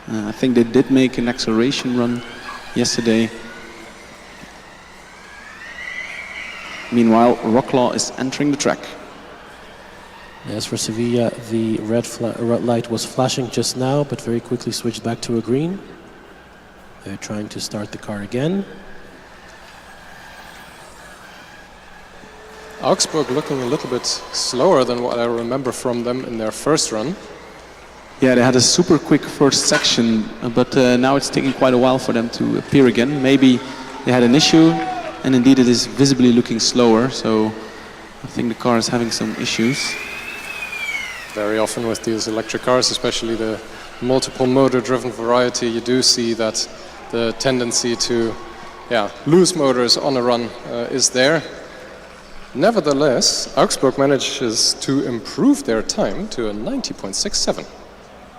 I think they did make an acceleration run yesterday. Meanwhile, Rocklaw is entering the track. As for Sevilla, the red light was flashing just now, but very quickly switched back to a green. They're trying to start the car again. Augsburg looking a little bit slower than what I remember from them in their first run. Yeah, they had a super quick first section, but now it's taking quite a while for them to appear again. Maybe they had an issue, and indeed it is visibly looking slower, so I think the car is having some issues. Very often with these electric cars, especially the multiple motor driven variety, you do see that the tendency to lose motors on a run is there. Nevertheless, Augsburg manages to improve their time to a 90.67.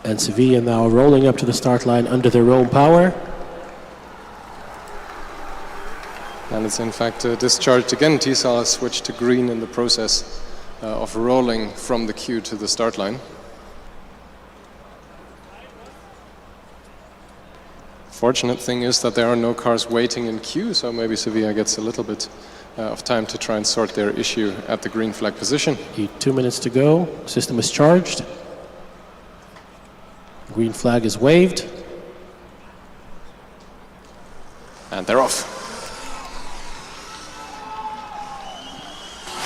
And Sevilla now rolling up to the start line under their own power. And it's in fact discharged again. Tisal has switched to green in the process of rolling from the queue to the start line. Fortunate thing is that there are no cars waiting in queue, so maybe Sevilla gets a little bit of time to try and sort their issue at the green flag position. 2 minutes to go. System is charged. Green flag is waved. And they're off.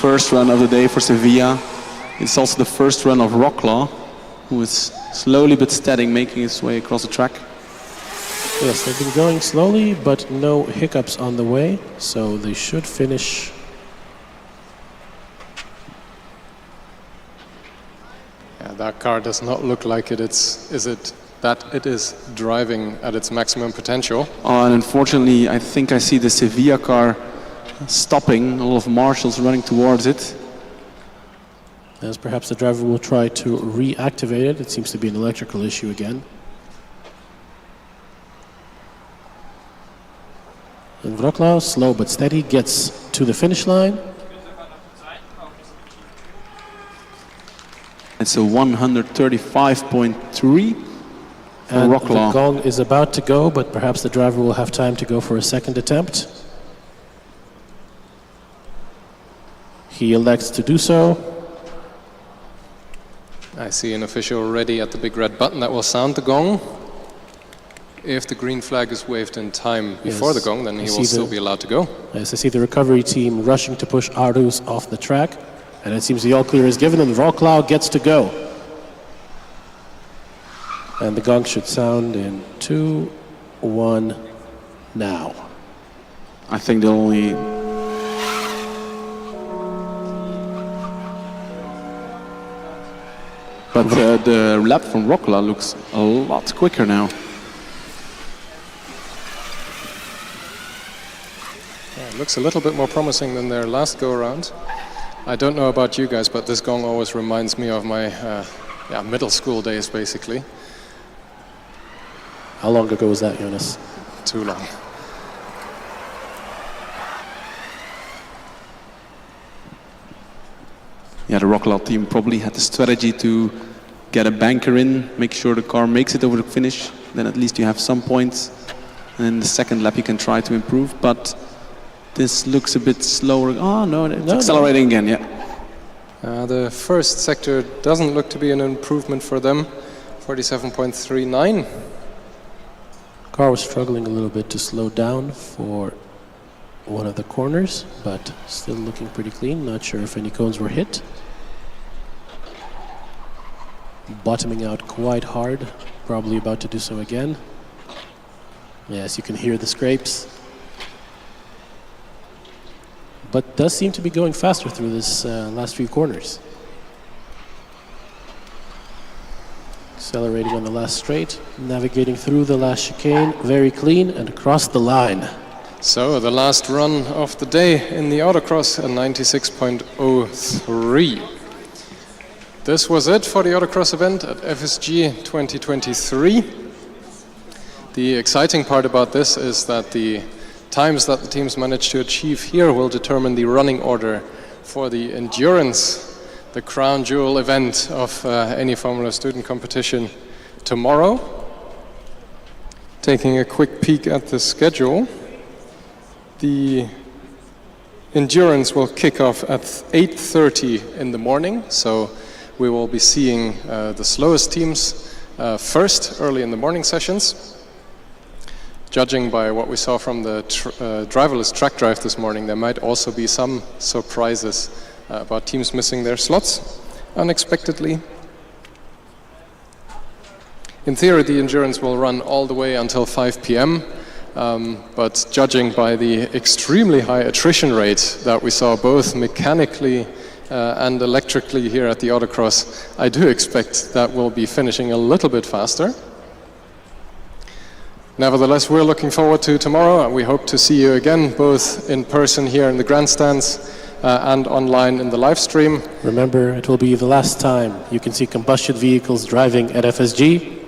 First run of the day for Sevilla. It's also the first run of Rocklaw, who is slowly but steady making his way across the track. Yes, they've been going slowly, but no hiccups on the way, so they should finish. Yeah, that car does not look like it is driving at its maximum potential. And unfortunately, I think I see the Sevilla car stopping, a lot of marshals running towards it. As perhaps the driver will try to reactivate it. It seems to be an electrical issue again. And Wroclaw, slow but steady, gets to the finish line. It's a 135.3 for And Wroclaw. the gong is about to go, but perhaps the driver will have time to go for a second attempt. He elects to do so. I see an official ready at the big red button that will sound the gong. If the green flag is waved in time before the gong, then he will still be allowed to go. Yes, I see the recovery team rushing to push Arus off the track. And it seems the all clear is given and Wroclaw gets to go. And the gong should sound in 2, 1, now. I think they'll only... But the lap from Wroclaw looks a lot quicker now. It looks a little bit more promising than their last go-around. I don't know about you guys, but this gong always reminds me of my middle school days, basically. How long ago was that, Jonas? Too long. Yeah, the Wroclaw team probably had the strategy to get a banker in, make sure the car makes it over the finish, then at least you have some points. And in the second lap you can try to improve, but this looks a bit slower. Oh no, it's accelerating again, yeah. The first sector doesn't look to be an improvement for them. 47.39. Car was struggling a little bit to slow down for one of the corners, but still looking pretty clean. Not sure if any cones were hit. Bottoming out quite hard, probably about to do so again. Yes, you can hear the scrapes. But does seem to be going faster through this last few corners. Accelerating on the last straight, navigating through the last chicane, very clean and across the line. So the last run of the day in the Autocross, a 96.03. This was it for the Autocross event at FSG 2023. The exciting part about this is that the times that the teams managed to achieve here will determine the running order for the endurance, the crown jewel event of any Formula Student competition tomorrow. Taking a quick peek at the schedule, the endurance will kick off at 8:30 in the morning, so we will be seeing the slowest teams first early in the morning sessions. Judging by what we saw from the driverless track drive this morning, there might also be some surprises about teams missing their slots unexpectedly. In theory, the endurance will run all the way until 5 p.m., but judging by the extremely high attrition rate that we saw both mechanically and electrically here at the Autocross, I do expect that we'll be finishing a little bit faster. Nevertheless, we're looking forward to tomorrow, and we hope to see you again, both in person here in the grandstands and online in the live stream. Remember, it will be the last time you can see combustion vehicles driving at FSG.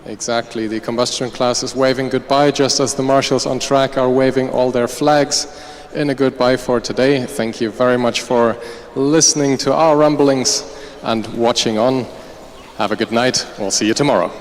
Exactly, the combustion class is waving goodbye, just as the marshals on track are waving all their flags in a goodbye for today. Thank you very much for listening to our rumblings and watching on. Have a good night. We'll see you tomorrow.